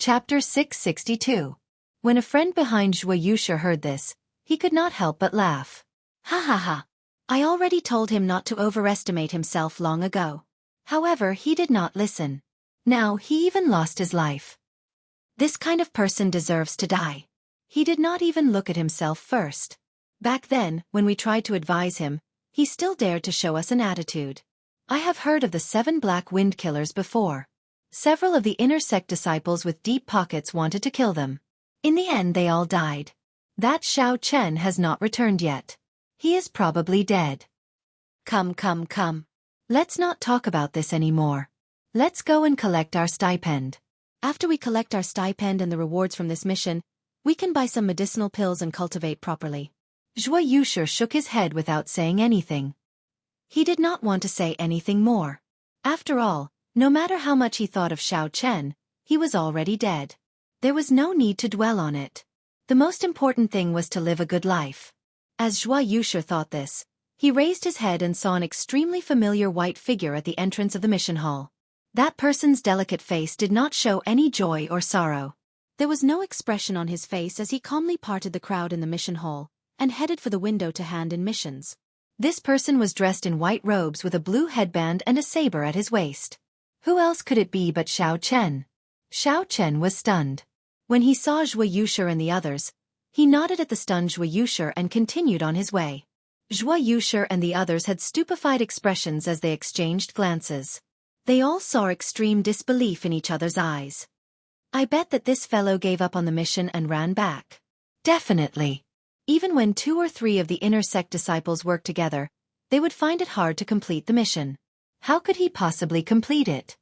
Chapter 662. When a friend behind Zhuo Yushi heard this, he could not help but laugh. Ha ha ha. I already told him not to overestimate himself long ago. However, he did not listen. Now he even lost his life. This kind of person deserves to die. He did not even look at himself first. Back then, when we tried to advise him, he still dared to show us an attitude. I have heard of the 7 black wind killers before. Several of the inner sect disciples with deep pockets wanted to kill them. In the end they all died. That Xiao Chen has not returned yet. He is probably dead. Come. Let's not talk about this anymore. Let's go and collect our stipend. After we collect our stipend and the rewards from this mission, we can buy some medicinal pills and cultivate properly. Zhuo Yushi shook his head without saying anything. He did not want to say anything more. After all, no matter how much he thought of Xiao Chen, he was already dead. There was no need to dwell on it. The most important thing was to live a good life. As Zhuo Yushi thought this, he raised his head and saw an extremely familiar white figure at the entrance of the mission hall. That person's delicate face did not show any joy or sorrow. There was no expression on his face as he calmly parted the crowd in the mission hall and headed for the window to hand in missions. This person was dressed in white robes with a blue headband and a saber at his waist. Who else could it be but Xiao Chen? Xiao Chen was stunned. When he saw Zhuo Yushi and the others, he nodded at the stunned Zhuo Yushi and continued on his way. Zhuo Yushi and the others had stupefied expressions as they exchanged glances. They all saw extreme disbelief in each other's eyes. I bet that this fellow gave up on the mission and ran back. Definitely. Even when 2 or 3 of the inner sect disciples worked together, they would find it hard to complete the mission. How could he possibly complete it?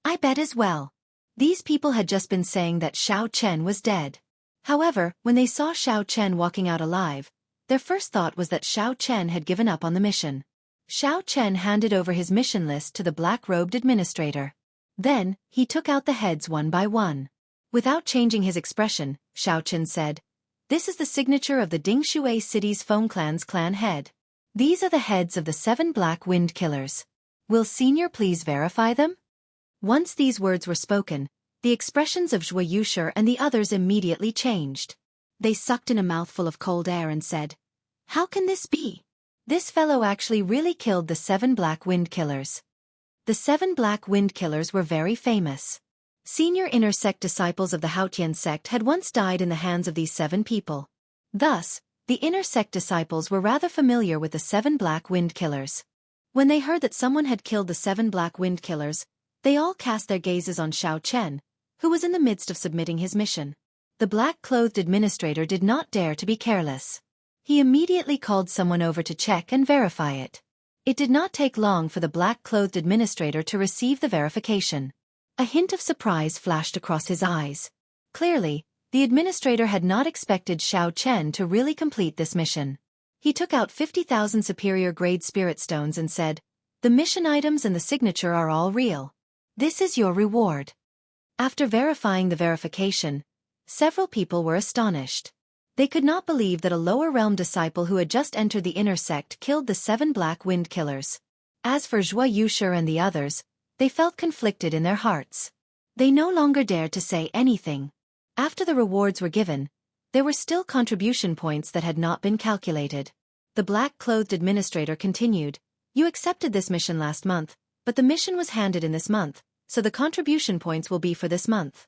I bet as well. These people had just been saying that Xiao Chen was dead. However, when they saw Xiao Chen walking out alive, their first thought was that Xiao Chen had given up on the mission. Xiao Chen handed over his mission list to the black-robed administrator. Then, he took out the heads one by one. Without changing his expression, Xiao Chen said, "This is the signature of the Dingshui City's Foam Clan's clan head. These are the heads of the 7 black wind killers. Will Senior please verify them?" Once these words were spoken, the expressions of Zhuo Yushi and the others immediately changed. They sucked in a mouthful of cold air and said, "How can this be? This fellow actually really killed the 7 black wind killers." The 7 black wind killers were very famous. Senior inner sect disciples of the Haotian sect had once died in the hands of these 7 people. Thus, the inner sect disciples were rather familiar with the 7 black wind killers. When they heard that someone had killed the 7 black wind killers, they all cast their gazes on Xiao Chen, who was in the midst of submitting his mission. The black-clothed administrator did not dare to be careless. He immediately called someone over to check and verify it. It did not take long for the black-clothed administrator to receive the verification. A hint of surprise flashed across his eyes. Clearly, the administrator had not expected Xiao Chen to really complete this mission. He took out 50,000 superior-grade spirit stones and said, "The mission items and the signature are all real. This is your reward." After verifying the verification, several people were astonished. They could not believe that a lower realm disciple who had just entered the inner sect killed the 7 black wind killers. As for Zhuo Yushi and the others, they felt conflicted in their hearts. They no longer dared to say anything. After the rewards were given, there were still contribution points that had not been calculated. The black-clothed administrator continued, "You accepted this mission last month, but the mission was handed in this month, so the contribution points will be for this month."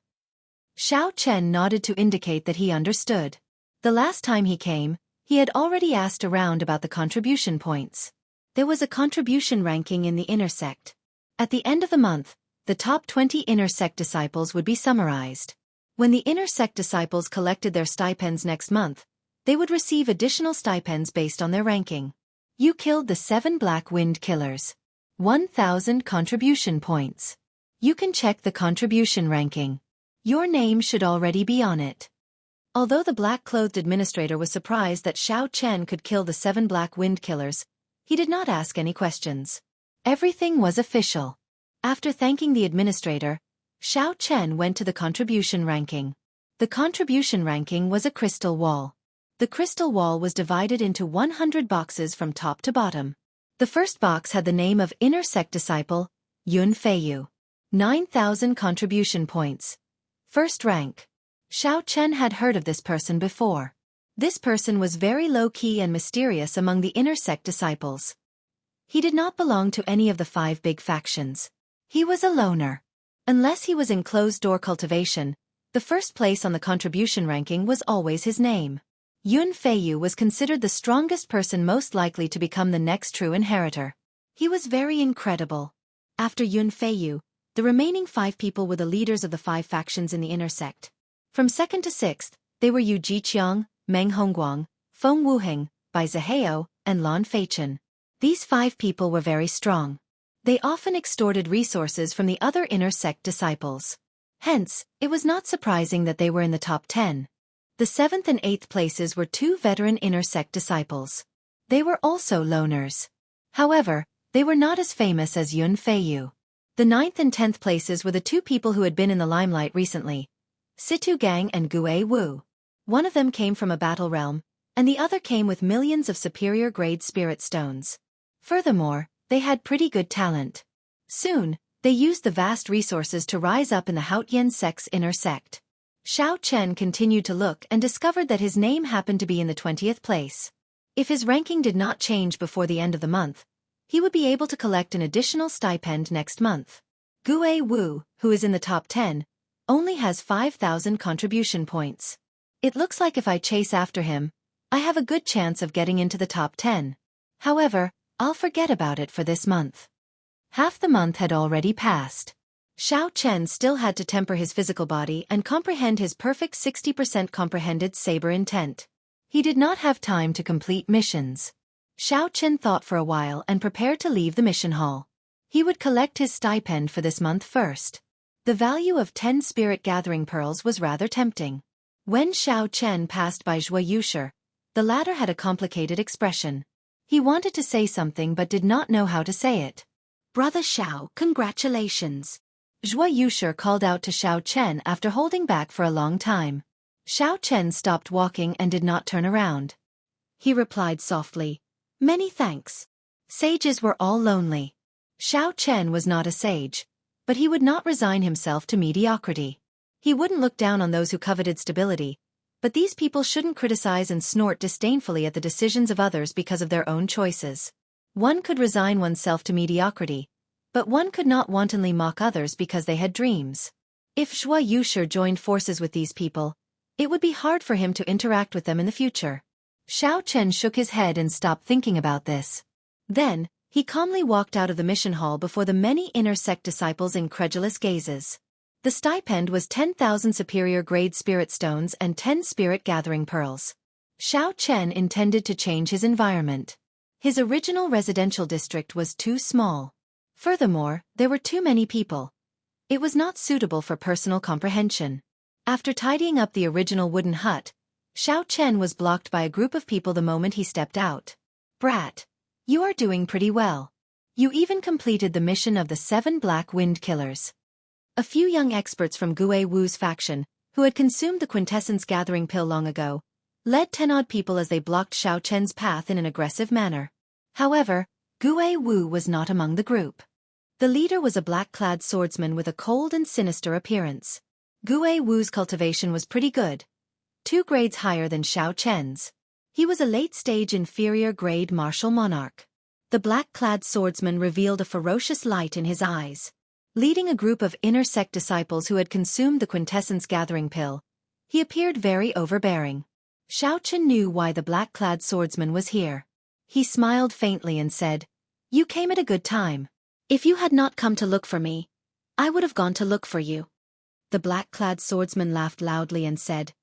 Xiao Chen nodded to indicate that he understood. The last time he came, he had already asked around about the contribution points. There was a contribution ranking in the inner sect. At the end of the month, the top 20 inner sect disciples would be summarized. When the inner sect disciples collected their stipends next month, they would receive additional stipends based on their ranking. You killed the 7 black wind killers. 1,000 contribution points. You can check the contribution ranking. Your name should already be on it. Although the black-clothed administrator was surprised that Xiao Chen could kill the 7 black wind killers, he did not ask any questions. Everything was official. After thanking the administrator, Xiao Chen went to the contribution ranking. The contribution ranking was a crystal wall. The crystal wall was divided into 100 boxes from top to bottom. The first box had the name of inner sect disciple, Yun Feiyu. 9,000 contribution points. First rank. Xiao Chen had heard of this person before. This person was very low-key and mysterious among the inner sect disciples. He did not belong to any of the 5 big factions. He was a loner. Unless he was in closed-door cultivation, the first place on the contribution ranking was always his name. Yun Feiyu was considered the strongest person most likely to become the next true inheritor. He was very incredible. After Yun Feiyu, the remaining 5 people were the leaders of the 5 factions in the inner sect. From 2nd to 6th, they were Yu Jiqiang, Meng Hongguang, Feng Wuheng, Bai Zihao, and Lan Feichen. These 5 people were very strong. They often extorted resources from the other inner sect disciples. Hence, it was not surprising that they were in the top 10. The 7th and 8th places were 2 veteran inner sect disciples. They were also loners. However, they were not as famous as Yun Feiyu. The 9th and 10th places were the 2 people who had been in the limelight recently, Situ Gang and Gue Wu. One of them came from a battle realm, and the other came with millions of superior-grade spirit stones. Furthermore, they had pretty good talent. Soon, they used the vast resources to rise up in the Haotian sect's inner sect. Xiao Chen continued to look and discovered that his name happened to be in the 20th place. If his ranking did not change before the end of the month, he would be able to collect an additional stipend next month. Gue Wu, who is in the top 10, only has 5,000 contribution points. It looks like if I chase after him, I have a good chance of getting into the top 10. However, I'll forget about it for this month. Half the month had already passed. Xiao Chen still had to temper his physical body and comprehend his perfect 60% comprehended saber intent. He did not have time to complete missions. Xiao Chen thought for a while and prepared to leave the mission hall. He would collect his stipend for this month first. The value of 10 spirit gathering pearls was rather tempting. When Xiao Chen passed by Zhuo Yushi, the latter had a complicated expression. He wanted to say something but did not know how to say it. "Brother Xiao, congratulations." Zhuo Yushi called out to Xiao Chen after holding back for a long time. Xiao Chen stopped walking and did not turn around. He replied softly, "Many thanks." Sages were all lonely. Xiao Chen was not a sage, but he would not resign himself to mediocrity. He wouldn't look down on those who coveted stability, but these people shouldn't criticize and snort disdainfully at the decisions of others because of their own choices. One could resign oneself to mediocrity, but one could not wantonly mock others because they had dreams. If Zhuo Yushi joined forces with these people, it would be hard for him to interact with them in the future. Xiao Chen shook his head and stopped thinking about this. Then, he calmly walked out of the mission hall before the many inner sect disciples' incredulous gazes. The stipend was 10,000 superior-grade spirit stones and 10 spirit gathering pearls. Xiao Chen intended to change his environment. His original residential district was too small. Furthermore, there were too many people. It was not suitable for personal comprehension. After tidying up the original wooden hut, Xiao Chen was blocked by a group of people the moment he stepped out. "Brat, you are doing pretty well. You even completed the mission of the 7 Black Wind Killers." A few young experts from Gue Wu's faction, who had consumed the quintessence gathering pill long ago, led 10 odd people as they blocked Xiao Chen's path in an aggressive manner. However, Gue Wu was not among the group. The leader was a black-clad swordsman with a cold and sinister appearance. Gue Wu's cultivation was pretty good, 2 grades higher than Xiao Chen's. He was a late-stage inferior-grade martial monarch. The black-clad swordsman revealed a ferocious light in his eyes. Leading a group of inner sect disciples who had consumed the quintessence gathering pill, he appeared very overbearing. Xiao Chen knew why the black-clad swordsman was here. He smiled faintly and said, "You came at a good time. If you had not come to look for me, I would have gone to look for you." The black-clad swordsman laughed loudly and said,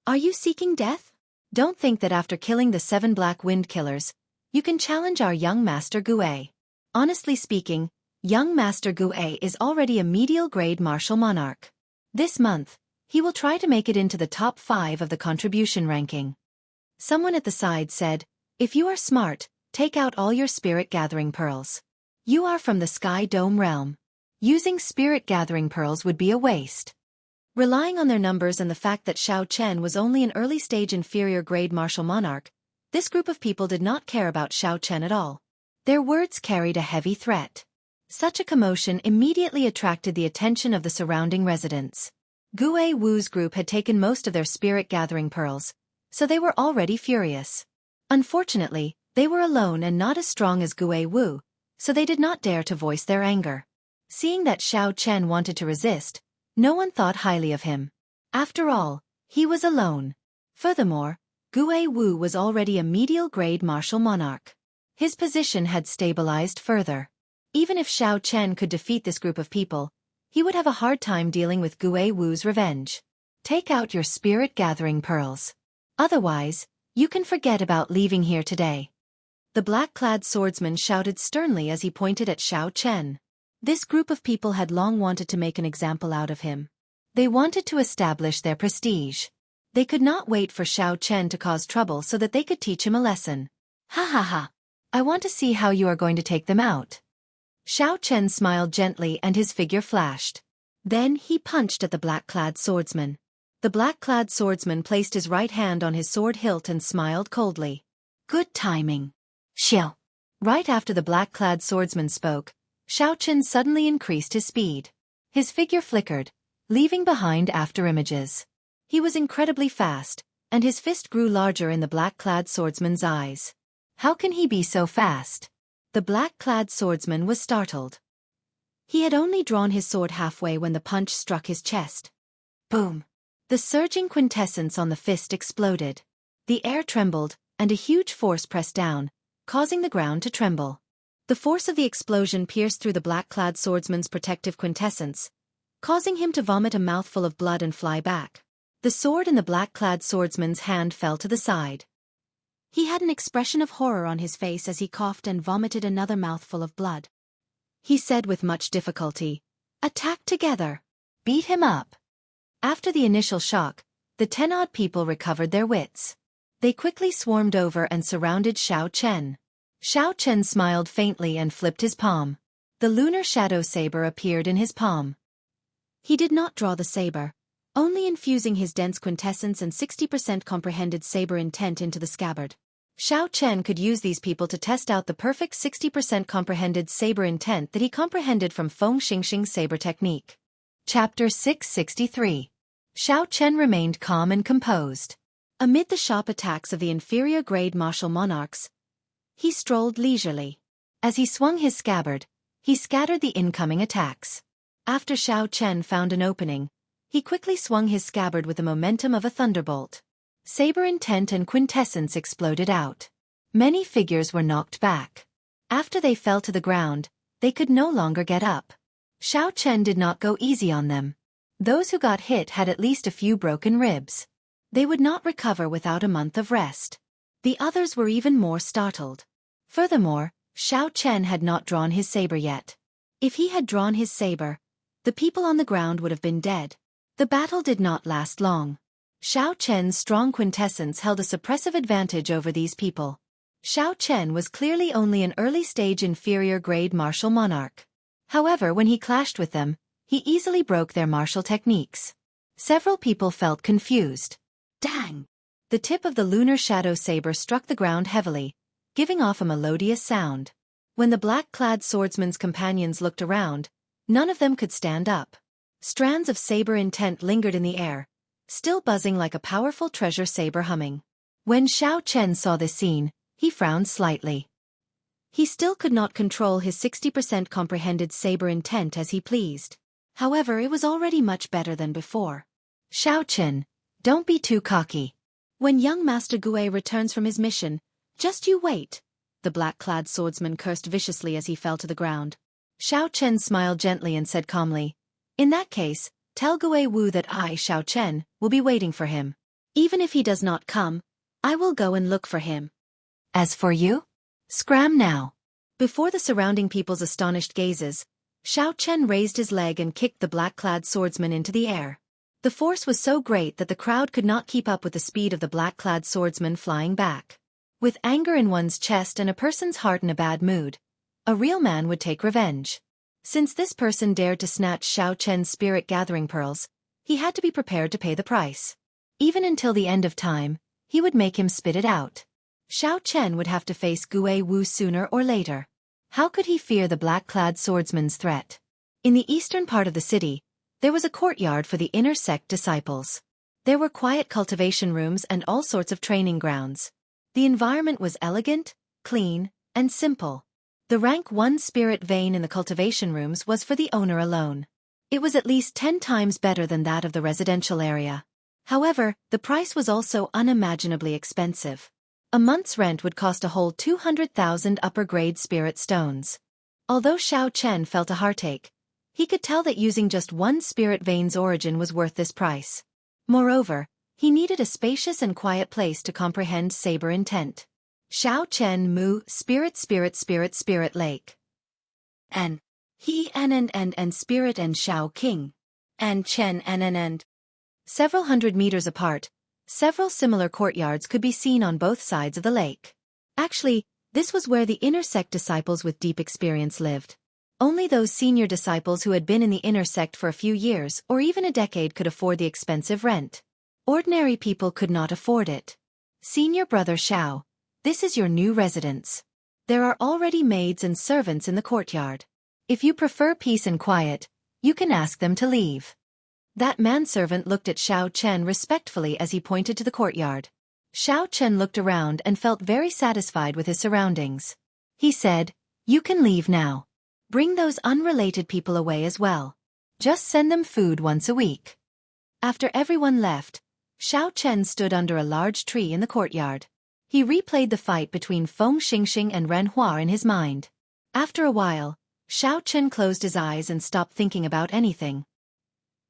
"Are you seeking death? Don't think that after killing the 7 Black Wind Killers, you can challenge our young Master Gue. Honestly speaking, young Master Gue is already a medial-grade martial monarch. This month, he will try to make it into the top 5 of the contribution ranking." Someone at the side said, "If you are smart, take out all your spirit gathering pearls. You are from the Sky Dome realm. Using spirit gathering pearls would be a waste." Relying on their numbers and the fact that Xiao Chen was only an early-stage inferior-grade martial monarch, this group of people did not care about Xiao Chen at all. Their words carried a heavy threat. Such a commotion immediately attracted the attention of the surrounding residents. Gue Wu's group had taken most of their spirit-gathering pearls, so they were already furious. Unfortunately, they were alone and not as strong as Gue Wu, so they did not dare to voice their anger. Seeing that Xiao Chen wanted to resist, no one thought highly of him. After all, he was alone. Furthermore, Gue Wu was already a medial-grade martial monarch. His position had stabilized further. Even if Xiao Chen could defeat this group of people, he would have a hard time dealing with Gue Wu's revenge. Take out your spirit-gathering pearls. Otherwise, you can forget about leaving here today. The black-clad swordsman shouted sternly as he pointed at Xiao Chen. This group of people had long wanted to make an example out of him. They wanted to establish their prestige. They could not wait for Xiao Chen to cause trouble so that they could teach him a lesson. Ha ha ha. I want to see how you are going to take them out. Xiao Chen smiled gently and his figure flashed. Then he punched at the black-clad swordsman. The black-clad swordsman placed his right hand on his sword hilt and smiled coldly. Good timing. Xiao. Right after the black-clad swordsman spoke, Xiao Chen suddenly increased his speed. His figure flickered, leaving behind after-images. He was incredibly fast, and his fist grew larger in the black-clad swordsman's eyes. How can he be so fast? The black-clad swordsman was startled. He had only drawn his sword halfway when the punch struck his chest. Boom! The surging quintessence on the fist exploded. The air trembled, and a huge force pressed down, causing the ground to tremble. The force of the explosion pierced through the black-clad swordsman's protective quintessence, causing him to vomit a mouthful of blood and fly back. The sword in the black-clad swordsman's hand fell to the side. He had an expression of horror on his face as he coughed and vomited another mouthful of blood. He said with much difficulty, "Attack together. Beat him up." After the initial shock, the 10-odd people recovered their wits. They quickly swarmed over and surrounded Xiao Chen. Xiao Chen smiled faintly and flipped his palm. The lunar shadow saber appeared in his palm. He did not draw the saber, only infusing his dense quintessence and 60% comprehended saber intent into the scabbard. Xiao Chen could use these people to test out the perfect 60% comprehended saber intent that he comprehended from Feng Xingxing's saber technique. Chapter 663. Xiao Chen remained calm and composed. Amid the sharp attacks of the inferior-grade martial monarchs, he strolled leisurely. As he swung his scabbard, he scattered the incoming attacks. After Xiao Chen found an opening, he quickly swung his scabbard with the momentum of a thunderbolt. Saber intent and quintessence exploded out. Many figures were knocked back. After they fell to the ground, they could no longer get up. Xiao Chen did not go easy on them. Those who got hit had at least a few broken ribs. They would not recover without a month of rest. The others were even more startled. Furthermore, Xiao Chen had not drawn his saber yet. If he had drawn his saber, the people on the ground would have been dead. The battle did not last long. Xiao Chen's strong quintessence held a suppressive advantage over these people. Xiao Chen was clearly only an early-stage inferior-grade martial monarch. However, when he clashed with them, he easily broke their martial techniques. Several people felt confused. Dang! The tip of the lunar shadow saber struck the ground heavily, giving off a melodious sound. When the black-clad swordsman's companions looked around, none of them could stand up. Strands of saber intent lingered in the air, still buzzing like a powerful treasure saber humming. When Xiao Chen saw this scene, he frowned slightly. He still could not control his 60% comprehended saber intent as he pleased. However, it was already much better than before. Xiao Chen, don't be too cocky. When young Master Gue returns from his mission, just you wait. The black-clad swordsman cursed viciously as he fell to the ground. Xiao Chen smiled gently and said calmly, "In that case, tell Gue Wu that I, Xiao Chen, will be waiting for him. Even if he does not come, I will go and look for him. As for you? Scram now." Before the surrounding people's astonished gazes, Xiao Chen raised his leg and kicked the black-clad swordsman into the air. The force was so great that the crowd could not keep up with the speed of the black-clad swordsman flying back. With anger in one's chest and a person's heart in a bad mood, a real man would take revenge. Since this person dared to snatch Xiao Chen's spirit-gathering pearls, he had to be prepared to pay the price. Even until the end of time, he would make him spit it out. Xiao Chen would have to face Gue Wu sooner or later. How could he fear the black-clad swordsman's threat? In the eastern part of the city, There was a courtyard for the inner sect disciples. There were quiet cultivation rooms and all sorts of training grounds. The environment was elegant, clean, and simple. The rank 1 spirit vein in the cultivation rooms was for the owner alone. It was at least 10 times better than that of the residential area. However, the price was also unimaginably expensive. A month's rent would cost a whole 200,000 upper-grade spirit stones. Although Xiao Chen felt a heartache, he could tell that using just 1 spirit vein's origin was worth this price. Moreover, he needed a spacious and quiet place to comprehend saber intent. Xiao Chen Mu Spirit Lake. And he and Spirit and Xiao King. And Chen and. Several hundred meters apart, several similar courtyards could be seen on both sides of the lake. Actually, this was where the inner sect disciples with deep experience lived. Only those senior disciples who had been in the inner sect for a few years or even a decade could afford the expensive rent. Ordinary people could not afford it. Senior Brother Xiao, this is your new residence. There are already maids and servants in the courtyard. If you prefer peace and quiet, you can ask them to leave. That manservant looked at Xiao Chen respectfully as he pointed to the courtyard. Xiao Chen looked around and felt very satisfied with his surroundings. He said, "You can leave now. Bring those unrelated people away as well. Just send them food once a week." After everyone left, Xiao Chen stood under a large tree in the courtyard. He replayed the fight between Feng Xingxing and Ren Hua in his mind. After a while, Xiao Chen closed his eyes and stopped thinking about anything.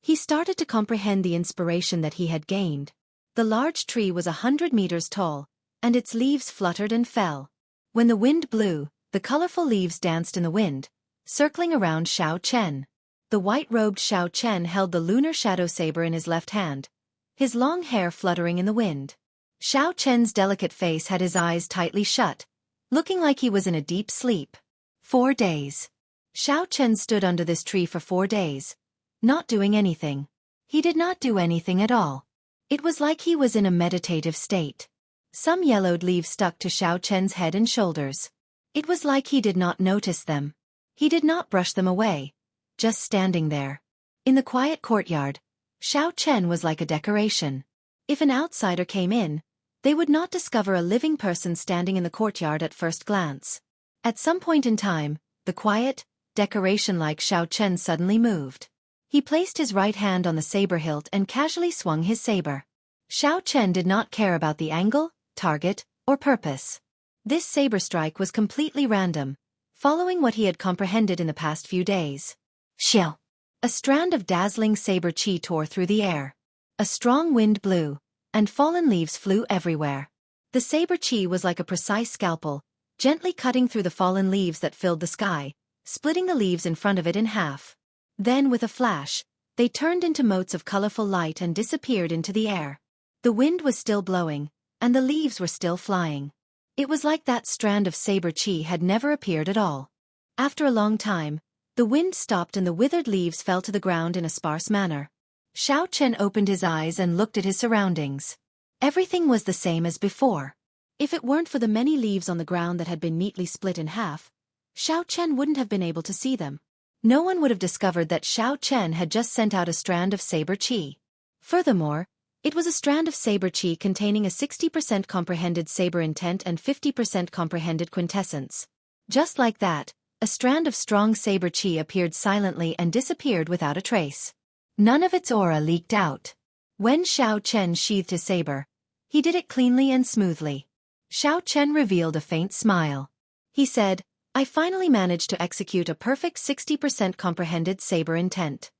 He started to comprehend the inspiration that he had gained. The large tree was 100 meters tall, and its leaves fluttered and fell. When the wind blew, the colorful leaves danced in the wind, circling around Xiao Chen. The white-robed Xiao Chen held the lunar shadow saber in his left hand, his long hair fluttering in the wind. Xiao Chen's delicate face had his eyes tightly shut, looking like he was in a deep sleep. 4 days. Xiao Chen stood under this tree for 4 days, not doing anything. He did not do anything at all. It was like he was in a meditative state. Some yellowed leaves stuck to Xiao Chen's head and shoulders. It was like he did not notice them. He did not brush them away, just standing there. In the quiet courtyard, Xiao Chen was like a decoration. If an outsider came in, they would not discover a living person standing in the courtyard at first glance. At some point in time, the quiet, decoration-like Xiao Chen suddenly moved. He placed his right hand on the saber hilt and casually swung his saber. Xiao Chen did not care about the angle, target, or purpose. This saber strike was completely random, following what he had comprehended in the past few days. Xiao! A strand of dazzling saber chi tore through the air. A strong wind blew, and fallen leaves flew everywhere. The saber chi was like a precise scalpel, gently cutting through the fallen leaves that filled the sky, splitting the leaves in front of it in half. Then with a flash, they turned into motes of colorful light and disappeared into the air. The wind was still blowing, and the leaves were still flying. It was like that strand of saber chi had never appeared at all. After a long time, the wind stopped and the withered leaves fell to the ground in a sparse manner. Xiao Chen opened his eyes and looked at his surroundings. Everything was the same as before. If it weren't for the many leaves on the ground that had been neatly split in half, Xiao Chen wouldn't have been able to see them. No one would have discovered that Xiao Chen had just sent out a strand of saber chi. Furthermore, it was a strand of saber chi containing a 60% comprehended saber intent and 50% comprehended quintessence. Just like that, a strand of strong saber chi appeared silently and disappeared without a trace. None of its aura leaked out. When Xiao Chen sheathed his saber, he did it cleanly and smoothly. Xiao Chen revealed a faint smile. He said, "I finally managed to execute a perfect 60% comprehended saber intent.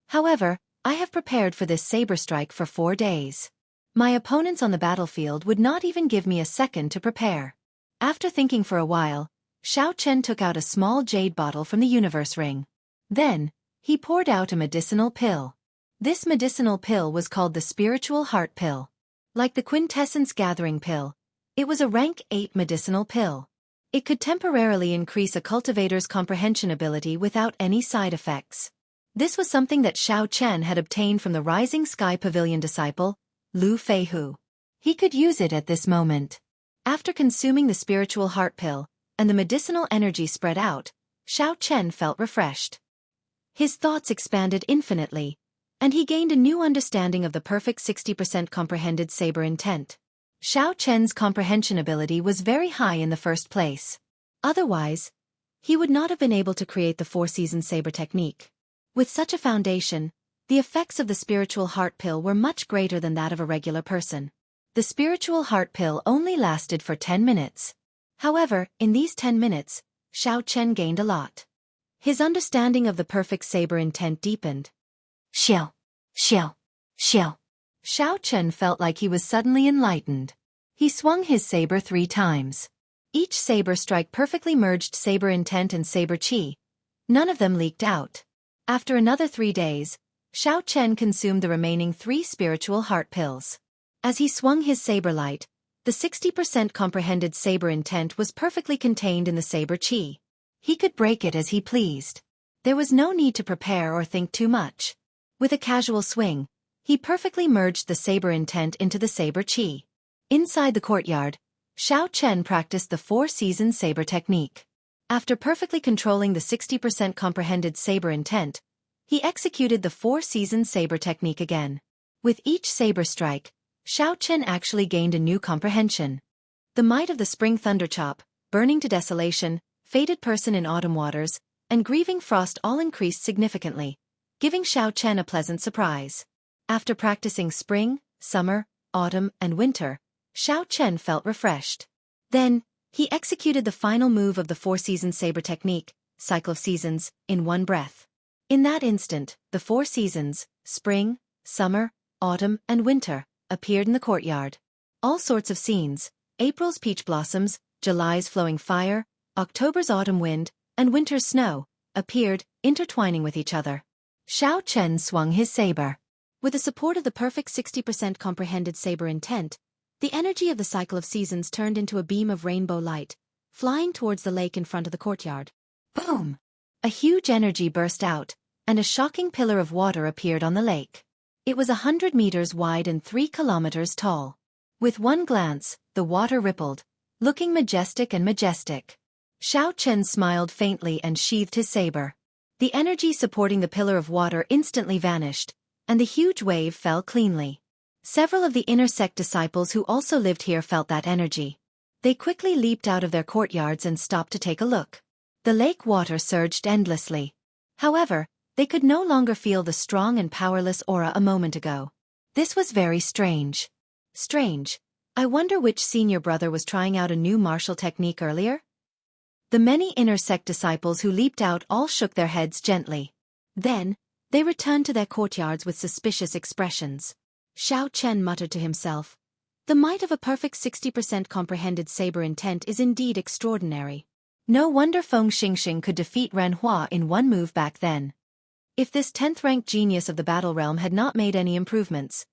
However, I have prepared for this saber strike for 4 days. My opponents on the battlefield would not even give me a second to prepare." After thinking for a while, Xiao Chen took out a small jade bottle from the universe ring. Then, he poured out a medicinal pill. This medicinal pill was called the spiritual heart pill. Like the quintessence gathering pill, it was a rank 8 medicinal pill. It could temporarily increase a cultivator's comprehension ability without any side effects. This was something that Xiao Chen had obtained from the Rising Sky Pavilion disciple, Lu Feihu. He could use it at this moment. After consuming the spiritual heart pill, and the medicinal energy spread out, Xiao Chen felt refreshed. His thoughts expanded infinitely, and he gained a new understanding of the perfect 60% comprehended saber intent. Xiao Chen's comprehension ability was very high in the first place. Otherwise, he would not have been able to create the four-season saber technique. With such a foundation, the effects of the spiritual heart pill were much greater than that of a regular person. The spiritual heart pill only lasted for 10 minutes. However, in these 10 minutes, Xiao Chen gained a lot. His understanding of the perfect saber intent deepened. Xiao, xiao, xiao. Xiao Chen felt like he was suddenly enlightened. He swung his saber 3 times. Each saber strike perfectly merged saber intent and saber chi. None of them leaked out. After another 3 days, Xiao Chen consumed the remaining 3 spiritual heart pills. As he swung his saber light, the 60% comprehended saber intent was perfectly contained in the saber chi. He could break it as he pleased. There was no need to prepare or think too much. With a casual swing, he perfectly merged the saber intent into the saber chi. Inside the courtyard, Xiao Chen practiced the four-season saber technique. After perfectly controlling the 60% comprehended saber intent, he executed the four-season saber technique again. With each saber strike, Xiao Chen actually gained a new comprehension. The might of the spring thunderchop, burning to desolation, fated person in autumn waters, and grieving frost all increased significantly, giving Xiao Chen a pleasant surprise. After practicing spring, summer, autumn, and winter, Xiao Chen felt refreshed. Then, he executed the final move of the four-season saber technique, cycle of seasons, in one breath. In that instant, the 4 seasons, spring, summer, autumn, and winter, appeared in the courtyard. All sorts of scenes, April's peach blossoms, July's flowing fire, October's autumn wind, and winter's snow, appeared, intertwining with each other. Xiao Chen swung his saber. With the support of the perfect 60% comprehended saber intent, the energy of the cycle of seasons turned into a beam of rainbow light, flying towards the lake in front of the courtyard. Boom! A huge energy burst out, and a shocking pillar of water appeared on the lake. It was 100 meters wide and 3 kilometers tall. With one glance, the water rippled, looking majestic and majestic. Xiao Chen smiled faintly and sheathed his saber. The energy supporting the pillar of water instantly vanished, and the huge wave fell cleanly. Several of the inner sect disciples who also lived here felt that energy. They quickly leaped out of their courtyards and stopped to take a look. The lake water surged endlessly. However, they could no longer feel the strong and powerless aura a moment ago. This was very strange. Strange. I wonder which senior brother was trying out a new martial technique earlier? The many inner sect disciples who leaped out all shook their heads gently. Then, they returned to their courtyards with suspicious expressions. Xiao Chen muttered to himself, "The might of a perfect 60% comprehended saber intent is indeed extraordinary. No wonder Feng Xingxing could defeat Ren Hua in one move back then. If this 10th-ranked genius of the battle realm had not made any improvements,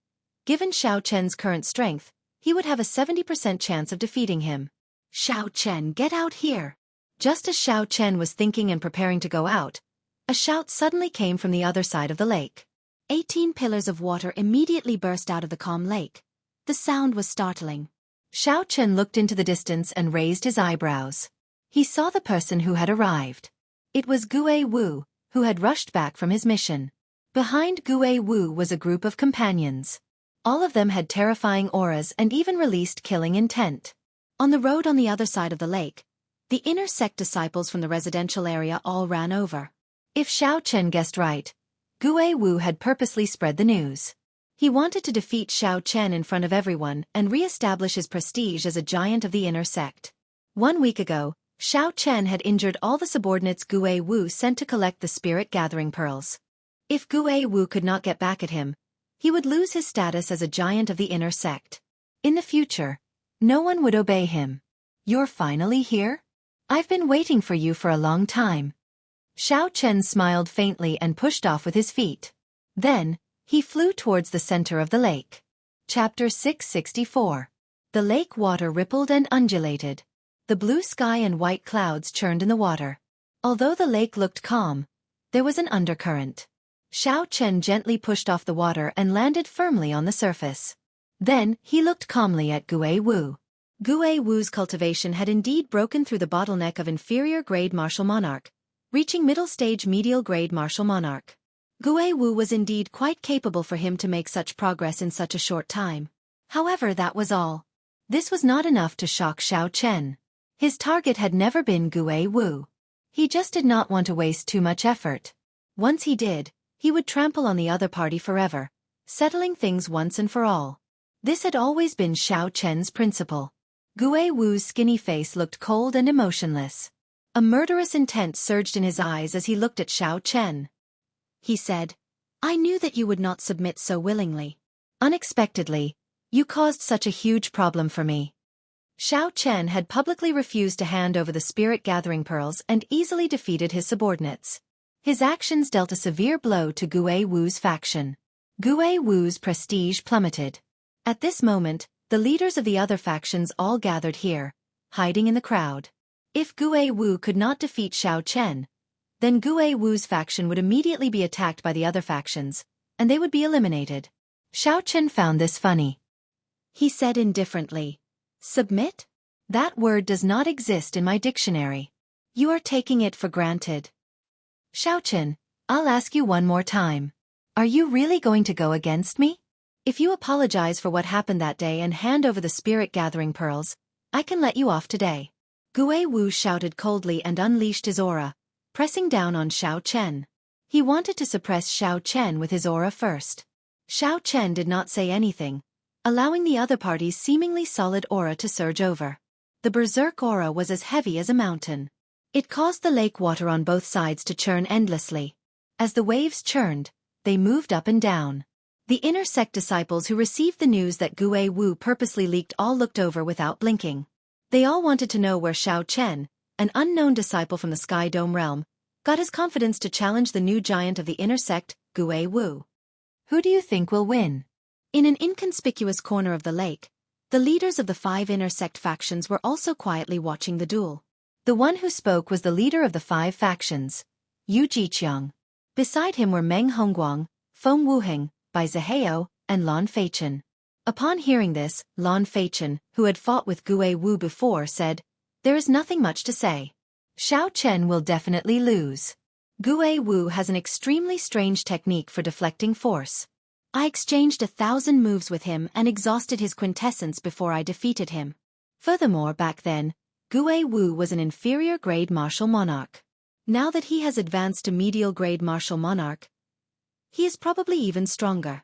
given Xiao Chen's current strength, he would have a 70% chance of defeating him." "Xiao Chen, get out here!" Just as Xiao Chen was thinking and preparing to go out, a shout suddenly came from the other side of the lake. 18 pillars of water immediately burst out of the calm lake. The sound was startling. Xiao Chen looked into the distance and raised his eyebrows. He saw the person who had arrived. It was Gue Wu, who had rushed back from his mission. Behind Gue Wu was a group of companions. All of them had terrifying auras and even released killing intent. On the road on the other side of the lake, the inner sect disciples from the residential area all ran over. If Xiao Chen guessed right, Gue Wu had purposely spread the news. He wanted to defeat Xiao Chen in front of everyone and re-establish his prestige as a giant of the inner sect. 1 week ago, Xiao Chen had injured all the subordinates Gue Wu sent to collect the spirit-gathering pearls. If Gue Wu could not get back at him, he would lose his status as a giant of the inner sect. In the future, no one would obey him. "You're finally here? I've been waiting for you for a long time." Xiao Chen smiled faintly and pushed off with his feet. Then, he flew towards the center of the lake. Chapter 664. The lake water rippled and undulated. The blue sky and white clouds churned in the water. Although the lake looked calm, there was an undercurrent. Xiao Chen gently pushed off the water and landed firmly on the surface. Then, he looked calmly at Gue Wu. Gue Wu's cultivation had indeed broken through the bottleneck of inferior-grade martial monarch, reaching middle stage medial grade martial monarch. Gue Wu was indeed quite capable for him to make such progress in such a short time. However, that was all. This was not enough to shock Xiao Chen. His target had never been Gue Wu. He just did not want to waste too much effort. Once he did, he would trample on the other party forever, settling things once and for all. This had always been Xiao Chen's principle. Gue Wu's skinny face looked cold and emotionless. A murderous intent surged in his eyes as he looked at Xiao Chen. He said, "I knew that you would not submit so willingly. Unexpectedly, you caused such a huge problem for me." Xiao Chen had publicly refused to hand over the spirit gathering pearls and easily defeated his subordinates. His actions dealt a severe blow to Gue Wu's faction. Gue Wu's prestige plummeted. At this moment, the leaders of the other factions all gathered here, hiding in the crowd. If Gue Wu could not defeat Xiao Chen, then Gue Wu's faction would immediately be attacked by the other factions, and they would be eliminated. Xiao Chen found this funny. He said indifferently, "Submit? That word does not exist in my dictionary. You are taking it for granted." "Xiao Chen, I'll ask you one more time. Are you really going to go against me? If you apologize for what happened that day and hand over the spirit gathering pearls, I can let you off today." Gue Wu shouted coldly and unleashed his aura, pressing down on Xiao Chen. He wanted to suppress Xiao Chen with his aura first. Xiao Chen did not say anything, allowing the other party's seemingly solid aura to surge over. The berserk aura was as heavy as a mountain. It caused the lake water on both sides to churn endlessly. As the waves churned, they moved up and down. The inner sect disciples who received the news that Gue Wu purposely leaked all looked over without blinking. They all wanted to know where Xiao Chen, an unknown disciple from the Sky Dome realm, got his confidence to challenge the new giant of the inner sect, Gue Wu. Who do you think will win? In an inconspicuous corner of the lake, the leaders of the 5 inner sect factions were also quietly watching the duel. The one who spoke was the leader of the 5 factions, Yu Jiqiang. Beside him were Meng Hongguang, Feng Wuheng, Bai Zihao, and Lan Feichen. Upon hearing this, Lan Feichen, who had fought with Gue Wu before, said, "There is nothing much to say. Xiao Chen will definitely lose. Gue Wu has an extremely strange technique for deflecting force. I exchanged 1,000 moves with him and exhausted his quintessence before I defeated him. Furthermore, back then, Gue Wu was an inferior grade martial monarch. Now that he has advanced to medial grade martial monarch, he is probably even stronger."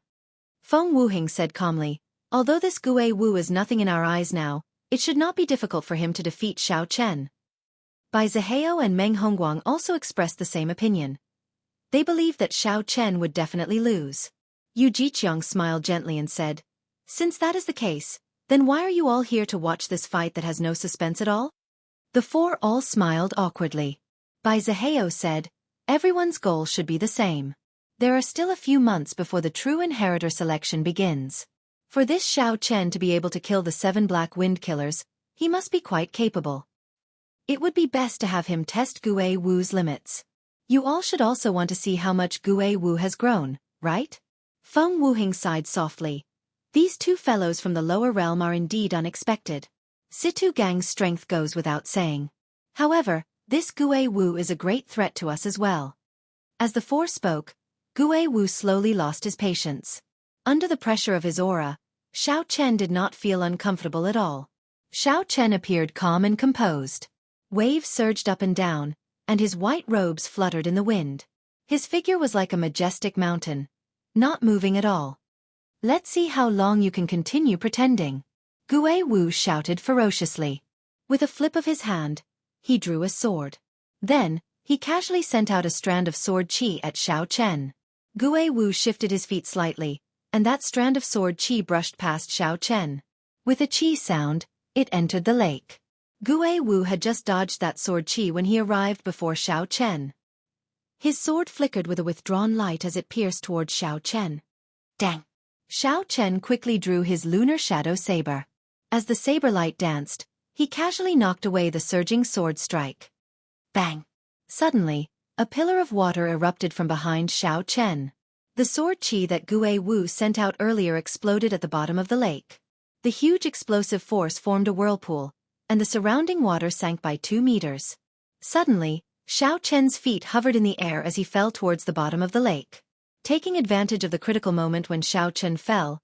Feng Wuheng said calmly, "Although this Gue Wu is nothing in our eyes now, it should not be difficult for him to defeat Xiao Chen." Bai Zihao and Meng Hongguang also expressed the same opinion. They believed that Xiao Chen would definitely lose. Yu Jiqiang smiled gently and said, "Since that is the case, then why are you all here to watch this fight that has no suspense at all?" The 4 all smiled awkwardly. Bai Zihao said, "Everyone's goal should be the same. There are still a few months before the true inheritor selection begins. For this Xiao Chen to be able to kill the 7 black wind killers, he must be quite capable. It would be best to have him test Gue Wu's limits. You all should also want to see how much Gue Wu has grown, right?" Feng Wuheng sighed softly. These 2 fellows from the lower realm are indeed unexpected. Situ Gang's strength goes without saying. However, this Gue Wu is a great threat to us as well. As the 4 spoke, Gue Wu slowly lost his patience. Under the pressure of his aura, Xiao Chen did not feel uncomfortable at all. Xiao Chen appeared calm and composed. Waves surged up and down, and his white robes fluttered in the wind. His figure was like a majestic mountain, not moving at all. "Let's see how long you can continue pretending," Gue Wu shouted ferociously. With a flip of his hand, he drew a sword. Then, he casually sent out a strand of sword chi at Xiao Chen. Gue Wu shifted his feet slightly, and that strand of sword chi brushed past Xiao Chen. With a chi sound, it entered the lake. Gue Wu had just dodged that sword chi when he arrived before Xiao Chen. His sword flickered with a withdrawn light as it pierced towards Xiao Chen. Dang! Xiao Chen quickly drew his lunar shadow saber. As the saber light danced, he casually knocked away the surging sword strike. Bang! Suddenly, a pillar of water erupted from behind Xiao Chen. The sword chi that Gue Wu sent out earlier exploded at the bottom of the lake. The huge explosive force formed a whirlpool, and the surrounding water sank by 2 meters. Suddenly, Xiao Chen's feet hovered in the air as he fell towards the bottom of the lake. Taking advantage of the critical moment when Xiao Chen fell,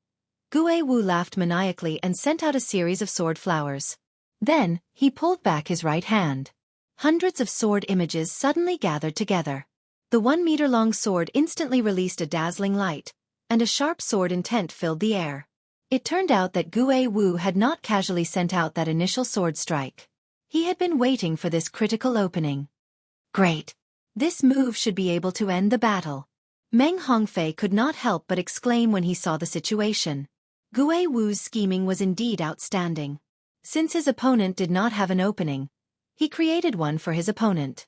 Gue Wu laughed maniacally and sent out a series of sword flowers. Then, he pulled back his right hand. Hundreds of sword images suddenly gathered together. The 1-meter-long sword instantly released a dazzling light, and a sharp sword intent filled the air. It turned out that Gue Wu had not casually sent out that initial sword strike. He had been waiting for this critical opening. Great! This move should be able to end the battle. Meng Hongfei could not help but exclaim when he saw the situation. Gue Wu's scheming was indeed outstanding. Since his opponent did not have an opening, he created one for his opponent.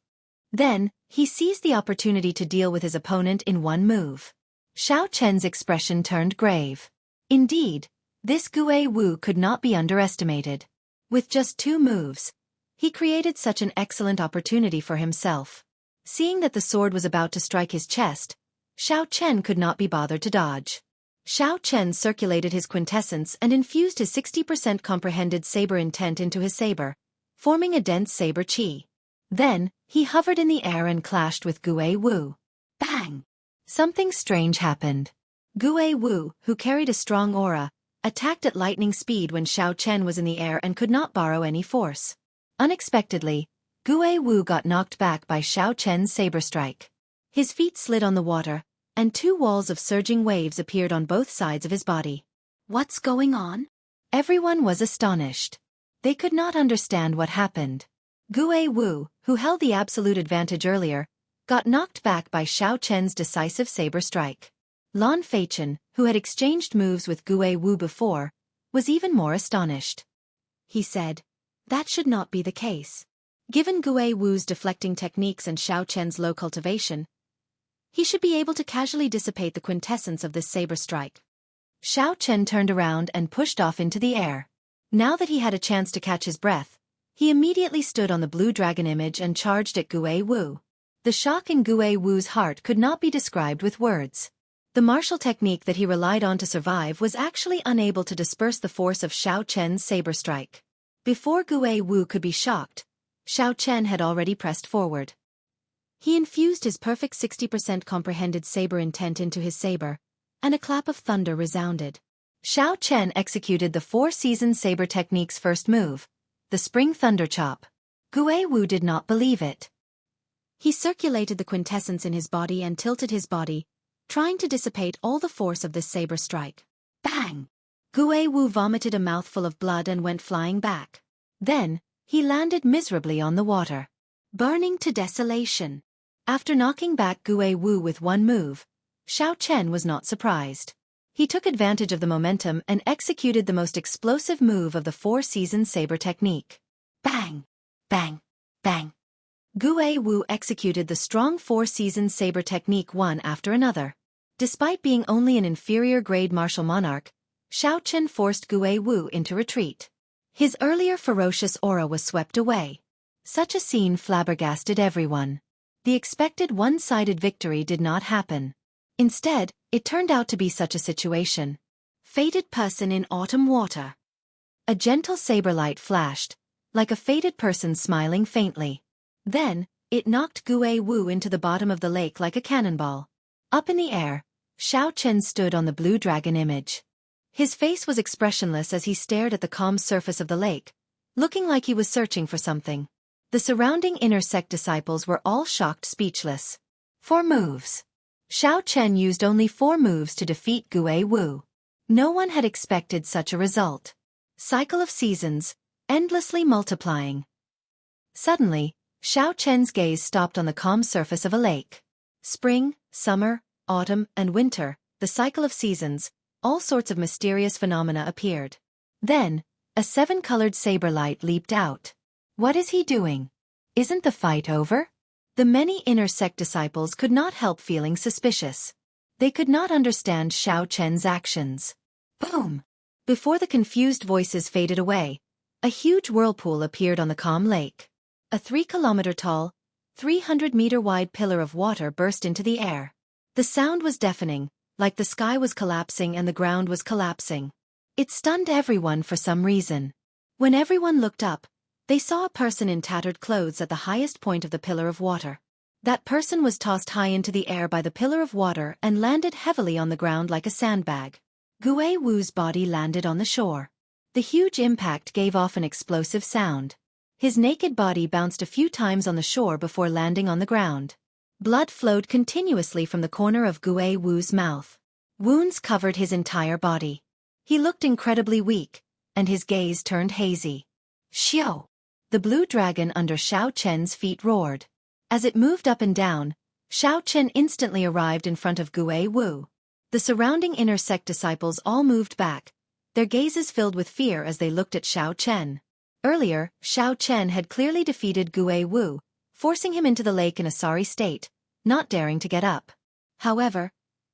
Then, he seized the opportunity to deal with his opponent in one move. Xiao Chen's expression turned grave. Indeed, this Gue Wu could not be underestimated. With just 2 moves, he created such an excellent opportunity for himself. Seeing that the sword was about to strike his chest, Xiao Chen could not be bothered to dodge. Xiao Chen circulated his quintessence and infused his 60% comprehended saber intent into his saber, forming a dense saber chi. Then, he hovered in the air and clashed with Gue Wu. Bang! Something strange happened. Gue Wu, who carried a strong aura, attacked at lightning speed when Xiao Chen was in the air and could not borrow any force. Unexpectedly, Gue Wu got knocked back by Xiao Chen's saber strike. His feet slid on the water, and 2 walls of surging waves appeared on both sides of his body. What's going on? Everyone was astonished. They could not understand what happened. Gue Wu, who held the absolute advantage earlier, got knocked back by Xiao Chen's decisive saber strike. Lan Feichen, who had exchanged moves with Gue Wu before, was even more astonished. He said, "That should not be the case. Given Gue Wu's deflecting techniques and Xiao Chen's low cultivation, he should be able to casually dissipate the quintessence of this saber strike." Xiao Chen turned around and pushed off into the air. Now that he had a chance to catch his breath, he immediately stood on the blue dragon image and charged at Gue Wu. The shock in Gue Wu's heart could not be described with words. The martial technique that he relied on to survive was actually unable to disperse the force of Xiao Chen's saber strike. Before Gue Wu could be shocked, Xiao Chen had already pressed forward. He infused his perfect 60% comprehended saber intent into his saber, and a clap of thunder resounded. Xiao Chen executed the 4-season saber technique's first move, the spring thunder chop. Gue Wu did not believe it. He circulated the quintessence in his body and tilted his body, trying to dissipate all the force of this saber strike. Bang! Gue Wu vomited a mouthful of blood and went flying back. Then, he landed miserably on the water, burning to desolation. After knocking back Gue Wu with one move, Xiao Chen was not surprised. He took advantage of the momentum and executed the most explosive move of the 4-season saber technique. Bang! Bang! Bang! Gue Wu executed the strong 4-season saber technique one after another. Despite being only an inferior-grade martial monarch, Xiao Chen forced Gue Wu into retreat. His earlier ferocious aura was swept away. Such a scene flabbergasted everyone. The expected one-sided victory did not happen. Instead, it turned out to be such a situation. Fated person in autumn water. A gentle saber light flashed, like a fated person smiling faintly. Then, it knocked Gue Wu into the bottom of the lake like a cannonball. Up in the air, Xiao Chen stood on the blue dragon image. His face was expressionless as he stared at the calm surface of the lake, looking like he was searching for something. The surrounding inner sect disciples were all shocked speechless. 4 moves. Xiao Chen used only 4 moves to defeat Gue Wu. No one had expected such a result. Cycle of seasons, endlessly multiplying. Suddenly, Xiao Chen's gaze stopped on the calm surface of a lake. Spring, summer, autumn, and winter, the cycle of seasons, all sorts of mysterious phenomena appeared. Then, a 7-colored saber light leaped out. What is he doing? Isn't the fight over? The many inner sect disciples could not help feeling suspicious. They could not understand Xiao Chen's actions. Boom! Before the confused voices faded away, a huge whirlpool appeared on the calm lake. A 3-kilometer-tall, 300-meter-wide pillar of water burst into the air. The sound was deafening, like the sky was collapsing and the ground was collapsing. It stunned everyone for some reason. When everyone looked up, They saw a person in tattered clothes at the highest point of the pillar of water. That person was tossed high into the air by the pillar of water and landed heavily on the ground like a sandbag. Gue Wu's body landed on the shore. The huge impact gave off an explosive sound. His naked body bounced a few times on the shore before landing on the ground. Blood flowed continuously from the corner of Gue Wu's mouth. Wounds covered his entire body. He looked incredibly weak, and his gaze turned hazy. Xiao! The blue dragon under Xiao Chen's feet roared. As it moved up and down, Xiao Chen instantly arrived in front of Gue Wu. The surrounding inner sect disciples all moved back, their gazes filled with fear as they looked at Xiao Chen. Earlier, Xiao Chen had clearly defeated Gue Wu, forcing him into the lake in a sorry state, not daring to get up. However,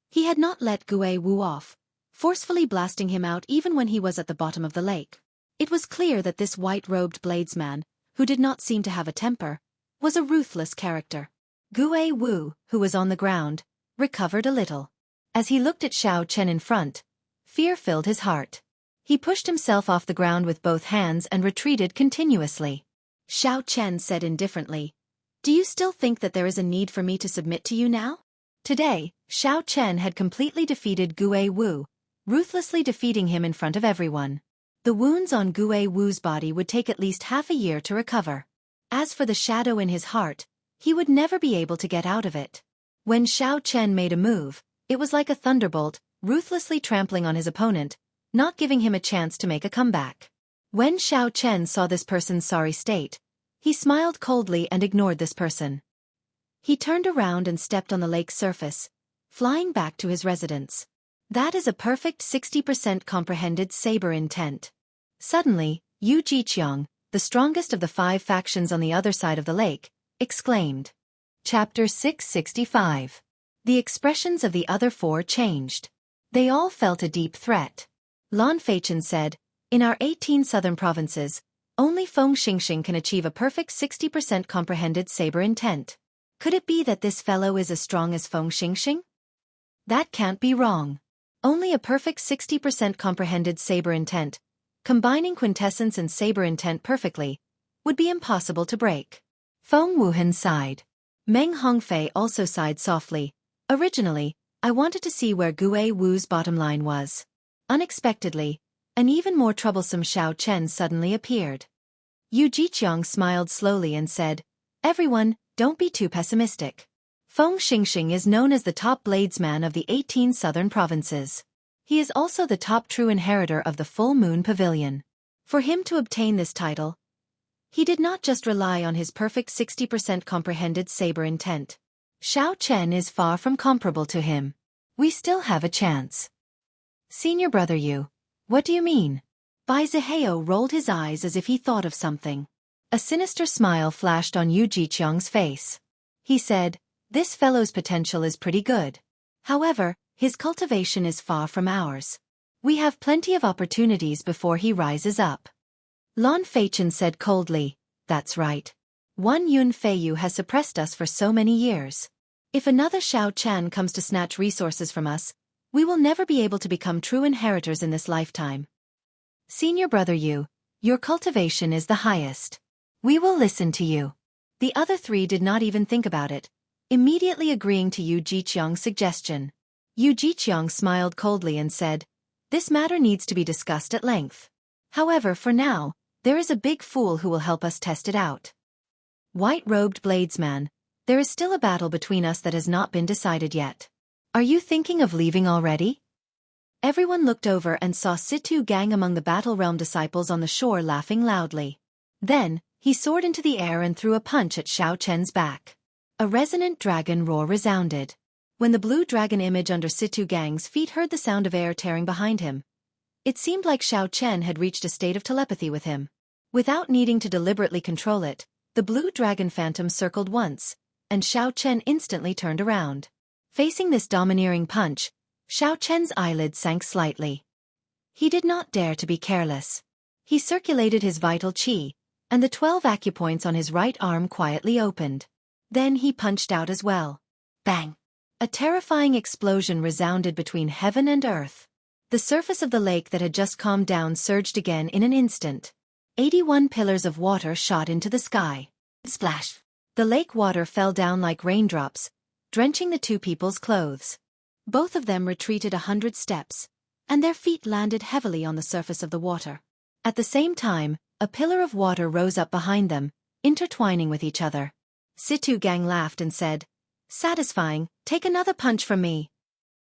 he had not let Gue Wu off, forcefully blasting him out even when he was at the bottom of the lake. It was clear that this white-robed bladesman, who did not seem to have a temper, was a ruthless character. Gue Wu, who was on the ground, recovered a little. As he looked at Xiao Chen in front, fear filled his heart. He pushed himself off the ground with both hands and retreated continuously. Xiao Chen said indifferently, "Do you still think that there is a need for me to submit to you now?" Today, Xiao Chen had completely defeated Gue Wu, ruthlessly defeating him in front of everyone. The wounds on Gue Wu's body would take at least half a year to recover. As for the shadow in his heart, he would never be able to get out of it. When Xiao Chen made a move, it was like a thunderbolt, ruthlessly trampling on his opponent, not giving him a chance to make a comeback. When Xiao Chen saw this person's sorry state, he smiled coldly and ignored this person. He turned around and stepped on the lake's surface, flying back to his residence. That is a perfect 60% comprehended saber intent. Suddenly, Yu Jiqiang, the strongest of the 5 factions on the other side of the lake, exclaimed. Chapter 665. The expressions of the other 4 changed. They all felt a deep threat. Lan Feichen said, "In our 18 southern provinces, only Feng Xingxing can achieve a perfect 60% comprehended saber intent. Could it be that this fellow is as strong as Feng Xingxing? That can't be wrong. Only a perfect 60% comprehended saber intent, combining quintessence and saber intent perfectly, would be impossible to break." Feng Wuhan sighed. Meng Hongfei also sighed softly. "Originally, I wanted to see where Gue Wu's bottom line was." Unexpectedly, an even more troublesome Xiao Chen suddenly appeared. Yu Jiqiang smiled slowly and said, "Everyone, don't be too pessimistic. Feng Xingxing is known as the top bladesman of the 18 southern provinces. He is also the top true inheritor of the Full Moon Pavilion. For him to obtain this title, he did not just rely on his perfect 60% comprehended saber intent. Xiao Chen is far from comparable to him. We still have a chance." "Senior brother Yu, what do you mean?" Bai Zihao rolled his eyes as if he thought of something. A sinister smile flashed on Yu Jiqiang's face. He said, "This fellow's potential is pretty good. However, his cultivation is far from ours. We have plenty of opportunities before he rises up." Lan Feichen said coldly, "That's right. One Yun Feiyu has suppressed us for so many years. If another Xiao Chan comes to snatch resources from us, we will never be able to become true inheritors in this lifetime. Senior brother Yu, your cultivation is the highest. We will listen to you." The other 3 did not even think about it, immediately agreeing to Yu Jiqiang's suggestion. Yu Jiqiang smiled coldly and said, "This matter needs to be discussed at length. However, for now, there is a big fool who will help us test it out. White-robed bladesman, there is still a battle between us that has not been decided yet. Are you thinking of leaving already?" Everyone looked over and saw Situ Gang among the Battle Realm disciples on the shore laughing loudly. Then, he soared into the air and threw a punch at Xiao Chen's back. A resonant dragon roar resounded. When the blue dragon image under Situ Gang's feet heard the sound of air tearing behind him, it seemed like Xiao Chen had reached a state of telepathy with him. Without needing to deliberately control it, the blue dragon phantom circled once, and Xiao Chen instantly turned around. Facing this domineering punch, Xiao Chen's eyelids sank slightly. He did not dare to be careless. He circulated his vital qi, and the 12 acupoints on his right arm quietly opened. Then he punched out as well. Bang! A terrifying explosion resounded between heaven and earth. The surface of the lake that had just calmed down surged again in an instant. 81 pillars of water shot into the sky. Splash! The lake water fell down like raindrops, drenching the two people's clothes. Both of them retreated 100 steps, and their feet landed heavily on the surface of the water. At the same time, a pillar of water rose up behind them, intertwining with each other. Situ Gang laughed and said, "Satisfying, take another punch from me."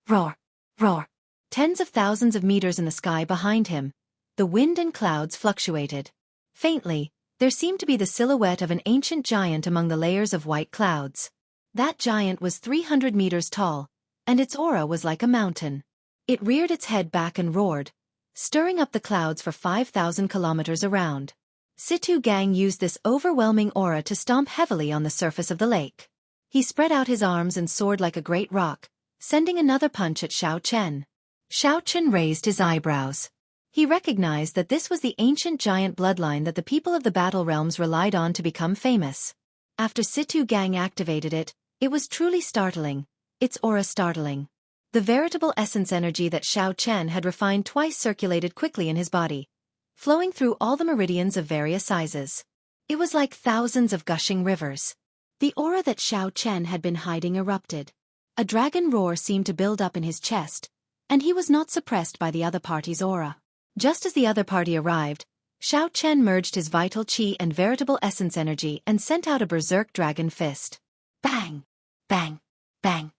Roar! Roar! Tens of thousands of meters in the sky behind him, the wind and clouds fluctuated. Faintly, there seemed to be the silhouette of an ancient giant among the layers of white clouds. That giant was 300 meters tall, and its aura was like a mountain. It reared its head back and roared, stirring up the clouds for 5,000 kilometers around. Situ Gang used this overwhelming aura to stomp heavily on the surface of the lake. He spread out his arms and soared like a great rock, sending another punch at Xiao Chen. Xiao Chen raised his eyebrows. He recognized that this was the ancient giant bloodline that the people of the Battle Realms relied on to become famous. After Situ Gang activated it, it was truly startling, its aura startling. The veritable essence energy that Xiao Chen had refined twice circulated quickly in his body, flowing through all the meridians of various sizes. It was like thousands of gushing rivers. The aura that Xiao Chen had been hiding erupted. A dragon roar seemed to build up in his chest, and he was not suppressed by the other party's aura. Just as the other party arrived, Xiao Chen merged his vital qi and veritable essence energy and sent out a berserk dragon fist. Bang! Bang! Bang!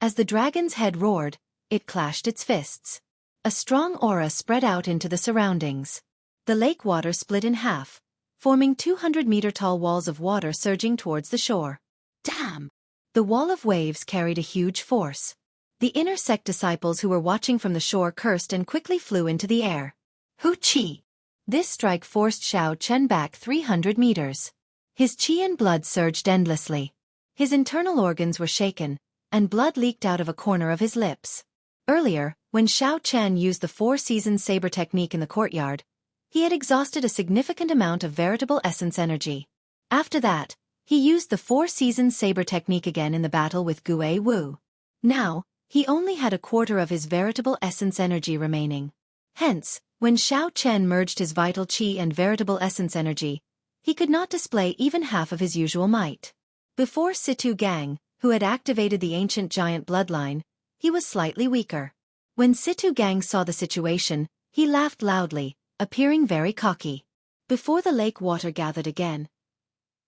As the dragon's head roared, it clashed its fists. A strong aura spread out into the surroundings. The lake water split in half, forming 200-meter-tall walls of water surging towards the shore. Damn! The wall of waves carried a huge force. The inner sect disciples who were watching from the shore cursed and quickly flew into the air. Hu-chi! This strike forced Xiao Chen back 300 meters. His qi and blood surged endlessly. His internal organs were shaken, and blood leaked out of a corner of his lips. Earlier, when Xiao Chen used the four-seasons saber technique in the courtyard, he had exhausted a significant amount of veritable essence energy. After that, he used the four-seasons saber technique again in the battle with Gue Wu. Now, he only had a quarter of his veritable essence energy remaining. Hence, when Xiao Chen merged his vital qi and veritable essence energy, he could not display even half of his usual might. Before Situ Gang, who had activated the ancient giant bloodline, he was slightly weaker. When Situ Gang saw the situation, he laughed loudly, appearing very cocky. Before the lake water gathered again,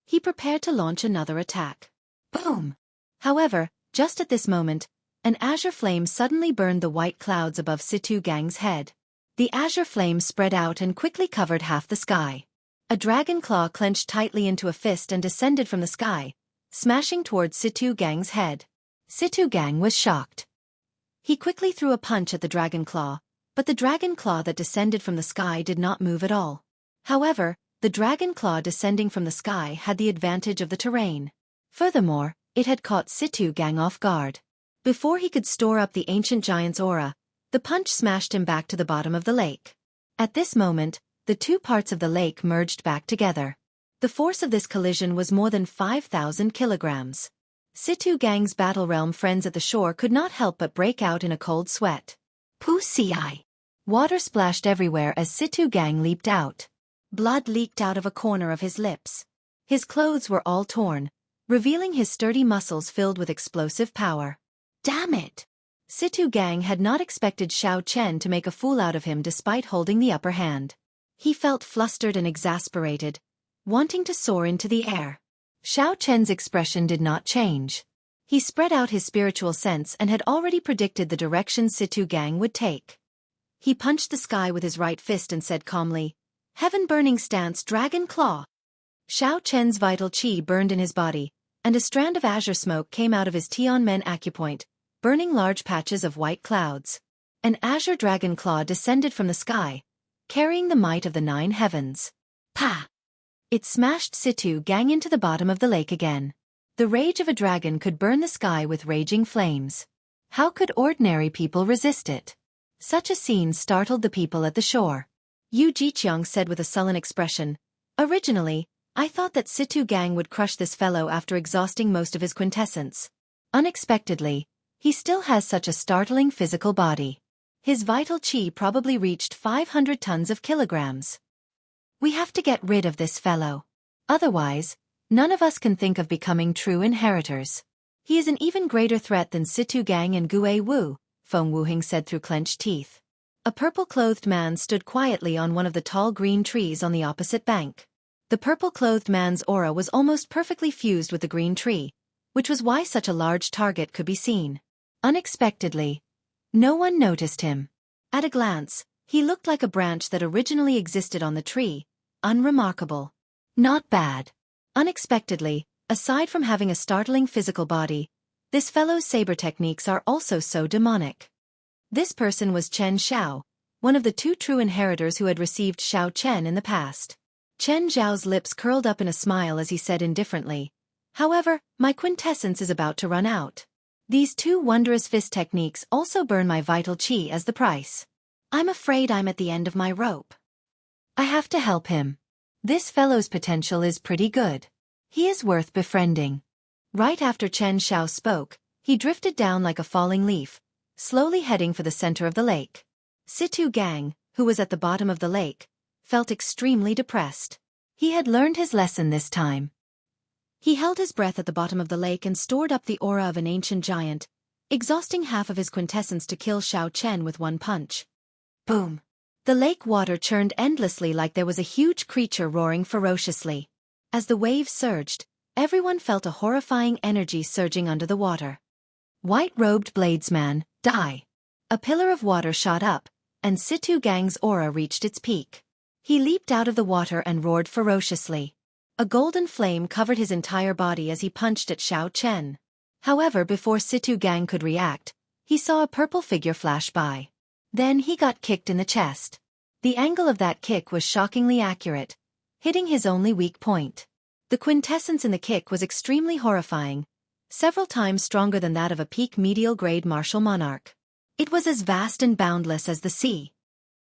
he prepared to launch another attack. Boom! However, just at this moment, an azure flame suddenly burned the white clouds above Situ Gang's head. The azure flame spread out and quickly covered half the sky. A dragon claw clenched tightly into a fist and descended from the sky, smashing towards Situ Gang's head. Situ Gang was shocked. He quickly threw a punch at the dragon claw, but the dragon claw that descended from the sky did not move at all. However, the dragon claw descending from the sky had the advantage of the terrain. Furthermore, it had caught Situ Gang off guard. Before he could store up the ancient giant's aura, the punch smashed him back to the bottom of the lake. At this moment, the two parts of the lake merged back together. The force of this collision was more than 5,000 kilograms. Situ Gang's Battle Realm friends at the shore could not help but break out in a cold sweat. Poo-ci! Water splashed everywhere as Situ Gang leaped out. Blood leaked out of a corner of his lips. His clothes were all torn, revealing his sturdy muscles filled with explosive power. Damn it! Situ Gang had not expected Xiao Chen to make a fool out of him despite holding the upper hand. He felt flustered and exasperated, wanting to soar into the air. Xiao Chen's expression did not change. He spread out his spiritual sense and had already predicted the direction Situ Gang would take. He punched the sky with his right fist and said calmly, "Heaven-burning stance, Dragon Claw." Xiao Chen's vital qi burned in his body, and a strand of azure smoke came out of his Tianmen acupoint, burning large patches of white clouds. An azure dragon claw descended from the sky, carrying the might of the 9 heavens. Pa! It smashed Situ Gang into the bottom of the lake again. The rage of a dragon could burn the sky with raging flames. How could ordinary people resist it? Such a scene startled the people at the shore. Yu Jiqiang said with a sullen expression, "Originally, I thought that Situ Gang would crush this fellow after exhausting most of his quintessence. Unexpectedly, he still has such a startling physical body. His vital qi probably reached 500 tons of kilograms." We have to get rid of this fellow. Otherwise, none of us can think of becoming true inheritors. He is an even greater threat than Situ Gang and Gue Wu, Feng Wuhing said through clenched teeth. A purple-clothed man stood quietly on one of the tall green trees on the opposite bank. The purple-clothed man's aura was almost perfectly fused with the green tree, which was why such a large target could be seen. Unexpectedly, no one noticed him. At a glance, he looked like a branch that originally existed on the tree, unremarkable. Not bad. Unexpectedly, aside from having a startling physical body, this fellow's saber techniques are also so demonic. This person was Chen Xiao, one of the two true inheritors who had received Xiao Chen in the past. Chen Zhao's lips curled up in a smile as he said indifferently, "However, my quintessence is about to run out. These two wondrous fist techniques also burn my vital qi as the price. I'm afraid I'm at the end of my rope. I have to help him. This fellow's potential is pretty good. He is worth befriending." Right after Chen Xiao spoke, he drifted down like a falling leaf, slowly heading for the center of the lake. Situ Gang, who was at the bottom of the lake, felt extremely depressed. He had learned his lesson this time. He held his breath at the bottom of the lake and stored up the aura of an ancient giant, exhausting half of his quintessence to kill Xiao Chen with one punch. Boom! The lake water churned endlessly like there was a huge creature roaring ferociously. As the waves surged, everyone felt a horrifying energy surging under the water. White-robed bladesman, die! A pillar of water shot up, and Situ Gang's aura reached its peak. He leaped out of the water and roared ferociously. A golden flame covered his entire body as he punched at Xiao Chen. However, before Situ Gang could react, he saw a purple figure flash by. Then he got kicked in the chest. The angle of that kick was shockingly accurate, hitting his only weak point. The quintessence in the kick was extremely horrifying, several times stronger than that of a peak medial-grade martial monarch. It was as vast and boundless as the sea.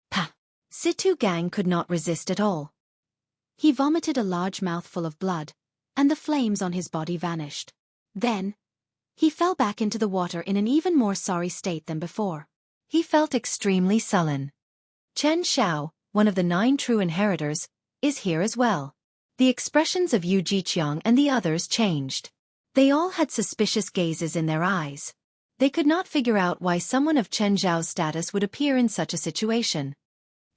Pah! Situ Gang could not resist at all. He vomited a large mouthful of blood, and the flames on his body vanished. Then, he fell back into the water in an even more sorry state than before. He felt extremely sullen. Chen Xiao, one of the 9 true inheritors, is here as well. The expressions of Yu Jiqiang and the others changed. They all had suspicious gazes in their eyes. They could not figure out why someone of Chen Zhao's status would appear in such a situation.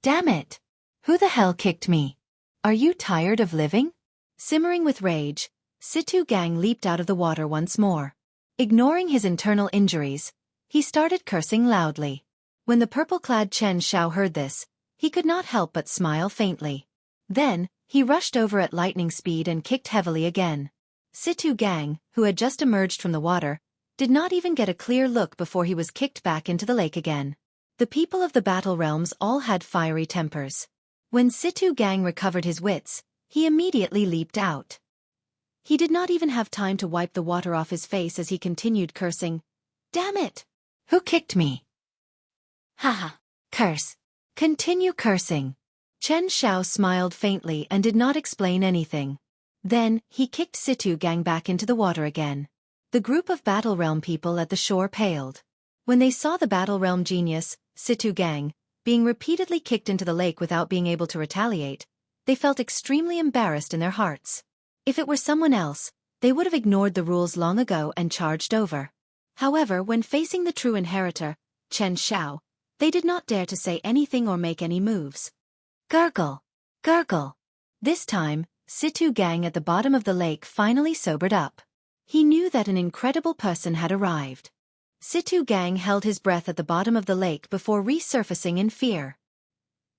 Damn it! Who the hell kicked me? Are you tired of living? Simmering with rage, Situ Gang leaped out of the water once more. Ignoring his internal injuries, he started cursing loudly. When the purple-clad Chen Xiao heard this, he could not help but smile faintly. Then, he rushed over at lightning speed and kicked heavily again. Situ Gang, who had just emerged from the water, did not even get a clear look before he was kicked back into the lake again. The people of the battle realms all had fiery tempers. When Situ Gang recovered his wits, he immediately leaped out. He did not even have time to wipe the water off his face as he continued cursing. Damn it! Who kicked me? Haha! Curse! Continue cursing. Chen Xiao smiled faintly and did not explain anything. Then, he kicked Situ Gang back into the water again. The group of Battle Realm people at the shore paled. When they saw the Battle Realm genius, Situ Gang, being repeatedly kicked into the lake without being able to retaliate, they felt extremely embarrassed in their hearts. If it were someone else, they would have ignored the rules long ago and charged over. However, when facing the true inheritor, Chen Xiao, they did not dare to say anything or make any moves. Gurgle! Gurgle! This time, Situ Gang at the bottom of the lake finally sobered up. He knew that an incredible person had arrived. Situ Gang held his breath at the bottom of the lake before resurfacing in fear.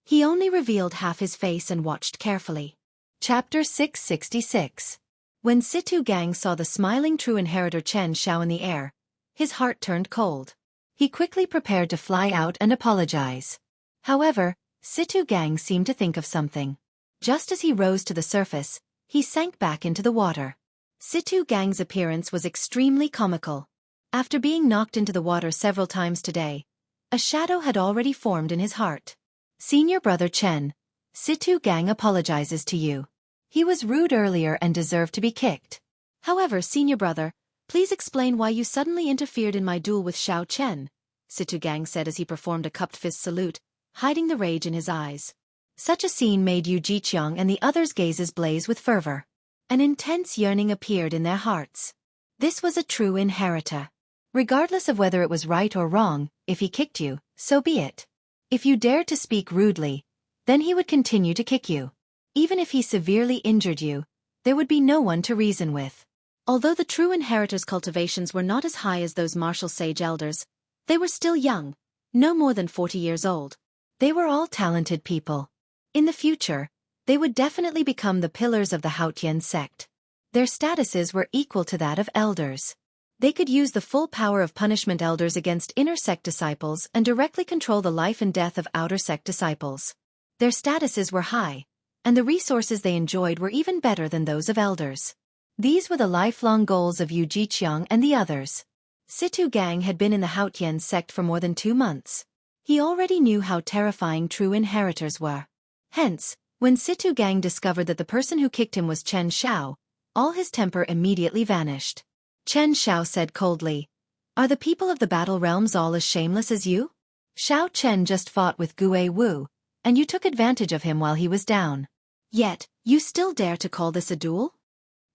He only revealed half his face and watched carefully. Chapter 666. When Situ Gang saw the smiling true inheritor Chen Xiao in the air, his heart turned cold. He quickly prepared to fly out and apologize. However, Situ Gang seemed to think of something. Just as he rose to the surface, he sank back into the water. Situ Gang's appearance was extremely comical. After being knocked into the water several times today, a shadow had already formed in his heart. Senior brother Chen, Situ Gang apologizes to you. He was rude earlier and deserved to be kicked. However, senior brother, please explain why you suddenly interfered in my duel with Xiao Chen, Situ Gang said as he performed a cupped fist salute, hiding the rage in his eyes. Such a scene made Yu Jiqiang and the others' gazes blaze with fervor. An intense yearning appeared in their hearts. This was a true inheritor. Regardless of whether it was right or wrong, if he kicked you, so be it. If you dared to speak rudely, then he would continue to kick you. Even if he severely injured you, there would be no one to reason with. Although the true inheritors' cultivations were not as high as those martial sage elders, they were still young, no more than 40 years old. They were all talented people. In the future, they would definitely become the pillars of the Haotian sect. Their statuses were equal to that of elders. They could use the full power of punishment elders against inner sect disciples and directly control the life and death of outer sect disciples. Their statuses were high, and the resources they enjoyed were even better than those of elders. These were the lifelong goals of Yu Jiqiang and the others. Situ Gang had been in the Haotian sect for more than 2 months. He already knew how terrifying true inheritors were. Hence, when Situ Gang discovered that the person who kicked him was Chen Xiao, all his temper immediately vanished. Chen Xiao said coldly, "Are the people of the Battle Realms all as shameless as you? Xiao Chen just fought with Gue Wu, and you took advantage of him while he was down. Yet, you still dare to call this a duel?"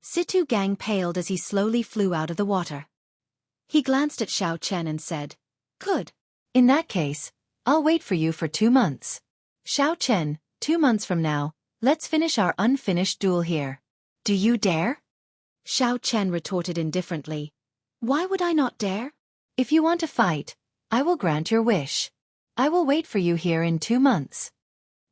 Situ Gang paled as he slowly flew out of the water. He glanced at Xiao Chen and said, "Good. In that case, I'll wait for you for 2 months. Xiao Chen, 2 months from now, let's finish our unfinished duel here. Do you dare?" Xiao Chen retorted indifferently, "Why would I not dare? If you want to fight, I will grant your wish. I will wait for you here in 2 months."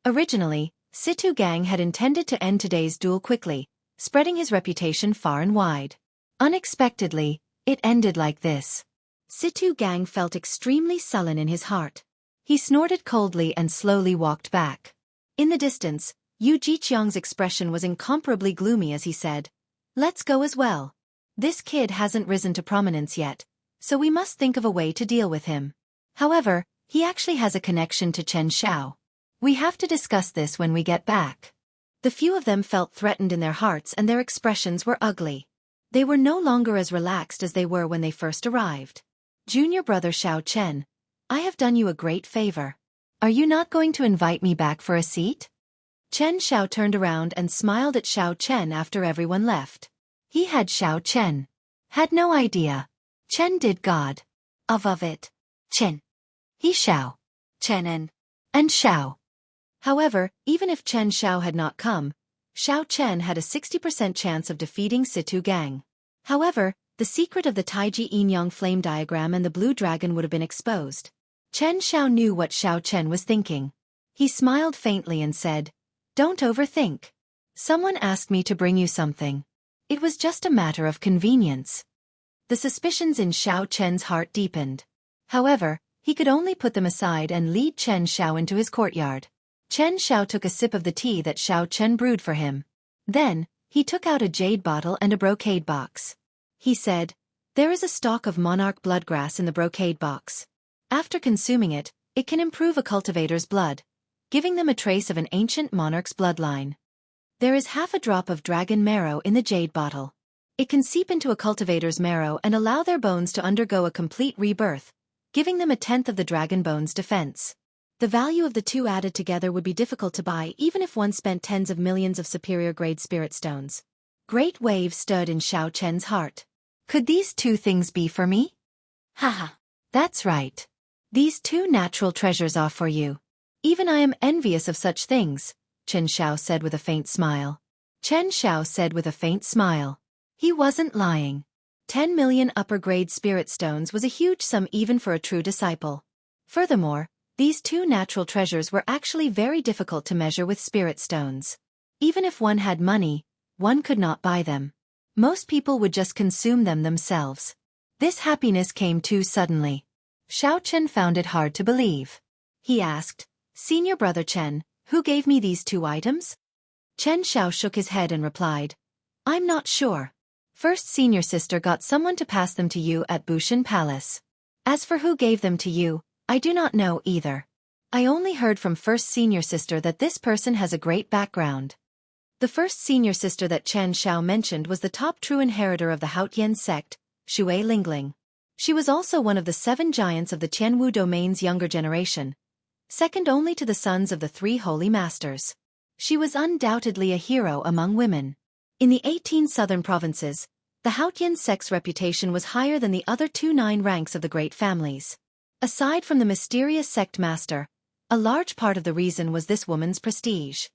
Originally, Situ Gang had intended to end today's duel quickly, spreading his reputation far and wide. Unexpectedly, it ended like this. Situ Gang felt extremely sullen in his heart. He snorted coldly and slowly walked back. In the distance, Yu Jiqiang's expression was incomparably gloomy as he said, "Let's go as well. This kid hasn't risen to prominence yet, so we must think of a way to deal with him. However, he actually has a connection to Chen Xiao. We have to discuss this when we get back." The few of them felt threatened in their hearts and their expressions were ugly. They were no longer as relaxed as they were when they first arrived. "Junior brother Xiao Chen, I have done you a great favor. Are you not going to invite me back for a seat?" Chen Xiao turned around and smiled at Xiao Chen after everyone left. He had Xiao Chen. Had no idea. Chen did God. Of it. Chen. He Xiao. Chen and Xiao. However, even if Chen Xiao had not come, Xiao Chen had a 60% chance of defeating Situ Gang. However, the secret of the Taiji Yin-Yang flame diagram and the blue dragon would have been exposed. Chen Xiao knew what Xiao Chen was thinking. He smiled faintly and said, "Don't overthink. Someone asked me to bring you something. It was just a matter of convenience." The suspicions in Xiao Chen's heart deepened. However, he could only put them aside and lead Chen Xiao into his courtyard. Chen Xiao took a sip of the tea that Xiao Chen brewed for him. Then, he took out a jade bottle and a brocade box. He said, "There is a stalk of monarch bloodgrass in the brocade box. After consuming it, it can improve a cultivator's blood, giving them a trace of an ancient monarch's bloodline. There is half a drop of dragon marrow in the jade bottle. It can seep into a cultivator's marrow and allow their bones to undergo a complete rebirth, giving them 1/10 of the dragon bone's defense. The value of the two added together would be difficult to buy even if one spent tens of millions of superior-grade spirit stones." Great waves stirred in Xiao Chen's heart. Could these 2 things be for me? Haha. That's right. These 2 natural treasures are for you. Even I am envious of such things, Chen Xiao said with a faint smile. Chen Xiao said with a faint smile. He wasn't lying. 10 million upper-grade spirit stones was a huge sum even for a true disciple. Furthermore, these 2 natural treasures were actually very difficult to measure with spirit stones. Even if one had money, one could not buy them. Most people would just consume them themselves. This happiness came too suddenly. Xiao Chen found it hard to believe. He asked, "Senior brother Chen, who gave me these 2 items?" Chen Xiao shook his head and replied, "I'm not sure. First senior sister got someone to pass them to you at Bushan Palace. As for who gave them to you, I do not know either. I only heard from first senior sister that this person has a great background." The first senior sister that Chen Xiao mentioned was the top true inheritor of the Haotian sect, Shui Lingling. She was also one of the 7 giants of the Tianwu domain's younger generation, second only to the sons of the three holy masters. She was undoubtedly a hero among women. In the 18 southern provinces, the Haotian's sex reputation was higher than the other 9 ranks of the great families. Aside from the mysterious sect master, a large part of the reason was this woman's prestige.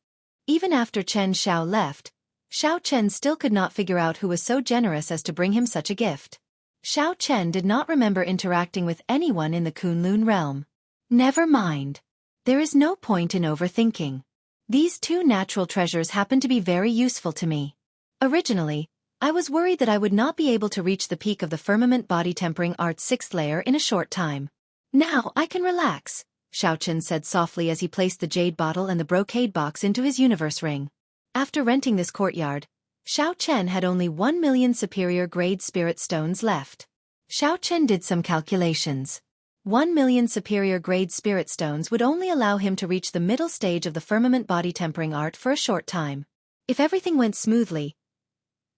Even after Chen Xiao left, Xiao Chen still could not figure out who was so generous as to bring him such a gift. Xiao Chen did not remember interacting with anyone in the Kunlun realm. Never mind. There is no point in overthinking. These 2 natural treasures happen to be very useful to me. Originally, I was worried that I would not be able to reach the peak of the firmament body tempering art's 6th layer in a short time. Now I can relax, Xiao Chen said softly as he placed the jade bottle and the brocade box into his universe ring. After renting this courtyard, Xiao Chen had only 1 million superior grade spirit stones left. Xiao Chen did some calculations. 1 million superior grade spirit stones would only allow him to reach the middle stage of the firmament body tempering art for a short time. If everything went smoothly,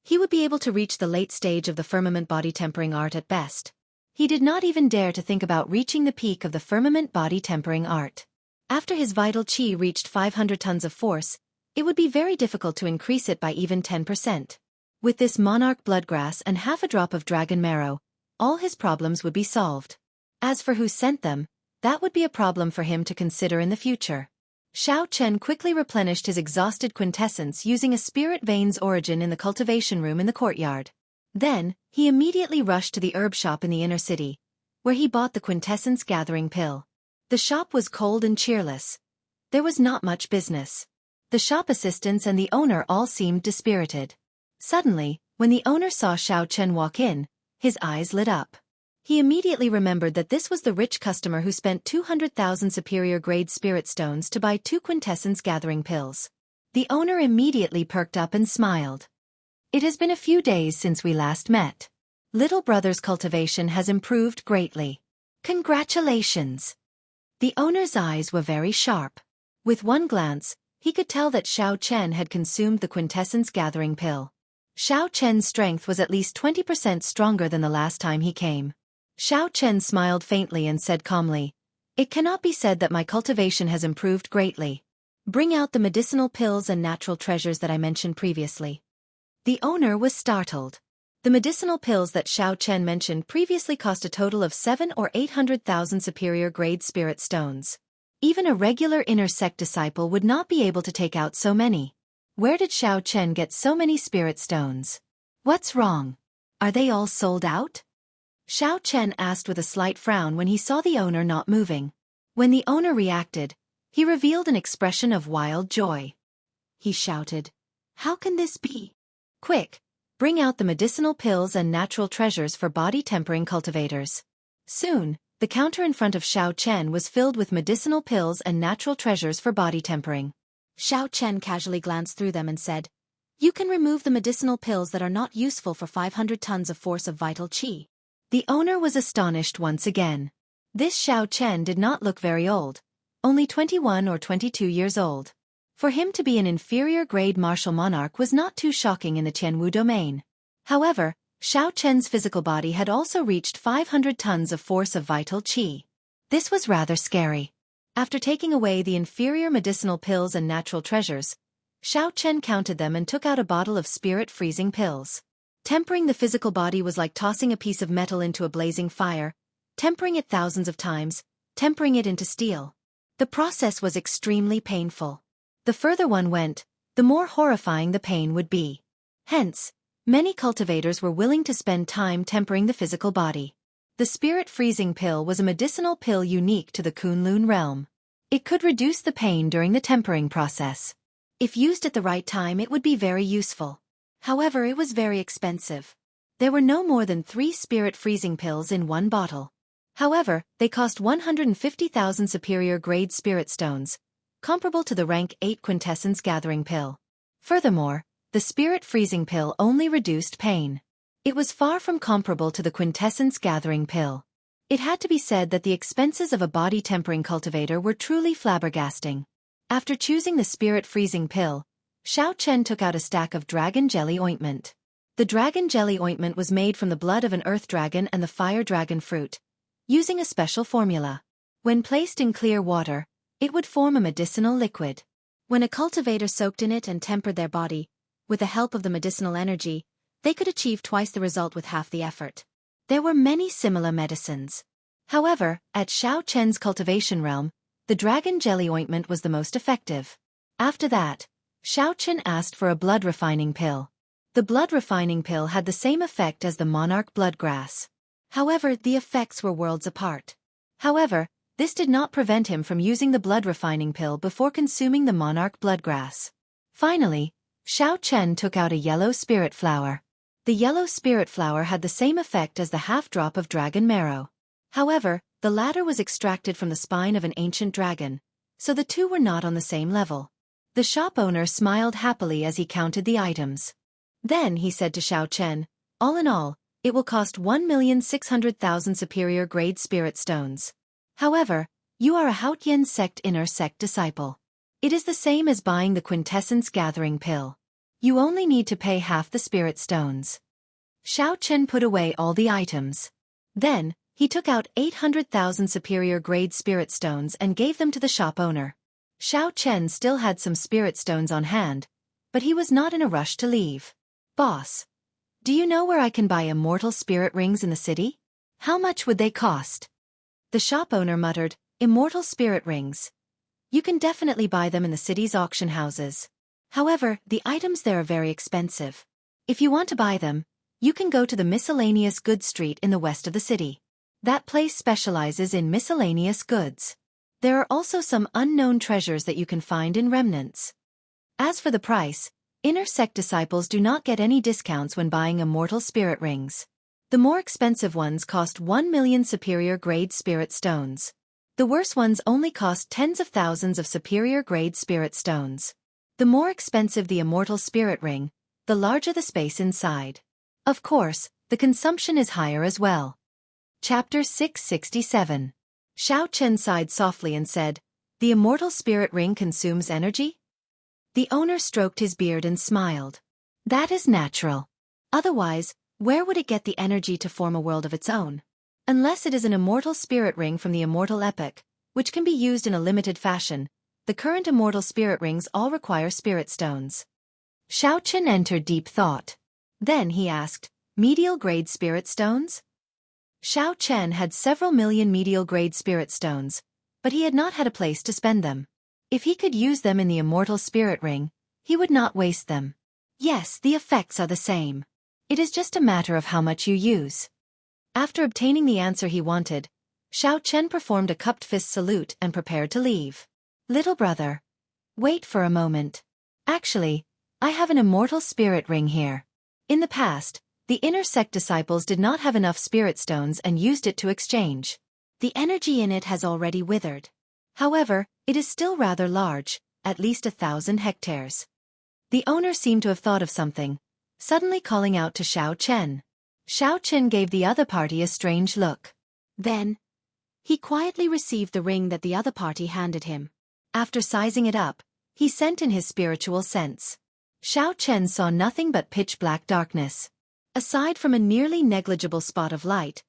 he would be able to reach the late stage of the firmament body tempering art at best. He did not even dare to think about reaching the peak of the firmament body tempering art. After his vital qi reached 500 tons of force, it would be very difficult to increase it by even 10%. With this monarch bloodgrass and half a drop of dragon marrow, all his problems would be solved. As for who sent them, that would be a problem for him to consider in the future. Xiao Chen quickly replenished his exhausted quintessence using a spirit vein's origin in the cultivation room in the courtyard. Then, he immediately rushed to the herb shop in the inner city, where he bought the quintessence gathering pill. The shop was cold and cheerless. There was not much business. The shop assistants and the owner all seemed dispirited. Suddenly, when the owner saw Xiao Chen walk in, his eyes lit up. He immediately remembered that this was the rich customer who spent 200,000 superior grade spirit stones to buy 2 quintessence gathering pills. The owner immediately perked up and smiled. It has been a few days since we last met. Little brother's cultivation has improved greatly. Congratulations! The owner's eyes were very sharp. With one glance, he could tell that Xiao Chen had consumed the quintessence gathering pill. Xiao Chen's strength was at least 20% stronger than the last time he came. Xiao Chen smiled faintly and said calmly, "It cannot be said that my cultivation has improved greatly. Bring out the medicinal pills and natural treasures that I mentioned previously." The owner was startled. The medicinal pills that Xiao Chen mentioned previously cost a total of 7 or 800,000 superior grade spirit stones. Even a regular inner sect disciple would not be able to take out so many. Where did Xiao Chen get so many spirit stones? What's wrong? Are they all sold out? Xiao Chen asked with a slight frown when he saw the owner not moving. When the owner reacted, he revealed an expression of wild joy. He shouted, "How can this be? Quick, bring out the medicinal pills and natural treasures for body tempering cultivators." Soon, the counter in front of Xiao Chen was filled with medicinal pills and natural treasures for body tempering. Xiao Chen casually glanced through them and said, "You can remove the medicinal pills that are not useful for 500 tons of force of vital qi." The owner was astonished once again. This Xiao Chen did not look very old, only 21 or 22 years old. For him to be an inferior grade martial monarch was not too shocking in the Tianwu domain. However, Xiao Chen's physical body had also reached 500 tons of force of vital qi. This was rather scary. After taking away the inferior medicinal pills and natural treasures, Xiao Chen counted them and took out a bottle of spirit freezing pills. Tempering the physical body was like tossing a piece of metal into a blazing fire, tempering it thousands of times, tempering it into steel. The process was extremely painful. The further one went, the more horrifying the pain would be. Hence, many cultivators were willing to spend time tempering the physical body. The spirit freezing pill was a medicinal pill unique to the Kunlun realm. It could reduce the pain during the tempering process. If used at the right time, it would be very useful. However, it was very expensive. There were no more than 3 spirit freezing pills in one bottle. However, they cost 150,000 superior grade spirit stones, comparable to the rank 8 quintessence gathering pill. Furthermore, the spirit freezing pill only reduced pain. It was far from comparable to the quintessence gathering pill. It had to be said that the expenses of a body tempering cultivator were truly flabbergasting. After choosing the spirit freezing pill, Xiao Chen took out a stack of dragon jelly ointment. The dragon jelly ointment was made from the blood of an earth dragon and the fire dragon fruit, using a special formula. When placed in clear water, It would form a medicinal liquid. When a cultivator soaked in it and tempered their body, with the help of the medicinal energy, they could achieve twice the result with half the effort. There were many similar medicines. However, at Xiao Chen's cultivation realm, the dragon jelly ointment was the most effective. After that, Xiao Chen asked for a blood refining pill. The blood refining pill had the same effect as the monarch bloodgrass. However, the effects were worlds apart. However, this did not prevent him from using the blood refining pill before consuming the monarch bloodgrass. Finally, Xiao Chen took out a yellow spirit flower. The yellow spirit flower had the same effect as the half-drop of dragon marrow. However, the latter was extracted from the spine of an ancient dragon, so the two were not on the same level. The shop owner smiled happily as he counted the items. Then he said to Xiao Chen, "All in all, it will cost 1,600,000 superior grade spirit stones. However, you are a Haotian sect inner sect disciple. It is the same as buying the quintessence gathering pill. You only need to pay half the spirit stones." Xiao Chen put away all the items. Then, he took out 800,000 superior grade spirit stones and gave them to the shop owner. Xiao Chen still had some spirit stones on hand, but he was not in a rush to leave. "Boss, do you know where I can buy immortal spirit rings in the city? How much would they cost?" The shop owner muttered, "Immortal spirit rings. You can definitely buy them in the city's auction houses. However, the items there are very expensive. If you want to buy them, you can go to the miscellaneous goods street in the west of the city. That place specializes in miscellaneous goods. There are also some unknown treasures that you can find in remnants. As for the price, inner sect disciples do not get any discounts when buying immortal spirit rings. The more expensive ones cost 1 million superior grade spirit stones. The worse ones only cost tens of thousands of superior grade spirit stones. The more expensive the immortal spirit ring, the larger the space inside. Of course, the consumption is higher as well." Chapter 667. Xiao Chen sighed softly and said, "The immortal spirit ring consumes energy?" The owner stroked his beard and smiled. "That is natural. Otherwise, where would it get the energy to form a world of its own? Unless it is an immortal spirit ring from the immortal epoch, which can be used in a limited fashion. The current immortal spirit rings all require spirit stones." Xiao Chen entered deep thought. Then he asked, "Medial grade spirit stones?" Xiao Chen had several million medial grade spirit stones, but he had not had a place to spend them. If he could use them in the immortal spirit ring, he would not waste them. Yes, the effects are the same. It is just a matter of how much you use. After obtaining the answer he wanted, Xiao Chen performed a cupped fist salute and prepared to leave. "Little brother, wait for a moment. Actually, I have an immortal spirit ring here." In the past, the inner sect disciples did not have enough spirit stones and used it to exchange. The energy in it has already withered. However, it is still rather large, at least 1,000 hectares. The owner seemed to have thought of something, suddenly calling out to Xiao Chen. Xiao Chen gave the other party a strange look. Then, he quietly received the ring that the other party handed him. After sizing it up, he sent in his spiritual sense. Xiao Chen saw nothing but pitch-black darkness. Aside from a nearly negligible spot of light,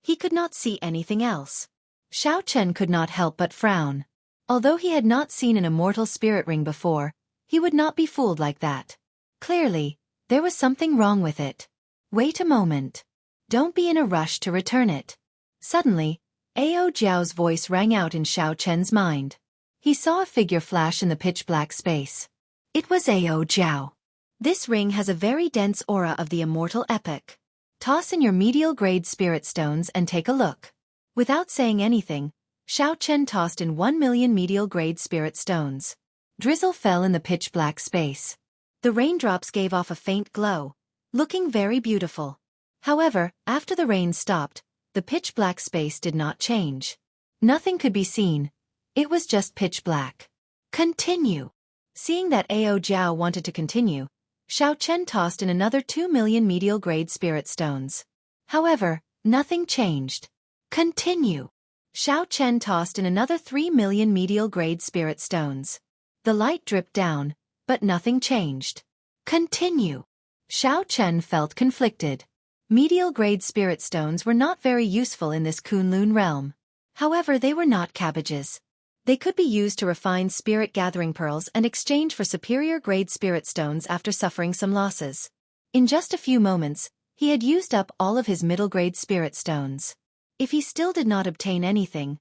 he could not see anything else. Xiao Chen could not help but frown. Although he had not seen an immortal spirit ring before, he would not be fooled like that. Clearly, there was something wrong with it. "Wait a moment. Don't be in a rush to return it." Suddenly, Ao Jiao's voice rang out in Xiao Chen's mind. He saw a figure flash in the pitch-black space. It was Ao Jiao. "This ring has a very dense aura of the immortal epoch. Toss in your medial grade spirit stones and take a look." Without saying anything, Xiao Chen tossed in 1 million medial grade spirit stones. Drizzle fell in the pitch-black space. The raindrops gave off a faint glow, looking very beautiful. However, after the rain stopped, the pitch-black space did not change. Nothing could be seen. It was just pitch-black. "Continue." Seeing that Ao Jiao wanted to continue, Xiao Chen tossed in another 2 million medial grade spirit stones. However, nothing changed. "Continue." Xiao Chen tossed in another 3 million medial grade spirit stones. The light dripped down, but nothing changed. "Continue." Xiao Chen felt conflicted. Medial grade spirit stones were not very useful in this Kunlun realm. However, they were not cabbages. They could be used to refine spirit gathering pearls and exchange for superior grade spirit stones after suffering some losses. In just a few moments, he had used up all of his middle grade spirit stones. If he still did not obtain anything,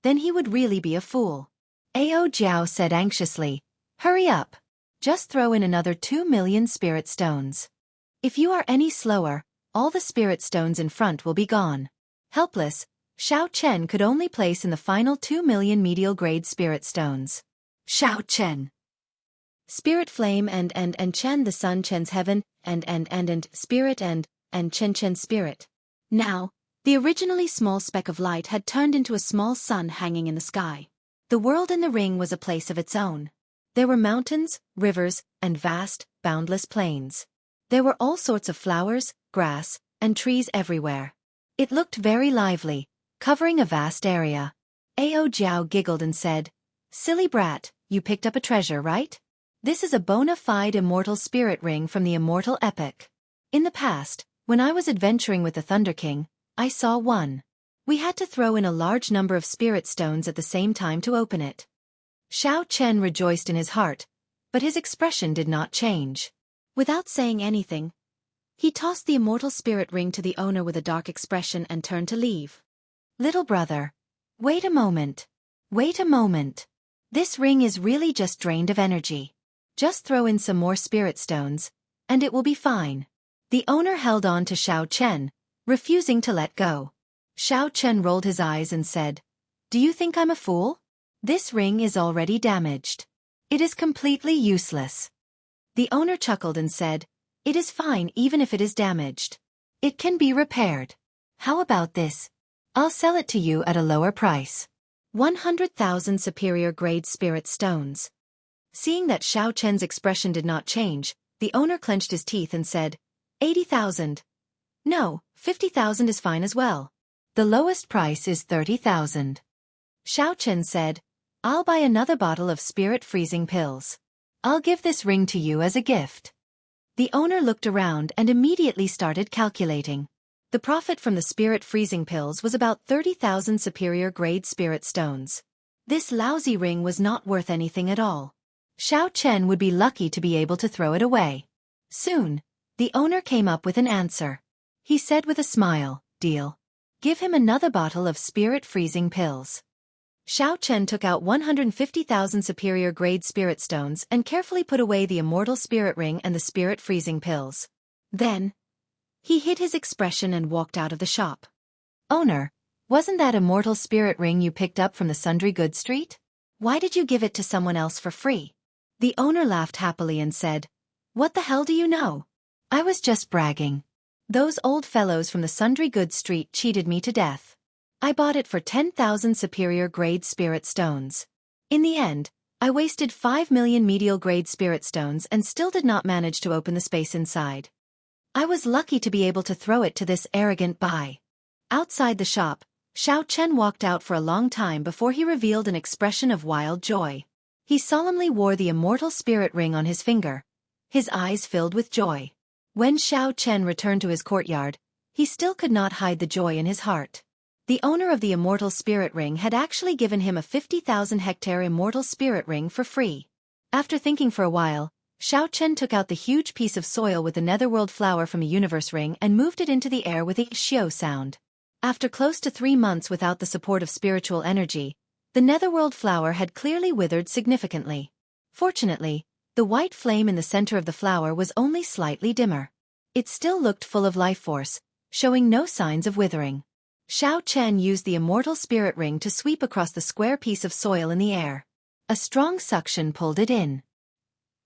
then he would really be a fool. Ao Jiao said anxiously, "Hurry up. Just throw in another 2 million spirit stones. If you are any slower, all the spirit stones in front will be gone." Helpless, Xiao Chen could only place in the final 2 million medial grade spirit stones. Xiao Chen. Spirit flame and Chen the sun Chen's heaven and spirit and Chen spirit. Now, the originally small speck of light had turned into a small sun hanging in the sky. The world in the ring was a place of its own. There were mountains, rivers, and vast, boundless plains. There were all sorts of flowers, grass, and trees everywhere. It looked very lively, covering a vast area. Ao Jiao giggled and said, "Silly brat, you picked up a treasure, right? This is a bona fide immortal spirit ring from the immortal epic. In the past, when I was adventuring with the Thunder King, I saw one. We had to throw in a large number of spirit stones at the same time to open it." Xiao Chen rejoiced in his heart, but his expression did not change. Without saying anything, he tossed the immortal spirit ring to the owner with a dark expression and turned to leave. "Little brother, wait a moment. Wait a moment. This ring is really just drained of energy. Just throw in some more spirit stones, and it will be fine." The owner held on to Xiao Chen, refusing to let go. Xiao Chen rolled his eyes and said, "Do you think I'm a fool? This ring is already damaged. It is completely useless." The owner chuckled and said, "It is fine even if it is damaged. It can be repaired. How about this? I'll sell it to you at a lower price. 100,000 superior grade spirit stones." Seeing that Xiao Chen's expression did not change, the owner clenched his teeth and said, 80,000. "No, 50,000 is fine as well. The lowest price is 30,000. Xiao Chen said, "I'll buy another bottle of spirit freezing pills. I'll give this ring to you as a gift." The owner looked around and immediately started calculating. The profit from the spirit freezing pills was about 30,000 superior grade spirit stones. This lousy ring was not worth anything at all. Xiao Chen would be lucky to be able to throw it away. Soon, the owner came up with an answer. He said with a smile, "Deal. Give him another bottle of spirit freezing pills." Xiao Chen took out 150,000 superior grade spirit stones and carefully put away the immortal spirit ring and the spirit freezing pills. Then, he hid his expression and walked out of the shop. "Owner, wasn't that immortal spirit ring you picked up from the Sundry Goods Street? Why did you give it to someone else for free?" The owner laughed happily and said, "What the hell do you know? I was just bragging. Those old fellows from the Sundry Goods Street cheated me to death. I bought it for 10,000 superior grade spirit stones. In the end, I wasted 5 million medial grade spirit stones and still did not manage to open the space inside. I was lucky to be able to throw it to this arrogant buy." Outside the shop, Xiao Chen walked out for a long time before he revealed an expression of wild joy. He solemnly wore the immortal spirit ring on his finger, his eyes filled with joy. When Xiao Chen returned to his courtyard, he still could not hide the joy in his heart. The owner of the immortal spirit ring had actually given him a 50,000 hectare immortal spirit ring for free. After thinking for a while, Xiao Chen took out the huge piece of soil with the netherworld flower from a universe ring and moved it into the air with a xiao sound. After close to 3 months without the support of spiritual energy, the netherworld flower had clearly withered significantly. Fortunately, the white flame in the center of the flower was only slightly dimmer. It still looked full of life force, showing no signs of withering. Xiao Chen used the immortal spirit ring to sweep across the square piece of soil in the air. A strong suction pulled it in.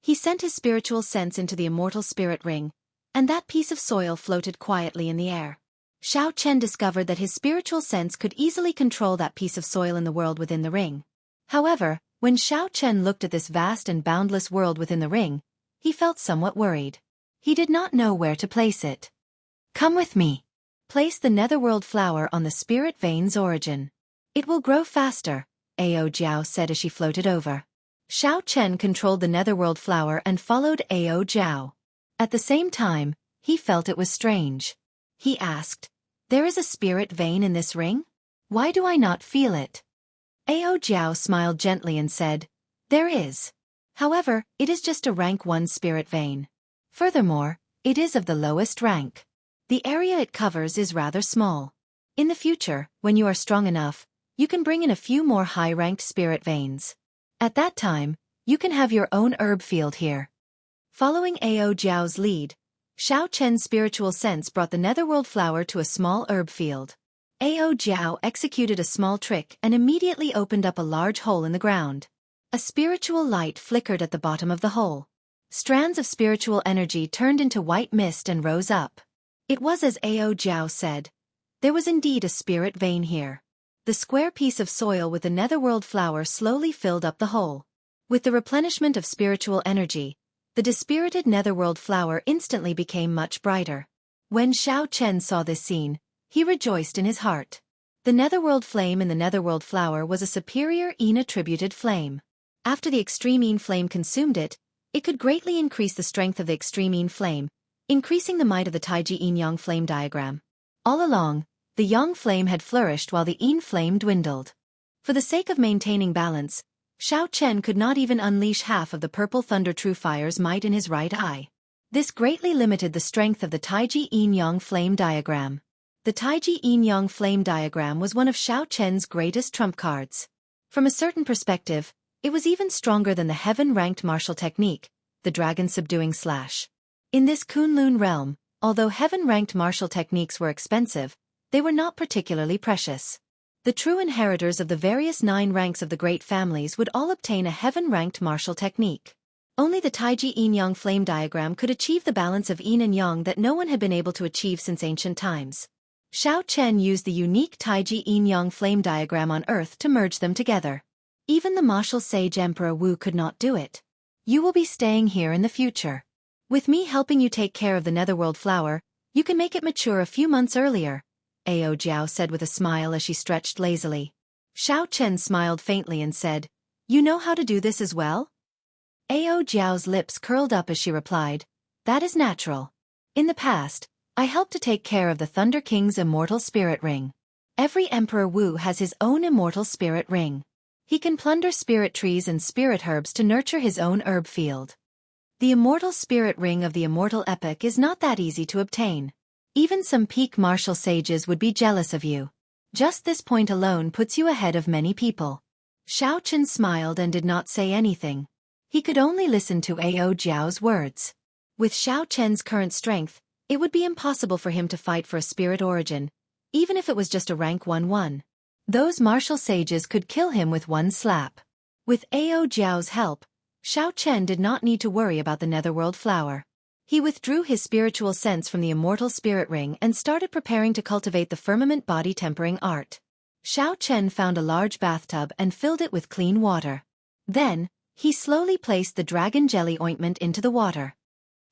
He sent his spiritual sense into the immortal spirit ring, and that piece of soil floated quietly in the air. Xiao Chen discovered that his spiritual sense could easily control that piece of soil in the world within the ring. However, when Xiao Chen looked at this vast and boundless world within the ring, he felt somewhat worried. He did not know where to place it. "Come with me. Place the netherworld flower on the spirit vein's origin. It will grow faster," Ao Jiao said as she floated over. Xiao Chen controlled the netherworld flower and followed Ao Jiao. At the same time, he felt it was strange. He asked, "There is a spirit vein in this ring? Why do I not feel it?" Ao Jiao smiled gently and said, "There is. However, it is just a rank 1 spirit vein. Furthermore, it is of the lowest rank. The area it covers is rather small. In the future, when you are strong enough, you can bring in a few more high-ranked spirit veins. At that time, you can have your own herb field here." Following Ao Jiao's lead, Xiao Chen's spiritual sense brought the netherworld flower to a small herb field. Ao Jiao executed a small trick and immediately opened up a large hole in the ground. A spiritual light flickered at the bottom of the hole. Strands of spiritual energy turned into white mist and rose up. It was as Ao Jiao said. There was indeed a spirit vein here. The square piece of soil with the netherworld flower slowly filled up the hole. With the replenishment of spiritual energy, the dispirited netherworld flower instantly became much brighter. When Xiao Chen saw this scene, he rejoiced in his heart. The netherworld flame in the netherworld flower was a superior Yin-attributed flame. After the extreme Yin flame consumed it, it could greatly increase the strength of the extreme Yin flame, increasing the might of the Taiji Yin-Yang flame diagram. All along, the Yang flame had flourished while the Yin flame dwindled. For the sake of maintaining balance, Xiao Chen could not even unleash half of the purple thunder true fire's might in his right eye. This greatly limited the strength of the Taiji Yin-Yang flame diagram. The Taiji Yin-Yang flame diagram was one of Xiao Chen's greatest trump cards. From a certain perspective, it was even stronger than the heaven-ranked martial technique, the dragon subduing slash. In this Kunlun realm, although heaven-ranked martial techniques were expensive, they were not particularly precious. The true inheritors of the various 9 ranks of the great families would all obtain a heaven-ranked martial technique. Only the Taiji Yin-Yang flame diagram could achieve the balance of Yin and Yang that no one had been able to achieve since ancient times. Xiao Chen used the unique Taiji Yin-Yang flame diagram on Earth to merge them together. Even the martial sage Emperor Wu could not do it. "You will be staying here in the future. With me helping you take care of the netherworld flower, you can make it mature a few months earlier," Ao Jiao said with a smile as she stretched lazily. Xiao Chen smiled faintly and said, "You know how to do this as well?" Ao Jiao's lips curled up as she replied, "That is natural. In the past, I helped to take care of the Thunder King's immortal spirit ring. Every Emperor Wu has his own immortal spirit ring. He can plunder spirit trees and spirit herbs to nurture his own herb field. The immortal spirit ring of the immortal epic is not that easy to obtain. Even some peak martial sages would be jealous of you. Just this point alone puts you ahead of many people." Xiao Chen smiled and did not say anything. He could only listen to Ao Jiao's words. With Xiao Chen's current strength, it would be impossible for him to fight for a spirit origin, even if it was just a rank 1-1. Those martial sages could kill him with one slap. With Ao Jiao's help, Xiao Chen did not need to worry about the netherworld flower. He withdrew his spiritual sense from the immortal spirit ring and started preparing to cultivate the firmament body tempering art. Xiao Chen found a large bathtub and filled it with clean water. Then, he slowly placed the dragon jelly ointment into the water.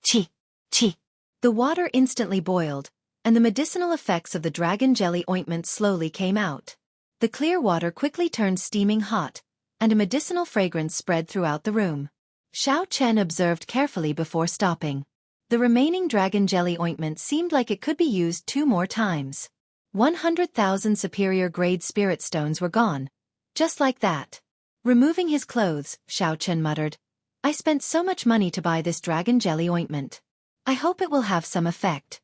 Chi! Chi! The water instantly boiled, and the medicinal effects of the dragon jelly ointment slowly came out. The clear water quickly turned steaming hot, and a medicinal fragrance spread throughout the room. Xiao Chen observed carefully before stopping. The remaining dragon jelly ointment seemed like it could be used 2 more times. 100,000 superior grade spirit stones were gone. Just like that. Removing his clothes, Xiao Chen muttered, "I spent so much money to buy this dragon jelly ointment. I hope it will have some effect."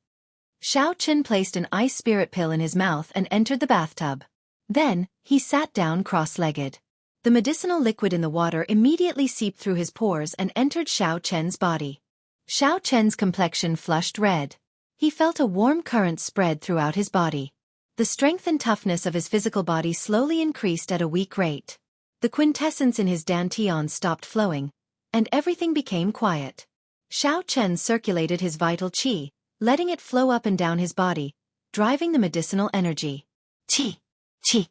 Xiao Chen placed an ice spirit pill in his mouth and entered the bathtub. Then, he sat down cross-legged. The medicinal liquid in the water immediately seeped through his pores and entered Xiao Chen's body. Xiao Chen's complexion flushed red. He felt a warm current spread throughout his body. The strength and toughness of his physical body slowly increased at a weak rate. The quintessence in his dantian stopped flowing, and everything became quiet. Xiao Chen circulated his vital qi, letting it flow up and down his body, driving the medicinal energy. Qi! Qi!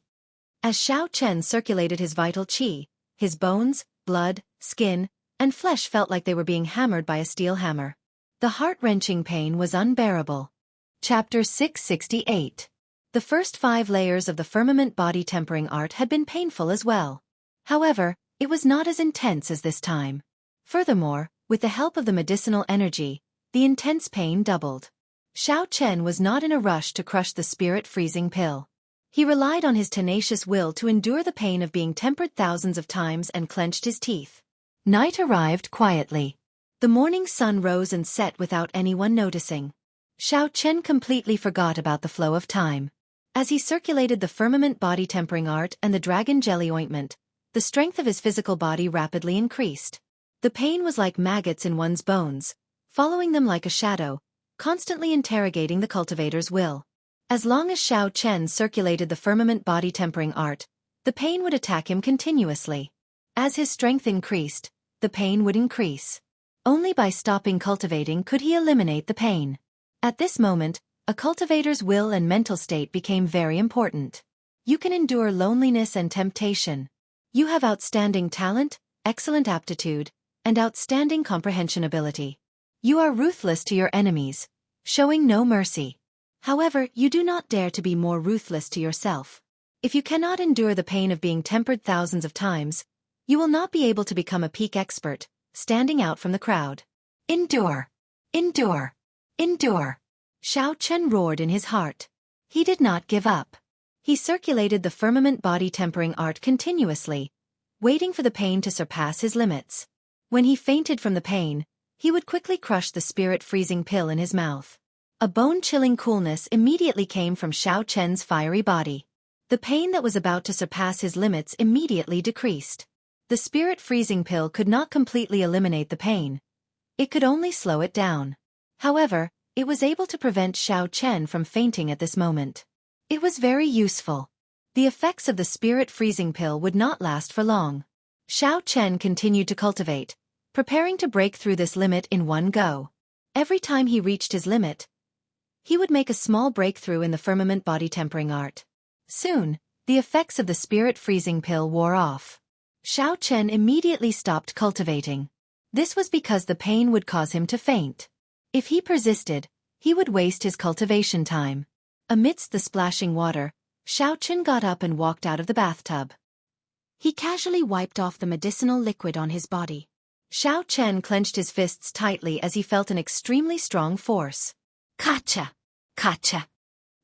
As Xiao Chen circulated his vital qi, his bones, blood, skin, and flesh felt like they were being hammered by a steel hammer. The heart-wrenching pain was unbearable. Chapter 668. The first 5 layers of the firmament body tempering art had been painful as well. However, it was not as intense as this time. Furthermore, with the help of the medicinal energy, the intense pain doubled. Xiao Chen was not in a rush to crush the spirit freezing pill. He relied on his tenacious will to endure the pain of being tempered thousands of times and clenched his teeth. Night arrived quietly. The morning sun rose and set without anyone noticing. Xiao Chen completely forgot about the flow of time. As he circulated the firmament body tempering art and the dragon jelly ointment, the strength of his physical body rapidly increased. The pain was like maggots in one's bones, following them like a shadow, constantly interrogating the cultivator's will. As long as Xiao Chen circulated the firmament body tempering art, the pain would attack him continuously. As his strength increased, the pain would increase. Only by stopping cultivating could he eliminate the pain. At this moment, a cultivator's will and mental state became very important. You can endure loneliness and temptation. You have outstanding talent, excellent aptitude, and outstanding comprehension ability. You are ruthless to your enemies, showing no mercy. However, you do not dare to be more ruthless to yourself. If you cannot endure the pain of being tempered thousands of times, you will not be able to become a peak expert, standing out from the crowd. Endure! Endure! Endure! Xiao Chen roared in his heart. He did not give up. He circulated the firmament body tempering art continuously, waiting for the pain to surpass his limits. When he fainted from the pain, he would quickly crush the spirit freezing pill in his mouth. A bone-chilling coolness immediately came from Xiao Chen's fiery body. The pain that was about to surpass his limits immediately decreased. The spirit freezing pill could not completely eliminate the pain. It could only slow it down. However, it was able to prevent Xiao Chen from fainting at this moment. It was very useful. The effects of the spirit freezing pill would not last for long. Xiao Chen continued to cultivate, preparing to break through this limit in one go. Every time he reached his limit, he would make a small breakthrough in the firmament body tempering art. Soon, the effects of the spirit freezing pill wore off. Xiao Chen immediately stopped cultivating. This was because the pain would cause him to faint. If he persisted, he would waste his cultivation time. Amidst the splashing water, Xiao Chen got up and walked out of the bathtub. He casually wiped off the medicinal liquid on his body. Xiao Chen clenched his fists tightly as he felt an extremely strong force. Kacha! Kacha!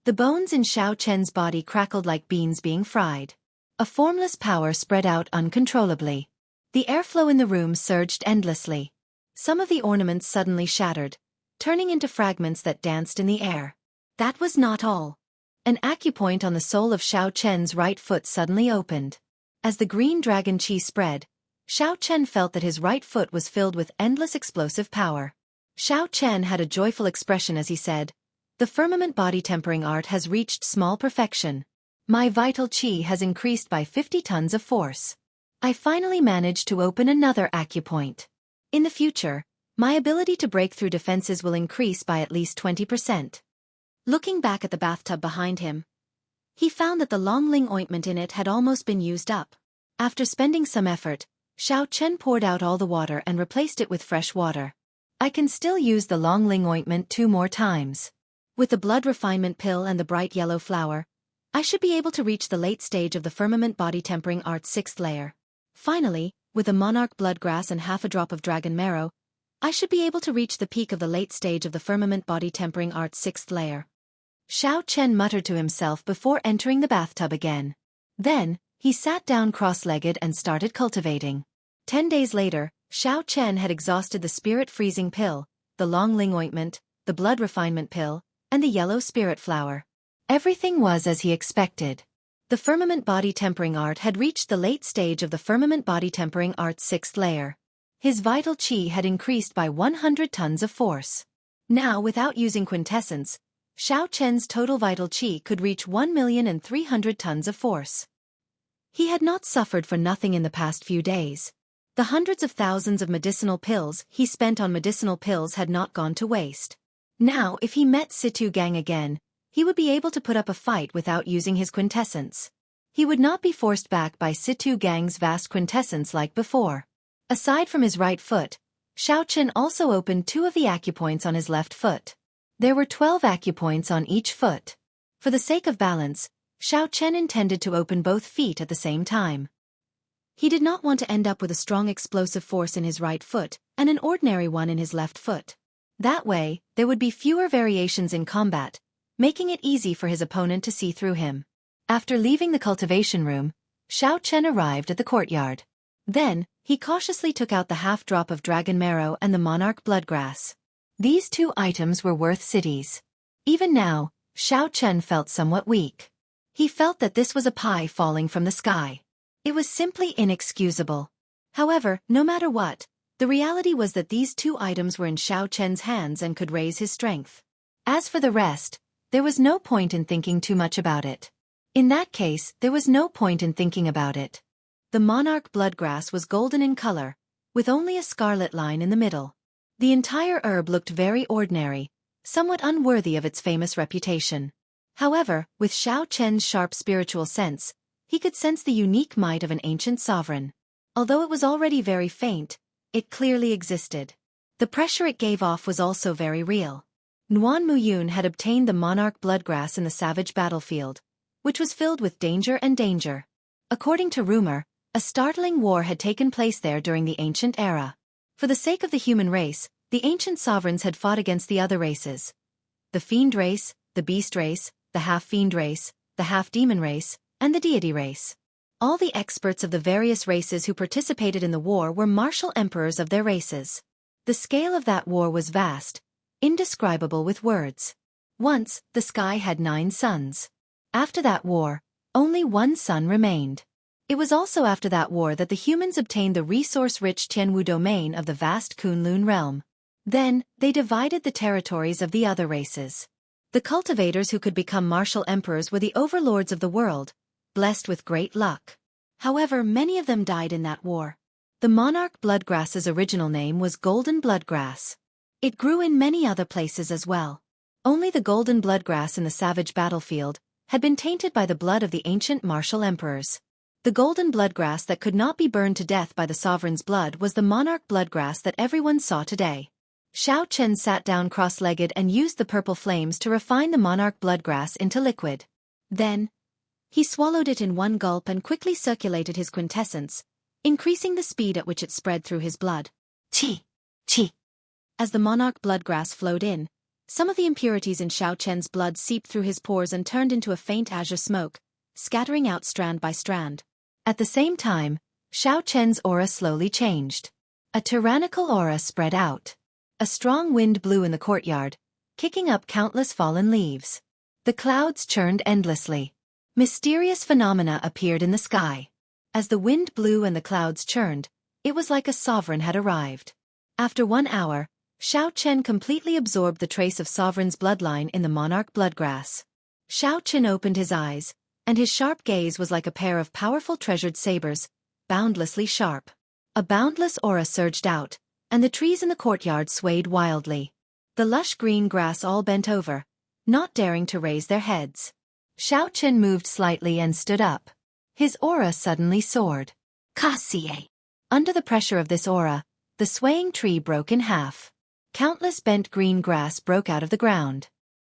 The bones in Xiao Chen's body crackled like beans being fried. A formless power spread out uncontrollably. The airflow in the room surged endlessly. Some of the ornaments suddenly shattered, turning into fragments that danced in the air. That was not all. An acupoint on the sole of Xiao Chen's right foot suddenly opened. As the green dragon chi spread, Xiao Chen felt that his right foot was filled with endless explosive power. Xiao Chen had a joyful expression as he said, "The firmament body tempering art has reached small perfection. My vital chi has increased by 50 tons of force. I finally managed to open another acupoint. In the future, my ability to break through defenses will increase by at least 20%. Looking back at the bathtub behind him, he found that the Longling ointment in it had almost been used up. After spending some effort, Xiao Chen poured out all the water and replaced it with fresh water. I can still use the Longling ointment 2 more times. With the blood refinement pill and the bright yellow flower, I should be able to reach the late stage of the firmament body tempering art's 6th layer. Finally, with a monarch bloodgrass and half a drop of dragon marrow, I should be able to reach the peak of the late stage of the firmament body tempering art's 6th layer." Xiao Chen muttered to himself before entering the bathtub again. Then, he sat down cross-legged and started cultivating. 10 days later, Xiao Chen had exhausted the spirit freezing pill, the Longling ointment, the blood refinement pill, and the yellow spirit flower. Everything was as he expected. The firmament body tempering art had reached the late stage of the firmament body tempering art's 6th layer. His vital chi had increased by 100 tons of force. Now, without using quintessence, Xiao Chen's total vital chi could reach 1,300,000 tons of force. He had not suffered for nothing in the past few days. The hundreds of thousands of medicinal pills he spent on medicinal pills had not gone to waste. Now, if he met Situ Gang again, he would be able to put up a fight without using his quintessence. He would not be forced back by Situ Gang's vast quintessence like before. Aside from his right foot, Xiao Chen also opened 2 of the acupoints on his left foot. There were 12 acupoints on each foot. For the sake of balance, Xiao Chen intended to open both feet at the same time. He did not want to end up with a strong explosive force in his right foot and an ordinary one in his left foot. That way, there would be fewer variations in combat, making it easy for his opponent to see through him. After leaving the cultivation room, Xiao Chen arrived at the courtyard. Then, he cautiously took out the half-drop of dragon marrow and the monarch bloodgrass. These two items were worth cities. Even now, Xiao Chen felt somewhat weak. He felt that this was a pie falling from the sky. It was simply inexcusable. However, no matter what, the reality was that these two items were in Xiao Chen's hands and could raise his strength. As for the rest, there was no point in thinking too much about it. In that case, there was no point in thinking about it. The monarch bloodgrass was golden in color, with only a scarlet line in the middle. The entire herb looked very ordinary, somewhat unworthy of its famous reputation. However, with Xiao Chen's sharp spiritual sense, he could sense the unique might of an ancient sovereign. Although it was already very faint, it clearly existed. The pressure it gave off was also very real. Nuan Muyun had obtained the monarch bloodgrass in the savage battlefield, which was filled with danger and danger. According to rumor, a startling war had taken place there during the ancient era. For the sake of the human race, the ancient sovereigns had fought against the other races. The fiend race, the beast race, the half-fiend race, the half-demon race, and the deity race. All the experts of the various races who participated in the war were martial emperors of their races. The scale of that war was vast, indescribable with words. Once, the sky had 9 suns. After that war, only one sun remained. It was also after that war that the humans obtained the resource-rich Tianwu domain of the vast Kunlun realm. Then, they divided the territories of the other races. The cultivators who could become martial emperors were the overlords of the world, blessed with great luck. However, many of them died in that war. The monarch bloodgrass's original name was golden bloodgrass. It grew in many other places as well. Only the golden bloodgrass in the savage battlefield had been tainted by the blood of the ancient martial emperors. The golden bloodgrass that could not be burned to death by the sovereign's blood was the monarch bloodgrass that everyone saw today. Xiao Chen sat down cross-legged and used the purple flames to refine the monarch bloodgrass into liquid. Then, he swallowed it in one gulp and quickly circulated his quintessence, increasing the speed at which it spread through his blood. Chi! Chi! As the monarch bloodgrass flowed in, some of the impurities in Xiao Chen's blood seeped through his pores and turned into a faint azure smoke, scattering out strand by strand. At the same time, Xiao Chen's aura slowly changed. A tyrannical aura spread out. A strong wind blew in the courtyard, kicking up countless fallen leaves. The clouds churned endlessly. Mysterious phenomena appeared in the sky. As the wind blew and the clouds churned, it was like a sovereign had arrived. After 1 hour, Xiao Chen completely absorbed the trace of sovereign's bloodline in the monarch bloodgrass. Xiao Chen opened his eyes, and his sharp gaze was like a pair of powerful treasured sabers, boundlessly sharp. A boundless aura surged out, and the trees in the courtyard swayed wildly. The lush green grass all bent over, not daring to raise their heads. Xiao Chen moved slightly and stood up. His aura suddenly soared. Kasie! Under the pressure of this aura, the swaying tree broke in half. Countless bent green grass broke out of the ground.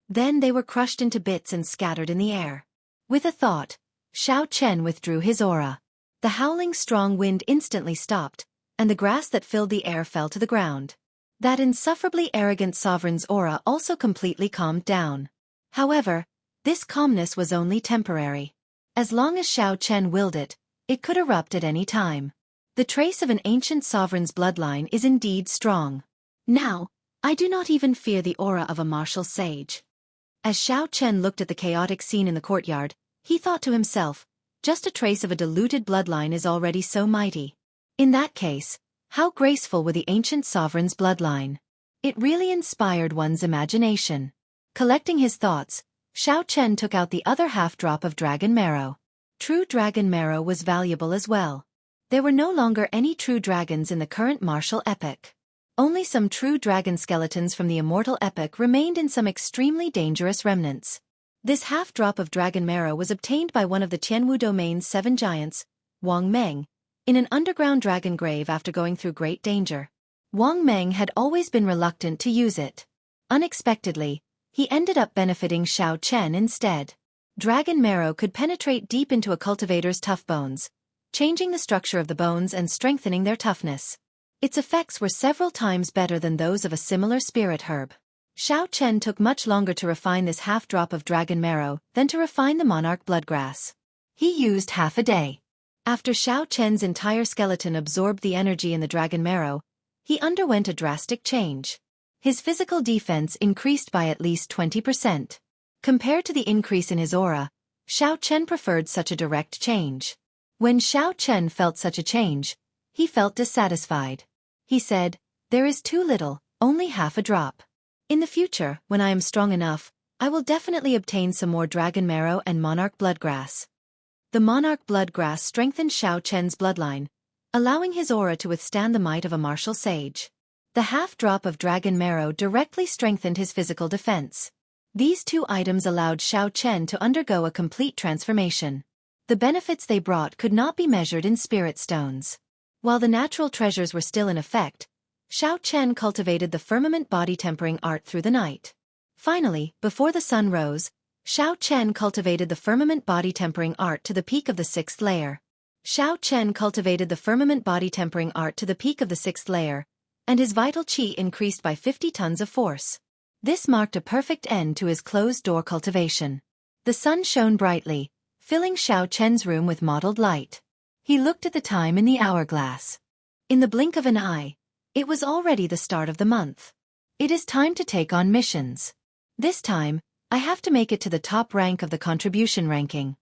Then they were crushed into bits and scattered in the air. With a thought, Xiao Chen withdrew his aura. The howling strong wind instantly stopped, and the grass that filled the air fell to the ground. That insufferably arrogant sovereign's aura also completely calmed down. However, this calmness was only temporary. As long as Xiao Chen willed it, it could erupt at any time. The trace of an ancient sovereign's bloodline is indeed strong. Now, I do not even fear the aura of a martial sage. As Xiao Chen looked at the chaotic scene in the courtyard, he thought to himself, just a trace of a diluted bloodline is already so mighty. In that case, how graceful were the ancient sovereign's bloodline? It really inspired one's imagination. Collecting his thoughts, Xiao Chen took out the other half-drop of dragon marrow. True dragon marrow was valuable as well. There were no longer any true dragons in the current martial epoch. Only some true dragon skeletons from the immortal epoch remained in some extremely dangerous remnants. This half-drop of dragon marrow was obtained by one of the Tianwu domain's 7 giants, Wang Meng, in an underground dragon grave after going through great danger. Wang Meng had always been reluctant to use it. Unexpectedly, he ended up benefiting Xiao Chen instead. Dragon marrow could penetrate deep into a cultivator's tough bones, changing the structure of the bones and strengthening their toughness. Its effects were several times better than those of a similar spirit herb. Xiao Chen took much longer to refine this half-drop of dragon marrow than to refine the monarch bloodgrass. He used half a day. After Xiao Chen's entire skeleton absorbed the energy in the dragon marrow, he underwent a drastic change. His physical defense increased by at least 20%. Compared to the increase in his aura, Xiao Chen preferred such a direct change. When Xiao Chen felt such a change, he felt dissatisfied. He said, "There is too little, only half a drop. In the future, when I am strong enough, I will definitely obtain some more dragon marrow and monarch bloodgrass." The monarch bloodgrass strengthened Xiao Chen's bloodline, allowing his aura to withstand the might of a martial sage. The half-drop of dragon marrow directly strengthened his physical defense. These two items allowed Xiao Chen to undergo a complete transformation. The benefits they brought could not be measured in spirit stones. While the natural treasures were still in effect, Xiao Chen cultivated the firmament body-tempering art through the night. Finally, before the sun rose, Xiao Chen cultivated the firmament body-tempering art to the peak of the 6th layer. Xiao Chen cultivated the firmament body-tempering art to the peak of the 6th layer, and his vital qi increased by 50 tons of force. This marked a perfect end to his closed-door cultivation. The sun shone brightly, filling Xiao Chen's room with mottled light. He looked at the time in the hourglass. In the blink of an eye, it was already the start of the month. It is time to take on missions. This time, I have to make it to the top rank of the contribution ranking.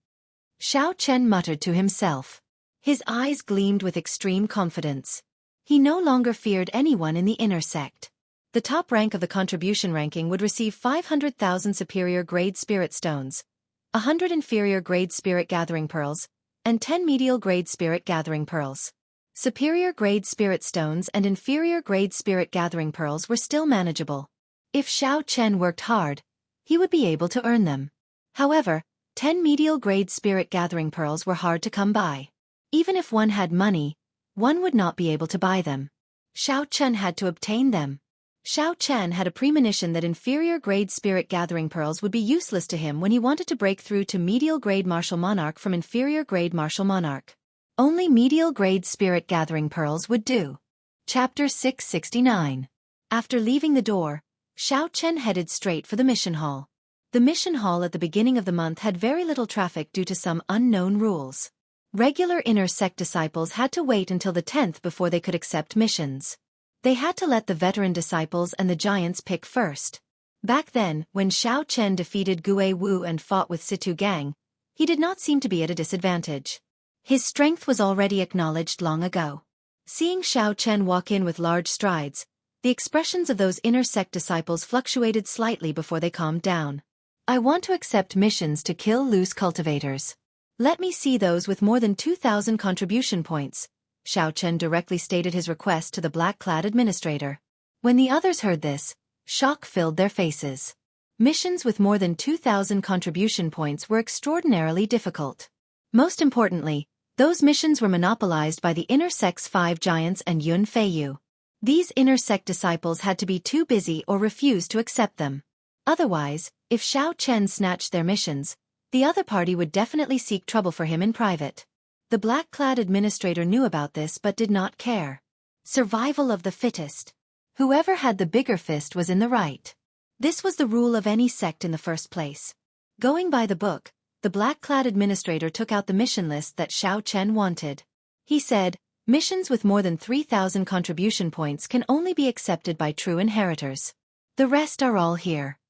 Xiao Chen muttered to himself. His eyes gleamed with extreme confidence. He no longer feared anyone in the inner sect. The top rank of the contribution ranking would receive 500,000 superior grade spirit stones, 100 inferior grade spirit gathering pearls, and 10 medial grade spirit gathering pearls. Superior grade spirit stones and inferior grade spirit gathering pearls were still manageable. If Xiao Chen worked hard, he would be able to earn them. However, 10 medial grade spirit gathering pearls were hard to come by. Even if one had money, one would not be able to buy them. Xiao Chen had to obtain them. Xiao Chen had a premonition that inferior grade spirit gathering pearls would be useless to him when he wanted to break through to medial grade martial monarch from inferior grade martial monarch. Only medial grade spirit gathering pearls would do. Chapter 669. After leaving the door, Xiao Chen headed straight for the mission hall. The mission hall at the beginning of the month had very little traffic due to some unknown rules. Regular inner sect disciples had to wait until the 10th before they could accept missions. They had to let the veteran disciples and the giants pick first. Back then, when Xiao Chen defeated Gue Wu and fought with Situ Gang, he did not seem to be at a disadvantage. His strength was already acknowledged long ago. Seeing Xiao Chen walk in with large strides, the expressions of those inner sect disciples fluctuated slightly before they calmed down. "I want to accept missions to kill loose cultivators. Let me see those with more than 2,000 contribution points." Xiao Chen directly stated his request to the black-clad administrator. When the others heard this, shock filled their faces. Missions with more than 2,000 contribution points were extraordinarily difficult. Most importantly, those missions were monopolized by the inner sect's 5 giants and Yun Feiyu. These inner sect disciples had to be too busy or refuse to accept them. Otherwise, if Xiao Chen snatched their missions, the other party would definitely seek trouble for him in private. The black-clad administrator knew about this but did not care. Survival of the fittest. Whoever had the bigger fist was in the right. This was the rule of any sect in the first place. Going by the book, the black-clad administrator took out the mission list that Xiao Chen wanted. He said, "Missions with more than 3,000 contribution points can only be accepted by true inheritors. The rest are all here."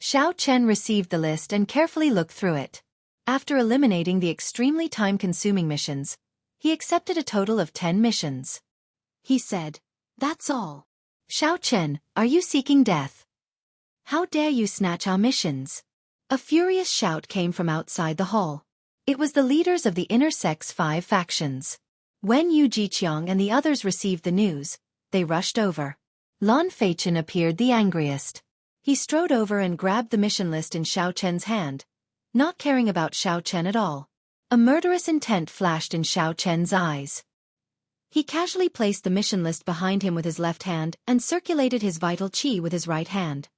Xiao Chen received the list and carefully looked through it. After eliminating the extremely time-consuming missions, he accepted a total of 10 missions. He said, "That's all. Xiao Chen, are you seeking death? How dare you snatch our missions?" A furious shout came from outside the hall. It was the leaders of the inner sect's 5 factions. When Yu Jiqiang and the others received the news, they rushed over. Lan Feichen appeared the angriest. He strode over and grabbed the mission list in Xiao Chen's hand, not caring about Xiao Chen at all. A murderous intent flashed in Xiao Chen's eyes. He casually placed the mission list behind him with his left hand and circulated his vital qi with his right hand.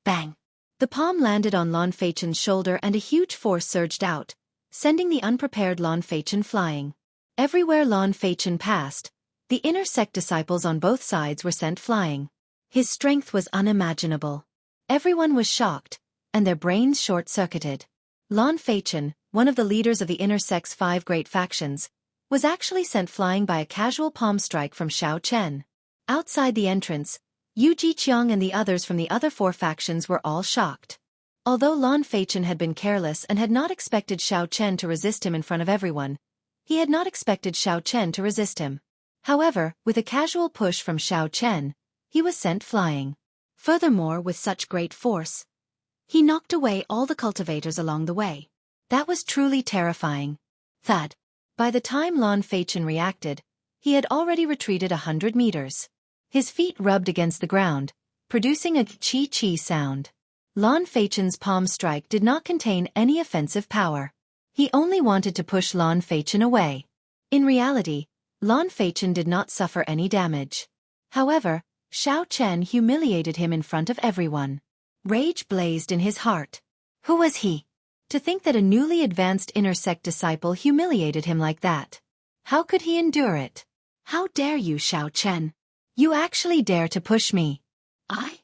Bang! The palm landed on Lan Feichen's shoulder and a huge force surged out, sending the unprepared Lan Feichen flying. Everywhere Lan Feichen passed, the inner sect disciples on both sides were sent flying. His strength was unimaginable. Everyone was shocked, and their brains short-circuited. Lan Feichen, one of the leaders of the intersex 5 great factions, was actually sent flying by a casual palm strike from Xiao Chen. Outside the entrance, Yu Jiqiang and the others from the other 4 factions were all shocked. Although Lan Feichen had been careless and had not expected Xiao Chen to resist him in front of everyone, he had not expected Xiao Chen to resist him. However, with a casual push from Xiao Chen, he was sent flying. Furthermore, with such great force, he knocked away all the cultivators along the way. That was truly terrifying. Thud. By the time Lan Feichen reacted, he had already retreated 100 meters. His feet rubbed against the ground, producing a chi-chi sound. Lan Feichen's palm strike did not contain any offensive power. He only wanted to push Lan Feichen away. In reality, Lan Feichen did not suffer any damage. However, Xiao Chen humiliated him in front of everyone. Rage blazed in his heart. Who was he? To think that a newly advanced inner sect disciple humiliated him like that. How could he endure it? How dare you, Xiao Chen? You actually dare to push me. I?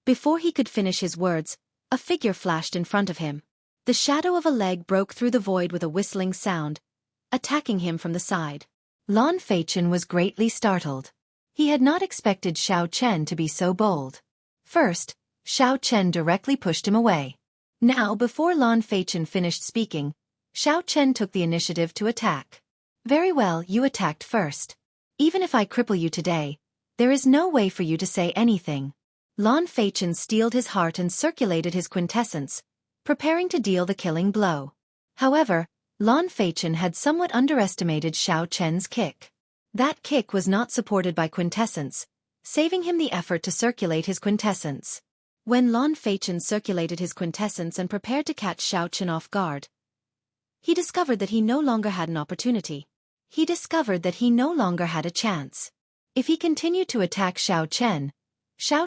Before he could finish his words, a figure flashed in front of him. The shadow of a leg broke through the void with a whistling sound, attacking him from the side. Lan Feichen was greatly startled. He had not expected Xiao Chen to be so bold. First, Xiao Chen directly pushed him away. Now, before Lan Feichen finished speaking, Xiao Chen took the initiative to attack. Very well, you attacked first. Even if I cripple you today, there is no way for you to say anything. Lan Feichen steeled his heart and circulated his quintessence, preparing to deal the killing blow. However, Lan Feichen had somewhat underestimated Xiao Chen's kick. That kick was not supported by quintessence, saving him the effort to circulate his quintessence. When Lan Feichen circulated his quintessence and prepared to catch Xiao Chen off guard, he discovered that he no longer had an opportunity. He discovered that he no longer had a chance. If he continued to attack Xiao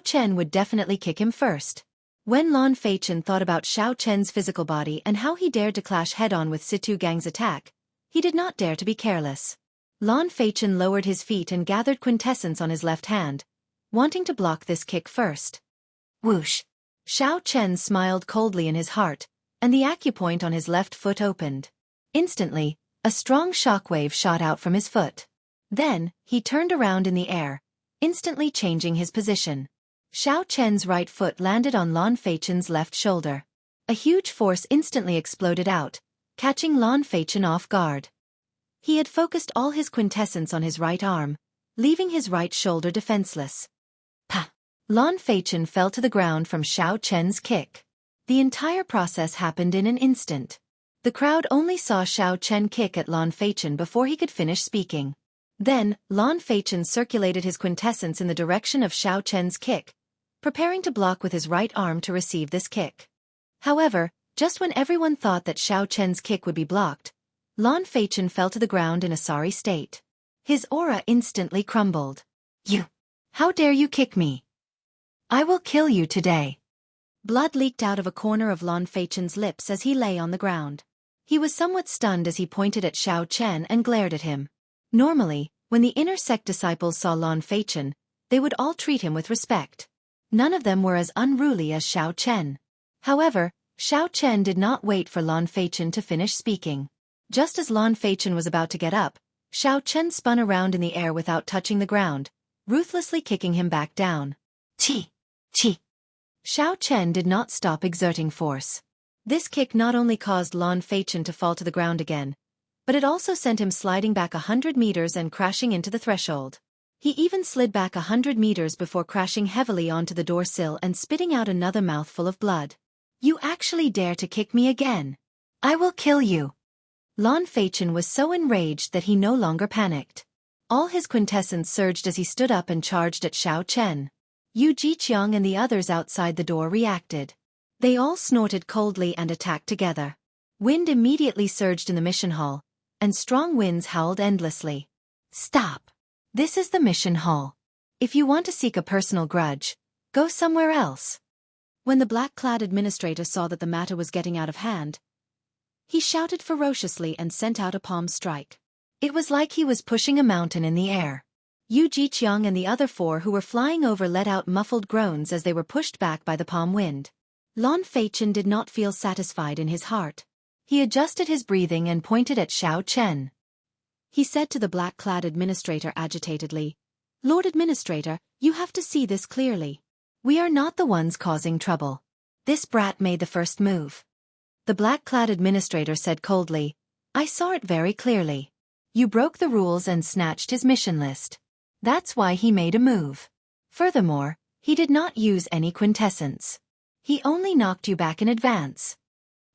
Chen would definitely kick him first. When Lan Feichen thought about Xiao Chen's physical body and how he dared to clash head-on with Situ Gang's attack, he did not dare to be careless. Lan Feichen lowered his feet and gathered quintessence on his left hand, wanting to block this kick first. Whoosh! Xiao Chen smiled coldly in his heart, and the acupoint on his left foot opened. Instantly, a strong shockwave shot out from his foot. Then, he turned around in the air, instantly changing his position. Xiao Chen's right foot landed on Lan Feichen's left shoulder. A huge force instantly exploded out, catching Lan Feichen off guard. He had focused all his quintessence on his right arm, leaving his right shoulder defenseless. Pa! Lan Feichen fell to the ground from Xiao Chen's kick. The entire process happened in an instant. The crowd only saw Xiao Chen kick at Lan Feichen before he could finish speaking. Then, Lan Feichen circulated his quintessence in the direction of Xiao Chen's kick, preparing to block with his right arm to receive this kick. However, just when everyone thought that Xiao Chen's kick would be blocked, Lan Feichen fell to the ground in a sorry state. His aura instantly crumbled. You! How dare you kick me? I will kill you today. Blood leaked out of a corner of Lan Feichen's lips as he lay on the ground. He was somewhat stunned as he pointed at Xiao Chen and glared at him. Normally, when the inner sect disciples saw Lan Feichen, they would all treat him with respect. None of them were as unruly as Xiao Chen. However, Xiao Chen did not wait for Lan Feichen to finish speaking. Just as Lan Feichen was about to get up, Xiao Chen spun around in the air without touching the ground, ruthlessly kicking him back down. Chi! Chi! Xiao Chen did not stop exerting force. This kick not only caused Lan Feichen to fall to the ground again, but it also sent him sliding back 100 meters and crashing into the threshold. He even slid back 100 meters before crashing heavily onto the door sill and spitting out another mouthful of blood. You actually dare to kick me again? I will kill you. Lan Feichen was so enraged that he no longer panicked. All his quintessence surged as he stood up and charged at Xiao Chen. Yu Jiqiang and the others outside the door reacted. They all snorted coldly and attacked together. Wind immediately surged in the mission hall, and strong winds howled endlessly. Stop! This is the mission hall. If you want to seek a personal grudge, go somewhere else. When the black-clad administrator saw that the matter was getting out of hand, he shouted ferociously and sent out a palm strike. It was like he was pushing a mountain in the air. Yu Jiqiang and the other 4 who were flying over let out muffled groans as they were pushed back by the palm wind. Lan Feichen did not feel satisfied in his heart. He adjusted his breathing and pointed at Xiao Chen. He said to the black-clad administrator agitatedly, "Lord Administrator, you have to see this clearly. We are not the ones causing trouble. This brat made the first move." The black-clad administrator said coldly, "I saw it very clearly. You broke the rules and snatched his mission list. That's why he made a move. Furthermore, he did not use any quintessence. He only knocked you back in advance."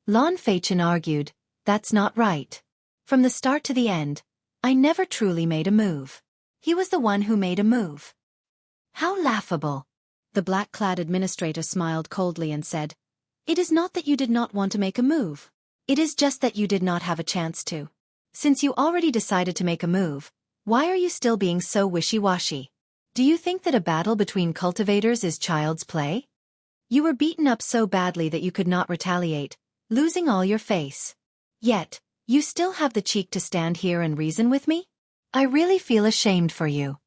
Lan Feichen argued, "That's not right. From the start to the end, I never truly made a move. He was the one who made a move." "How laughable." The black-clad administrator smiled coldly and said, "It is not that you did not want to make a move. It is just that you did not have a chance to. Since you already decided to make a move, why are you still being so wishy-washy? Do you think that a battle between cultivators is child's play? You were beaten up so badly that you could not retaliate, losing all your face. Yet, you still have the cheek to stand here and reason with me? I really feel ashamed for you."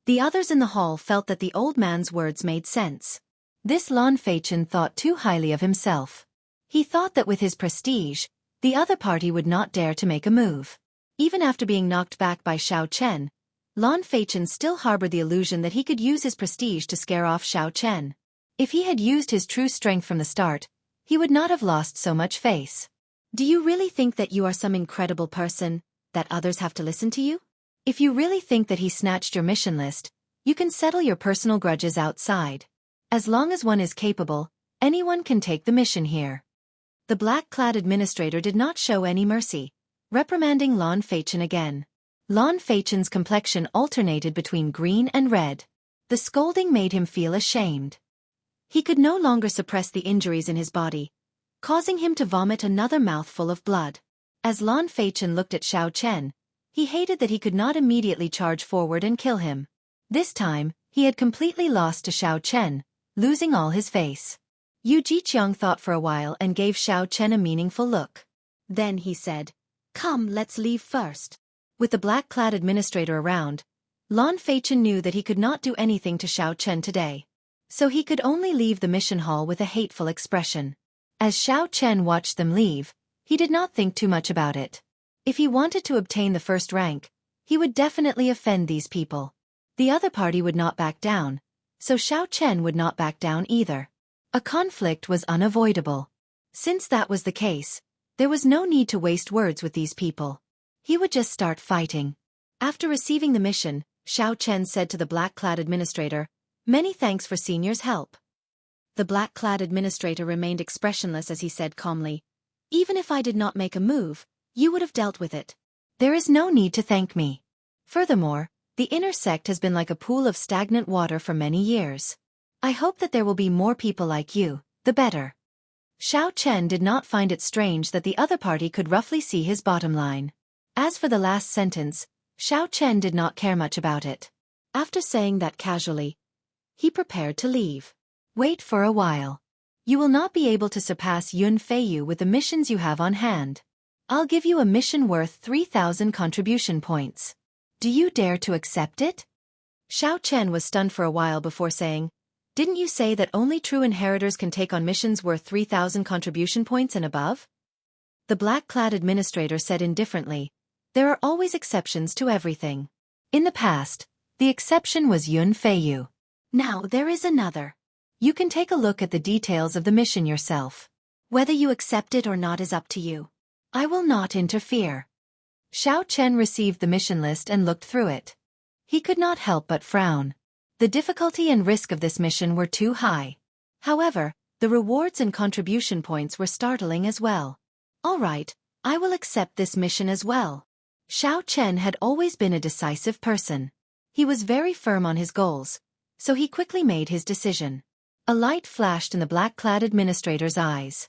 The others in the hall felt that the old man's words made sense. This Lan Feichen thought too highly of himself. He thought that with his prestige, the other party would not dare to make a move. Even after being knocked back by Xiao Chen, Lan Feichen still harbored the illusion that he could use his prestige to scare off Xiao Chen. If he had used his true strength from the start, he would not have lost so much face. Do you really think that you are some incredible person, that others have to listen to you? If you really think that he snatched your mission list, you can settle your personal grudges outside. As long as one is capable, anyone can take the mission here. The black-clad administrator did not show any mercy, reprimanding Lan Feichen again. Lan Feichen's complexion alternated between green and red. The scolding made him feel ashamed. He could no longer suppress the injuries in his body, causing him to vomit another mouthful of blood. As Lan Feichen looked at Xiao Chen, he hated that he could not immediately charge forward and kill him. This time, he had completely lost to Xiao Chen, losing all his face. Yu Jiqiang thought for a while and gave Xiao Chen a meaningful look. Then he said, "Come, let's leave first." With the black-clad administrator around, Lan Feichen knew that he could not do anything to Xiao Chen today. So he could only leave the mission hall with a hateful expression. As Xiao Chen watched them leave, he did not think too much about it. If he wanted to obtain the first rank, he would definitely offend these people. The other party would not back down, so Xiao Chen would not back down either. A conflict was unavoidable. Since that was the case, there was no need to waste words with these people. He would just start fighting. After receiving the mission, Xiao Chen said to the black-clad administrator, "Many thanks for Senior's help." The black-clad administrator remained expressionless as he said calmly, "Even if I did not make a move, you would have dealt with it. There is no need to thank me. Furthermore, the inner sect has been like a pool of stagnant water for many years. I hope that there will be more people like you, the better." Xiao Chen did not find it strange that the other party could roughly see his bottom line. As for the last sentence, Xiao Chen did not care much about it. After saying that casually, he prepared to leave. "Wait for a while. You will not be able to surpass Yun Feiyu with the missions you have on hand. I'll give you a mission worth 3,000 contribution points. Do you dare to accept it?" Xiao Chen was stunned for a while before saying, "Didn't you say that only true inheritors can take on missions worth 3,000 contribution points and above?" The black-clad administrator said indifferently, "There are always exceptions to everything. In the past, the exception was Yun Feiyu. Now there is another. You can take a look at the details of the mission yourself. Whether you accept it or not is up to you. I will not interfere." Xiao Chen received the mission list and looked through it. He could not help but frown. The difficulty and risk of this mission were too high. However, the rewards and contribution points were startling as well. "All right, I will accept this mission as well." Xiao Chen had always been a decisive person. He was very firm on his goals, so he quickly made his decision. A light flashed in the black-clad administrator's eyes.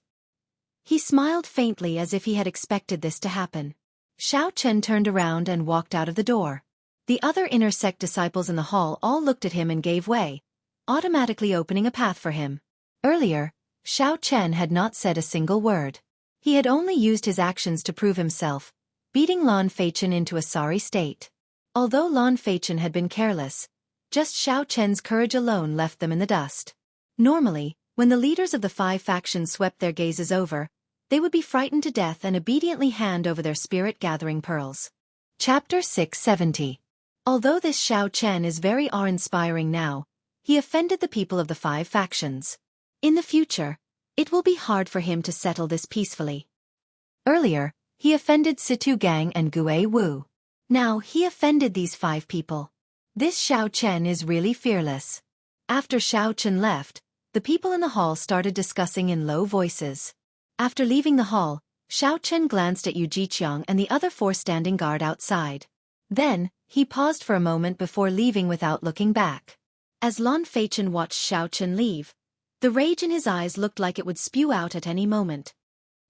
He smiled faintly as if he had expected this to happen. Xiao Chen turned around and walked out of the door. The other inner sect disciples in the hall all looked at him and gave way, automatically opening a path for him. Earlier, Xiao Chen had not said a single word. He had only used his actions to prove himself, beating Lan Feichen into a sorry state. Although Lan Feichen had been careless, just Xiao Chen's courage alone left them in the dust. Normally, when the leaders of the 5 factions swept their gazes over, they would be frightened to death and obediently hand over their spirit-gathering pearls. Chapter 670. Although this Xiao Chen is very awe-inspiring now, he offended the people of the 5 factions. In the future, it will be hard for him to settle this peacefully. Earlier, he offended Situ Gang and Gue Wu. Now he offended these 5 people. This Xiao Chen is really fearless. After Xiao Chen left, the people in the hall started discussing in low voices. After leaving the hall, Xiao Chen glanced at Yu Jiqiang and the other 4 standing guard outside. Then, he paused for a moment before leaving without looking back. As Lan Feichen watched Xiao Chen leave, the rage in his eyes looked like it would spew out at any moment.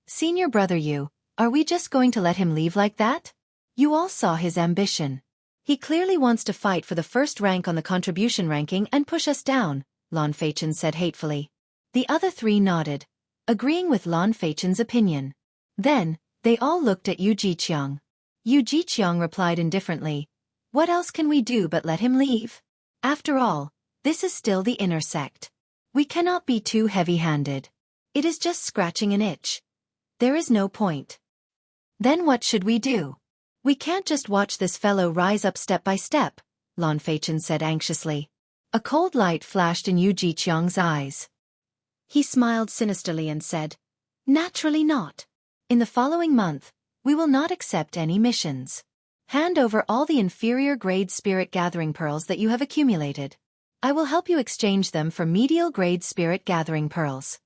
Senior brother Yu, are we just going to let him leave like that? You all saw his ambition. He clearly wants to fight for the first rank on the contribution ranking and push us down, Lan Feichen said hatefully. The other 3 nodded, agreeing with Lan Feichen's opinion. Then, they all looked at Yu Jiqiang. Yu Jiqiang replied indifferently, "What else can we do but let him leave? After all, this is still the inner sect. We cannot be too heavy-handed. It is just scratching an itch. There is no point." Then what should we do? We can't just watch this fellow rise up step by step, Lan Feichen said anxiously. A cold light flashed in Yu Jiqiang's eyes. He smiled sinisterly and said, "Naturally not. In the following month, we will not accept any missions. Hand over all the inferior grade spirit gathering pearls that you have accumulated. I will help you exchange them for medial grade spirit gathering pearls.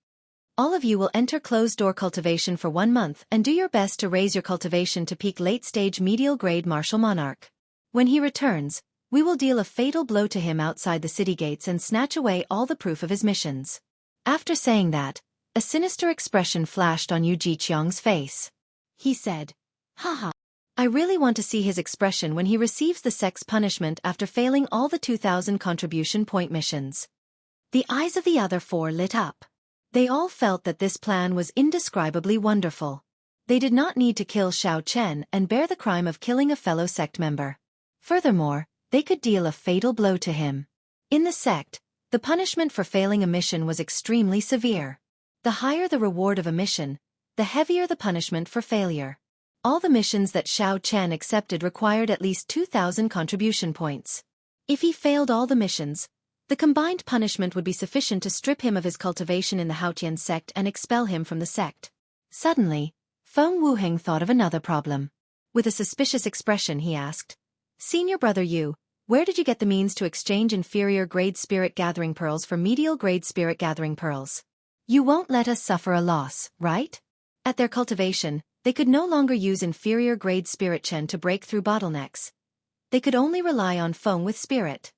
All of you will enter closed-door cultivation for 1 month and do your best to raise your cultivation to peak late-stage medial-grade martial monarch. When he returns, we will deal a fatal blow to him outside the city gates and snatch away all the proof of his missions." After saying that, a sinister expression flashed on Yu Jiqiang's face. He said, "Haha. I really want to see his expression when he receives the sect's punishment after failing all the 2,000 contribution point missions." The eyes of the other 4 lit up. They all felt that this plan was indescribably wonderful. They did not need to kill Xiao Chen and bear the crime of killing a fellow sect member. Furthermore, they could deal a fatal blow to him. In the sect, the punishment for failing a mission was extremely severe. The higher the reward of a mission, the heavier the punishment for failure. All the missions that Xiao Chen accepted required at least 2,000 contribution points. If he failed all the missions, the combined punishment would be sufficient to strip him of his cultivation in the Haotian sect and expel him from the sect. Suddenly, Feng Wuheng thought of another problem. With a suspicious expression he asked, "Senior brother Yu, where did you get the means to exchange inferior grade spirit gathering pearls for medial grade spirit gathering pearls? You won't let us suffer a loss, right?" At their cultivation, they could no longer use inferior grade spirit chen to break through bottlenecks. They could only rely on Feng with spirit.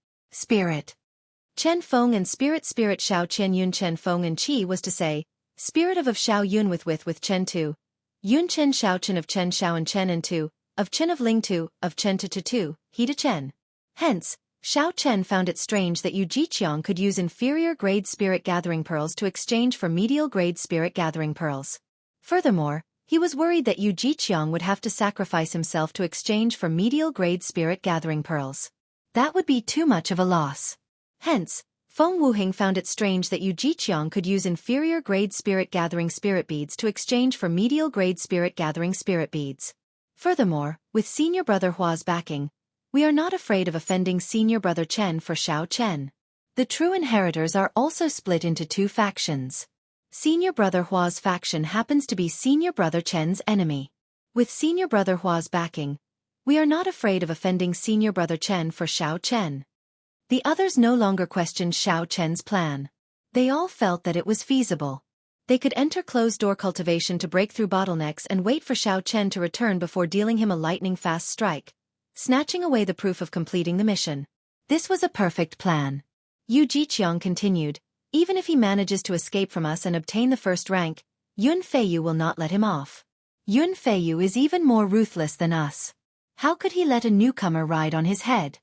Chen Feng and Spirit Xiao Chen Yun Chen Feng and Qi was to say, Spirit of Xiao Yun with Chen Tu, Yun Chen Xiao Chen of Chen Xiao and Chen and Tu, of Chen of Ling Tu, of Chen Tu, he to Chen. Hence, Xiao Chen found it strange that Yu Jiqiang could use inferior grade spirit gathering pearls to exchange for medial grade spirit gathering pearls. Furthermore, he was worried that Yu Jiqiang would have to sacrifice himself to exchange for medial grade spirit gathering pearls. That would be too much of a loss. Hence, Feng Wuheng found it strange that Yu Jiqiang could use inferior grade spirit gathering spirit beads to exchange for medial grade spirit gathering spirit beads. Furthermore, with senior brother Hua's backing, we are not afraid of offending senior brother Chen for Xiao Chen. The true inheritors are also split into 2 factions. Senior brother Hua's faction happens to be senior brother Chen's enemy. With senior brother Hua's backing, we are not afraid of offending senior brother Chen for Xiao Chen. The others no longer questioned Xiao Chen's plan. They all felt that it was feasible. They could enter closed-door cultivation to break through bottlenecks and wait for Xiao Chen to return before dealing him a lightning-fast strike, snatching away the proof of completing the mission. This was a perfect plan. Yu Jiqiang continued, "Even if he manages to escape from us and obtain the first rank, Yun Feiyu will not let him off. Yun Feiyu is even more ruthless than us. How could he let a newcomer ride on his head?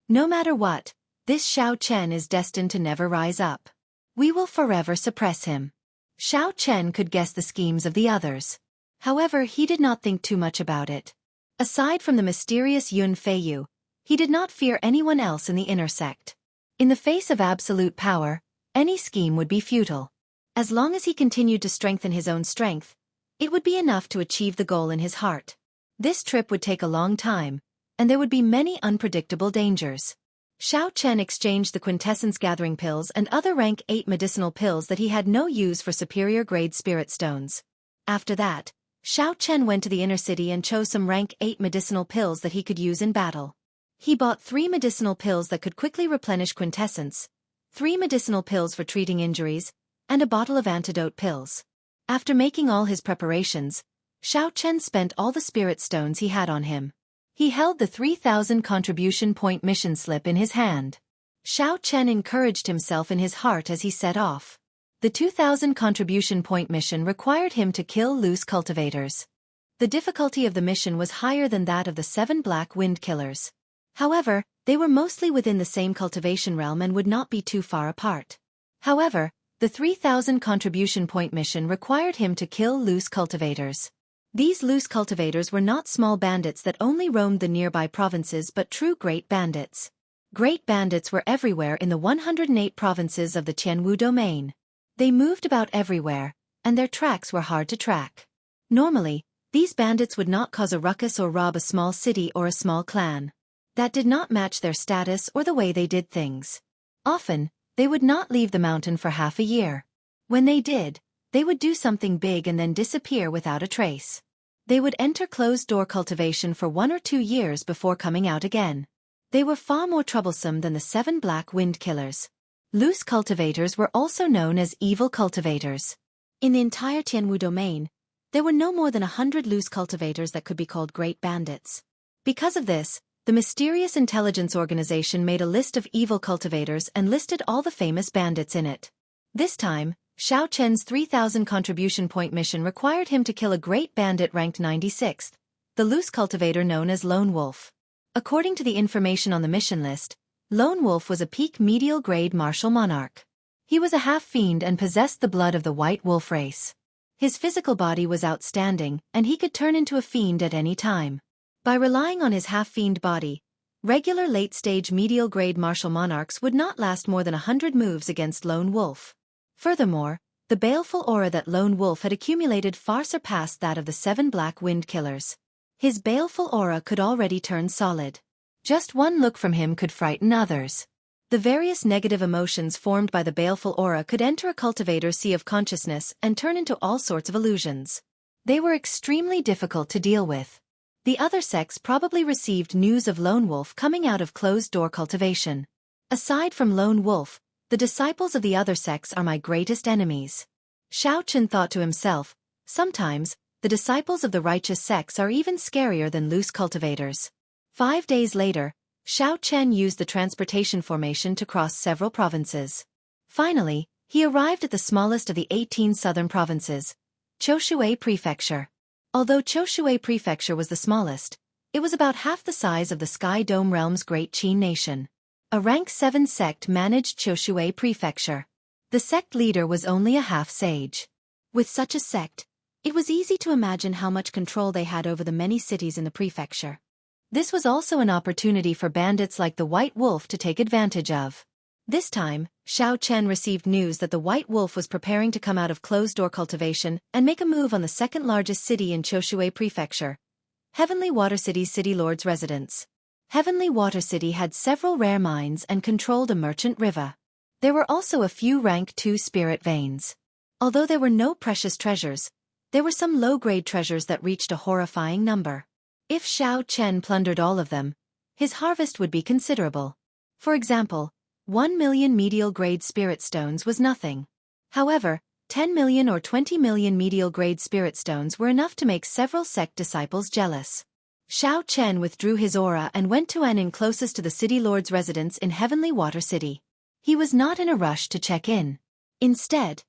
No matter what, this Xiao Chen is destined to never rise up. We will forever suppress him." Xiao Chen could guess the schemes of the others. However, he did not think too much about it. Aside from the mysterious Yun Feiyu, He did not fear anyone else in the inner sect. In the face of absolute power, any scheme would be futile. As long as he continued to strengthen his own strength, it would be enough to achieve the goal in his heart. This trip would take a long time, and there would be many unpredictable dangers. Xiao Chen exchanged the quintessence gathering pills and other rank 8 medicinal pills that he had no use for superior grade spirit stones. After that, Xiao Chen went to the inner city and chose some rank 8 medicinal pills that he could use in battle. He bought 3 medicinal pills that could quickly replenish quintessence, 3 medicinal pills for treating injuries, and a bottle of antidote pills. After making all his preparations, Xiao Chen spent all the spirit stones he had on him. He held the 3,000 contribution point mission slip in his hand. Xiao Chen encouraged himself in his heart as he set off. The 2,000 contribution point mission required him to kill loose cultivators. The difficulty of the mission was higher than that of the 7 black wind killers. However, they were mostly within the same cultivation realm and would not be too far apart. However, the 3,000 contribution point mission required him to kill loose cultivators. These loose cultivators were not small bandits that only roamed the nearby provinces but true great bandits. Great bandits were everywhere in the 108 provinces of the Tianwu domain. They moved about everywhere, and their tracks were hard to track. Normally, these bandits would not cause a ruckus or rob a small city or a small clan. That did not match their status or the way they did things. Often, they would not leave the mountain for half a year. When they did, they would do something big and then disappear without a trace. They would enter closed-door cultivation for 1 or 2 years before coming out again. They were far more troublesome than the 7 black wind killers. Loose cultivators were also known as evil cultivators. In the entire Tianwu domain, there were no more than 100 loose cultivators that could be called great bandits. Because of this, the mysterious intelligence organization made a list of evil cultivators and listed all the famous bandits in it. This time, Xiao Chen's 3,000 contribution point mission required him to kill a great bandit ranked 96th, the loose cultivator known as Lone Wolf. According to the information on the mission list, Lone Wolf was a peak medial grade martial monarch. He was a half-fiend and possessed the blood of the white wolf race. His physical body was outstanding, and he could turn into a fiend at any time. By relying on his half-fiend body, regular late-stage medial grade martial monarchs would not last more than 100 moves against Lone Wolf. Furthermore, the baleful aura that Lone Wolf had accumulated far surpassed that of the 7 black wind killers. His baleful aura could already turn solid. Just one look from him could frighten others. The various negative emotions formed by the baleful aura could enter a cultivator's sea of consciousness and turn into all sorts of illusions. They were extremely difficult to deal with. The other sects probably received news of Lone Wolf coming out of closed-door cultivation. Aside from Lone Wolf, the disciples of the other sects are my greatest enemies. Xiao Chen thought to himself, sometimes, the disciples of the righteous sects are even scarier than loose cultivators. 5 days later, Xiao Chen used the transportation formation to cross several provinces. Finally, he arrived at the smallest of the 18 southern provinces, Qiushui Prefecture. Although Qiushui Prefecture was the smallest, it was about half the size of the Sky Dome Realm's Great Qin Nation. A rank 7 sect managed Qiushui Prefecture. The sect leader was only a half-sage. With such a sect, it was easy to imagine how much control they had over the many cities in the prefecture. This was also an opportunity for bandits like the White Wolf to take advantage of. This time, Xiao Chen received news that the White Wolf was preparing to come out of closed-door cultivation and make a move on the second-largest city in Qiushui Prefecture, Heavenly Water City's City Lord's residence. Heavenly Water City had several rare mines and controlled a merchant river. There were also a few rank 2 spirit veins. Although there were no precious treasures, there were some low-grade treasures that reached a horrifying number. If Xiao Chen plundered all of them, his harvest would be considerable. For example, 1 million medial grade spirit stones was nothing. However, 10 million or 20 million medial grade spirit stones were enough to make several sect disciples jealous. Xiao Chen withdrew his aura and went to an inn closest to the city lord's residence in Heavenly Water City. He was not in a rush to check in. Instead,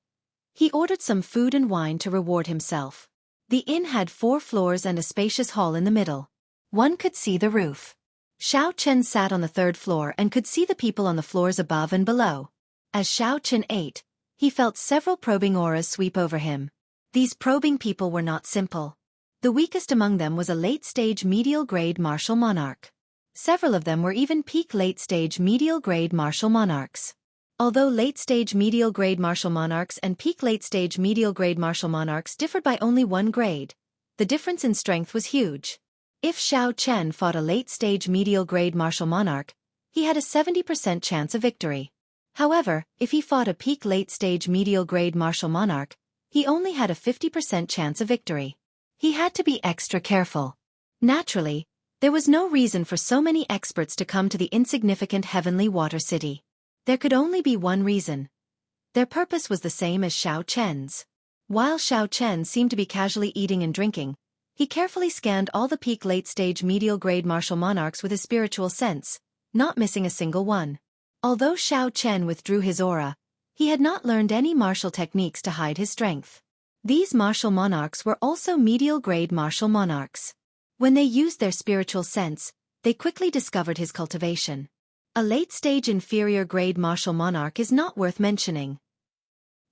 he ordered some food and wine to reward himself. The inn had 4 floors and a spacious hall in the middle. One could see the roof. Xiao Chen sat on the 3rd floor and could see the people on the floors above and below. As Xiao Chen ate, he felt several probing auras sweep over him. These probing people were not simple. The weakest among them was a late-stage medial-grade martial monarch. Several of them were even peak late-stage medial-grade martial monarchs. Although late-stage medial-grade martial monarchs and peak late-stage medial-grade martial monarchs differed by only 1 grade, the difference in strength was huge. If Xiao Chen fought a late-stage medial-grade martial monarch, he had a 70% chance of victory. However, if he fought a peak late-stage medial-grade martial monarch, he only had a 50% chance of victory. He had to be extra careful. Naturally, there was no reason for so many experts to come to the insignificant heavenly water city. There could only be one reason. Their purpose was the same as Xiao Chen's. While Xiao Chen seemed to be casually eating and drinking, he carefully scanned all the peak late-stage medial-grade martial monarchs with his spiritual sense, not missing a single one. Although Xiao Chen withdrew his aura, he had not learned any martial techniques to hide his strength. These martial monarchs were also medial-grade martial monarchs. When they used their spiritual sense, they quickly discovered his cultivation. A late-stage inferior-grade martial monarch is not worth mentioning.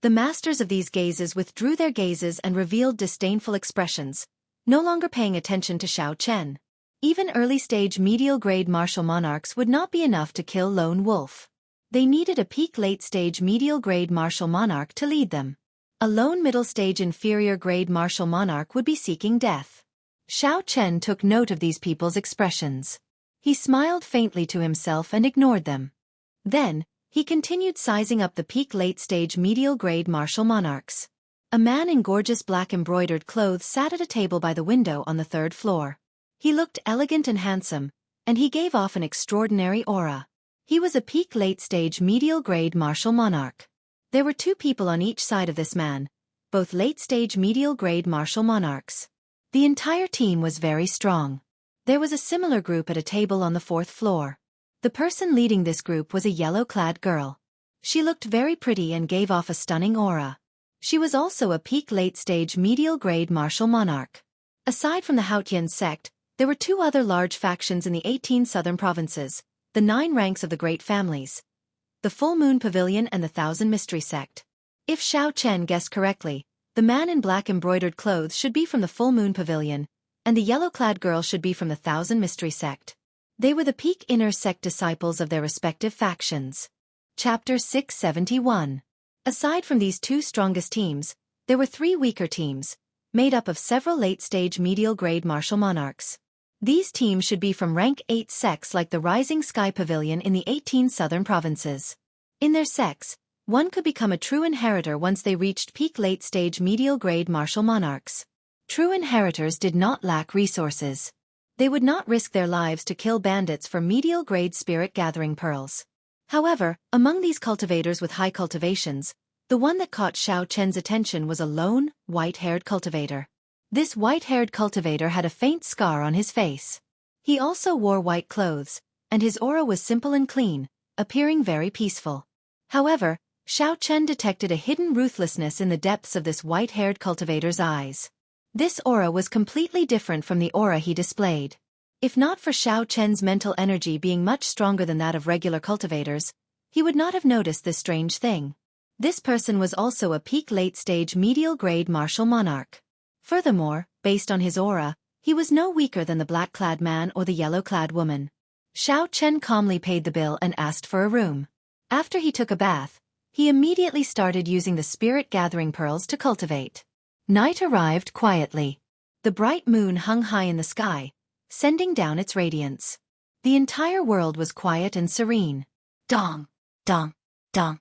The masters of these gazes withdrew their gazes and revealed disdainful expressions, no longer paying attention to Xiao Chen. Even early-stage medial-grade martial monarchs would not be enough to kill Lone Wolf. They needed a peak late-stage medial-grade martial monarch to lead them. A lone middle-stage inferior-grade martial monarch would be seeking death. Xiao Chen took note of these people's expressions. He smiled faintly to himself and ignored them. Then, he continued sizing up the peak late-stage medial-grade martial monarchs. A man in gorgeous black embroidered clothes sat at a table by the window on the 3rd floor. He looked elegant and handsome, and he gave off an extraordinary aura. He was a peak late-stage medial-grade martial monarch. There were 2 people on each side of this man, both late-stage medial-grade martial monarchs. The entire team was very strong. There was a similar group at a table on the 4th floor. The person leading this group was a yellow-clad girl. She looked very pretty and gave off a stunning aura. She was also a peak late-stage medial-grade martial monarch. Aside from the Haotian sect, there were 2 other large factions in the 18 southern provinces, the 9 ranks of the Great Families, the Full Moon Pavilion and the Thousand Mystery sect. If Xiao Chen guessed correctly, the man in black embroidered clothes should be from the Full Moon Pavilion, and the yellow-clad girl should be from the Thousand Mystery sect. They were the peak inner sect disciples of their respective factions. Chapter 671. Aside from these 2 strongest teams, there were 3 weaker teams, made up of several late-stage medial-grade martial monarchs. These teams should be from rank 8 sects like the Rising Sky Pavilion in the 18 southern provinces. In their sects, one could become a true inheritor once they reached peak late-stage medial-grade martial monarchs. True inheritors did not lack resources. They would not risk their lives to kill bandits for medial-grade spirit-gathering pearls. However, among these cultivators with high cultivations, the one that caught Xiao Chen's attention was a lone, white-haired cultivator. This white-haired cultivator had a faint scar on his face. He also wore white clothes, and his aura was simple and clean, appearing very peaceful. However, Xiao Chen detected a hidden ruthlessness in the depths of this white-haired cultivator's eyes. This aura was completely different from the aura he displayed. If not for Xiao Chen's mental energy being much stronger than that of regular cultivators, he would not have noticed this strange thing. This person was also a peak late-stage medial-grade martial monarch. Furthermore, based on his aura, he was no weaker than the black-clad man or the yellow-clad woman. Xiao Chen calmly paid the bill and asked for a room. After he took a bath, he immediately started using the spirit-gathering pearls to cultivate. Night arrived quietly. The bright moon hung high in the sky, sending down its radiance. The entire world was quiet and serene. Dong, dong, dong.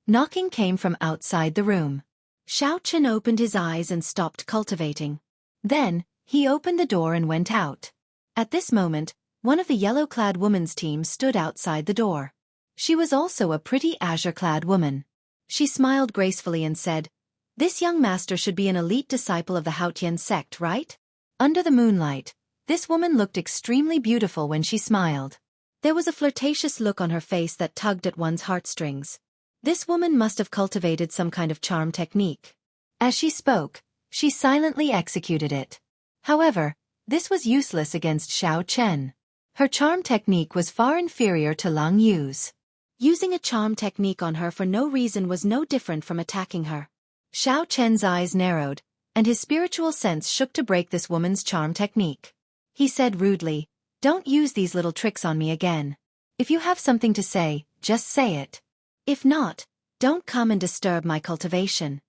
Knocking came from outside the room. Xiao Chen opened his eyes and stopped cultivating. Then, he opened the door and went out. At this moment, one of the yellow-clad woman's team stood outside the door. She was also a pretty azure-clad woman. She smiled gracefully and said, "This young master should be an elite disciple of the Haotian sect, right?" Under the moonlight, this woman looked extremely beautiful when she smiled. There was a flirtatious look on her face that tugged at one's heartstrings. This woman must have cultivated some kind of charm technique. As she spoke, she silently executed it. However, this was useless against Xiao Chen. Her charm technique was far inferior to Lang Yu's. Using a charm technique on her for no reason was no different from attacking her. Xiao Chen's eyes narrowed, and his spiritual sense shook to break this woman's charm technique. He said rudely, Don't use these little tricks on me again. If you have something to say, just say it. If not, don't come and disturb my cultivation.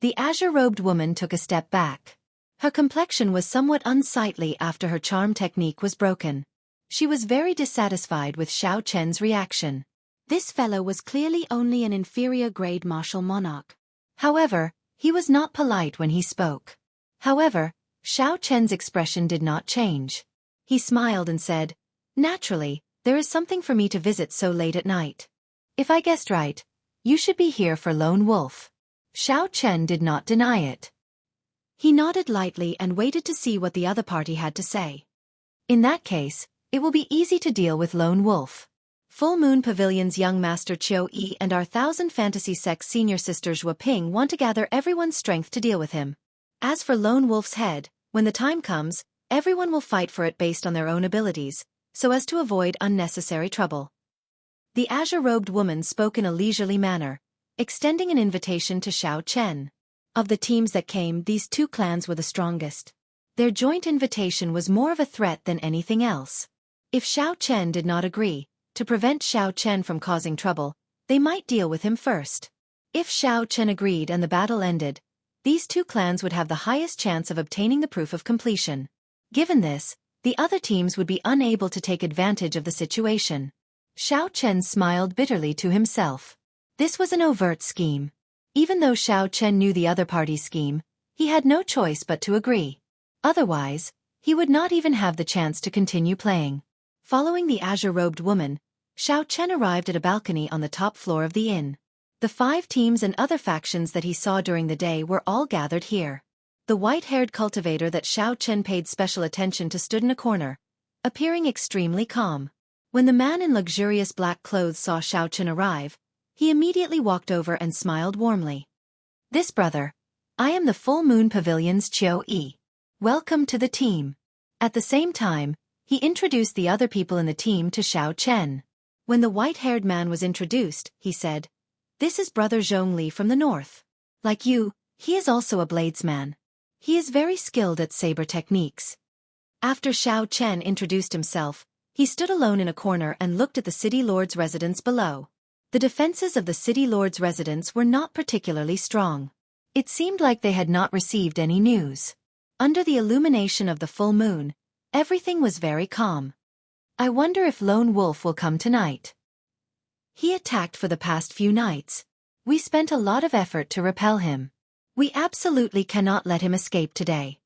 The azure-robed woman took a step back. Her complexion was somewhat unsightly after her charm technique was broken. She was very dissatisfied with Xiao Chen's reaction. This fellow was clearly only an inferior-grade martial monarch. However, he was not polite when he spoke. However, Xiao Chen's expression did not change. He smiled and said, "Naturally, there is something for me to visit so late at night. If I guessed right, you should be here for Lone Wolf." Xiao Chen did not deny it. He nodded lightly and waited to see what the other party had to say. In that case, it will be easy to deal with Lone Wolf. Full Moon Pavilion's young master Qiu Yi and our Thousand Fantasy Sect's senior sister Zhua Ping want to gather everyone's strength to deal with him. As for Lone Wolf's head, when the time comes, everyone will fight for it based on their own abilities, so as to avoid unnecessary trouble. The azure-robed woman spoke in a leisurely manner, extending an invitation to Xiao Chen. Of the teams that came, these two clans were the strongest. Their joint invitation was more of a threat than anything else. If Xiao Chen did not agree, to prevent Xiao Chen from causing trouble, they might deal with him first. If Xiao Chen agreed and the battle ended, these two clans would have the highest chance of obtaining the proof of completion. Given this, the other teams would be unable to take advantage of the situation. Xiao Chen smiled bitterly to himself. This was an overt scheme. Even though Xiao Chen knew the other party's scheme, he had no choice but to agree. Otherwise, he would not even have the chance to continue playing. Following the azure-robed woman, Xiao Chen arrived at a balcony on the top floor of the inn. The 5 teams and other factions that he saw during the day were all gathered here. The white-haired cultivator that Xiao Chen paid special attention to stood in a corner, appearing extremely calm. When the man in luxurious black clothes saw Xiao Chen arrive, he immediately walked over and smiled warmly. "This brother, I am the Full Moon Pavilion's Qiu Yi. Welcome to the team." At the same time, he introduced the other people in the team to Xiao Chen. When the white-haired man was introduced, he said, "This is Brother Zhongli from the north. Like you, he is also a bladesman. He is very skilled at saber techniques." After Xiao Chen introduced himself, he stood alone in a corner and looked at the city lord's residence below. The defenses of the city lord's residence were not particularly strong. It seemed like they had not received any news. Under the illumination of the full moon, everything was very calm. "I wonder if Lone Wolf will come tonight. He attacked for the past few nights. We spent a lot of effort to repel him. We absolutely cannot let him escape today."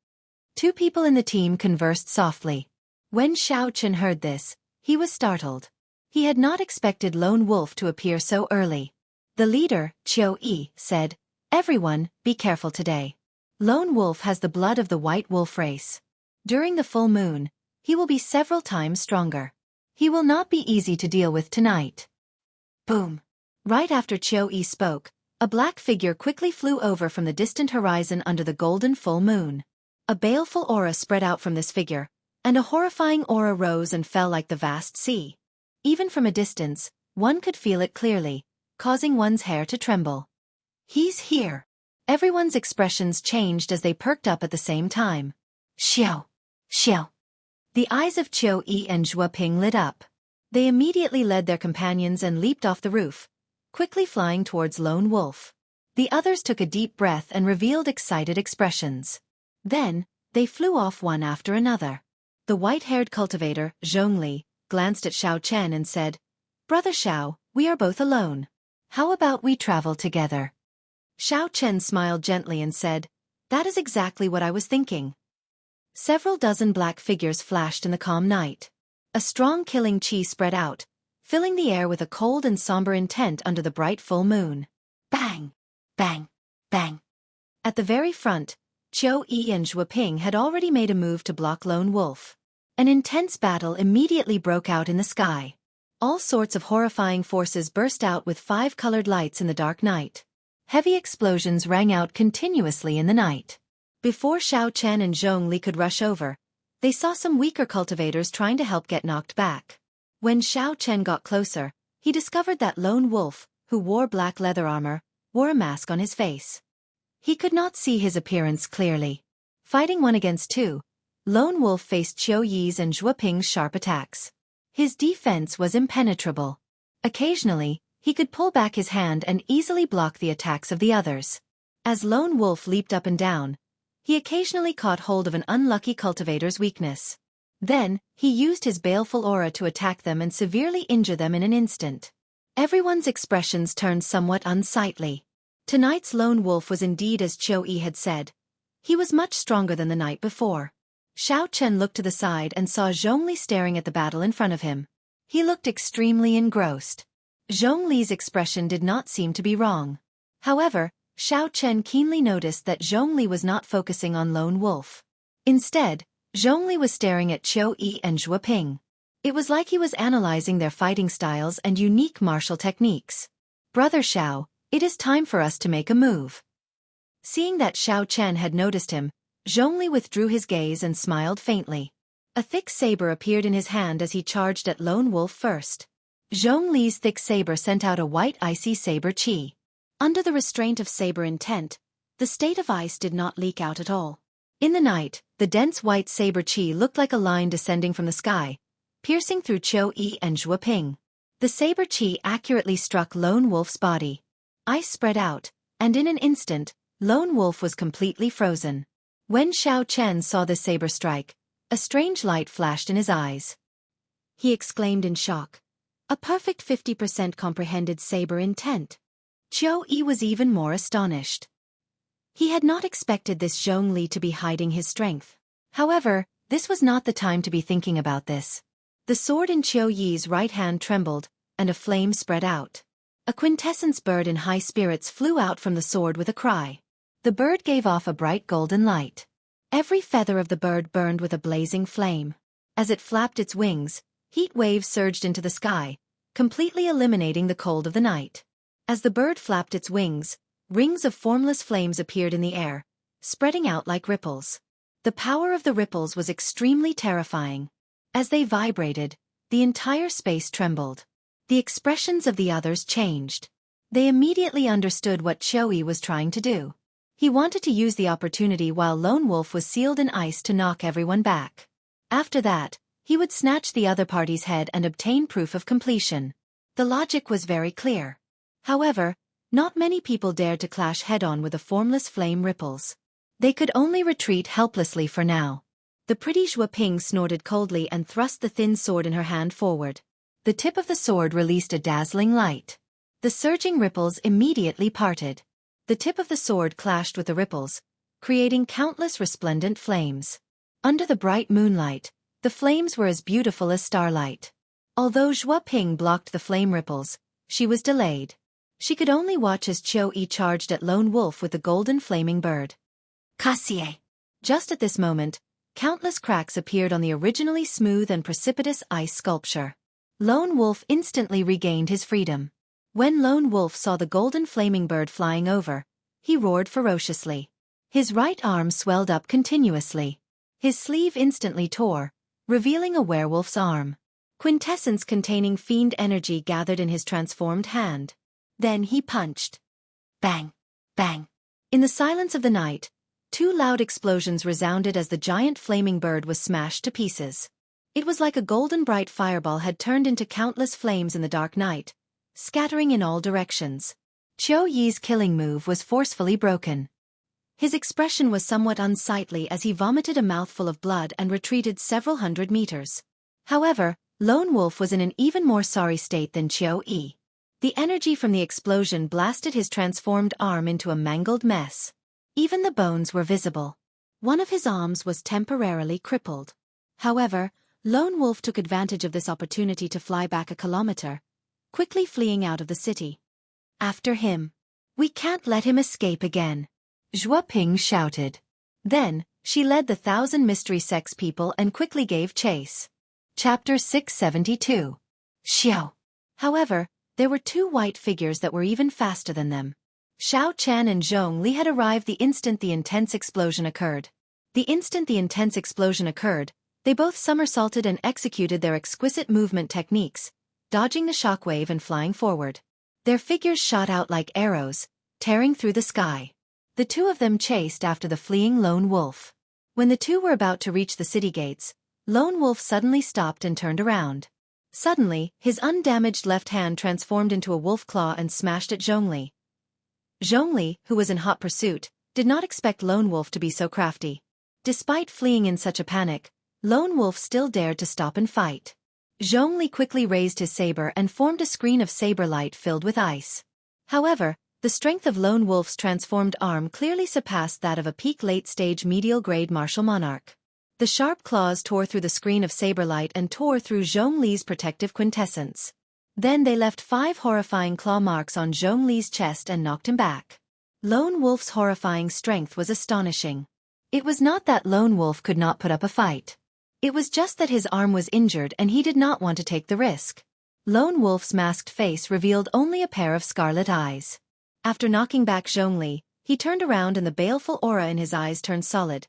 2 people in the team conversed softly. When Xiao Chen heard this, he was startled. He had not expected Lone Wolf to appear so early. The leader, Qiu Yi, said, "Everyone, be careful today. Lone Wolf has the blood of the white wolf race. During the full moon, he will be several times stronger. He will not be easy to deal with tonight." Boom! Right after Qiu Yi spoke, a black figure quickly flew over from the distant horizon under the golden full moon. A baleful aura spread out from this figure, and a horrifying aura rose and fell like the vast sea. Even from a distance, one could feel it clearly, causing one's hair to tremble. "He's here." Everyone's expressions changed as they perked up at the same time. "Xiao! Xiao!" The eyes of Qiu Yi and Zhua Ping lit up. They immediately led their companions and leaped off the roof, quickly flying towards Lone Wolf. The others took a deep breath and revealed excited expressions. Then, they flew off one after another. The white-haired cultivator, Zhongli, glanced at Xiao Chen and said, "Brother Xiao, we are both alone. How about we travel together?" Xiao Chen smiled gently and said, "That is exactly what I was thinking." Several dozen black figures flashed in the calm night. A strong killing chi spread out, filling the air with a cold and somber intent under the bright full moon. Bang! Bang! Bang! At the very front, Qiu Yi and Zhua Ping had already made a move to block Lone Wolf. An intense battle immediately broke out in the sky. All sorts of horrifying forces burst out with 5-colored lights in the dark night. Heavy explosions rang out continuously in the night. Before Xiao Chen and Zhongli could rush over, they saw some weaker cultivators trying to help get knocked back. When Xiao Chen got closer, he discovered that Lone Wolf, who wore black leather armor, wore a mask on his face. He could not see his appearance clearly. Fighting 1 against 2, Lone Wolf faced Qiu Yi's and Zhuo Ping's sharp attacks. His defense was impenetrable. Occasionally, he could pull back his hand and easily block the attacks of the others. As Lone Wolf leaped up and down, he occasionally caught hold of an unlucky cultivator's weakness. Then, he used his baleful aura to attack them and severely injure them in an instant. Everyone's expressions turned somewhat unsightly. Tonight's Lone Wolf was indeed as Qiu Yi had said. He was much stronger than the night before. Xiao Chen looked to the side and saw Zhongli staring at the battle in front of him. He looked extremely engrossed. Zhongli's expression did not seem to be wrong. However, Xiao Chen keenly noticed that Zhongli was not focusing on Lone Wolf. Instead, Zhongli was staring at Qiu Yi and Zhuo Ping. It was like he was analyzing their fighting styles and unique martial techniques. "Brother Xiao, it is time for us to make a move." Seeing that Xiao Chen had noticed him, Zhongli withdrew his gaze and smiled faintly. A thick saber appeared in his hand as he charged at Lone Wolf first. Zhongli's thick saber sent out a white icy saber chi. Under the restraint of saber intent, the state of ice did not leak out at all. In the night, the dense white saber chi looked like a line descending from the sky, piercing through Qiu Yi and Zhuo Ping. The saber chi accurately struck Lone Wolf's body. Ice spread out, and in an instant, Lone Wolf was completely frozen. When Xiao Chen saw the saber strike, a strange light flashed in his eyes. He exclaimed in shock. A perfect 50% comprehended saber intent. Qiu Yi was even more astonished. He had not expected this Zhongli to be hiding his strength. However, this was not the time to be thinking about this. The sword in Qiu Yi's right hand trembled, and a flame spread out. A quintessence bird in high spirits flew out from the sword with a cry. The bird gave off a bright golden light. Every feather of the bird burned with a blazing flame. As it flapped its wings, heat waves surged into the sky, completely eliminating the cold of the night. As the bird flapped its wings, rings of formless flames appeared in the air, spreading out like ripples. The power of the ripples was extremely terrifying. As they vibrated, the entire space trembled. The expressions of the others changed. They immediately understood what Qiu Yi was trying to do. He wanted to use the opportunity while Lone Wolf was sealed in ice to knock everyone back. After that, he would snatch the other party's head and obtain proof of completion. The logic was very clear. However, not many people dared to clash head-on with the formless flame ripples. They could only retreat helplessly for now. The pretty Zhuo Ping snorted coldly and thrust the thin sword in her hand forward. The tip of the sword released a dazzling light. The surging ripples immediately parted. The tip of the sword clashed with the ripples, creating countless resplendent flames. Under the bright moonlight, the flames were as beautiful as starlight. Although Zhuo Ping blocked the flame ripples, she was delayed. She could only watch as Qiu Yi charged at Lone Wolf with the golden flaming bird. Cassier! Just at this moment, countless cracks appeared on the originally smooth and precipitous ice sculpture. Lone Wolf instantly regained his freedom. When Lone Wolf saw the golden flaming bird flying over, he roared ferociously. His right arm swelled up continuously. His sleeve instantly tore, revealing a werewolf's arm. Quintessence containing fiend energy gathered in his transformed hand. Then he punched. Bang! Bang! In the silence of the night, two loud explosions resounded as the giant flaming bird was smashed to pieces. It was like a golden bright fireball had turned into countless flames in the dark night, scattering in all directions. Qiu Yi's killing move was forcefully broken. His expression was somewhat unsightly as he vomited a mouthful of blood and retreated several hundred meters. However, Lone Wolf was in an even more sorry state than Qiu Yi. The energy from the explosion blasted his transformed arm into a mangled mess. Even the bones were visible. One of his arms was temporarily crippled. However, Lone Wolf took advantage of this opportunity to fly back a kilometer, quickly fleeing out of the city. After him. We can't let him escape again. Zhuo Ping shouted. Then, she led the 1,000 mystery sex people and quickly gave chase. Chapter 672. Xiao. However, there were two white figures that were even faster than them. Xiao Chen and Zhong Li had arrived the instant the intense explosion occurred. The instant the intense explosion occurred, they both somersaulted and executed their exquisite movement techniques, dodging the shockwave and flying forward. Their figures shot out like arrows, tearing through the sky. The two of them chased after the fleeing Lone Wolf. When the two were about to reach the city gates, Lone Wolf suddenly stopped and turned around. Suddenly, his undamaged left hand transformed into a wolf claw and smashed at Zhongli. Zhongli, who was in hot pursuit, did not expect Lone Wolf to be so crafty. Despite fleeing in such a panic, Lone Wolf still dared to stop and fight. Zhongli quickly raised his saber and formed a screen of saber light filled with ice. However, the strength of Lone Wolf's transformed arm clearly surpassed that of a peak late-stage medial-grade martial monarch. The sharp claws tore through the screen of saber light and tore through Zhongli's protective quintessence. Then they left 5 horrifying claw marks on Zhongli's chest and knocked him back. Lone Wolf's horrifying strength was astonishing. It was not that Lone Wolf could not put up a fight. It was just that his arm was injured and he did not want to take the risk. Lone Wolf's masked face revealed only a pair of scarlet eyes. After knocking back Zhongli, he turned around and the baleful aura in his eyes turned solid,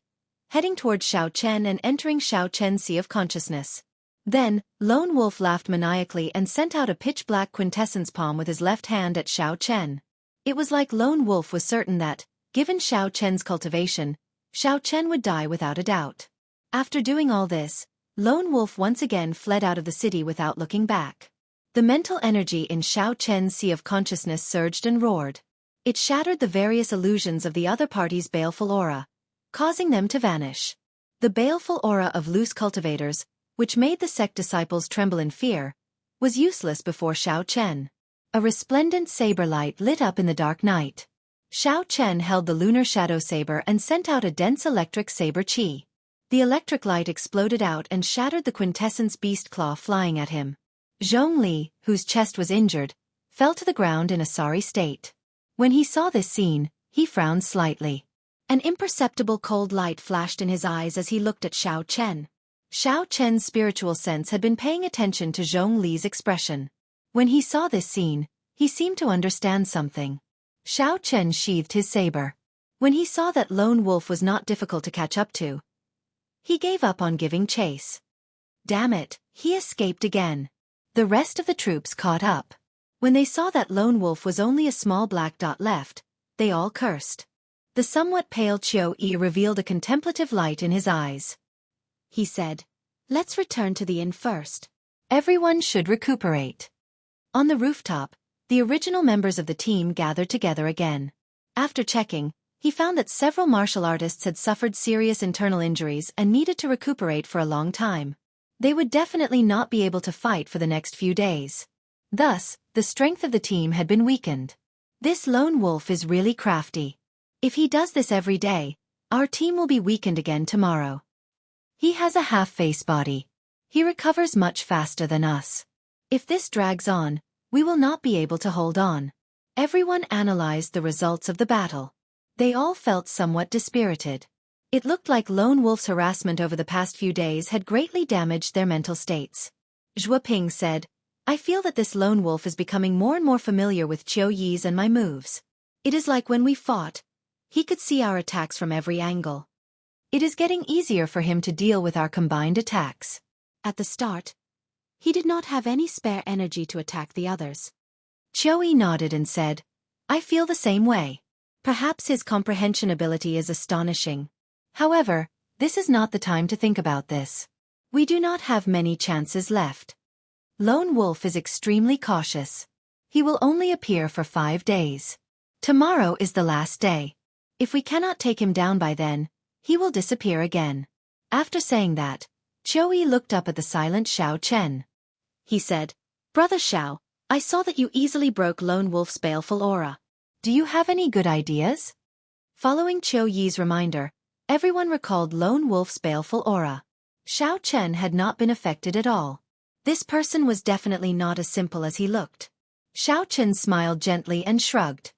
heading toward Xiao Chen and entering Xiao Chen's sea of consciousness. Then, Lone Wolf laughed maniacally and sent out a pitch-black quintessence palm with his left hand at Xiao Chen. It was like Lone Wolf was certain that, given Xiao Chen's cultivation, Xiao Chen would die without a doubt. After doing all this, Lone Wolf once again fled out of the city without looking back. The mental energy in Xiao Chen's sea of consciousness surged and roared. It shattered the various illusions of the other party's baleful aura, causing them to vanish. The baleful aura of loose cultivators, which made the sect disciples tremble in fear, was useless before Xiao Chen. A resplendent saber light lit up in the dark night. Xiao Chen held the lunar shadow saber and sent out a dense electric saber chi. The electric light exploded out and shattered the quintessence beast claw flying at him. Zhongli, whose chest was injured, fell to the ground in a sorry state. When he saw this scene, he frowned slightly. An imperceptible cold light flashed in his eyes as he looked at Xiao Chen. Xiao Chen's spiritual sense had been paying attention to Zhongli's expression. When he saw this scene, he seemed to understand something. Xiao Chen sheathed his saber. When he saw that Lone Wolf was not difficult to catch up to, he gave up on giving chase. Damn it, he escaped again. The rest of the troops caught up. When they saw that Lone Wolf was only a small black dot left, they all cursed. The somewhat pale Qiu Yi revealed a contemplative light in his eyes. He said, "Let's return to the inn first. Everyone should recuperate." On the rooftop, the original members of the team gathered together again. After checking, he found that several martial artists had suffered serious internal injuries and needed to recuperate for a long time. They would definitely not be able to fight for the next few days. Thus, the strength of the team had been weakened. This Lone Wolf is really crafty. If he does this every day, our team will be weakened again tomorrow. He has a half-face body. He recovers much faster than us. If this drags on, we will not be able to hold on. Everyone analyzed the results of the battle. They all felt somewhat dispirited. It looked like Lone Wolf's harassment over the past few days had greatly damaged their mental states. Zhuo Ping said, "I feel that this Lone Wolf is becoming more and more familiar with Qiu Yi's and my moves. It is like when we fought. He could see our attacks from every angle. It is getting easier for him to deal with our combined attacks. At the start, he did not have any spare energy to attack the others." Qiu Yi nodded and said, "I feel the same way. Perhaps his comprehension ability is astonishing. However, this is not the time to think about this. We do not have many chances left. Lone Wolf is extremely cautious. He will only appear for 5 days. Tomorrow is the last day. If we cannot take him down by then, he will disappear again." After saying that, Qiu Yi looked up at the silent Xiao Chen. He said, "Brother Xiao, I saw that you easily broke Lone Wolf's baleful aura. Do you have any good ideas?" Following Qiu Yi's reminder, everyone recalled Lone Wolf's baleful aura. Xiao Chen had not been affected at all. This person was definitely not as simple as he looked. Xiao Chen smiled gently and shrugged.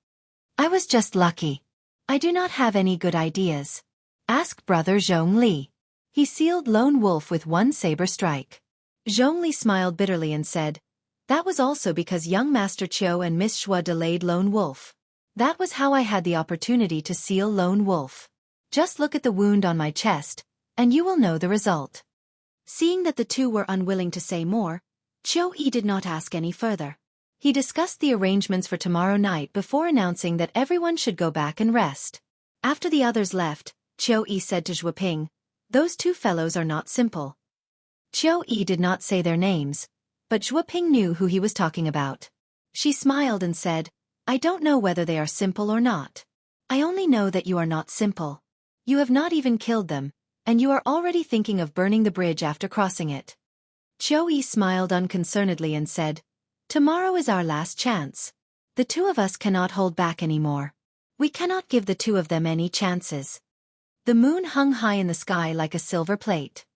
"I was just lucky. I do not have any good ideas. Ask Brother Zhongli." He sealed Lone Wolf with one saber strike. Zhongli smiled bitterly and said, "That was also because young Master Qiu and Miss Shuo delayed Lone Wolf. That was how I had the opportunity to seal Lone Wolf. Just look at the wound on my chest, and you will know the result." Seeing that the two were unwilling to say more, Qiu Yi did not ask any further. He discussed the arrangements for tomorrow night before announcing that everyone should go back and rest. After the others left, Qiu Yi said to Zhuo Ping, Those two fellows are not simple. Qiu Yi did not say their names, but Zhuo Ping knew who he was talking about. She smiled and said, I don't know whether they are simple or not. I only know that you are not simple. You have not even killed them, and you are already thinking of burning the bridge after crossing it. Qiu Yi smiled unconcernedly and said, Tomorrow is our last chance. The two of us cannot hold back anymore. We cannot give the two of them any chances. The moon hung high in the sky like a silver plate.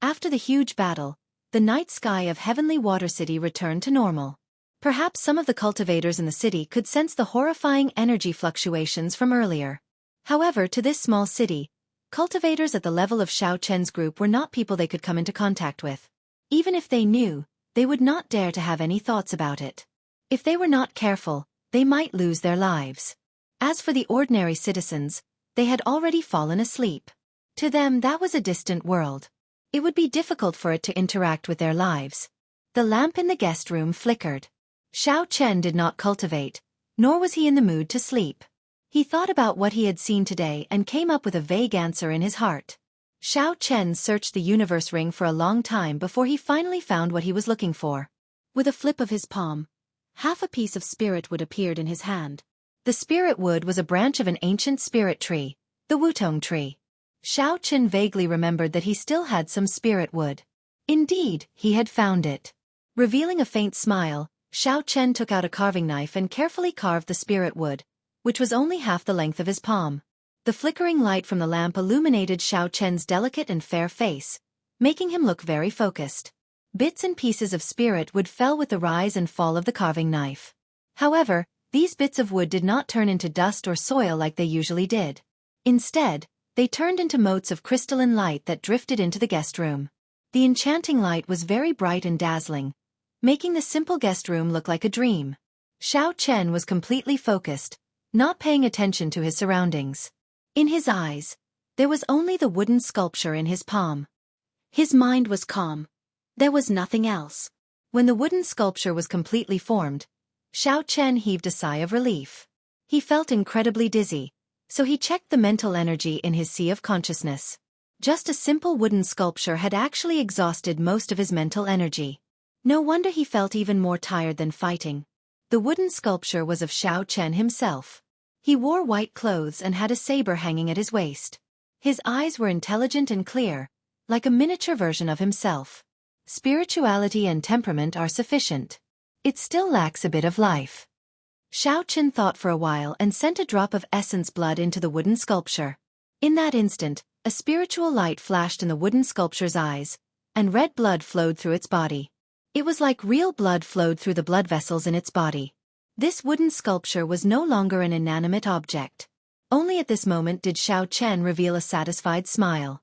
After the huge battle, the night sky of Heavenly Water City returned to normal. Perhaps some of the cultivators in the city could sense the horrifying energy fluctuations from earlier. However, to this small city, cultivators at the level of Xiao Chen's group were not people they could come into contact with. Even if they knew, they would not dare to have any thoughts about it. If they were not careful, they might lose their lives. As for the ordinary citizens, they had already fallen asleep. To them that was a distant world. It would be difficult for it to interact with their lives. The lamp in the guest room flickered. Xiao Chen did not cultivate, nor was he in the mood to sleep. He thought about what he had seen today and came up with a vague answer in his heart. Xiao Chen searched the universe ring for a long time before he finally found what he was looking for. With a flip of his palm, half a piece of spirit wood appeared in his hand. The spirit wood was a branch of an ancient spirit tree, the Wutong tree. Xiao Chen vaguely remembered that he still had some spirit wood. Indeed, he had found it. Revealing a faint smile, Xiao Chen took out a carving knife and carefully carved the spirit wood, which was only half the length of his palm. The flickering light from the lamp illuminated Xiao Chen's delicate and fair face, making him look very focused. Bits and pieces of spirit wood fell with the rise and fall of the carving knife. However, these bits of wood did not turn into dust or soil like they usually did. Instead, they turned into motes of crystalline light that drifted into the guest room. The enchanting light was very bright and dazzling, making the simple guest room look like a dream. Xiao Chen was completely focused, not paying attention to his surroundings. In his eyes, there was only the wooden sculpture in his palm. His mind was calm. There was nothing else. When the wooden sculpture was completely formed, Xiao Chen heaved a sigh of relief. He felt incredibly dizzy, so he checked the mental energy in his sea of consciousness. Just a simple wooden sculpture had actually exhausted most of his mental energy. No wonder he felt even more tired than fighting. The wooden sculpture was of Xiao Chen himself. He wore white clothes and had a saber hanging at his waist. His eyes were intelligent and clear, like a miniature version of himself. Spirituality and temperament are sufficient. It still lacks a bit of life. Xiao Chen thought for a while and sent a drop of essence blood into the wooden sculpture. In that instant, a spiritual light flashed in the wooden sculpture's eyes, and red blood flowed through its body. It was like real blood flowed through the blood vessels in its body. This wooden sculpture was no longer an inanimate object. Only at this moment did Xiao Chen reveal a satisfied smile.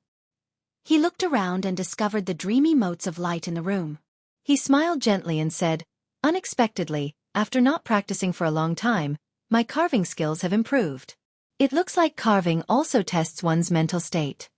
He looked around and discovered the dreamy motes of light in the room. He smiled gently and said, Unexpectedly, after not practicing for a long time, my carving skills have improved. It looks like carving also tests one's mental state.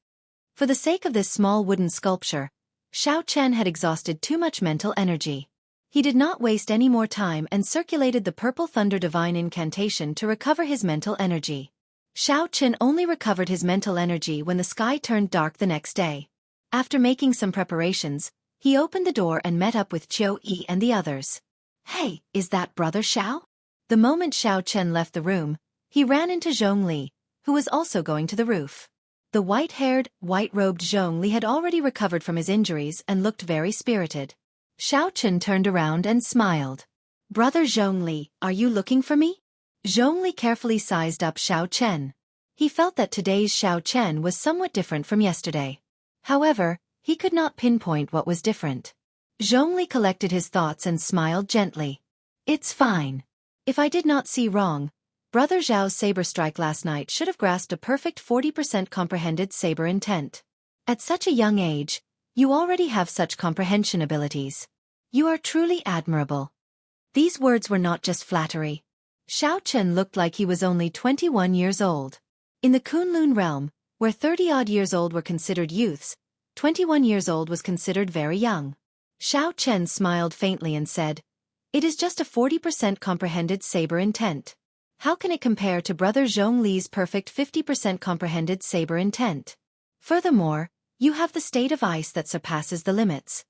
For the sake of this small wooden sculpture, Xiao Chen had exhausted too much mental energy. He did not waste any more time and circulated the Purple Thunder Divine Incantation to recover his mental energy. Xiao Chen only recovered his mental energy when the sky turned dark the next day. After making some preparations, he opened the door and met up with Qiu Yi and the others. Hey, is that Brother Xiao? The moment Xiao Chen left the room, he ran into Zhong Li, who was also going to the roof. The white-haired, white-robed Zhong Li had already recovered from his injuries and looked very spirited. Xiao Chen turned around and smiled. Brother Zhong Li, are you looking for me? Zhong Li carefully sized up Xiao Chen. He felt that today's Xiao Chen was somewhat different from yesterday. However, he could not pinpoint what was different. Zhong Li collected his thoughts and smiled gently. It's fine. If I did not see wrong, Brother Zhao's saber strike last night should have grasped a perfect 40% comprehended saber intent. At such a young age, you already have such comprehension abilities. You are truly admirable. These words were not just flattery. Xiao Chen looked like he was only 21 years old. In the Kunlun realm, where 30-odd years old were considered youths, 21 years old was considered very young. Xiao Chen smiled faintly and said, It is just a 40% comprehended saber intent. How can it compare to Brother Zhong Li's perfect 50% comprehended saber intent? Furthermore, You have the state of ice that surpasses the limits.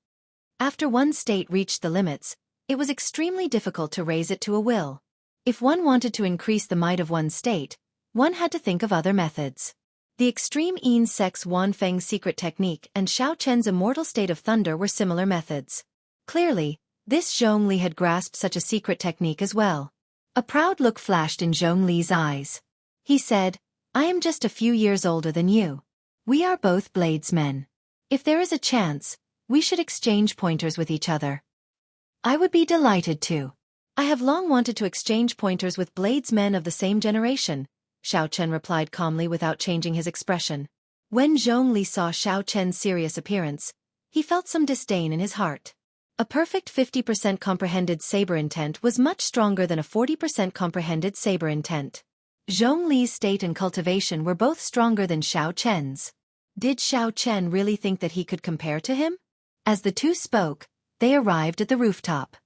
After one state reached the limits, it was extremely difficult to raise it to a will. If one wanted to increase the might of one's state, one had to think of other methods. The extreme insect's Wan Feng's secret technique and Xiao Chen's immortal state of thunder were similar methods. Clearly, this Zhongli had grasped such a secret technique as well. A proud look flashed in Zhongli's eyes. He said, I am just a few years older than you. We are both bladesmen. If there is a chance, we should exchange pointers with each other. I would be delighted to. I have long wanted to exchange pointers with bladesmen of the same generation, Xiao Chen replied calmly without changing his expression. When Zhongli saw Xiao Chen's serious appearance, he felt some disdain in his heart. A perfect 50% comprehended saber intent was much stronger than a 40% comprehended saber intent. Zhongli's state and cultivation were both stronger than Xiao Chen's. Did Xiao Chen really think that he could compare to him? As the two spoke, they arrived at the rooftop.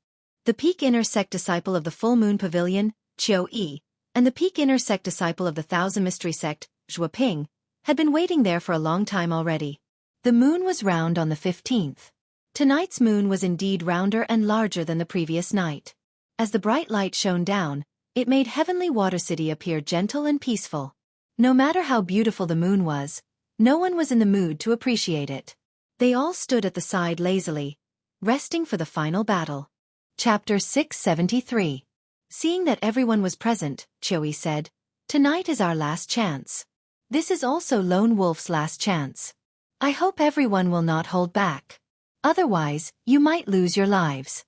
The peak inner sect disciple of the Full Moon Pavilion, Qiu Yi, and the peak inner sect disciple of the Thousand Mystery sect, Zhua Ping, had been waiting there for a long time already. The moon was round on the 15th. Tonight's moon was indeed rounder and larger than the previous night. As the bright light shone down, it made heavenly Water City appear gentle and peaceful. No matter how beautiful the moon was, no one was in the mood to appreciate it. They all stood at the side lazily, resting for the final battle. Chapter 673. Seeing that everyone was present, Qiu Yi said, Tonight is our last chance. This is also Lone Wolf's last chance. I hope everyone will not hold back. Otherwise, you might lose your lives.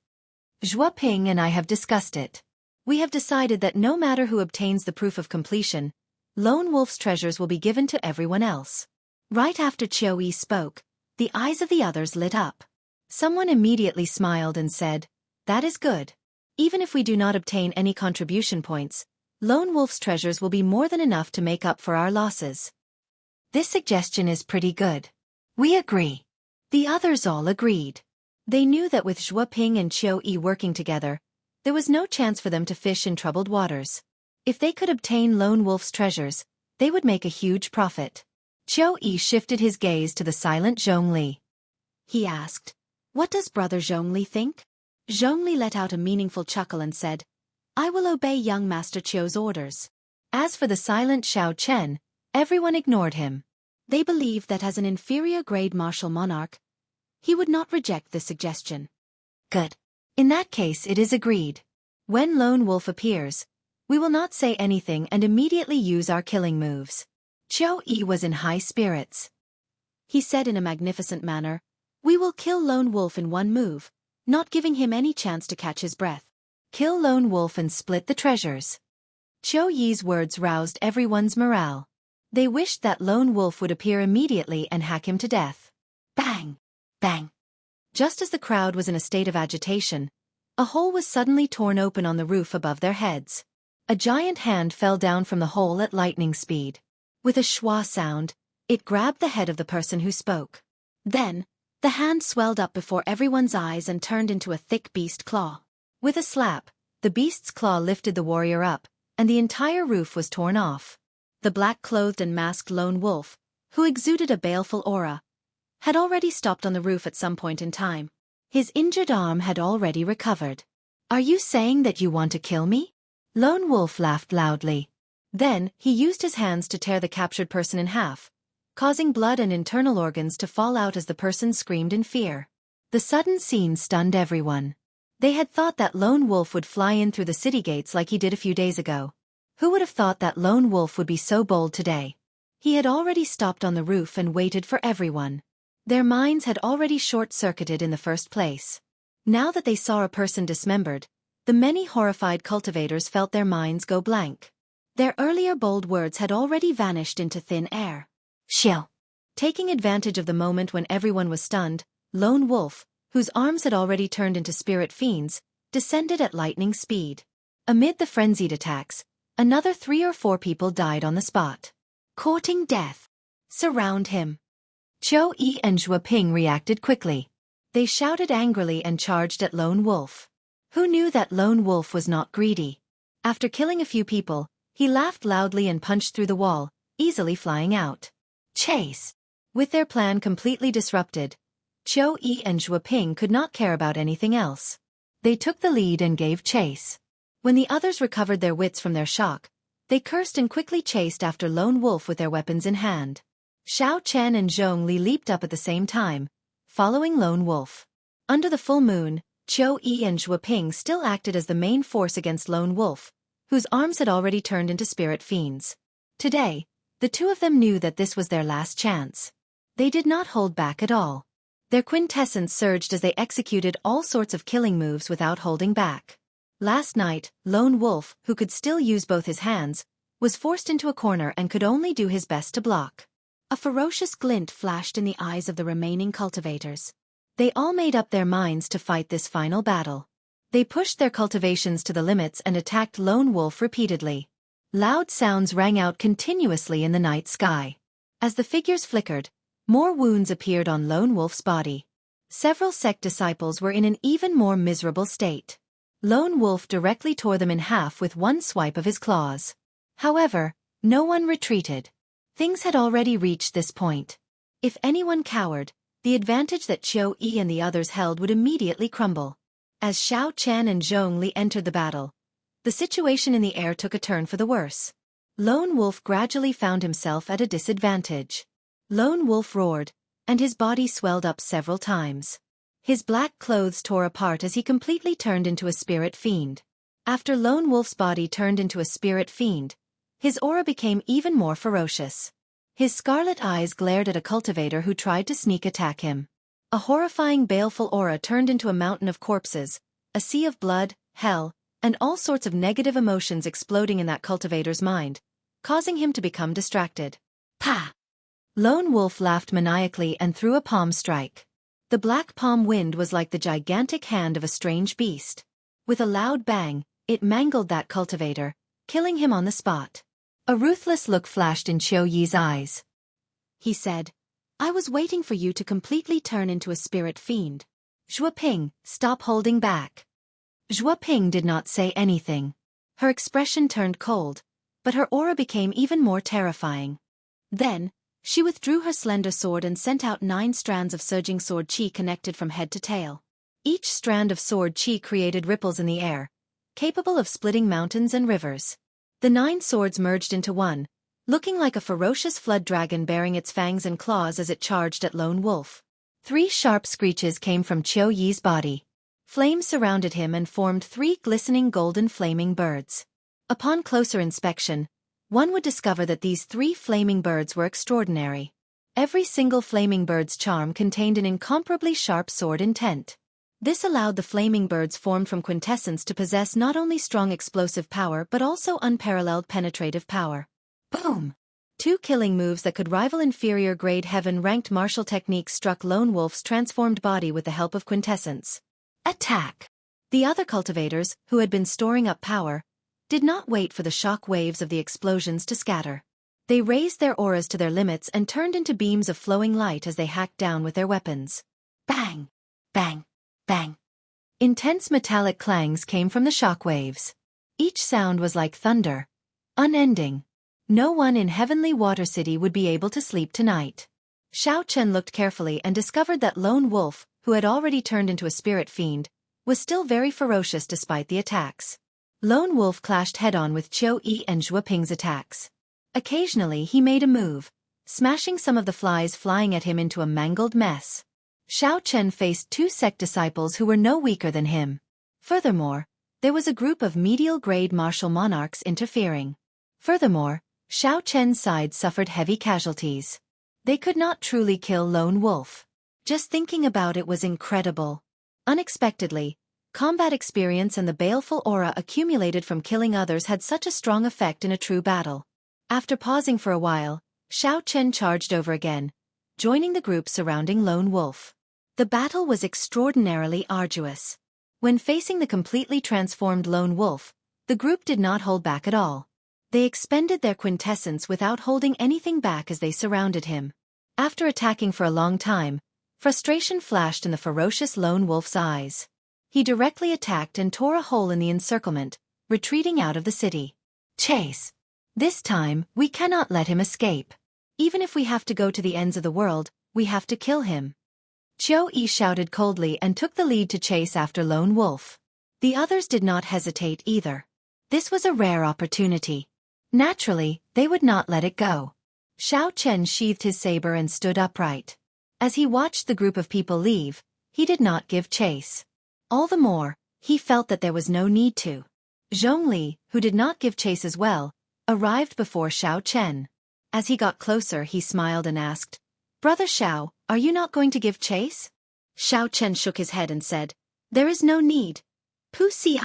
Zhua Ping and I have discussed it. We have decided that no matter who obtains the proof of completion, Lone Wolf's treasures will be given to everyone else. Right after Qiu Yi spoke, the eyes of the others lit up. Someone immediately smiled and said, That is good. Even if we do not obtain any contribution points, Lone Wolf's treasures will be more than enough to make up for our losses. This suggestion is pretty good. We agree. The others all agreed. They knew that with Zhua Ping and Qiu Yi working together, there was no chance for them to fish in troubled waters. If they could obtain Lone Wolf's treasures, they would make a huge profit. Qiu Yi shifted his gaze to the silent Zhongli. He asked, What does Brother Zhongli think? Zhongli let out a meaningful chuckle and said, I will obey young Master Qiu's orders. As for the silent Xiao Chen, everyone ignored him. They believed that as an inferior grade martial monarch, he would not reject this suggestion. Good. In that case it is agreed. When Lone Wolf appears, we will not say anything and immediately use our killing moves. Qiu Yi was in high spirits. He said in a magnificent manner, We will kill Lone Wolf in one move, not giving him any chance to catch his breath. Kill Lone Wolf and split the treasures. Qiu Yi's words roused everyone's morale. They wished that Lone Wolf would appear immediately and hack him to death. Bang! Bang! Just as the crowd was in a state of agitation, a hole was suddenly torn open on the roof above their heads. A giant hand fell down from the hole at lightning speed. With a schwa sound, it grabbed the head of the person who spoke. Then, the hand swelled up before everyone's eyes and turned into a thick beast claw. With a slap, the beast's claw lifted the warrior up, and the entire roof was torn off. The black-clothed and masked Lone Wolf, who exuded a baleful aura, had already stopped on the roof at some point in time. His injured arm had already recovered. Are you saying that you want to kill me? Lone Wolf laughed loudly. Then, he used his hands to tear the captured person in half, causing blood and internal organs to fall out as the person screamed in fear. The sudden scene stunned everyone. They had thought that Lone Wolf would fly in through the city gates like he did a few days ago. Who would have thought that Lone Wolf would be so bold today? He had already stopped on the roof and waited for everyone. Their minds had already short-circuited in the first place. Now that they saw a person dismembered, the many horrified cultivators felt their minds go blank. Their earlier bold words had already vanished into thin air. Shill. Taking advantage of the moment when everyone was stunned, Lone Wolf, whose arms had already turned into spirit fiends, descended at lightning speed. Amid the frenzied attacks, another 3 or 4 people died on the spot. Courting death. Surround him. Qiu Yi and Zhua Ping reacted quickly. They shouted angrily and charged at Lone Wolf. Who knew that Lone Wolf was not greedy? After killing a few people, he laughed loudly and punched through the wall, easily flying out. Chase! With their plan completely disrupted, Qiu Yi and Zhuo Ping could not care about anything else. They took the lead and gave chase. When the others recovered their wits from their shock, they cursed and quickly chased after Lone Wolf with their weapons in hand. Xiao Chen and Zhong Li leaped up at the same time, following Lone Wolf. Under the full moon, Qiu Yi and Zhuo Ping still acted as the main force against Lone Wolf, whose arms had already turned into spirit fiends. Today, the two of them knew that this was their last chance. They did not hold back at all. Their quintessence surged as they executed all sorts of killing moves without holding back. Last night, Lone Wolf, who could still use both his hands, was forced into a corner and could only do his best to block. A ferocious glint flashed in the eyes of the remaining cultivators. They all made up their minds to fight this final battle. They pushed their cultivations to the limits and attacked Lone Wolf repeatedly. Loud sounds rang out continuously in the night sky. As the figures flickered, more wounds appeared on Lone Wolf's body. Several sect disciples were in an even more miserable state. Lone Wolf directly tore them in half with one swipe of his claws. However, no one retreated. Things had already reached this point. If anyone cowered, the advantage that Qiu Yi and the others held would immediately crumble. As Xiao Chen and Zhong Li entered the battle, the situation in the air took a turn for the worse. Lone Wolf gradually found himself at a disadvantage. Lone Wolf roared, and his body swelled up several times. His black clothes tore apart as he completely turned into a spirit fiend. After Lone Wolf's body turned into a spirit fiend, his aura became even more ferocious. His scarlet eyes glared at a cultivator who tried to sneak attack him. A horrifying baleful aura turned into a mountain of corpses, a sea of blood, hell, and all sorts of negative emotions exploding in that cultivator's mind, causing him to become distracted. Pah! Lone Wolf laughed maniacally and threw a palm strike. The black palm wind was like the gigantic hand of a strange beast. With a loud bang, it mangled that cultivator, killing him on the spot. A ruthless look flashed in Qiu Yi's eyes. He said, "I was waiting for you to completely turn into a spirit fiend. Zhuo Ping, stop holding back." Zhuo Ping did not say anything. Her expression turned cold, but her aura became even more terrifying. Then, she withdrew her slender sword and sent out 9 strands of surging sword chi connected from head to tail. Each strand of sword chi created ripples in the air, capable of splitting mountains and rivers. The 9 swords merged into one, looking like a ferocious flood dragon bearing its fangs and claws as it charged at Lone Wolf. 3 sharp screeches came from Qiu Yi's body. Flames surrounded him and formed 3 glistening golden flaming birds. Upon closer inspection, one would discover that these 3 flaming birds were extraordinary. Every single flaming bird's charm contained an incomparably sharp sword intent. This allowed the flaming birds formed from quintessence to possess not only strong explosive power but also unparalleled penetrative power. Boom! 2 killing moves that could rival inferior-grade heaven-ranked martial techniques struck Lone Wolf's transformed body with the help of quintessence. Attack! The other cultivators, who had been storing up power, did not wait for the shock waves of the explosions to scatter. They raised their auras to their limits and turned into beams of flowing light as they hacked down with their weapons. Bang! Bang! Bang! Intense metallic clangs came from the shock waves. Each sound was like thunder, unending. No one in Heavenly Water City would be able to sleep tonight. Xiao Chen looked carefully and discovered that Lone Wolf, who had already turned into a spirit fiend, was still very ferocious despite the attacks. Lone Wolf clashed head-on with Qiu Yi and Zhuo Ping's attacks. Occasionally he made a move, smashing some of the flies flying at him into a mangled mess. Xiao Chen faced 2 sect disciples who were no weaker than him. Furthermore, there was a group of medial-grade martial monarchs interfering. Furthermore, Xiao Chen's side suffered heavy casualties. They could not truly kill Lone Wolf. Just thinking about it was incredible. Unexpectedly, combat experience and the baleful aura accumulated from killing others had such a strong effect in a true battle. After pausing for a while, Xiao Chen charged over again, joining the group surrounding Lone Wolf. The battle was extraordinarily arduous. When facing the completely transformed Lone Wolf, the group did not hold back at all. They expended their quintessence without holding anything back as they surrounded him. After attacking for a long time, frustration flashed in the ferocious Lone Wolf's eyes. He directly attacked and tore a hole in the encirclement, retreating out of the city. Chase! This time, we cannot let him escape. Even if we have to go to the ends of the world, we have to kill him. Qiu Yi shouted coldly and took the lead to chase after Lone Wolf. The others did not hesitate either. This was a rare opportunity. Naturally, they would not let it go. Xiao Chen sheathed his saber and stood upright. As he watched the group of people leave, he did not give chase. All the more, he felt that there was no need to. Zhongli, who did not give chase as well, arrived before Xiao Chen. As he got closer, he smiled and asked, "Brother Xiao, are you not going to give chase?" Xiao Chen shook his head and said, "There is no need. Pu Si."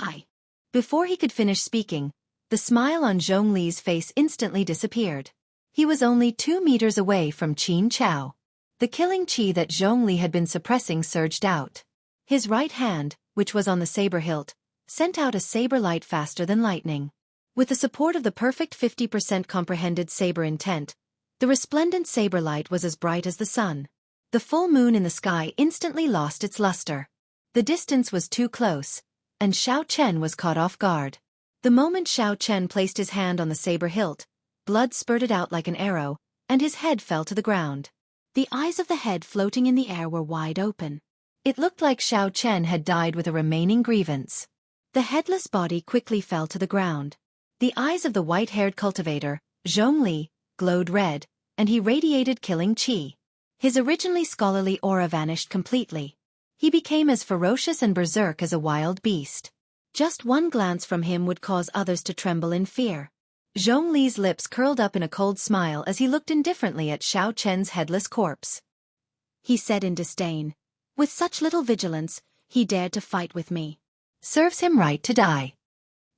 Before he could finish speaking, the smile on Zhongli's face instantly disappeared. He was only 2 meters away from Qin Chao. The killing chi that Zhongli had been suppressing surged out. His right hand, which was on the saber hilt, sent out a saber light faster than lightning. With the support of the perfect 50% comprehended saber intent, the resplendent saber light was as bright as the sun. The full moon in the sky instantly lost its luster. The distance was too close, and Xiao Chen was caught off guard. The moment Xiao Chen placed his hand on the saber hilt, blood spurted out like an arrow, and his head fell to the ground. The eyes of the head floating in the air were wide open. It looked like Xiao Chen had died with a remaining grievance. The headless body quickly fell to the ground. The eyes of the white-haired cultivator, Zhongli, glowed red, and he radiated killing chi. His originally scholarly aura vanished completely. He became as ferocious and berserk as a wild beast. Just one glance from him would cause others to tremble in fear. Zhongli's lips curled up in a cold smile as he looked indifferently at Xiao Chen's headless corpse. He said in disdain, "With such little vigilance, he dared to fight with me. Serves him right to die."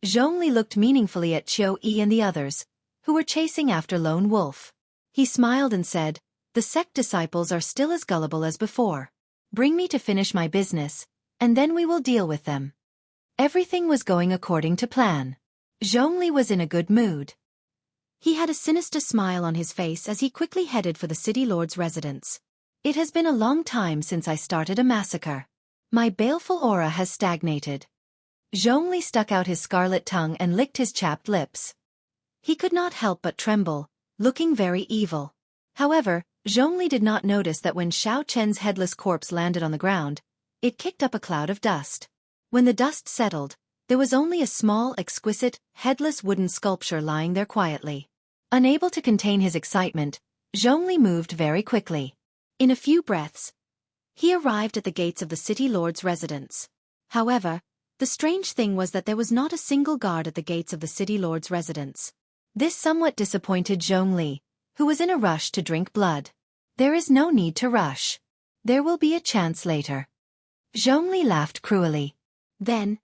Zhongli looked meaningfully at Qiu Yi and the others, who were chasing after Lone Wolf. He smiled and said, "The sect disciples are still as gullible as before. Bring me to finish my business, and then we will deal with them." Everything was going according to plan. Zhongli was in a good mood. He had a sinister smile on his face as he quickly headed for the city lord's residence. "It has been a long time since I started a massacre. My baleful aura has stagnated." Zhongli stuck out his scarlet tongue and licked his chapped lips. He could not help but tremble, looking very evil. However, Zhongli did not notice that when Xiao Chen's headless corpse landed on the ground, it kicked up a cloud of dust. When the dust settled, there was only a small, exquisite, headless wooden sculpture lying there quietly. Unable to contain his excitement, Zhongli moved very quickly. In a few breaths, he arrived at the gates of the city lord's residence. However, the strange thing was that there was not a single guard at the gates of the city lord's residence. This somewhat disappointed Zhongli, who was in a rush to drink blood. "There is no need to rush. There will be a chance later." Zhongli laughed cruelly. Then,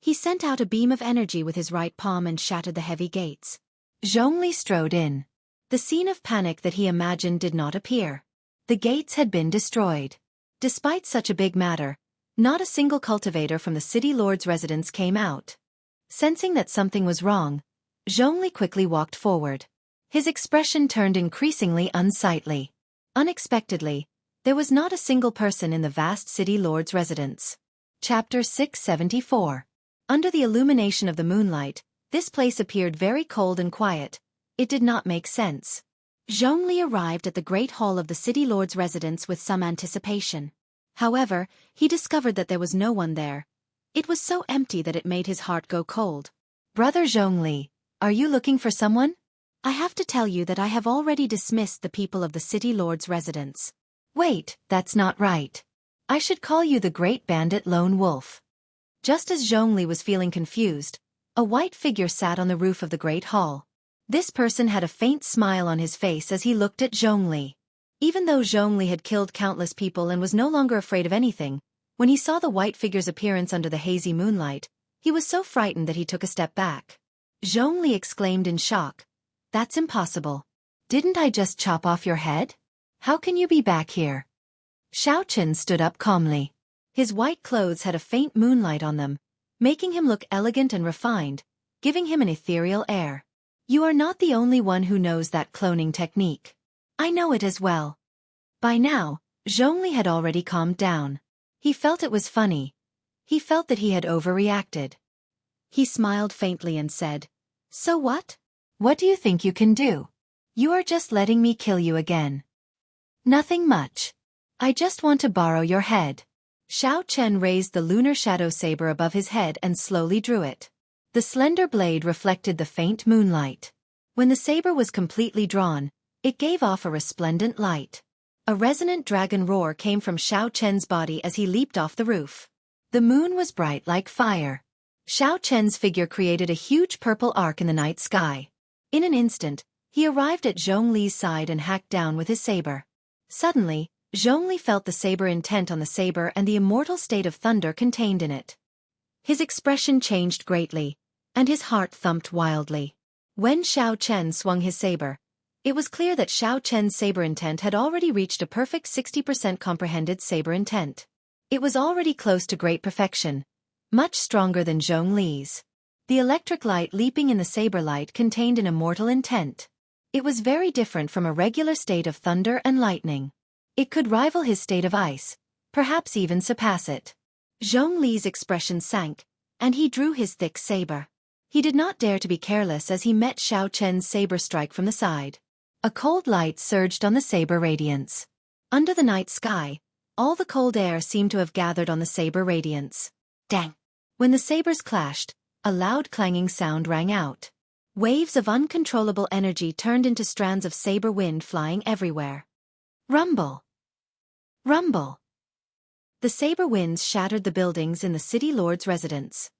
he sent out a beam of energy with his right palm and shattered the heavy gates. Zhongli strode in. The scene of panic that he imagined did not appear. The gates had been destroyed. Despite such a big matter, not a single cultivator from the city lord's residence came out. Sensing that something was wrong, Zhongli quickly walked forward. His expression turned increasingly unsightly. Unexpectedly, there was not a single person in the vast city lord's residence. Chapter 674. Under the illumination of the moonlight, this place appeared very cold and quiet. It did not make sense. Zhongli arrived at the great hall of the city lord's residence with some anticipation. However, he discovered that there was no one there. It was so empty that it made his heart go cold. "Brother Zhongli, are you looking for someone?" "I have to tell you that I have already dismissed the people of the city lord's residence." "Wait, that's not right. I should call you the great bandit Lone Wolf." Just as Zhongli was feeling confused, a white figure sat on the roof of the great hall. This person had a faint smile on his face as he looked at Zhongli. Even though Zhongli had killed countless people and was no longer afraid of anything, when he saw the white figure's appearance under the hazy moonlight, he was so frightened that he took a step back. Zhongli exclaimed in shock, "That's impossible. Didn't I just chop off your head? How can you be back here?" Xiao Chen stood up calmly. His white clothes had a faint moonlight on them, making him look elegant and refined, giving him an ethereal air. "You are not the only one who knows that cloning technique. I know it as well." By now, Zhongli had already calmed down. He felt it was funny. He felt that he had overreacted. He smiled faintly and said, "So what? What do you think you can do? You are just letting me kill you again. Nothing much. I just want to borrow your head. Xiao Chen raised the lunar shadow saber above his head and slowly drew it. The slender blade reflected the faint moonlight. When the saber was completely drawn, it gave off a resplendent light. A resonant dragon roar came from Xiao Chen's body as he leaped off the roof. The moon was bright like fire. Xiao Chen's figure created a huge purple arc in the night sky. In an instant, he arrived at Zhongli's side and hacked down with his saber. Suddenly, Zhongli felt the saber intent on the saber and the immortal state of thunder contained in it. His expression changed greatly, and his heart thumped wildly. When Xiao Chen swung his saber, it was clear that Xiao Chen's saber intent had already reached a perfect 60% comprehended saber intent. It was already close to great perfection, much stronger than Zhongli's. The electric light leaping in the saber light contained an immortal intent. It was very different from a regular state of thunder and lightning. It could rival his state of ice, perhaps even surpass it. Zhongli's expression sank, and he drew his thick saber. He did not dare to be careless as he met Xiao Chen's saber strike from the side. A cold light surged on the saber radiance. Under the night sky, all the cold air seemed to have gathered on the saber radiance. Dang! When the sabers clashed, a loud clanging sound rang out. Waves of uncontrollable energy turned into strands of saber wind flying everywhere. Rumble! Rumble! The saber winds shattered the buildings in the city lord's residence.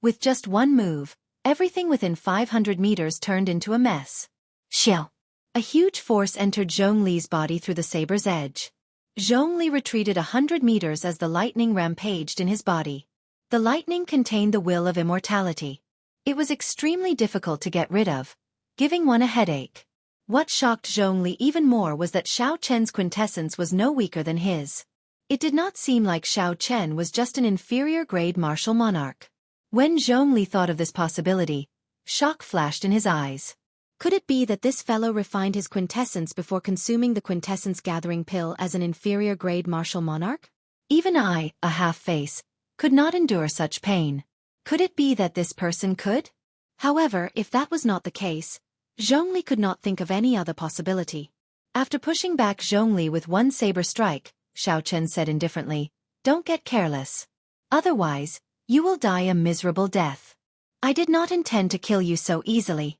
With just one move, everything within 500 meters turned into a mess. Xiao! A huge force entered Zhongli's body through the saber's edge. Zhongli retreated 100 meters as the lightning rampaged in his body. The lightning contained the will of immortality. It was extremely difficult to get rid of, giving one a headache. What shocked Zhongli even more was that Xiao Chen's quintessence was no weaker than his. It did not seem like Xiao Chen was just an inferior-grade martial monarch. When Zhongli thought of this possibility, shock flashed in his eyes. Could it be that this fellow refined his quintessence before consuming the quintessence-gathering pill as an inferior-grade martial monarch? Even I, a half-face, could not endure such pain. Could it be that this person could? However, if that was not the case, Zhongli could not think of any other possibility. After pushing back Zhongli with one saber strike, Xiao Chen said indifferently, "Don't get careless. Otherwise, you will die a miserable death. I did not intend to kill you so easily.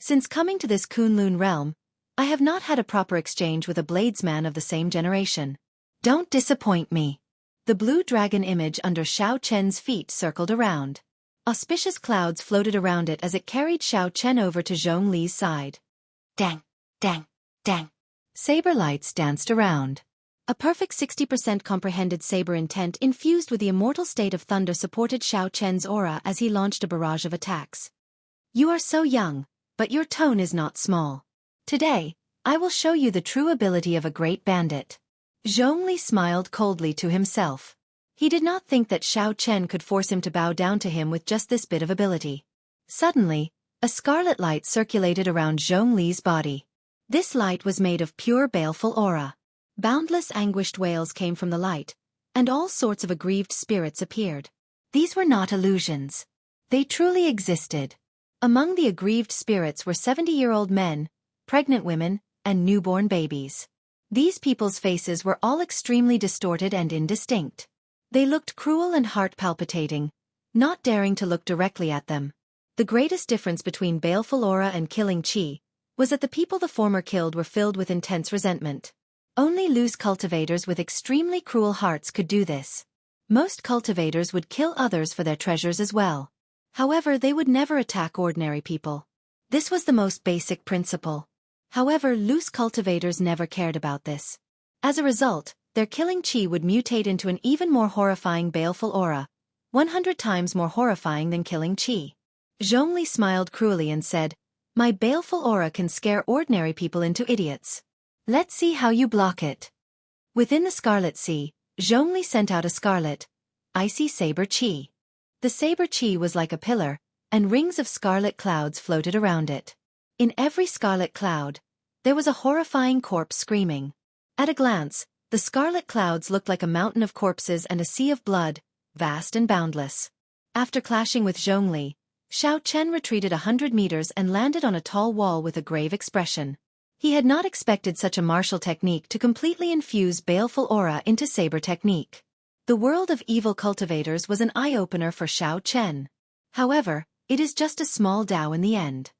Since coming to this Kunlun realm, I have not had a proper exchange with a bladesman of the same generation. Don't disappoint me." The blue dragon image under Xiao Chen's feet circled around. Auspicious clouds floated around it as it carried Xiao Chen over to Zhongli's side. Dang, dang, dang. Saber lights danced around. A perfect 60% comprehended saber intent infused with the immortal state of thunder supported Xiao Chen's aura as he launched a barrage of attacks. You are so young, but your tone is not small. Today, I will show you the true ability of a great bandit. Zhongli smiled coldly to himself. He did not think that Xiao Chen could force him to bow down to him with just this bit of ability. Suddenly, a scarlet light circulated around Zhongli's body. This light was made of pure baleful aura. Boundless anguished wails came from the light, and all sorts of aggrieved spirits appeared. These were not illusions. They truly existed. Among the aggrieved spirits were 70-year-old men, pregnant women, and newborn babies. These people's faces were all extremely distorted and indistinct. They looked cruel and heart-palpitating, not daring to look directly at them. The greatest difference between baleful aura and killing chi was that the people the former killed were filled with intense resentment. Only loose cultivators with extremely cruel hearts could do this. Most cultivators would kill others for their treasures as well. However, they would never attack ordinary people. This was the most basic principle. However, loose cultivators never cared about this. As a result, their killing chi would mutate into an even more horrifying baleful aura, 100 times more horrifying than killing chi. Zhongli smiled cruelly and said, "My baleful aura can scare ordinary people into idiots. Let's see how you block it." Within the Scarlet Sea, Zhongli sent out a scarlet, icy saber chi. The saber chi was like a pillar, and rings of scarlet clouds floated around it. In every scarlet cloud, there was a horrifying corpse screaming. At a glance, the scarlet clouds looked like a mountain of corpses and a sea of blood, vast and boundless. After clashing with Zhongli, Xiao Chen retreated 100 meters and landed on a tall wall with a grave expression. He had not expected such a martial technique to completely infuse baleful aura into saber technique. The world of evil cultivators was an eye-opener for Xiao Chen. However, it is just a small Dao in the end.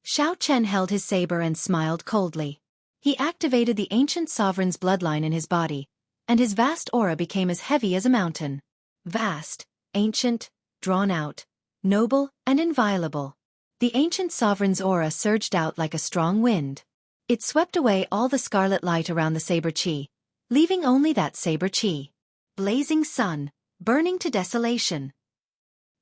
Xiao Chen held his saber and smiled coldly. He activated the ancient sovereign's bloodline in his body, and his vast aura became as heavy as a mountain. Vast, ancient, drawn out, noble, and inviolable. The ancient sovereign's aura surged out like a strong wind. It swept away all the scarlet light around the saber chi, leaving only that saber chi. Blazing sun, burning to desolation.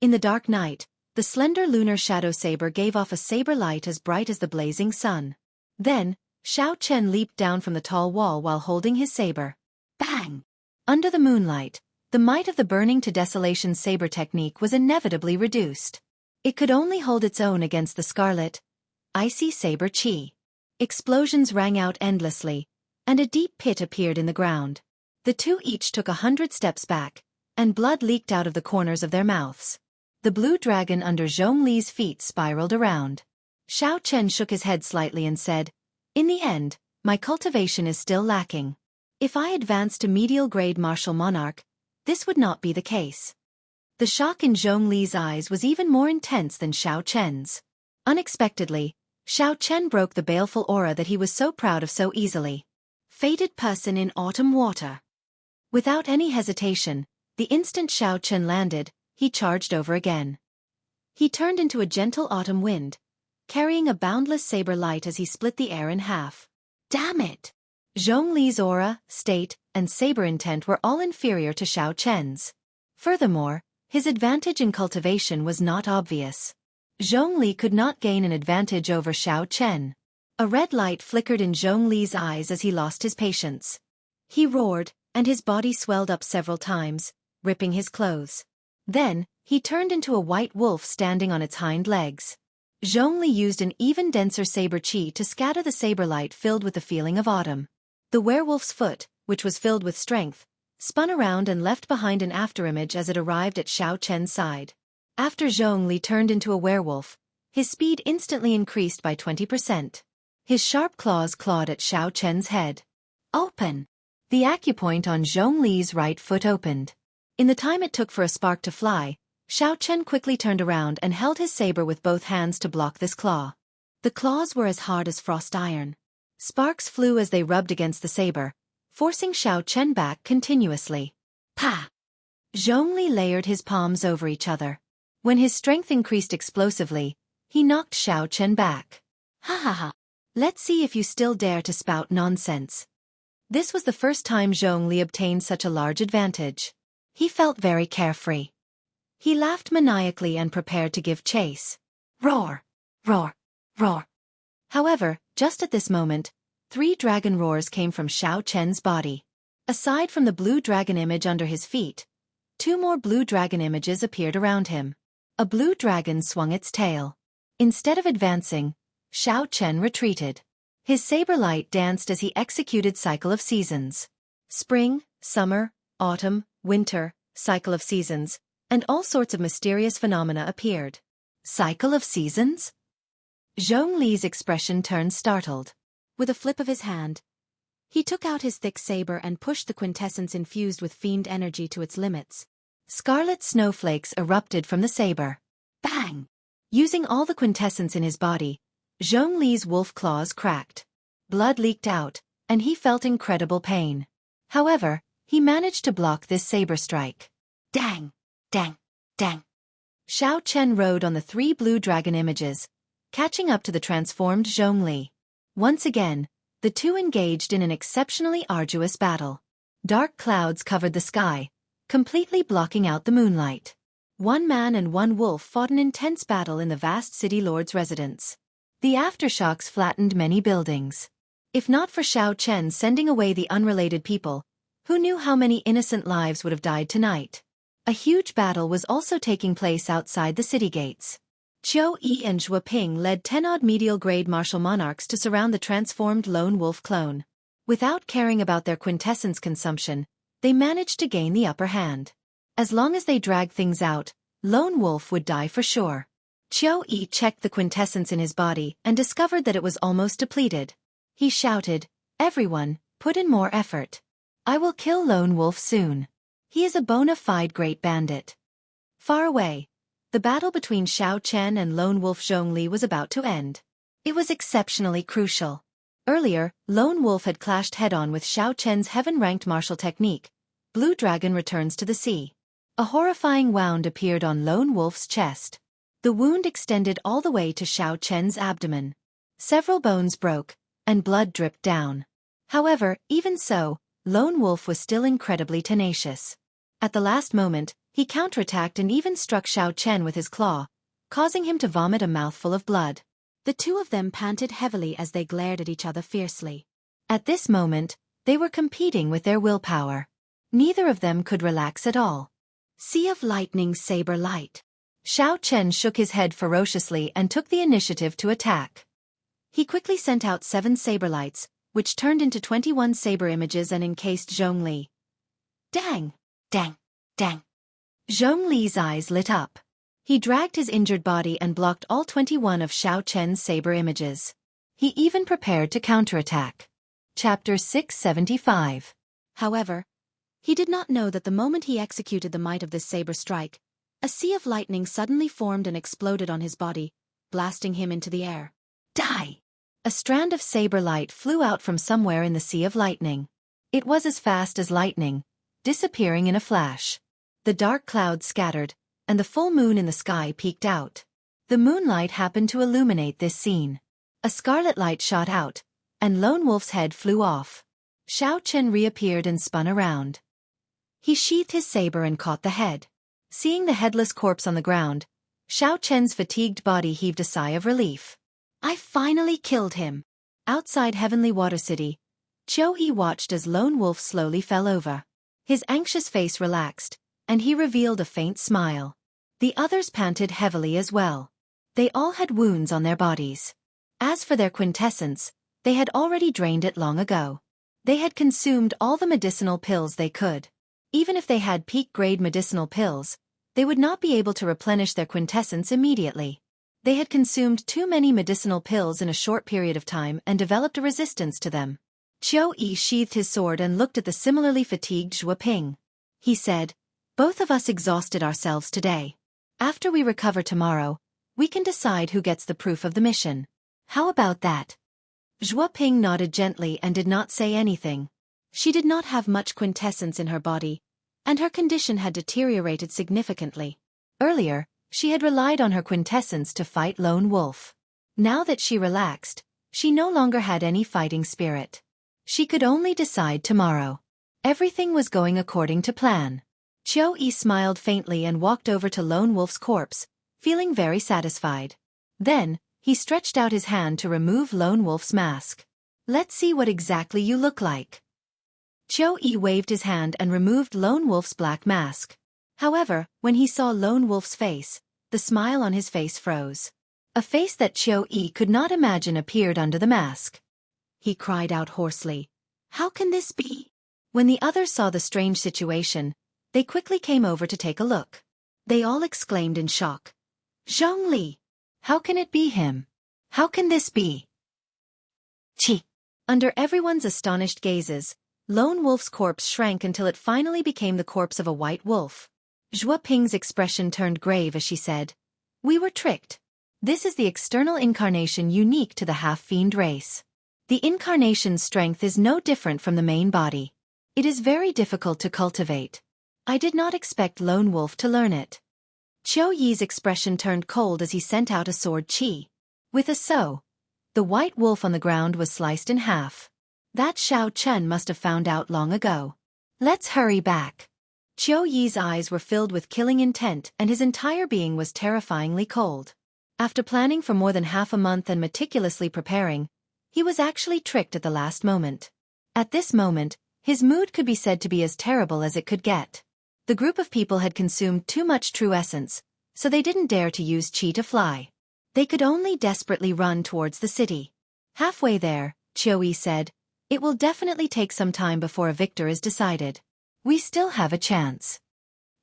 In the dark night, the slender lunar shadow saber gave off a saber light as bright as the blazing sun. Then, Xiao Chen leaped down from the tall wall while holding his saber. Bang! Under the moonlight, the might of the burning to desolation saber technique was inevitably reduced. It could only hold its own against the scarlet, icy saber chi. Explosions rang out endlessly, and a deep pit appeared in the ground. The two each took 100 steps back, and blood leaked out of the corners of their mouths. The blue dragon under Zhongli's feet spiraled around. Xiao Chen shook his head slightly and said, "In the end, my cultivation is still lacking. If I advanced to medial grade martial monarch, this would not be the case." The shock in Zhongli's eyes was even more intense than Xiao Chen's. Unexpectedly, Xiao Chen broke the baleful aura that he was so proud of so easily. Fated person in autumn water. Without any hesitation, the instant Xiao Chen landed, he charged over again. He turned into a gentle autumn wind, carrying a boundless saber light as he split the air in half. Damn it! Zhongli's aura, state, and saber intent were all inferior to Xiao Chen's. Furthermore, his advantage in cultivation was not obvious. Zhongli could not gain an advantage over Xiao Chen. A red light flickered in Zhongli's eyes as he lost his patience. He roared, and his body swelled up several times, ripping his clothes. Then, he turned into a white wolf standing on its hind legs. Zhongli used an even denser saber chi to scatter the saber light filled with the feeling of autumn. The werewolf's foot, which was filled with strength, spun around and left behind an afterimage as it arrived at Xiao Chen's side. After Zhongli turned into a werewolf, his speed instantly increased by 20%. His sharp claws clawed at Xiao Chen's head. Open! The acupoint on Zhongli's right foot opened. In the time it took for a spark to fly, Xiao Chen quickly turned around and held his saber with both hands to block this claw. The claws were as hard as frost iron. Sparks flew as they rubbed against the saber, forcing Xiao Chen back continuously. Pa! Zhongli layered his palms over each other. When his strength increased explosively, he knocked Xiao Chen back. Ha ha ha! Let's see if you still dare to spout nonsense. This was the first time Zhongli obtained such a large advantage. He felt very carefree. He laughed maniacally and prepared to give chase. Roar! Roar! Roar! However, just at this moment, 3 dragon roars came from Xiao Chen's body. Aside from the blue dragon image under his feet, 2 more blue dragon images appeared around him. A blue dragon swung its tail. Instead of advancing, Xiao Chen retreated. His saber light danced as he executed Cycle of Seasons. Spring, summer, autumn, winter, Cycle of Seasons, and all sorts of mysterious phenomena appeared. Cycle of Seasons? Zhongli's expression turned startled. With a flip of his hand, he took out his thick saber and pushed the quintessence infused with fiend energy to its limits. Scarlet snowflakes erupted from the saber. Bang! Using all the quintessence in his body, Zhongli's wolf claws cracked. Blood leaked out, and he felt incredible pain. However, he managed to block this saber strike. Dang! Dang! Dang! Xiao Chen rode on the 3 blue dragon images, catching up to the transformed Zhongli. Once again, the two engaged in an exceptionally arduous battle. Dark clouds covered the sky, completely blocking out the moonlight. 1 man and 1 wolf fought an intense battle in the vast city lord's residence. The aftershocks flattened many buildings. If not for Xiao Chen sending away the unrelated people, who knew how many innocent lives would have died tonight? A huge battle was also taking place outside the city gates. Qiu Yi and Zhua Ping led 10-odd medial-grade martial monarchs to surround the transformed lone wolf clone. Without caring about their quintessence consumption, they managed to gain the upper hand. As long as they dragged things out, lone wolf would die for sure. Qiu Yi checked the quintessence in his body and discovered that it was almost depleted. He shouted, "Everyone, put in more effort. I will kill Lone Wolf soon. He is a bona fide great bandit." Far away, the battle between Xiao Chen and Lone Wolf Zhongli was about to end. It was exceptionally crucial. Earlier, Lone Wolf had clashed head-on with Xiao Chen's heaven-ranked martial technique, Blue Dragon Returns to the Sea. A horrifying wound appeared on Lone Wolf's chest. The wound extended all the way to Xiao Chen's abdomen. Several bones broke, and blood dripped down. However, even so, Lone Wolf was still incredibly tenacious. At the last moment, he counterattacked and even struck Xiao Chen with his claw, causing him to vomit a mouthful of blood. The two of them panted heavily as they glared at each other fiercely. At this moment, they were competing with their willpower. Neither of them could relax at all. Sea of Lightning Saber Light. Xiao Chen shook his head ferociously and took the initiative to attack. He quickly sent out 7 saber lights, which turned into 21 saber images and encased Zhongli. Dang! Dang! Dang! Zhongli's eyes lit up. He dragged his injured body and blocked all 21 of Xiao Chen's saber images. He even prepared to counterattack. Chapter 675. However, he did not know that the moment he executed the might of this saber strike, a sea of lightning suddenly formed and exploded on his body, blasting him into the air. Die! A strand of saber light flew out from somewhere in the sea of lightning. It was as fast as lightning, disappearing in a flash. The dark clouds scattered, and the full moon in the sky peeked out. The moonlight happened to illuminate this scene. A scarlet light shot out, and Lone Wolf's head flew off. Xiao Chen reappeared and spun around. He sheathed his saber and caught the head. Seeing the headless corpse on the ground, Xiao Chen's fatigued body heaved a sigh of relief. I finally killed him. Outside Heavenly Water City, Qiu Yi watched as Lone Wolf slowly fell over. His anxious face relaxed, and he revealed a faint smile. The others panted heavily as well. They all had wounds on their bodies. As for their quintessence, they had already drained it long ago. They had consumed all the medicinal pills they could. Even if they had peak-grade medicinal pills, they would not be able to replenish their quintessence immediately. They had consumed too many medicinal pills in a short period of time and developed a resistance to them. Qiu Yi sheathed his sword and looked at the similarly fatigued Zhuo Ping. He said, "Both of us exhausted ourselves today. After we recover tomorrow, we can decide who gets the proof of the mission. How about that?" Zhuo Ping nodded gently and did not say anything. She did not have much quintessence in her body, and her condition had deteriorated significantly. Earlier, she had relied on her quintessence to fight Lone Wolf. Now that she relaxed, she no longer had any fighting spirit. She could only decide tomorrow. Everything was going according to plan. Qiu Yi smiled faintly and walked over to Lone Wolf's corpse, feeling very satisfied. Then, he stretched out his hand to remove Lone Wolf's mask. "Let's see what exactly you look like." Qiu Yi waved his hand and removed Lone Wolf's black mask. However, when he saw Lone Wolf's face, the smile on his face froze. A face that Qiu Yi could not imagine appeared under the mask. He cried out hoarsely, "How can this be?" When the others saw the strange situation, they quickly came over to take a look. They all exclaimed in shock, "Zhongli! How can it be him? How can this be?" Chi! Under everyone's astonished gazes, Lone Wolf's corpse shrank until it finally became the corpse of a white wolf. Zhuo Ping's expression turned grave as she said, "We were tricked. This is the external incarnation unique to the half-fiend race. The incarnation's strength is no different from the main body. It is very difficult to cultivate. I did not expect Lone Wolf to learn it." Qiu Yi's expression turned cold as he sent out a sword chi. With a so, the white wolf on the ground was sliced in half. That Xiao Chen must have found out long ago. "Let's hurry back." Qiu Yi's eyes were filled with killing intent and his entire being was terrifyingly cold. After planning for more than half a month and meticulously preparing, he was actually tricked at the last moment. At this moment, his mood could be said to be as terrible as it could get. The group of people had consumed too much true essence, so they didn't dare to use chi to fly. They could only desperately run towards the city. Halfway there, Qiu Yi said, "It will definitely take some time before a victor is decided. We still have a chance."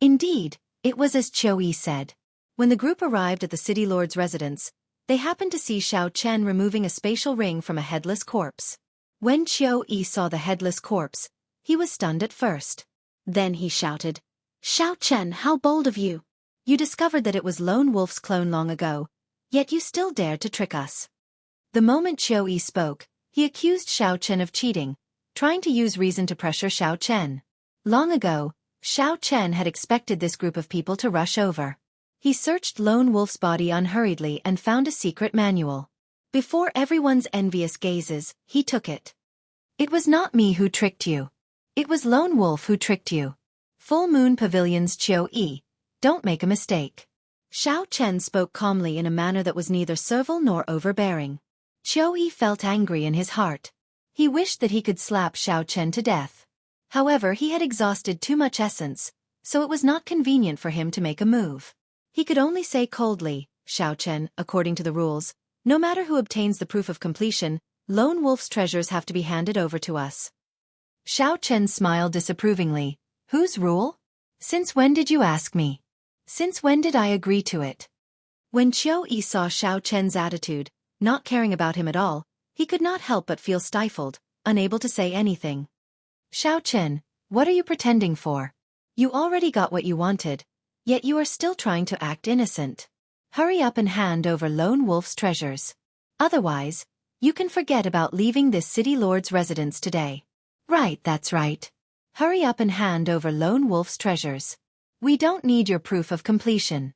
Indeed, it was as Qiu Yi said. When the group arrived at the city lord's residence, they happened to see Xiao Chen removing a spatial ring from a headless corpse. When Qiu Yi saw the headless corpse, he was stunned at first. Then he shouted, "Xiao Chen, how bold of you! You discovered that it was Lone Wolf's clone long ago, yet you still dared to trick us." The moment Qiu Yi spoke, he accused Xiao Chen of cheating, trying to use reason to pressure Xiao Chen. Long ago, Xiao Chen had expected this group of people to rush over. He searched Lone Wolf's body unhurriedly and found a secret manual. Before everyone's envious gazes, he took it. "It was not me who tricked you. It was Lone Wolf who tricked you. Full Moon Pavilion's Qiu Yi, don't make a mistake." Xiao Chen spoke calmly in a manner that was neither servile nor overbearing. Qiu Yi felt angry in his heart. He wished that he could slap Xiao Chen to death. However, he had exhausted too much essence, so it was not convenient for him to make a move. He could only say coldly, "Xiao Chen, according to the rules, no matter who obtains the proof of completion, Lone Wolf's treasures have to be handed over to us." Xiao Chen smiled disapprovingly. "Whose rule? Since when did you ask me? Since when did I agree to it?" When Qiu Yi saw Xiao Chen's attitude, not caring about him at all, he could not help but feel stifled, unable to say anything. "Xiao Chen, what are you pretending for? You already got what you wanted, yet you are still trying to act innocent. Hurry up and hand over Lone Wolf's treasures. Otherwise, you can forget about leaving this city lord's residence today." "Right, that's right. Hurry up and hand over Lone Wolf's treasures. We don't need your proof of completion.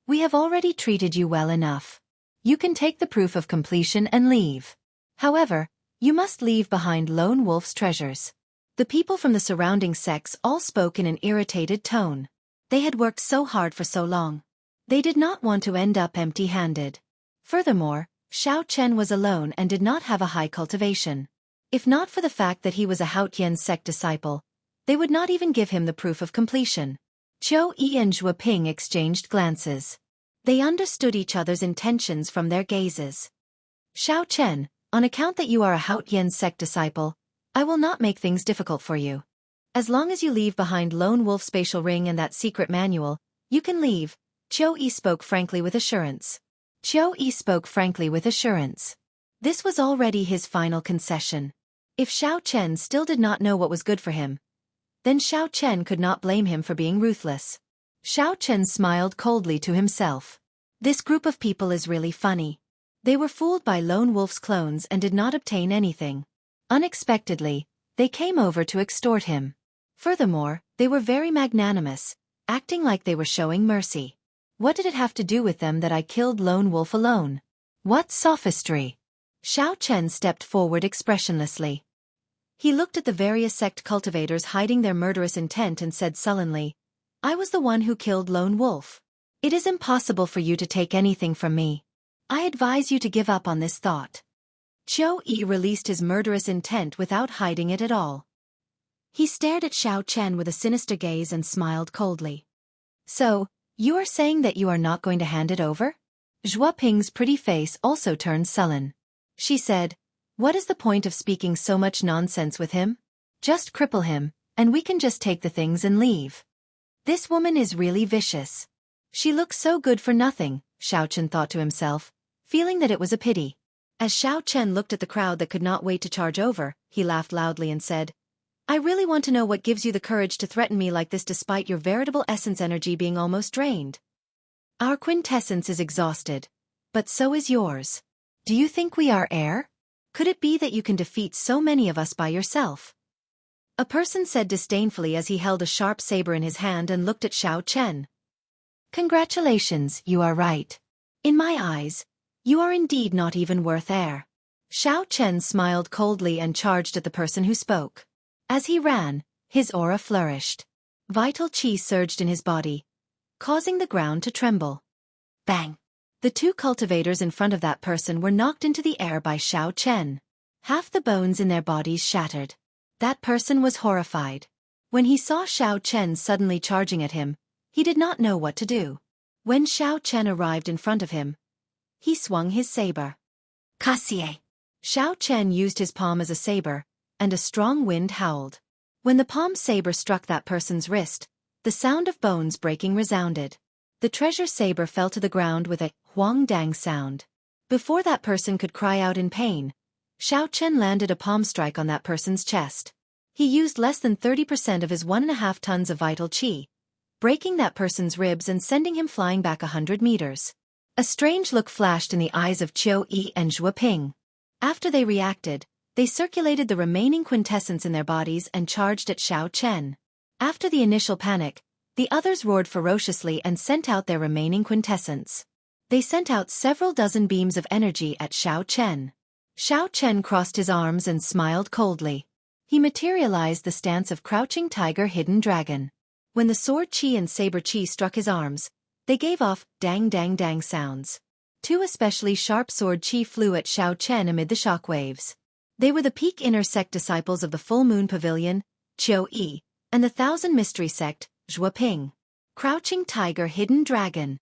We have already treated you well enough. You can take the proof of completion and leave. However, you must leave behind Lone Wolf's treasures." The people from the surrounding sects all spoke in an irritated tone. They had worked so hard for so long. They did not want to end up empty-handed. Furthermore, Xiao Chen was alone and did not have a high cultivation. If not for the fact that he was a Haotian sect disciple, they would not even give him the proof of completion. Qiu Yi and Zhua Ping exchanged glances. They understood each other's intentions from their gazes. "Xiao Chen, on account that you are a Haotian sect disciple, I will not make things difficult for you. As long as you leave behind Lone Wolf's spatial ring and that secret manual, you can leave." Qiu Yi spoke frankly with assurance. This was already his final concession. If Xiao Chen still did not know what was good for him, then Xiao Chen could not blame him for being ruthless. Xiao Chen smiled coldly to himself. This group of people is really funny. They were fooled by Lone Wolf's clones and did not obtain anything. Unexpectedly, they came over to extort him. Furthermore, they were very magnanimous, acting like they were showing mercy. What did it have to do with them that I killed Lone Wolf alone? What sophistry! Xiao Chen stepped forward expressionlessly. He looked at the various sect cultivators hiding their murderous intent and said sullenly, "I was the one who killed Lone Wolf. It is impossible for you to take anything from me. I advise you to give up on this thought." Qiu Yi released his murderous intent without hiding it at all. He stared at Xiao Chen with a sinister gaze and smiled coldly. "So, you are saying that you are not going to hand it over?" Zhua Ping's pretty face also turned sullen. She said, "What is the point of speaking so much nonsense with him? Just cripple him, and we can just take the things and leave." This woman is really vicious. She looks so good for nothing, Xiao Chen thought to himself, feeling that it was a pity. As Xiao Chen looked at the crowd that could not wait to charge over, he laughed loudly and said, "I really want to know what gives you the courage to threaten me like this despite your veritable essence energy being almost drained. Our quintessence is exhausted, but so is yours. Do you think we are air? Could it be that you can defeat so many of us by yourself?" A person said disdainfully as he held a sharp saber in his hand and looked at Xiao Chen. "Congratulations, you are right. In my eyes, you are indeed not even worth air." Xiao Chen smiled coldly and charged at the person who spoke. As he ran, his aura flourished. Vital qi surged in his body, causing the ground to tremble. Bang! The two cultivators in front of that person were knocked into the air by Xiao Chen. Half the bones in their bodies shattered. That person was horrified. When he saw Xiao Chen suddenly charging at him, he did not know what to do. When Xiao Chen arrived in front of him, he swung his saber. Kasie! Xiao Chen used his palm as a saber, and a strong wind howled. When the palm saber struck that person's wrist, the sound of bones breaking resounded. The treasure saber fell to the ground with a huang dang sound. Before that person could cry out in pain, Xiao Chen landed a palm strike on that person's chest. He used less than 30% of his 1.5 tons of vital qi, breaking that person's ribs and sending him flying back 100 meters. A strange look flashed in the eyes of Qiu Yi and Zhuo Ping. After they reacted, they circulated the remaining quintessence in their bodies and charged at Xiao Chen. After the initial panic, the others roared ferociously and sent out their remaining quintessence. They sent out several dozen beams of energy at Xiao Chen. Xiao Chen crossed his arms and smiled coldly. He materialized the stance of crouching tiger hidden dragon. When the sword qi and saber qi struck his arms, they gave off dang dang dang sounds. 2 especially sharp sword qi flew at Xiao Chen amid the shockwaves. They were the peak inner sect disciples of the Full Moon Pavilion, Qiu Yi, and the Thousand Mystery Sect, Zhuo Ping. Crouching tiger hidden dragon.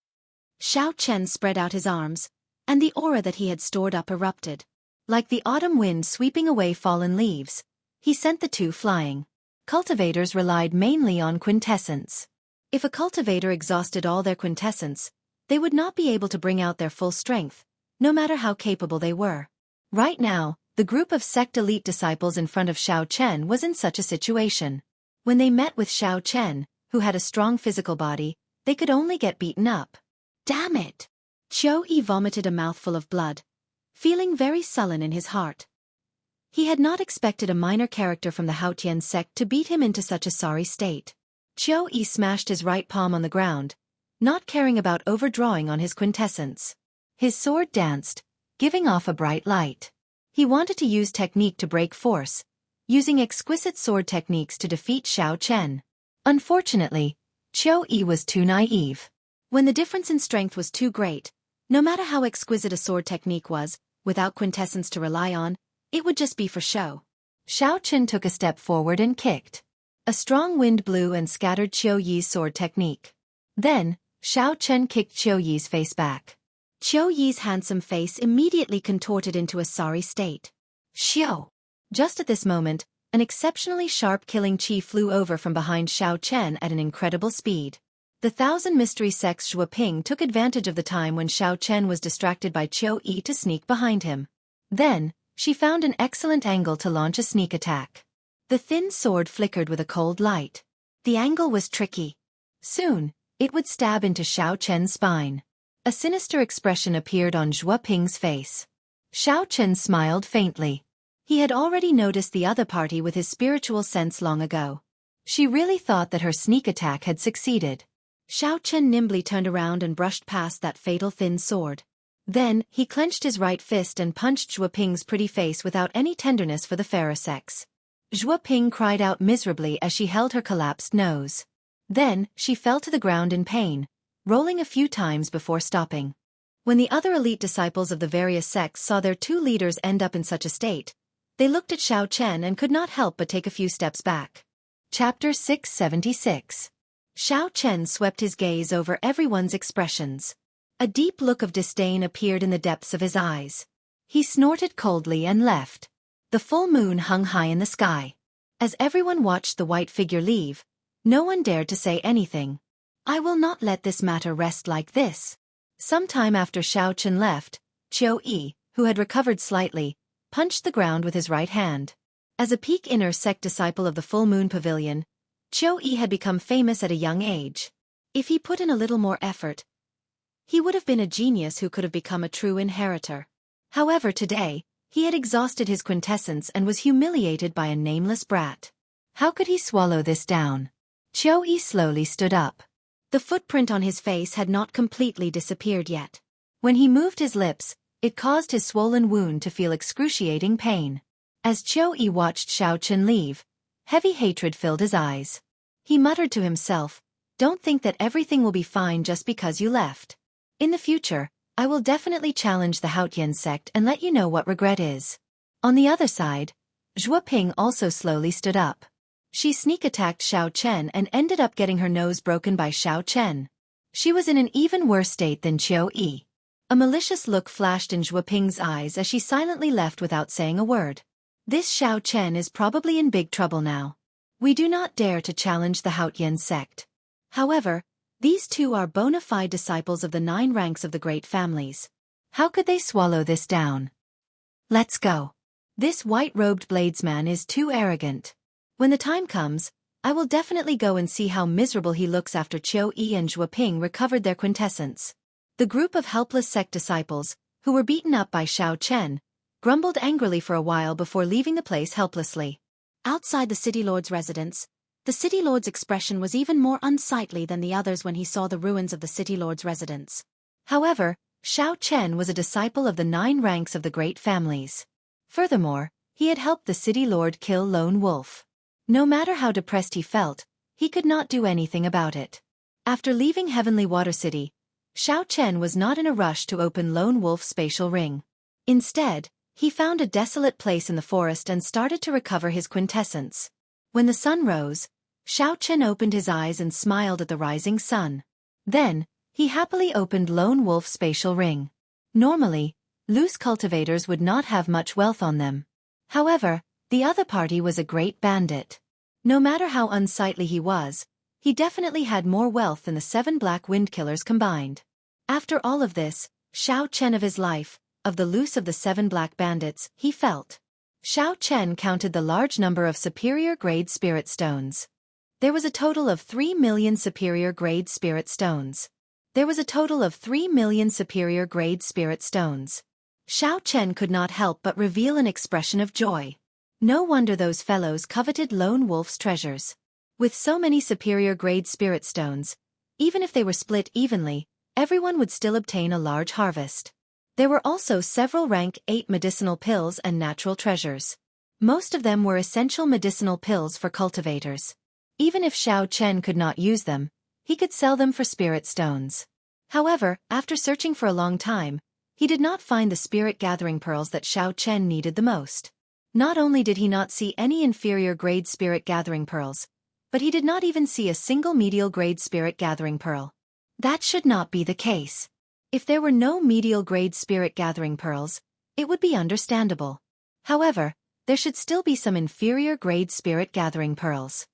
Xiao Chen spread out his arms, and the aura that he had stored up erupted. Like the autumn wind sweeping away fallen leaves, he sent the 2 flying. Cultivators relied mainly on quintessence. If a cultivator exhausted all their quintessence, they would not be able to bring out their full strength, no matter how capable they were. Right now, the group of sect elite disciples in front of Xiao Chen was in such a situation. When they met with Xiao Chen, who had a strong physical body, they could only get beaten up. Damn it! Qiu Yi vomited a mouthful of blood, feeling very sullen in his heart. He had not expected a minor character from the Haotian sect to beat him into such a sorry state. Qiu Yi smashed his right palm on the ground, not caring about overdrawing on his quintessence. His sword danced, giving off a bright light. He wanted to use technique to break force, using exquisite sword techniques to defeat Xiao Chen. Unfortunately, Qiu Yi was too naive. When the difference in strength was too great, no matter how exquisite a sword technique was, without quintessence to rely on, it would just be for show. Xiao Chen took a step forward and kicked. A strong wind blew and scattered Qiu Yi's sword technique. Then, Xiao Chen kicked Qiu Yi's face back. Qiu Yi's handsome face immediately contorted into a sorry state. Xiu! Just at this moment, an exceptionally sharp killing qi flew over from behind Xiao Chen at an incredible speed. The Thousand Mystery Sect's Zhuo Ping took advantage of the time when Xiao Chen was distracted by Qiu Yi to sneak behind him. Then, she found an excellent angle to launch a sneak attack. The thin sword flickered with a cold light. The angle was tricky. Soon, it would stab into Xiao Chen's spine. A sinister expression appeared on Zhuo Ping's face. Xiao Chen smiled faintly. He had already noticed the other party with his spiritual sense long ago. She really thought that her sneak attack had succeeded. Xiao Chen nimbly turned around and brushed past that fatal thin sword. Then, he clenched his right fist and punched Zhuo Ping's pretty face without any tenderness for the fairer sex. Zhuo Ping cried out miserably as she held her collapsed nose. Then, she fell to the ground in pain, rolling a few times before stopping. When the other elite disciples of the various sects saw their 2 leaders end up in such a state, they looked at Xiao Chen and could not help but take a few steps back. Chapter 676. Xiao Chen swept his gaze over everyone's expressions. A deep look of disdain appeared in the depths of his eyes. He snorted coldly and left. The full moon hung high in the sky. As everyone watched the white figure leave, no one dared to say anything. I will not let this matter rest like this. Some time after Xiao Chen left, Qiu Yi, who had recovered slightly, punched the ground with his right hand. As a peak inner sect disciple of the Full Moon Pavilion, Qiu Yi had become famous at a young age. If he put in a little more effort, he would have been a genius who could have become a true inheritor. However, today, he had exhausted his quintessence and was humiliated by a nameless brat. How could he swallow this down? Qiu Yi slowly stood up. The footprint on his face had not completely disappeared yet. When he moved his lips, it caused his swollen wound to feel excruciating pain. As Qiu Yi watched Xiao Chen leave, heavy hatred filled his eyes. He muttered to himself, "Don't think that everything will be fine just because you left. In the future, I will definitely challenge the Haotian sect and let you know what regret is." On the other side, Zhuo Ping also slowly stood up. She sneak-attacked Xiao Chen and ended up getting her nose broken by Xiao Chen. She was in an even worse state than Qiu Yi. A malicious look flashed in Zhuo Ping's eyes as she silently left without saying a word. This Xiao Chen is probably in big trouble now. We do not dare to challenge the Haotian sect. However, these 2 are bona fide disciples of the 9 ranks of the great families. How could they swallow this down? Let's go. This white-robed bladesman is too arrogant. When the time comes, I will definitely go and see how miserable he looks after Qiu Yi and Zhua Ping recovered their quintessence. The group of helpless sect disciples, who were beaten up by Xiao Chen, grumbled angrily for a while before leaving the place helplessly. Outside the city lord's residence, the city lord's expression was even more unsightly than the others when he saw the ruins of the city lord's residence. However, Xiao Chen was a disciple of the 9 ranks of the great families. Furthermore, he had helped the city lord kill Lone Wolf. No matter how depressed he felt, he could not do anything about it. After leaving Heavenly Water City, Xiao Chen was not in a rush to open Lone Wolf's spatial ring. Instead, he found a desolate place in the forest and started to recover his quintessence. When the sun rose, Xiao Chen opened his eyes and smiled at the rising sun. Then, he happily opened Lone Wolf's spatial ring. Normally, loose cultivators would not have much wealth on them. However, the other party was a great bandit. No matter how unsightly he was, he definitely had more wealth than the 7 black windkillers combined. After all of this, Xiao Chen of his life, of the loose of the 7 black bandits, he felt. Xiao Chen counted the large number of superior-grade spirit stones. There was a total of 3 million superior-grade spirit stones. Xiao Chen could not help but reveal an expression of joy. No wonder those fellows coveted Lone Wolf's treasures. With so many superior-grade spirit stones, even if they were split evenly, everyone would still obtain a large harvest. There were also several rank 8 medicinal pills and natural treasures. Most of them were essential medicinal pills for cultivators. Even if Xiao Chen could not use them, he could sell them for spirit stones. However, after searching for a long time, he did not find the spirit gathering pearls that Xiao Chen needed the most. Not only did he not see any inferior-grade spirit gathering pearls, but he did not even see a single medial-grade spirit gathering pearl. That should not be the case. If there were no medial-grade spirit gathering pearls, it would be understandable. However, there should still be some inferior-grade spirit gathering pearls.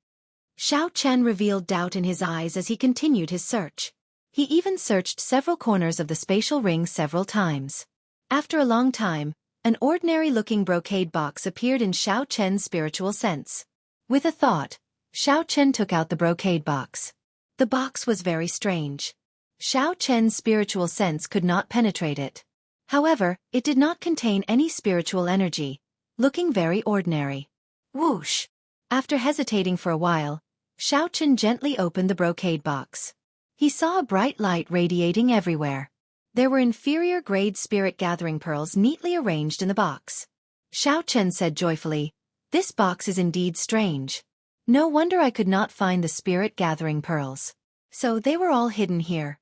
Xiao Chen revealed doubt in his eyes as he continued his search. He even searched several corners of the spatial ring several times. After a long time, an ordinary-looking brocade box appeared in Xiao Chen's spiritual sense. With a thought, Xiao Chen took out the brocade box. The box was very strange. Xiao Chen's spiritual sense could not penetrate it. However, it did not contain any spiritual energy, looking very ordinary. Whoosh! After hesitating for a while, Xiao Chen gently opened the brocade box. He saw a bright light radiating everywhere. There were inferior-grade spirit gathering pearls neatly arranged in the box. Xiao Chen said joyfully, "This box is indeed strange. No wonder I could not find the spirit gathering pearls. So they were all hidden here."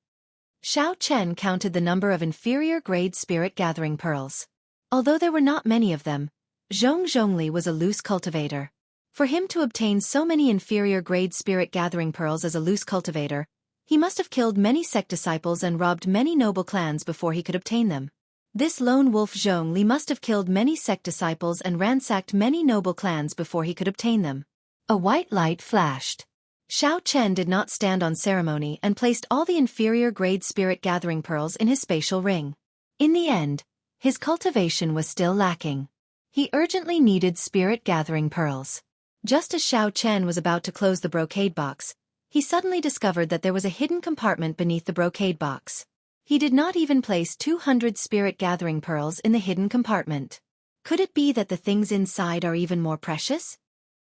Xiao Chen counted the number of inferior-grade spirit gathering pearls. Although there were not many of them, Zhong Zhongli was a loose cultivator. For him to obtain so many inferior-grade spirit gathering pearls as a loose cultivator, he must have killed many sect disciples and robbed many noble clans before he could obtain them. This lone wolf Zhongli must have killed many sect disciples and ransacked many noble clans before he could obtain them. A white light flashed. Xiao Chen did not stand on ceremony and placed all the inferior-grade spirit gathering pearls in his spatial ring. In the end, his cultivation was still lacking. He urgently needed spirit gathering pearls. Just as Xiao Chen was about to close the brocade box, he suddenly discovered that there was a hidden compartment beneath the brocade box. He did not even place 200 spirit gathering pearls in the hidden compartment. Could it be that the things inside are even more precious?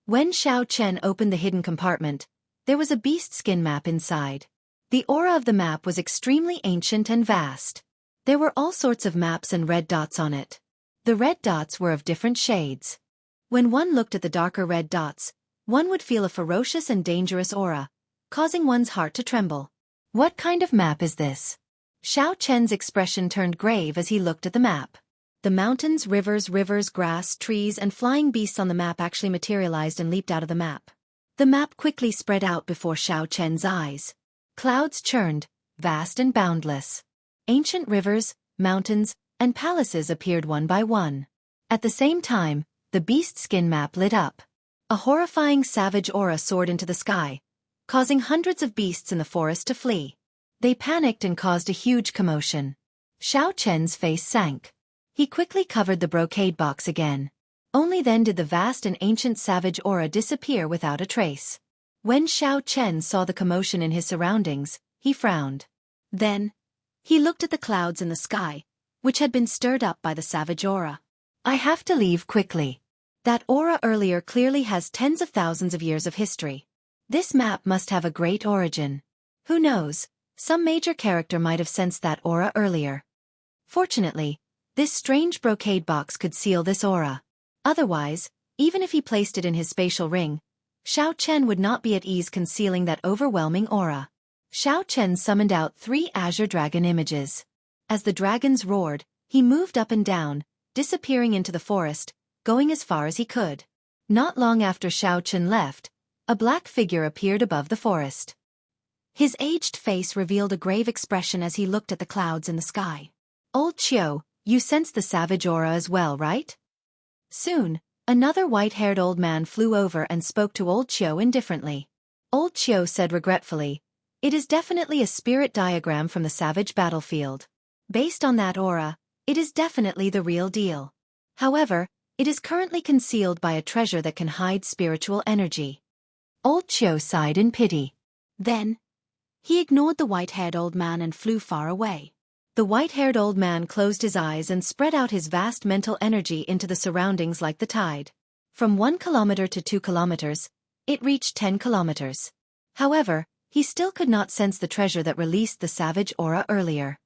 When Xiao Chen opened the hidden compartment, there was a beast skin map inside. The aura of the map was extremely ancient and vast. There were all sorts of maps and red dots on it. The red dots were of different shades. When one looked at the darker red dots, one would feel a ferocious and dangerous aura, causing one's heart to tremble. What kind of map is this? Xiao Chen's expression turned grave as he looked at the map. The mountains, rivers, grass, trees, and flying beasts on the map actually materialized and leaped out of the map. The map quickly spread out before Xiao Chen's eyes. Clouds churned, vast and boundless. Ancient rivers, mountains, and palaces appeared one by one. At the same time, the beast skin map lit up. A horrifying savage aura soared into the sky, causing hundreds of beasts in the forest to flee. They panicked and caused a huge commotion. Xiao Chen's face sank. He quickly covered the brocade box again. Only then did the vast and ancient savage aura disappear without a trace. When Xiao Chen saw the commotion in his surroundings, he frowned. Then, he looked at the clouds in the sky, which had been stirred up by the savage aura. I have to leave quickly. That aura earlier clearly has tens of thousands of years of history. This map must have a great origin. Who knows, some major character might have sensed that aura earlier. Fortunately, this strange brocade box could seal this aura. Otherwise, even if he placed it in his spatial ring, Xiao Chen would not be at ease concealing that overwhelming aura. Xiao Chen summoned out 3 azure dragon images. As the dragons roared, he moved up and down, disappearing into the forest, going as far as he could. Not long after Xiao Chen left, a black figure appeared above the forest. His aged face revealed a grave expression as he looked at the clouds in the sky. Old Qiu, you sense the savage aura as well, right? Soon, another white-haired old man flew over and spoke to Old Qiu indifferently. Old Qiu said regretfully, "It is definitely a spirit diagram from the savage battlefield. Based on that aura, it is definitely the real deal. However, it is currently concealed by a treasure that can hide spiritual energy." Old Qiu sighed in pity. Then, he ignored the white-haired old man and flew far away. The white-haired old man closed his eyes and spread out his vast mental energy into the surroundings like the tide. From 1 kilometer to 2 kilometers, it reached 10 kilometers. However, he still could not sense the treasure that released the savage aura earlier.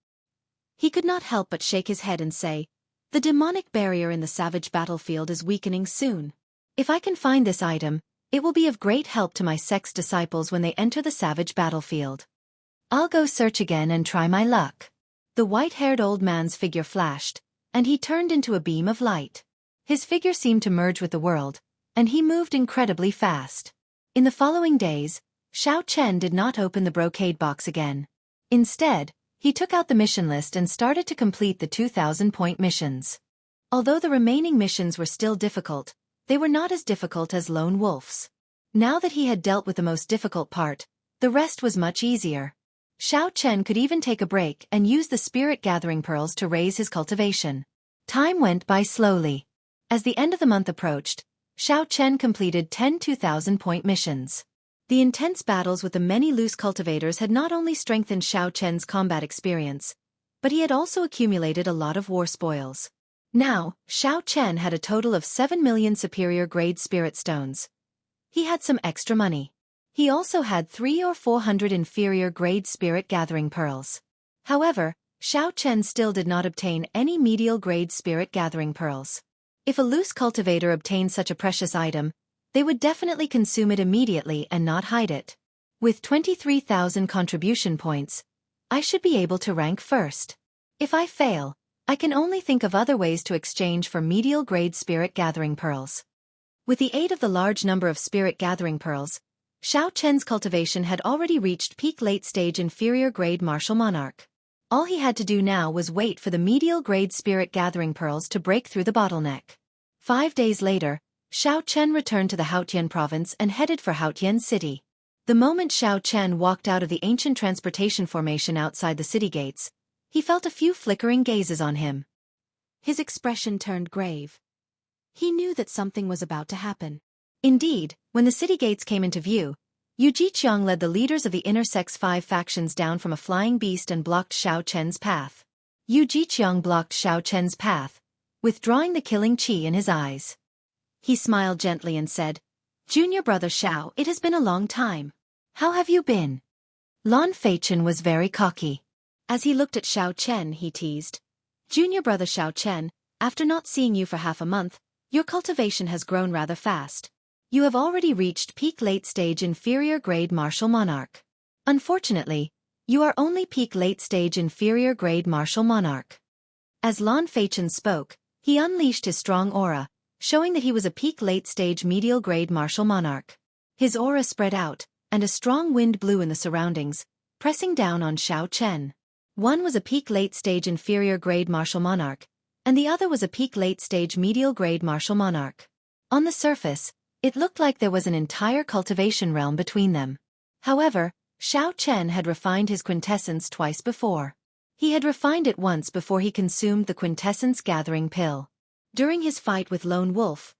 He could not help but shake his head and say, "The demonic barrier in the savage battlefield is weakening soon. If I can find this item, it will be of great help to my sect's disciples when they enter the savage battlefield. I'll go search again and try my luck." The white-haired old man's figure flashed, and he turned into a beam of light. His figure seemed to merge with the world, and he moved incredibly fast. In the following days, Xiao Chen did not open the brocade box again. Instead, he took out the mission list and started to complete the 2,000-point missions. Although the remaining missions were still difficult, they were not as difficult as Lone Wolf's. Now that he had dealt with the most difficult part, the rest was much easier. Xiao Chen could even take a break and use the spirit gathering pearls to raise his cultivation. Time went by slowly. As the end of the month approached, Xiao Chen completed 10 2,000-point missions. The intense battles with the many loose cultivators had not only strengthened Xiao Chen's combat experience, but he had also accumulated a lot of war spoils. Now, Xiao Chen had a total of 7 million superior-grade spirit stones. He had some extra money. He also had 300 or 400 inferior-grade spirit gathering pearls. However, Xiao Chen still did not obtain any medial-grade spirit gathering pearls. If a loose cultivator obtained such a precious item, they would definitely consume it immediately and not hide it. With 23,000 contribution points, I should be able to rank first. If I fail, I can only think of other ways to exchange for medial-grade spirit gathering pearls. With the aid of the large number of spirit gathering pearls, Xiao Chen's cultivation had already reached peak late-stage inferior-grade martial monarch. All he had to do now was wait for the medial-grade spirit gathering pearls to break through the bottleneck. 5 days later, Xiao Chen returned to the Haotian province and headed for Haotian city. The moment Xiao Chen walked out of the ancient transportation formation outside the city gates, he felt a few flickering gazes on him. His expression turned grave. He knew that something was about to happen. Indeed, when the city gates came into view, Yu Jiqiang led the leaders of the inner sect's 5 factions down from a flying beast and blocked Xiao Chen's path. Yu Jiqiang blocked Xiao Chen's path, withdrawing the killing qi in his eyes. He smiled gently and said, "Junior brother Xiao, it has been a long time. How have you been?" Lan Feichen was very cocky. As he looked at Xiao Chen, he teased, "Junior brother Xiao Chen, after not seeing you for half a month, your cultivation has grown rather fast. You have already reached peak late-stage inferior-grade martial monarch. Unfortunately, you are only peak late-stage inferior-grade martial monarch." As Lan Feichen spoke, he unleashed his strong aura, showing that he was a peak late-stage medial-grade martial monarch. His aura spread out, and a strong wind blew in the surroundings, pressing down on Xiao Chen. One was a peak late-stage inferior-grade martial monarch, and the other was a peak late-stage medial-grade martial monarch. On the surface, it looked like there was an entire cultivation realm between them. However, Xiao Chen had refined his quintessence twice before. He had refined it once before he consumed the quintessence gathering pill. During his fight with Lone Wolf,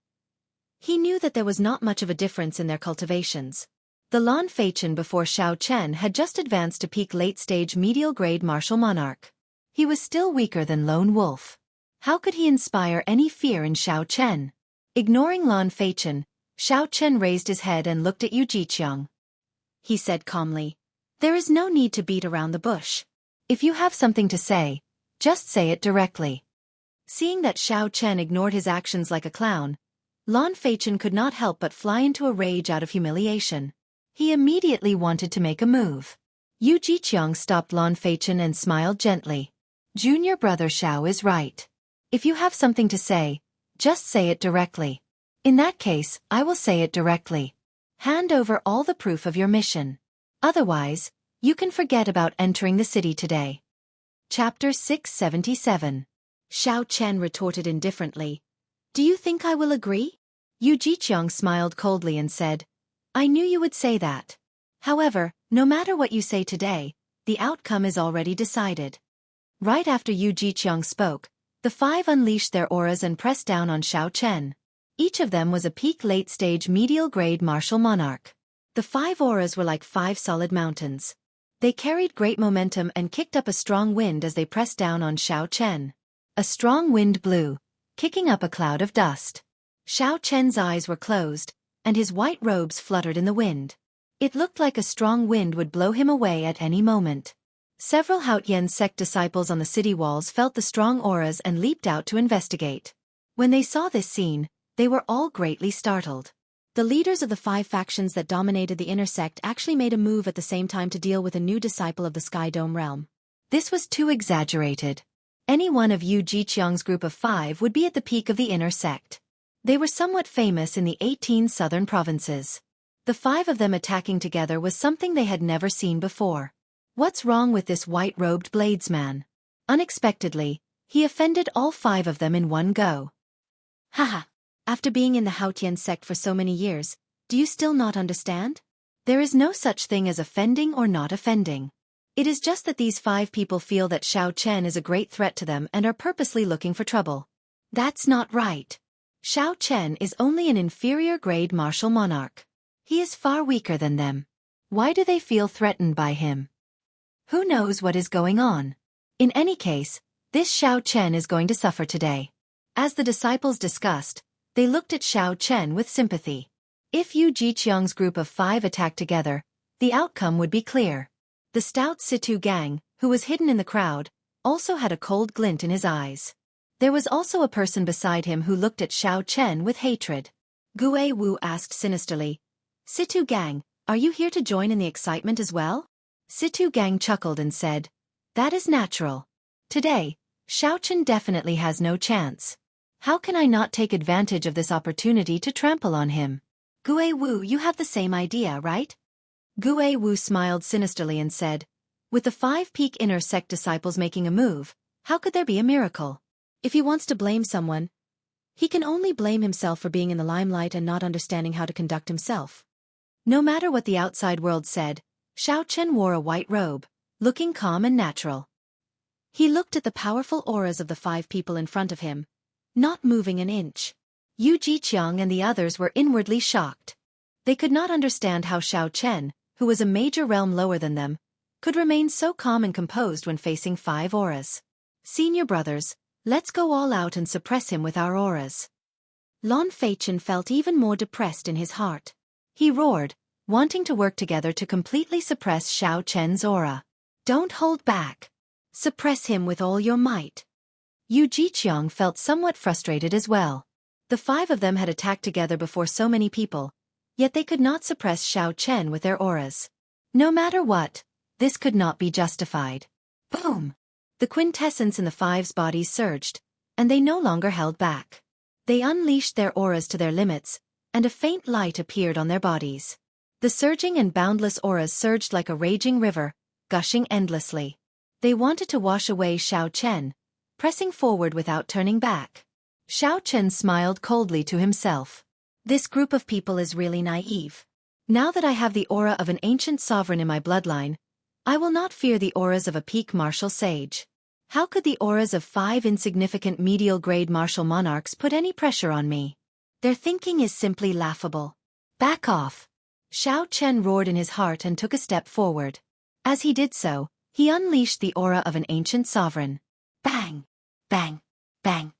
he knew that there was not much of a difference in their cultivations. The Lan Feichen before Xiao Chen had just advanced to peak late-stage medial-grade martial monarch. He was still weaker than Lone Wolf. How could he inspire any fear in Xiao Chen? Ignoring Lan Feichen, Xiao Chen raised his head and looked at Yu Jiqiang. He said calmly, "There is no need to beat around the bush. If you have something to say, just say it directly." Seeing that Xiao Chen ignored his actions like a clown, Lan Feichen could not help but fly into a rage out of humiliation. He immediately wanted to make a move. Yu Jiqiang stopped Lan Feichen and smiled gently. "Junior brother Xiao is right. If you have something to say, just say it directly. In that case, I will say it directly. Hand over all the proof of your mission. Otherwise, you can forget about entering the city today." Chapter 677. Xiao Chen retorted indifferently, "Do you think I will agree?" Yu Jiqiang smiled coldly and said, "I knew you would say that. However, no matter what you say today, the outcome is already decided." Right after Yu Jiqiang spoke, the five unleashed their auras and pressed down on Xiao Chen. Each of them was a peak late-stage medial-grade martial monarch. The five auras were like 5 solid mountains. They carried great momentum and kicked up a strong wind as they pressed down on Xiao Chen. A strong wind blew, kicking up a cloud of dust. Xiao Chen's eyes were closed, and his white robes fluttered in the wind. It looked like a strong wind would blow him away at any moment. Several Haotian sect disciples on the city walls felt the strong auras and leaped out to investigate. When they saw this scene, they were all greatly startled. The leaders of the 5 factions that dominated the inner sect actually made a move at the same time to deal with a new disciple of the Sky Dome realm. This was too exaggerated. Any one of Yu Jiqiang's group of 5 would be at the peak of the inner sect. They were somewhat famous in the 18 southern provinces. The 5 of them attacking together was something they had never seen before. What's wrong with this white-robed bladesman? Unexpectedly, he offended all 5 of them in one go. Haha, after being in the Haotian sect for so many years, do you still not understand? There is no such thing as offending or not offending. It is just that these 5 people feel that Xiao Chen is a great threat to them and are purposely looking for trouble. That's not right. Xiao Chen is only an inferior-grade martial monarch. He is far weaker than them. Why do they feel threatened by him? Who knows what is going on? In any case, this Xiao Chen is going to suffer today. As the disciples discussed, they looked at Xiao Chen with sympathy. If Yu Jiqiang's group of 5 attacked together, the outcome would be clear. The stout Situ Gang, who was hidden in the crowd, also had a cold glint in his eyes. There was also a person beside him who looked at Xiao Chen with hatred. Gue Wu asked sinisterly, "Situ Gang, are you here to join in the excitement as well?" Situ Gang chuckled and said, "That is natural. Today, Xiao Chen definitely has no chance. How can I not take advantage of this opportunity to trample on him?" Gue Wu, you have the same idea, right? Gue Wu smiled sinisterly and said, "With the 5 peak inner sect disciples making a move, how could there be a miracle? If he wants to blame someone, he can only blame himself for being in the limelight and not understanding how to conduct himself." No matter what the outside world said, Xiao Chen wore a white robe, looking calm and natural. He looked at the powerful auras of the 5 people in front of him, not moving an inch. Yu Jiqiang and the others were inwardly shocked. They could not understand how Xiao Chen, who was a major realm lower than them, could remain so calm and composed when facing 5 auras. "Senior brothers, let's go all out and suppress him with our auras." Lan Feichen felt even more depressed in his heart. He roared, wanting to work together to completely suppress Xiao Chen's aura. "Don't hold back. Suppress him with all your might." Yu Jiqiang felt somewhat frustrated as well. The 5 of them had attacked together before so many people, yet they could not suppress Xiao Chen with their auras. No matter what, this could not be justified. Boom! The quintessence in the 5's bodies surged, and they no longer held back. They unleashed their auras to their limits, and a faint light appeared on their bodies. The surging and boundless auras surged like a raging river, gushing endlessly. They wanted to wash away Xiao Chen, pressing forward without turning back. Xiao Chen smiled coldly to himself. This group of people is really naive. Now that I have the aura of an ancient sovereign in my bloodline, I will not fear the auras of a peak martial sage. How could the auras of 5 insignificant medial-grade martial monarchs put any pressure on me? Their thinking is simply laughable. Back off! Xiao Chen roared in his heart and took a step forward. As he did so, he unleashed the aura of an ancient sovereign. Bang! Bang! Bang!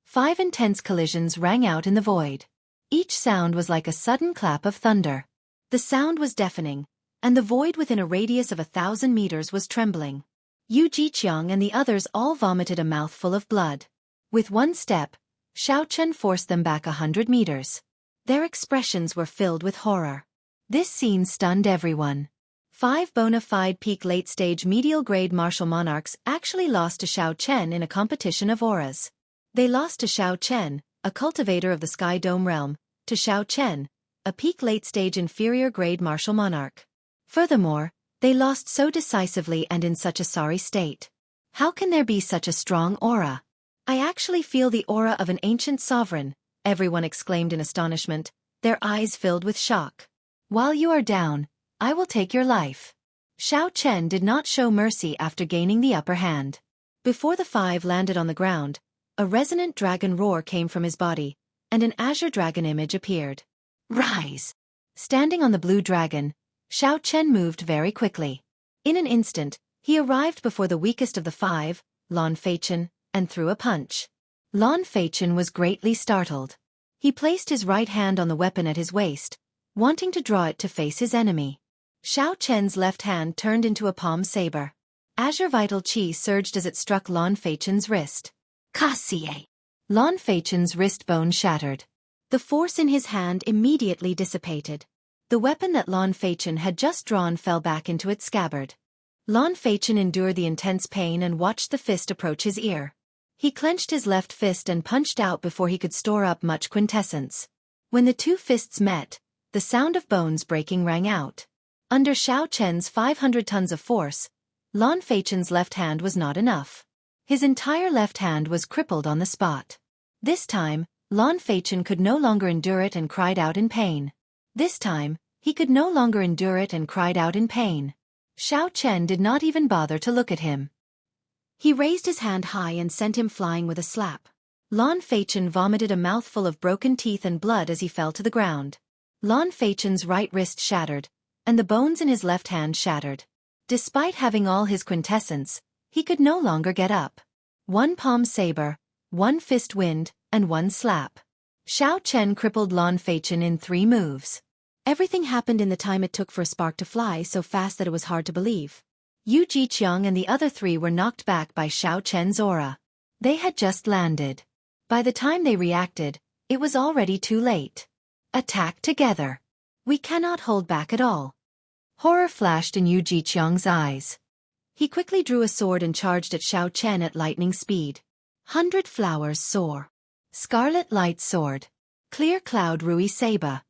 5 intense collisions rang out in the void. Each sound was like a sudden clap of thunder. The sound was deafening, and the void within a radius of 1,000 meters was trembling. Yu Jiqiang and the others all vomited a mouthful of blood. With one step, Xiao Chen forced them back 100 meters. Their expressions were filled with horror. This scene stunned everyone. 5 bona fide peak late-stage medial-grade martial monarchs actually lost to Xiao Chen in a competition of auras. They lost to Xiao Chen, a cultivator of the Sky Dome realm, to Xiao Chen, a peak late-stage inferior-grade martial monarch. Furthermore, they lost so decisively and in such a sorry state. How can there be such a strong aura? I actually feel the aura of an ancient sovereign, everyone exclaimed in astonishment, their eyes filled with shock. While you are down, I will take your life. Xiao Chen did not show mercy after gaining the upper hand. Before the 5 landed on the ground, a resonant dragon roar came from his body, and an azure dragon image appeared. Rise! Standing on the blue dragon, Xiao Chen moved very quickly. In an instant, he arrived before the weakest of the 5, Lan Feichen, and threw a punch. Lan Feichen was greatly startled. He placed his right hand on the weapon at his waist, wanting to draw it to face his enemy. Xiao Chen's left hand turned into a palm saber. Azure vital chi surged as it struck Lan Feichen's wrist. Kasie! Lan Feichen's wrist bone shattered. The force in his hand immediately dissipated. The weapon that Lan Feichen had just drawn fell back into its scabbard. Lan Feichen endured the intense pain and watched the fist approach his ear. He clenched his left fist and punched out before he could store up much quintessence. When the 2 fists met, the sound of bones breaking rang out. Under Xiao Chen's 500 tons of force, Lan Feichen's left hand was not enough. His entire left hand was crippled on the spot. This time, Lan Feichen could no longer endure it and cried out in pain. This time, he could no longer endure it and cried out in pain. Xiao Chen did not even bother to look at him. He raised his hand high and sent him flying with a slap. Lan Feichen vomited a mouthful of broken teeth and blood as he fell to the ground. Lan Feichen's right wrist shattered, and the bones in his left hand shattered. Despite having all his quintessence, he could no longer get up. 1 palm saber, 1 fist wind, and 1 slap. Xiao Chen crippled Lan Feichen in 3 moves. Everything happened in the time it took for a spark to fly so fast that it was hard to believe. Yu Jiqiang and the other 3 were knocked back by Xiao Chen's aura. They had just landed. By the time they reacted, it was already too late. Attack together. We cannot hold back at all. Horror flashed in Yu Jiqiang's eyes. He quickly drew a sword and charged at Xiao Chen at lightning speed. 100 flowers soar. Scarlet light sword. Clear cloud Rui saber.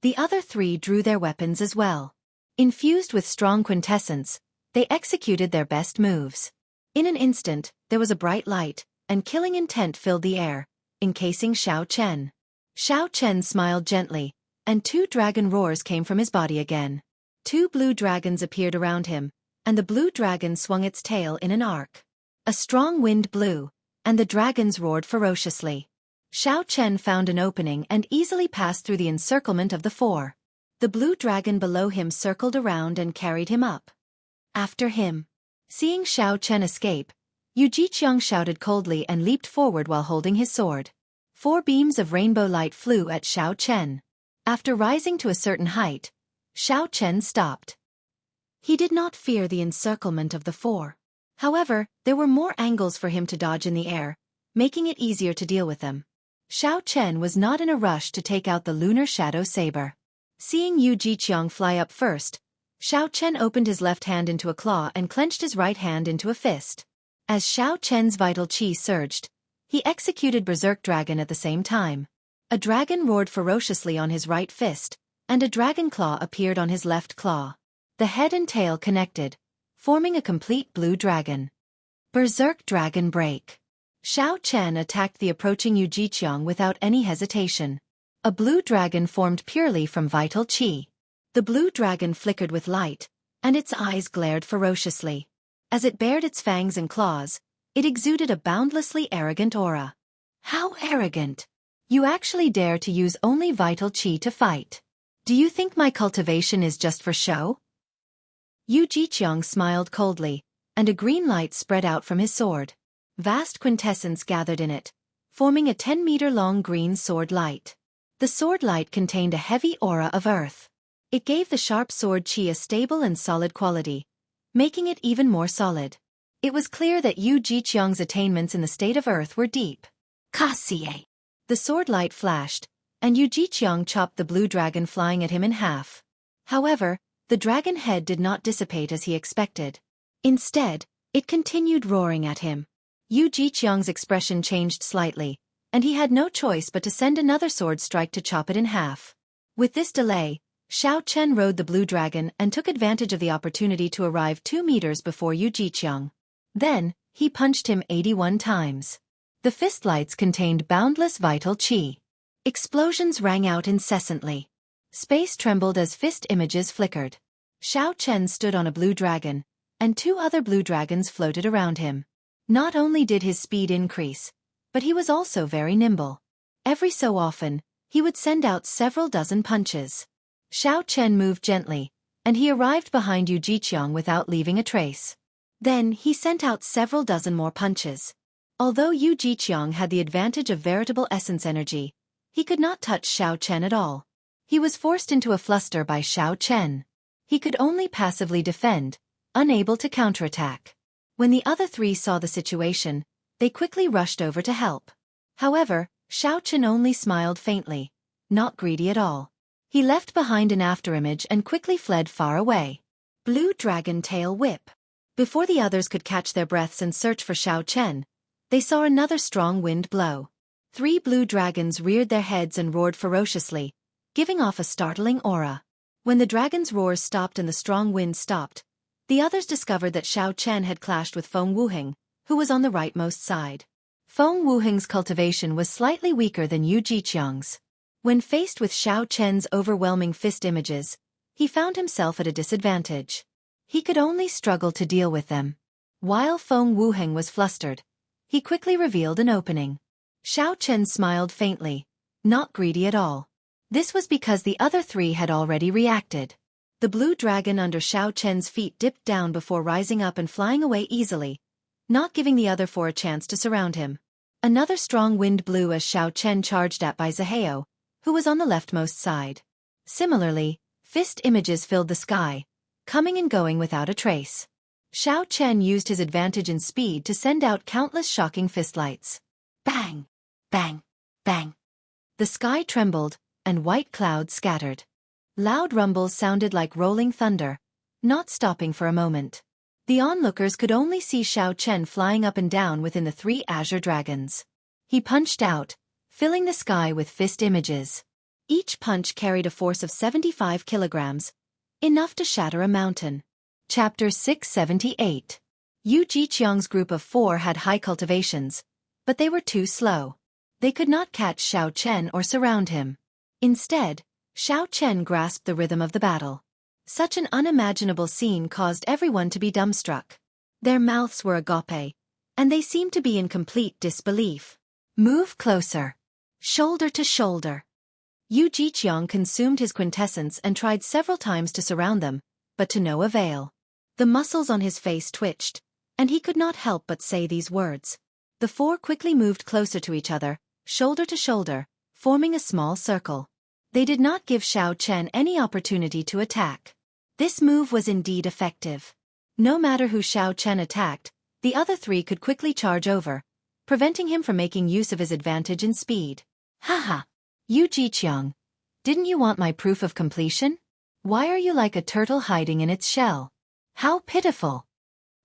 The other 3 drew their weapons as well. Infused with strong quintessence, they executed their best moves. In an instant, there was a bright light, and killing intent filled the air, encasing Xiao Chen. Xiao Chen smiled gently, and 2 dragon roars came from his body again. 2 blue dragons appeared around him, and the blue dragon swung its tail in an arc. A strong wind blew, and the dragons roared ferociously. Xiao Chen found an opening and easily passed through the encirclement of the 4. The blue dragon below him circled around and carried him up. After him. Seeing Xiao Chen escape, Yu Jiqiang shouted coldly and leaped forward while holding his sword. 4 beams of rainbow light flew at Xiao Chen. After rising to a certain height, Xiao Chen stopped. He did not fear the encirclement of the 4. However, there were more angles for him to dodge in the air, making it easier to deal with them. Xiao Chen was not in a rush to take out the lunar shadow saber. Seeing Yu Jiqiang fly up first, Xiao Chen opened his left hand into a claw and clenched his right hand into a fist. As Xiao Chen's vital chi surged, he executed Berserk Dragon at the same time. A dragon roared ferociously on his right fist, and a dragon claw appeared on his left claw. The head and tail connected, forming a complete blue dragon. Berserk Dragon Break. Xiao Chen attacked the approaching Yu Jiqiang without any hesitation. A blue dragon formed purely from vital chi. The blue dragon flickered with light, and its eyes glared ferociously. As it bared its fangs and claws, it exuded a boundlessly arrogant aura. How arrogant! You actually dare to use only vital chi to fight. Do you think my cultivation is just for show? Yu Jiqiang smiled coldly, and a green light spread out from his sword. Vast quintessence gathered in it, forming a 10-meter-long green sword light. The sword light contained a heavy aura of earth. It gave the sharp sword chi a stable and solid quality, making it even more solid. It was clear that Yu Jiqiang's attainments in the state of earth were deep. Kasie! The sword light flashed, and Yu Jiqiang chopped the blue dragon flying at him in half. However, the dragon head did not dissipate as he expected. Instead, it continued roaring at him. Yu Jiqiang's expression changed slightly, and he had no choice but to send another sword strike to chop it in half. With this delay, Xiao Chen rode the blue dragon and took advantage of the opportunity to arrive 2 meters before Yu Jiqiang. Then, he punched him 81 times. The fist lights contained boundless vital chi. Explosions rang out incessantly. Space trembled as fist images flickered. Xiao Chen stood on a blue dragon, and 2 other blue dragons floated around him. Not only did his speed increase, but he was also very nimble. Every so often, he would send out several dozen punches. Xiao Chen moved gently, and he arrived behind Yu Jiqiang without leaving a trace. Then he sent out several dozen more punches. Although Yu Jiqiang had the advantage of veritable essence energy, he could not touch Xiao Chen at all. He was forced into a fluster by Xiao Chen. He could only passively defend, unable to counterattack. When the other 3 saw the situation, they quickly rushed over to help. However, Xiao Chen only smiled faintly, not greedy at all. He left behind an afterimage and quickly fled far away. Blue Dragon Tail Whip. Before the others could catch their breaths and search for Xiao Chen, they saw another strong wind blow. 3 blue dragons reared their heads and roared ferociously, giving off a startling aura. When the dragons' roars stopped and the strong wind stopped, the others discovered that Xiao Chen had clashed with Feng Wuheng, who was on the rightmost side. Feng Wuheng's cultivation was slightly weaker than Yu Jiqiang's. When faced with Xiao Chen's overwhelming fist images, he found himself at a disadvantage. He could only struggle to deal with them. While Feng Wuheng was flustered, he quickly revealed an opening. Xiao Chen smiled faintly, not greedy at all. This was because the other 3 had already reacted. The blue dragon under Xiao Chen's feet dipped down before rising up and flying away easily, not giving the other 4 a chance to surround him. Another strong wind blew as Xiao Chen charged at by Zaheo, who was on the leftmost side. Similarly, fist images filled the sky, coming and going without a trace. Xiao Chen used his advantage in speed to send out countless shocking fist lights. Bang! Bang! Bang! The sky trembled, and white clouds scattered. Loud rumbles sounded like rolling thunder, not stopping for a moment. The onlookers could only see Xiao Chen flying up and down within the 3 azure dragons. He punched out, filling the sky with fist images. Each punch carried a force of 75 kilograms, enough to shatter a mountain. Chapter 678. Yu Jiqiang's group of 4 had high cultivations, but they were too slow. They could not catch Xiao Chen or surround him. Instead, Xiao Chen grasped the rhythm of the battle. Such an unimaginable scene caused everyone to be dumbstruck. Their mouths were agape, and they seemed to be in complete disbelief. Move closer. Shoulder to shoulder. Yu Jiqiang consumed his quintessence and tried several times to surround them, but to no avail. The muscles on his face twitched, and he could not help but say these words. The 4 quickly moved closer to each other, shoulder to shoulder, forming a small circle. They did not give Xiao Chen any opportunity to attack. This move was indeed effective. No matter who Xiao Chen attacked, the other 3 could quickly charge over, preventing him from making use of his advantage in speed. Haha! Yu Jiqiang, didn't you want my proof of completion? Why are you like a turtle hiding in its shell? How pitiful!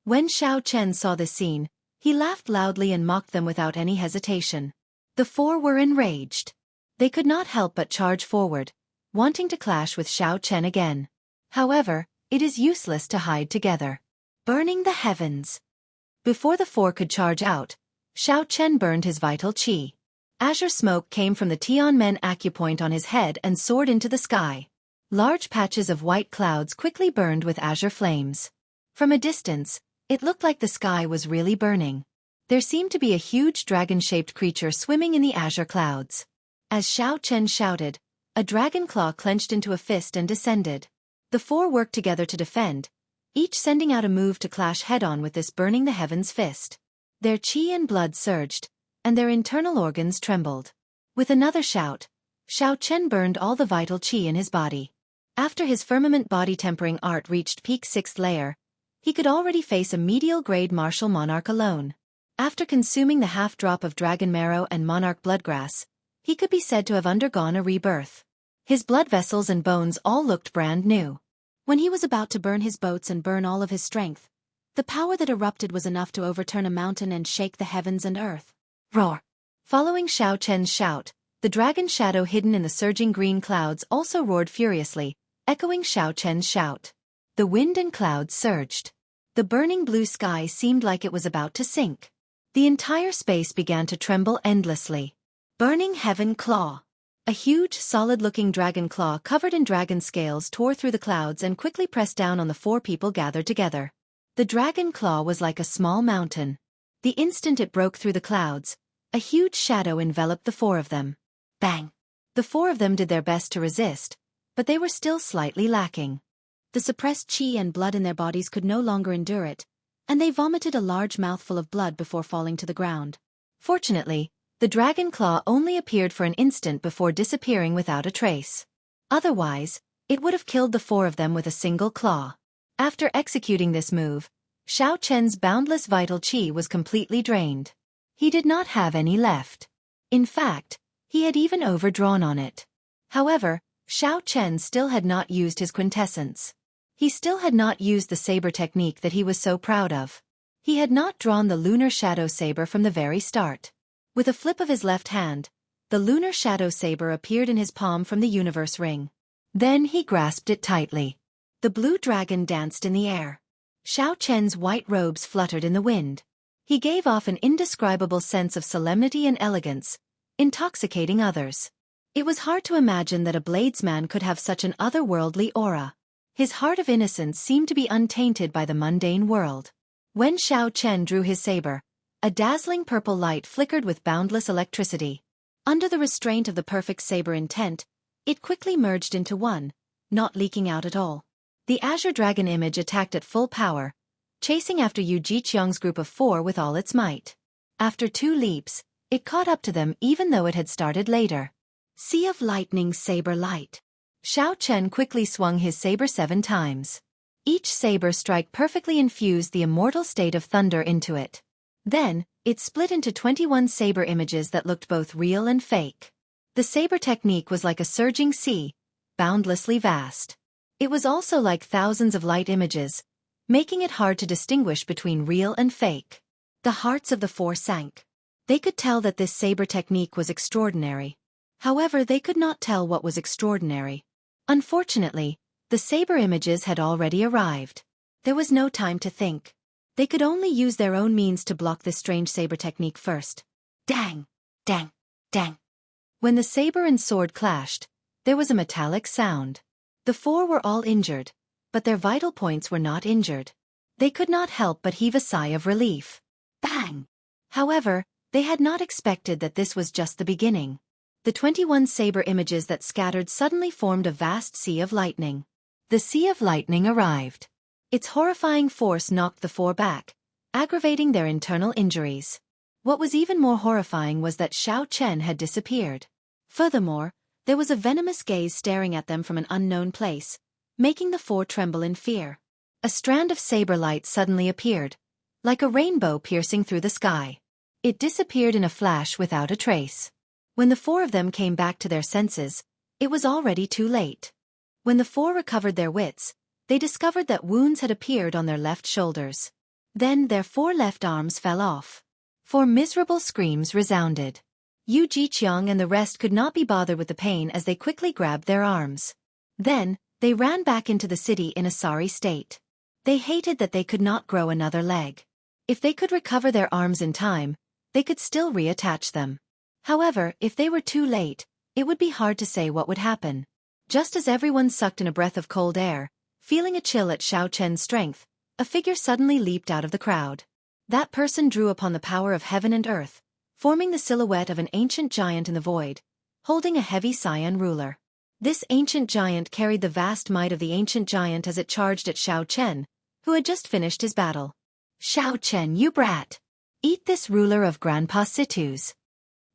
When Xiao Chen saw this scene, he laughed loudly and mocked them without any hesitation. The 4 were enraged. They could not help but charge forward, wanting to clash with Xiao Chen again. However, it is useless to hide together. Burning the heavens. Before the 4 could charge out, Xiao Chen burned his vital chi. Azure smoke came from the Tianmen acupoint on his head and soared into the sky. Large patches of white clouds quickly burned with azure flames. From a distance, It looked like the sky was really burning. There seemed to be a huge dragon-shaped creature swimming in the azure clouds. As Xiao Chen shouted, a dragon claw clenched into a fist and descended. The four worked together to defend, each sending out a move to clash head-on with this burning the heavens fist. Their chi and blood surged, and their internal organs trembled. With another shout, Xiao Chen burned all the vital chi in his body. After his firmament body-tempering art reached peak 6th layer, he could already face a medial-grade martial monarch alone. After consuming the half-drop of dragon marrow and monarch bloodgrass, he could be said to have undergone a rebirth. His blood vessels and bones all looked brand new. When he was about to burn his boats and burn all of his strength, the power that erupted was enough to overturn a mountain and shake the heavens and earth. Roar! Following Xiao Chen's shout, the dragon shadow hidden in the surging green clouds also roared furiously, echoing Xiao Chen's shout. The wind and clouds surged. The burning blue sky seemed like it was about to sink. The entire space began to tremble endlessly. Burning Heaven Claw. A huge, solid-looking dragon claw covered in dragon scales tore through the clouds and quickly pressed down on the four people gathered together. The dragon claw was like a small mountain. The instant it broke through the clouds, a huge shadow enveloped the four of them. Bang! The four of them did their best to resist, but they were still slightly lacking. The suppressed chi and blood in their bodies could no longer endure it, and they vomited a large mouthful of blood before falling to the ground. Fortunately, the dragon claw only appeared for an instant before disappearing without a trace. Otherwise, it would have killed the four of them with a single claw. After executing this move, Xiao Chen's boundless vital chi was completely drained. He did not have any left. In fact, he had even overdrawn on it. However, Xiao Chen still had not used his quintessence. He still had not used the saber technique that he was so proud of. He had not drawn the lunar shadow saber from the very start. With a flip of his left hand, the lunar shadow saber appeared in his palm from the universe ring. Then he grasped it tightly. The blue dragon danced in the air. Xiao Chen's white robes fluttered in the wind. He gave off an indescribable sense of solemnity and elegance, intoxicating others. It was hard to imagine that a bladesman could have such an otherworldly aura. His heart of innocence seemed to be untainted by the mundane world. When Xiao Chen drew his saber, a dazzling purple light flickered with boundless electricity. Under the restraint of the perfect saber intent, it quickly merged into one, not leaking out at all. The azure dragon image attacked at full power, chasing after Yu Jiqiang's group of four with all its might. After 2 leaps, it caught up to them even though it had started later. Sea of Lightning Saber Light. Xiao Chen quickly swung his saber 7 times. Each saber strike perfectly infused the immortal state of thunder into it. Then, it split into 21 saber images that looked both real and fake. The saber technique was like a surging sea, boundlessly vast. It was also like thousands of light images, making it hard to distinguish between real and fake. The hearts of the four sank. They could tell that this saber technique was extraordinary. However, they could not tell what was extraordinary. Unfortunately, the saber images had already arrived. There was no time to think. They could only use their own means to block this strange saber technique first. Dang! Dang! Dang! When the saber and sword clashed, there was a metallic sound. The four were all injured, but their vital points were not injured. They could not help but heave a sigh of relief. Bang! However, they had not expected that this was just the beginning. The 21 saber images that scattered suddenly formed a vast sea of lightning. The sea of lightning arrived. Its horrifying force knocked the four back, aggravating their internal injuries. What was even more horrifying was that Xiao Chen had disappeared. Furthermore, there was a venomous gaze staring at them from an unknown place, making the four tremble in fear. A strand of saber light suddenly appeared, like a rainbow piercing through the sky. It disappeared in a flash without a trace. When the four of them came back to their senses, it was already too late. When the four recovered their wits, they discovered that wounds had appeared on their left shoulders. Then their 4 left arms fell off. 4 miserable screams resounded. Yu Jiqiang and the rest could not be bothered with the pain as they quickly grabbed their arms. Then, they ran back into the city in a sorry state. They hated that they could not grow another leg. If they could recover their arms in time, they could still reattach them. However, if they were too late, it would be hard to say what would happen. Just as everyone sucked in a breath of cold air, feeling a chill at Xiao Chen's strength, a figure suddenly leaped out of the crowd. That person drew upon the power of heaven and earth, forming the silhouette of an ancient giant in the void, holding a heavy cyan ruler. This ancient giant carried the vast might of the ancient giant as it charged at Xiao Chen, who had just finished his battle. "Xiao Chen, you brat! Eat this ruler of Grandpa Situ's."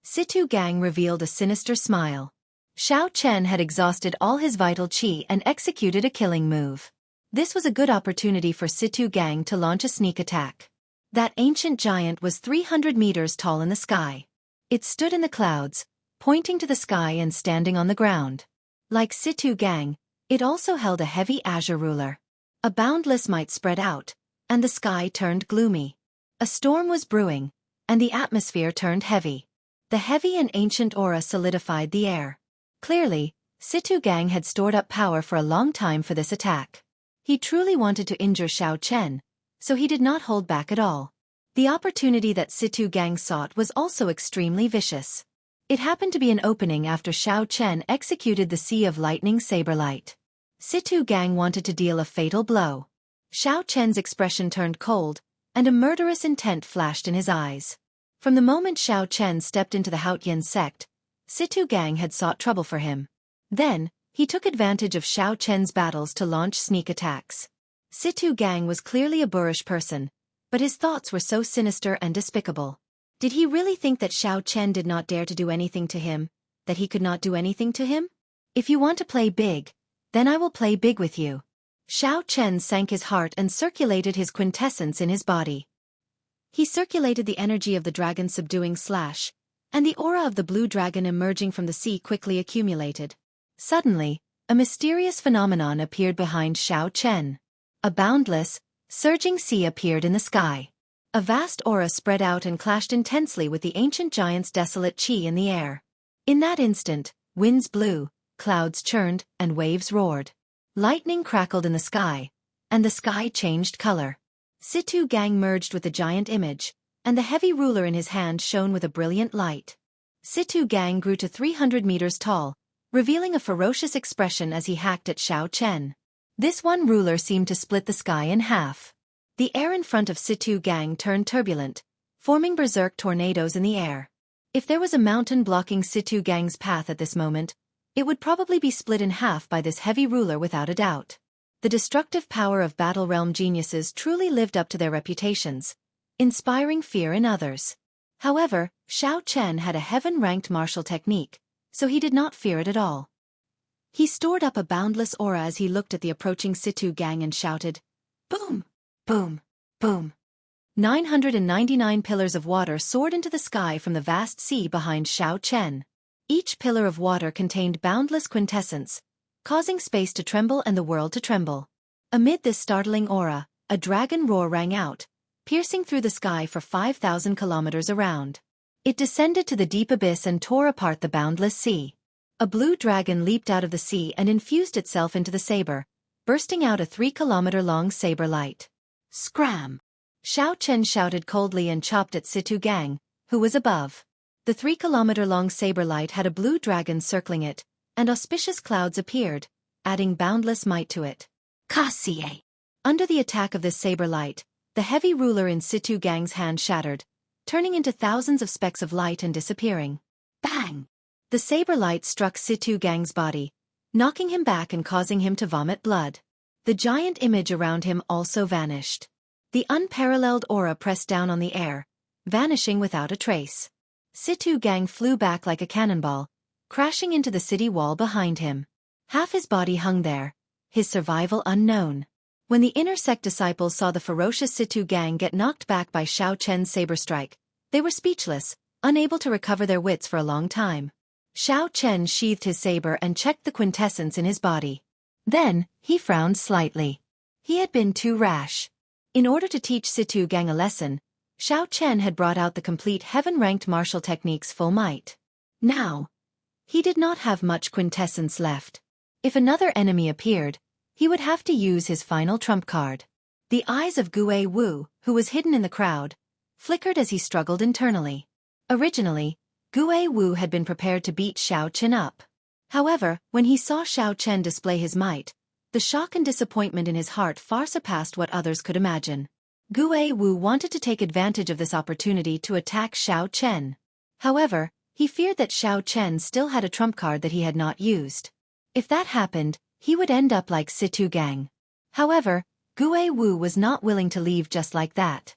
Situ Gang revealed a sinister smile. Xiao Chen had exhausted all his vital qi and executed a killing move. This was a good opportunity for Situ Gang to launch a sneak attack. That ancient giant was 300 meters tall in the sky. It stood in the clouds, pointing to the sky and standing on the ground. Like Situ Gang, it also held a heavy azure ruler. A boundless might spread out, and the sky turned gloomy. A storm was brewing, and the atmosphere turned heavy. The heavy and ancient aura solidified the air. Clearly, Situ Gang had stored up power for a long time for this attack. He truly wanted to injure Xiao Chen, so he did not hold back at all. The opportunity that Situ Gang sought was also extremely vicious. It happened to be an opening after Xiao Chen executed the Sea of Lightning Saberlight. Situ Gang wanted to deal a fatal blow. Xiao Chen's expression turned cold, and a murderous intent flashed in his eyes. From the moment Xiao Chen stepped into the Haotian sect, Situ Gang had sought trouble for him. Then, he took advantage of Xiao Chen's battles to launch sneak attacks. Situ Gang was clearly a boorish person, but his thoughts were so sinister and despicable. Did he really think that Xiao Chen did not dare to do anything to him, that he could not do anything to him? "If you want to play big, then I will play big with you." Xiao Chen sank his heart and circulated his quintessence in his body. He circulated the energy of the dragon subduing Slash, and the aura of the blue dragon emerging from the sea quickly accumulated. Suddenly, a mysterious phenomenon appeared behind Xiao Chen. A boundless, surging sea appeared in the sky. A vast aura spread out and clashed intensely with the ancient giant's desolate qi in the air. In that instant, winds blew, clouds churned, and waves roared. Lightning crackled in the sky, and the sky changed color. Situ Gang merged with the giant image, and the heavy ruler in his hand shone with a brilliant light. Situ Gang grew to 300 meters tall, revealing a ferocious expression as he hacked at Xiao Chen. This one ruler seemed to split the sky in half. The air in front of Situ Gang turned turbulent, forming berserk tornadoes in the air. If there was a mountain blocking Situ Gang's path at this moment, it would probably be split in half by this heavy ruler without a doubt. The destructive power of Battle Realm geniuses truly lived up to their reputations, inspiring fear in others. However, Xiao Chen had a heaven-ranked martial technique, so he did not fear it at all. He stored up a boundless aura as he looked at the approaching Situ Gang and shouted, "Boom! Boom! Boom!" 999 pillars of water soared into the sky from the vast sea behind Xiao Chen. Each pillar of water contained boundless quintessence, causing space to tremble and the world to tremble. Amid this startling aura, a dragon roar rang out, piercing through the sky for 5,000 kilometers around. It descended to the deep abyss and tore apart the boundless sea. A blue dragon leaped out of the sea and infused itself into the saber, bursting out a 3-kilometer-long saber light. "Scram!" Xiao Chen shouted coldly and chopped at Situ Gang, who was above. The 3-kilometer-long saber light had a blue dragon circling it, and auspicious clouds appeared, adding boundless might to it. "Kasie!" Under the attack of this saber light, the heavy ruler in Situ Gang's hand shattered, turning into thousands of specks of light and disappearing. Bang! The saber light struck Situ Gang's body, knocking him back and causing him to vomit blood. The giant image around him also vanished. The unparalleled aura pressed down on the air, vanishing without a trace. Situ Gang flew back like a cannonball, crashing into the city wall behind him. Half his body hung there, his survival unknown. When the inner sect disciples saw the ferocious Situ Gang get knocked back by Xiao Chen's saber strike, they were speechless, unable to recover their wits for a long time. Xiao Chen sheathed his saber and checked the quintessence in his body. Then, he frowned slightly. He had been too rash. In order to teach Situ Gang a lesson, Xiao Chen had brought out the complete heaven-ranked martial technique's full might. Now, he did not have much quintessence left. If another enemy appeared, he would have to use his final trump card. The eyes of Gue Wu, who was hidden in the crowd, flickered as he struggled internally. Originally, Gue Wu had been prepared to beat Xiao Chen up. However, when he saw Xiao Chen display his might, The shock and disappointment in his heart far surpassed what others could imagine. Gu Wu wanted to take advantage of this opportunity to attack Xiao Chen. However, he feared that Xiao Chen still had a trump card that he had not used. If that happened, he would end up like Situ Gang. However, Gu Wu was not willing to leave just like that.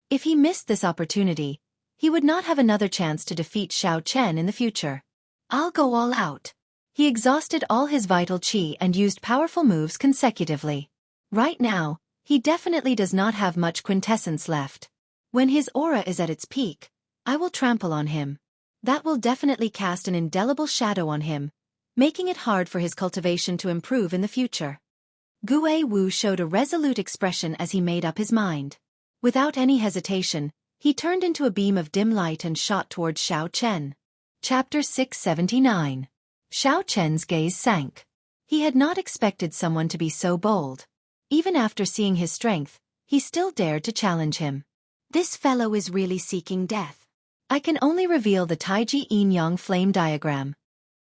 If he missed this opportunity, he would not have another chance to defeat Xiao Chen in the future. I'll go all out. He exhausted all his vital qi and used powerful moves consecutively. Right now, he definitely does not have much quintessence left. When his aura is at its peak, I will trample on him. That will definitely cast an indelible shadow on him, making it hard for his cultivation to improve in the future. Gu Wu showed a resolute expression as he made up his mind. Without any hesitation, he turned into a beam of dim light and shot towards Xiao Chen. Chapter 679. Xiao Chen's gaze sank. He had not expected someone to be so bold. Even after seeing his strength, he still dared to challenge him. This fellow is really seeking death. I can only reveal the Taiji Yin-Yang flame diagram.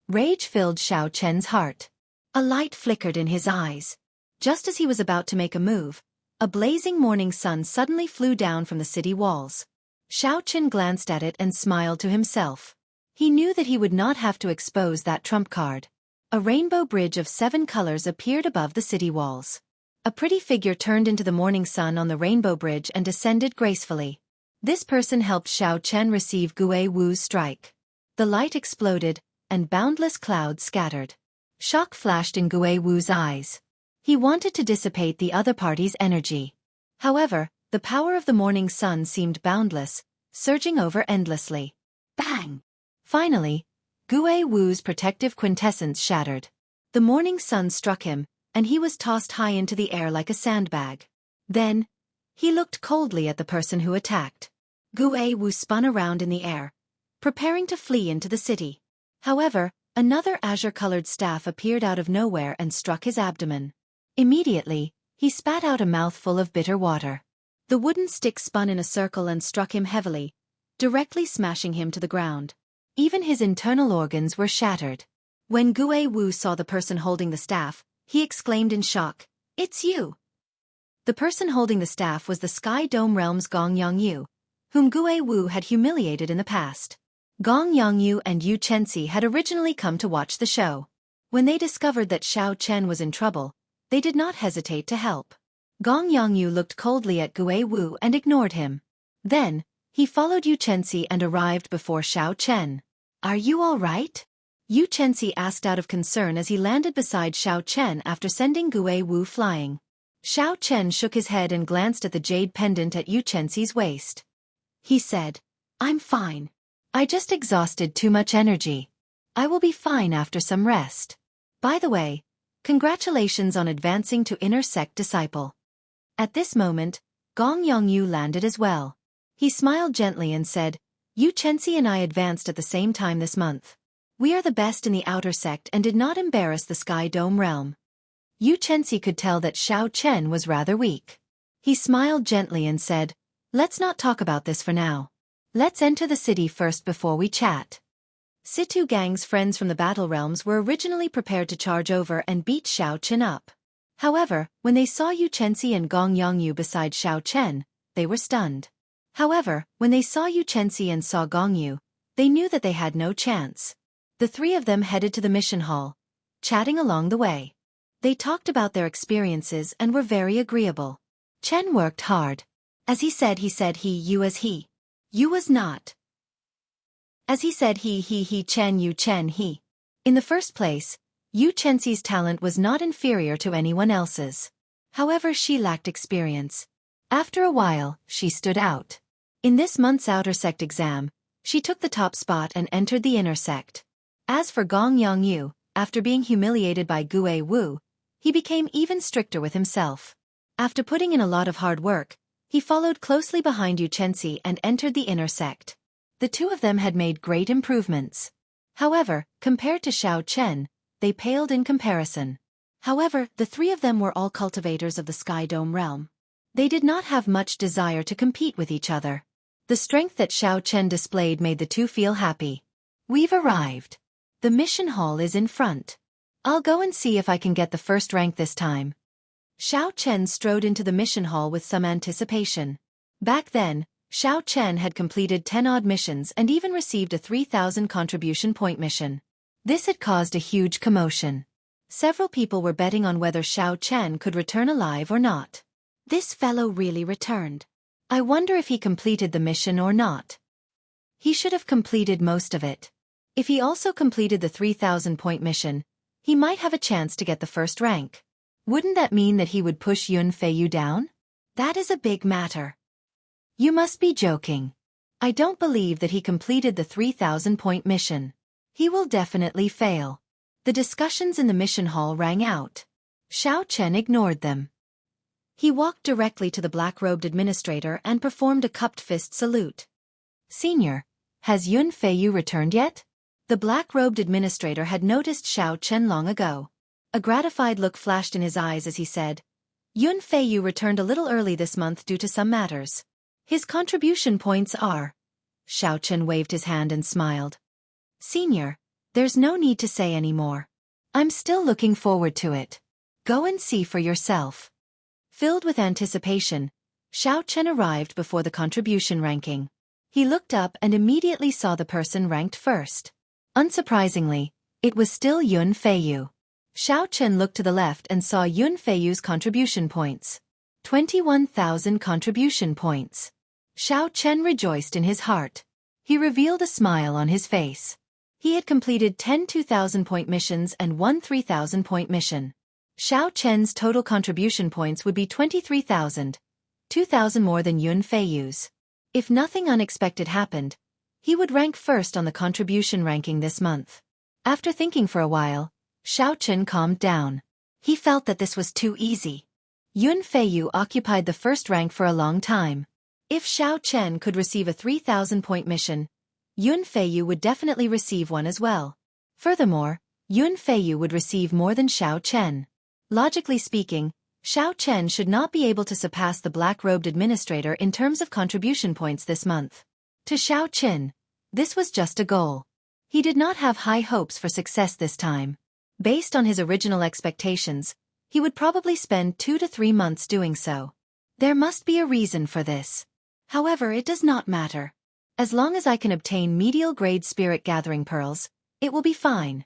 Rage filled Xiao Chen's heart. A light flickered in his eyes. Just as he was about to make a move, a blazing morning sun suddenly flew down from the city walls. Xiao Chen glanced at it and smiled to himself. He knew that he would not have to expose that trump card. A rainbow bridge of 7 colors appeared above the city walls. A pretty figure turned into the morning sun on the rainbow bridge and descended gracefully. This person helped Xiao Chen receive Gu Wu's strike. The light exploded, and boundless clouds scattered. Shock flashed in Gu Wu's eyes. He wanted to dissipate the other party's energy. However, the power of the morning sun seemed boundless, surging over endlessly. Bang! Finally, Gu Wu's protective quintessence shattered. The morning sun struck him, and he was tossed high into the air like a sandbag. Then, he looked coldly at the person who attacked. Gu Wu spun around in the air, preparing to flee into the city. However, another azure-colored staff appeared out of nowhere and struck his abdomen. Immediately, he spat out a mouthful of bitter water. The wooden stick spun in a circle and struck him heavily, directly smashing him to the ground. Even his internal organs were shattered. When Gu Wu saw the person holding the staff, he exclaimed in shock, "It's you!" The person holding the staff was the Sky Dome Realm's Gong Yongyu, whom Gu Wu had humiliated in the past. Gong Yongyu and Yu Chenxi had originally come to watch the show. When they discovered that Xiao Chen was in trouble, they did not hesitate to help. Gong Yongyu looked coldly at Gu Wu and ignored him. Then, he followed Yu Chenxi and arrived before Xiao Chen. "Are you all right?" Yu Chenxi asked out of concern as he landed beside Xiao Chen after sending Gu Wu flying. Xiao Chen shook his head and glanced at the jade pendant at Yu Chenxi's waist. He said, "I'm fine. I just exhausted too much energy. I will be fine after some rest. By the way, congratulations on advancing to Inner Sect Disciple." At this moment, Gong Yongyu landed as well. He smiled gently and said, "Yu Chenxi and I advanced at the same time this month. We are the best in the outer sect and did not embarrass the Sky Dome realm." Yu Chenxi could tell that Xiao Chen was rather weak. He smiled gently and said, "Let's not talk about this for now. Let's enter the city first before we chat." Situ Gang's friends from the battle realms were originally prepared to charge over and beat Xiao Chen up. However, when they saw Yu Chenxi and Gong Yongyu beside Xiao Chen, they were stunned. However, when they saw Yu Chenxi and saw Gong Yu, they knew that they had no chance. The three of them headed to the mission hall, chatting along the way. They talked about their experiences and were very agreeable. Chen worked hard. As he said he, you as he. You was not. As he said he, Chen you Chen he. In the first place, Yu Chenxi's talent was not inferior to anyone else's. However, she lacked experience. After a while, she stood out. In this month's outer sect exam, she took the top spot and entered the inner sect. As for Gong Yongyu, after being humiliated by Gu Wu, he became even stricter with himself. After putting in a lot of hard work, he followed closely behind Yu Chenxi and entered the inner sect. The two of them had made great improvements. However, compared to Xiao Chen, they paled in comparison. However, the three of them were all cultivators of the Sky Dome realm. They did not have much desire to compete with each other. The strength that Xiao Chen displayed made the two feel happy. "We've arrived. The mission hall is in front." I'll go and see if I can get the first rank this time. Xiao Chen strode into the mission hall with some anticipation. Back then, Xiao Chen had completed 10 odd missions and even received a 3,000 contribution point mission. This had caused a huge commotion. Several people were betting on whether Xiao Chen could return alive or not. This fellow really returned. I wonder if he completed the mission or not. He should have completed most of it. If he also completed the 3,000-point mission, he might have a chance to get the first rank. Wouldn't that mean that he would push Yun Feiyu down? That is a big matter. You must be joking. I don't believe that he completed the 3,000-point mission. He will definitely fail. The discussions in the mission hall rang out. Xiao Chen ignored them. He walked directly to the black-robed administrator and performed a cupped fist salute. Senior, has Yun Feiyu returned yet? The black-robed administrator had noticed Xiao Chen long ago. A gratified look flashed in his eyes as he said, Yun Feiyu returned a little early this month due to some matters. His contribution points are... Xiao Chen waved his hand and smiled. Senior, there's no need to say any more. I'm still looking forward to it. Go and see for yourself. Filled with anticipation, Xiao Chen arrived before the contribution ranking. He looked up and immediately saw the person ranked first. Unsurprisingly, it was still Yun Feiyu. Xiao Chen looked to the left and saw Yun Feiyu's contribution points. 21,000 contribution points. Xiao Chen rejoiced in his heart. He revealed a smile on his face. He had completed 10 2,000-point missions and one 3,000-point mission. Xiao Chen's total contribution points would be 23,000, 2,000 more than Yun Feiyu's. If nothing unexpected happened, he would rank first on the contribution ranking this month. After thinking for a while, Xiao Chen calmed down. He felt that this was too easy. Yun Feiyu occupied the first rank for a long time. If Xiao Chen could receive a 3,000-point mission, Yun Feiyu would definitely receive one as well. Furthermore, Yun Feiyu would receive more than Xiao Chen. Logically speaking, Xiao Chen should not be able to surpass the black-robed administrator in terms of contribution points this month. To Xiao Chen, this was just a goal. He did not have high hopes for success this time. Based on his original expectations, he would probably spend 2 to 3 months doing so. There must be a reason for this. However, it does not matter. As long as I can obtain medial-grade spirit-gathering pearls, it will be fine.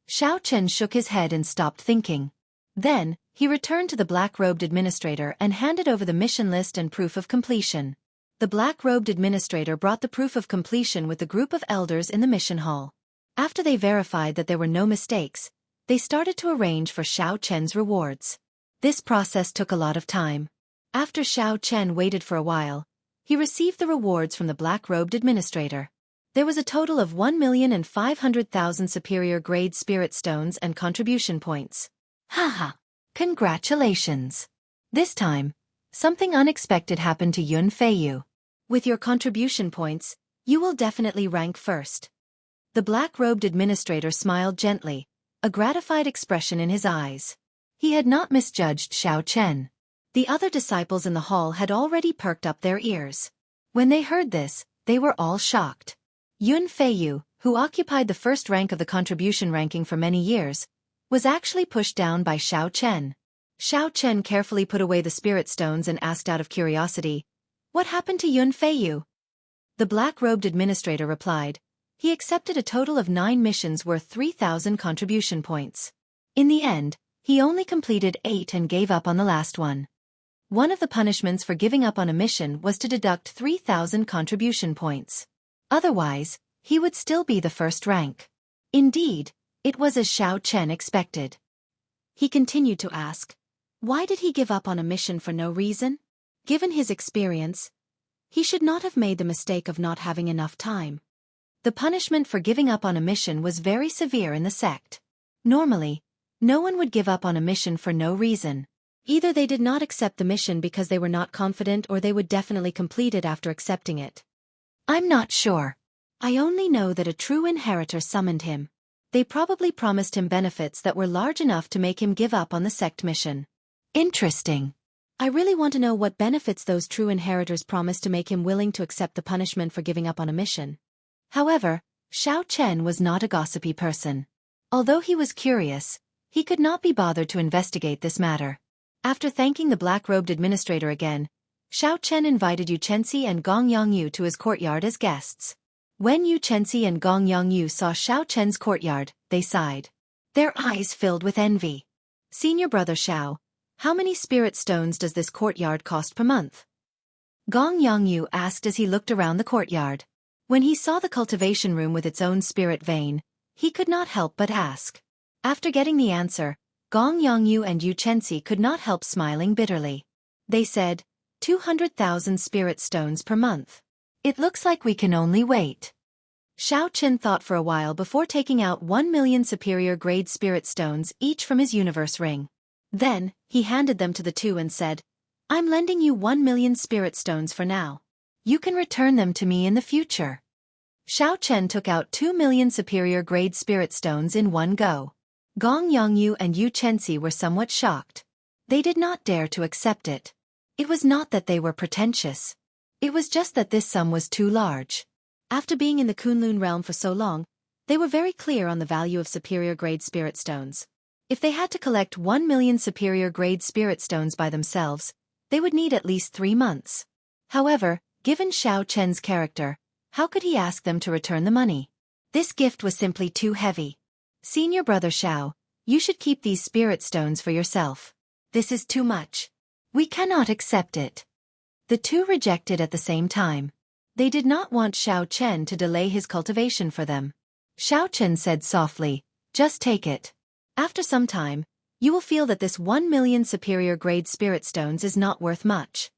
Xiao Chen shook his head and stopped thinking. Then, he returned to the black-robed administrator and handed over the mission list and proof of completion. The black-robed administrator brought the proof of completion with the group of elders in the mission hall. After they verified that there were no mistakes, they started to arrange for Xiao Chen's rewards. This process took a lot of time. After Xiao Chen waited for a while, he received the rewards from the black-robed administrator. There was a total of 1,500,000 superior-grade spirit stones and contribution points. Haha! Congratulations! This time, something unexpected happened to Yun Feiyu. With your contribution points, you will definitely rank first. The black-robed administrator smiled gently, a gratified expression in his eyes. He had not misjudged Xiao Chen. The other disciples in the hall had already perked up their ears. When they heard this, they were all shocked. Yun Feiyu, who occupied the first rank of the contribution ranking for many years, was actually pushed down by Xiao Chen. Xiao Chen carefully put away the spirit stones and asked out of curiosity, "What happened to Yun Feiyu?" The black-robed administrator replied, "He accepted a total of 9 missions worth 3,000 contribution points. In the end, he only completed 8 and gave up on the last one. One of the punishments for giving up on a mission was to deduct 3,000 contribution points. Otherwise, he would still be the first rank." Indeed, it was as Xiao Chen expected. He continued to ask, why did he give up on a mission for no reason? Given his experience, he should not have made the mistake of not having enough time. The punishment for giving up on a mission was very severe in the sect. Normally, no one would give up on a mission for no reason. Either they did not accept the mission because they were not confident, or they would definitely complete it after accepting it. I'm not sure. I only know that a true inheritor summoned him. They probably promised him benefits that were large enough to make him give up on the sect mission. Interesting. I really want to know what benefits those true inheritors promised to make him willing to accept the punishment for giving up on a mission. However, Xiao Chen was not a gossipy person. Although he was curious, He could not be bothered to investigate this matter. After thanking the black-robed administrator again, Xiao Chen invited Yu Chenxi and Gong Yongyu to his courtyard as guests. When Yu Chenxi and Gong Yongyu saw Xiao Chen's courtyard, they sighed. Their eyes filled with envy. Senior brother Xiao, how many spirit stones does this courtyard cost per month? Gong Yongyu asked as he looked around the courtyard. When he saw the cultivation room with its own spirit vein, he could not help but ask. After getting the answer, Gong Yongyu and Yu Chenxi could not help smiling bitterly. They said, 200,000 spirit stones per month. It looks like we can only wait. Xiao Chen thought for a while before taking out 1 million superior grade spirit stones each from his universe ring. Then, he handed them to the two and said, I'm lending you 1 million spirit stones for now. You can return them to me in the future. Xiao Chen took out 2 million superior grade spirit stones in one go. Gong Yongyu and Yu Chenxi were somewhat shocked. They did not dare to accept it. It was not that they were pretentious. It was just that this sum was too large. After being in the Kunlun realm for so long, they were very clear on the value of superior grade spirit stones. If they had to collect 1 million superior grade spirit stones by themselves, they would need at least 3 months. However, given Xiao Chen's character, how could he ask them to return the money? This gift was simply too heavy. Senior brother Xiao, you should keep these spirit stones for yourself. This is too much. We cannot accept it. The two rejected at the same time. They did not want Xiao Chen to delay his cultivation for them. Xiao Chen said softly, just take it. After some time, you will feel that this 1 million superior grade spirit stones is not worth much.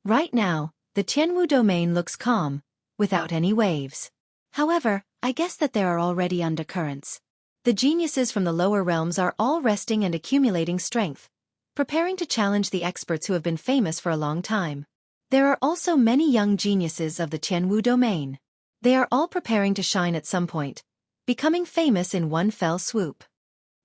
Right now, the Tianwu domain looks calm, without any waves. However, I guess that there are already undercurrents. The geniuses from the lower realms are all resting and accumulating strength, preparing to challenge the experts who have been famous for a long time. There are also many young geniuses of the Tianwu domain. They are all preparing to shine at some point, becoming famous in one fell swoop.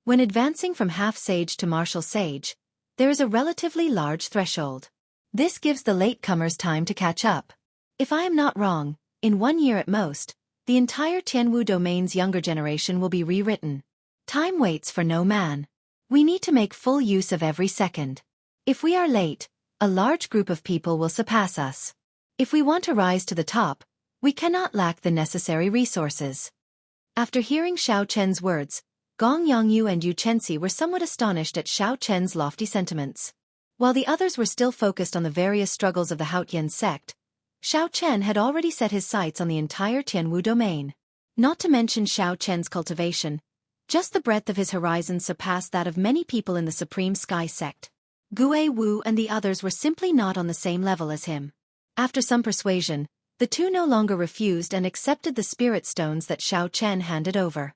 When advancing from half-sage to martial sage, there is a relatively large threshold. This gives the latecomers time to catch up. If I am not wrong, in 1 year at most, the entire Tianwu domain's younger generation will be rewritten. Time waits for no man. We need to make full use of every second. If we are late, a large group of people will surpass us. If we want to rise to the top, we cannot lack the necessary resources. After hearing Xiao Chen's words, Gong Yongyu and Yu Chenxi were somewhat astonished at Xiao Chen's lofty sentiments. While the others were still focused on the various struggles of the Haotian sect, Xiao Chen had already set his sights on the entire Tianwu domain. Not to mention Xiao Chen's cultivation, just the breadth of his horizon surpassed that of many people in the Supreme Sky sect. Gue Wu and the others were simply not on the same level as him. After some persuasion, the two no longer refused and accepted the spirit stones that Xiao Chen handed over.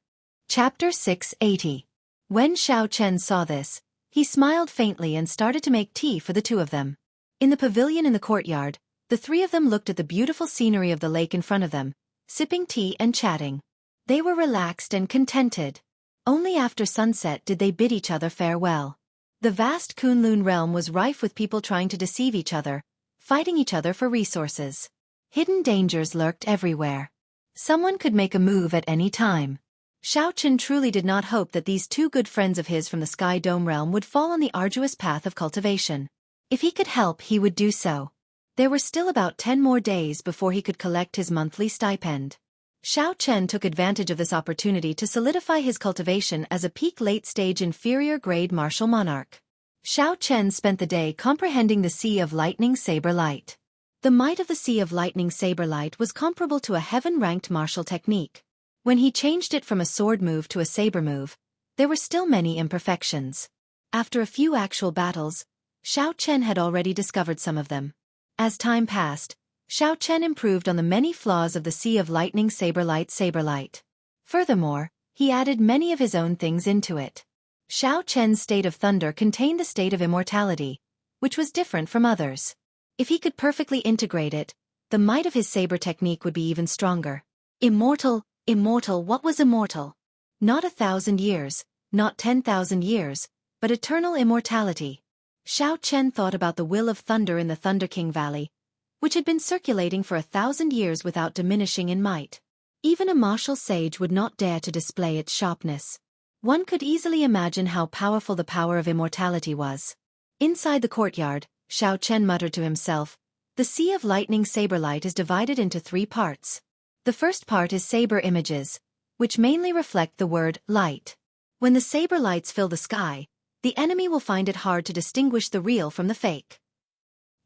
Chapter 680. When Xiao Chen saw this, he smiled faintly and started to make tea for the two of them. In the pavilion in the courtyard, the three of them looked at the beautiful scenery of the lake in front of them, sipping tea and chatting. They were relaxed and contented. Only after sunset did they bid each other farewell. The vast Kunlun realm was rife with people trying to deceive each other, fighting each other for resources. Hidden dangers lurked everywhere. Someone could make a move at any time. Xiao Chen truly did not hope that these two good friends of his from the Sky Dome realm would fall on the arduous path of cultivation. If he could help, he would do so. There were still about 10 more days before he could collect his monthly stipend. Xiao Chen took advantage of this opportunity to solidify his cultivation as a peak late-stage inferior-grade martial monarch. Xiao Chen spent the day comprehending the Sea of Lightning Saber Light. The might of the Sea of Lightning Saber Light was comparable to a heaven-ranked martial technique. When he changed it from a sword move to a saber move, there were still many imperfections. After a few actual battles, Xiao Chen had already discovered some of them. As time passed, Xiao Chen improved on the many flaws of the Sea of Lightning Saberlight. Furthermore, he added many of his own things into it. Xiao Chen's state of thunder contained the state of immortality, which was different from others. If he could perfectly integrate it, the might of his saber technique would be even stronger. Immortal, what was immortal? Not 1,000 years, not 10,000 years, but eternal immortality. Xiao Chen thought about the will of thunder in the Thunder King Valley, which had been circulating for 1,000 years without diminishing in might. Even a martial sage would not dare to display its sharpness. One could easily imagine how powerful the power of immortality was. Inside the courtyard, Xiao Chen muttered to himself, the Sea of Lightning Saber Light is divided into 3 parts. The first part is saber images, which mainly reflect the word light. When the saber lights fill the sky, the enemy will find it hard to distinguish the real from the fake.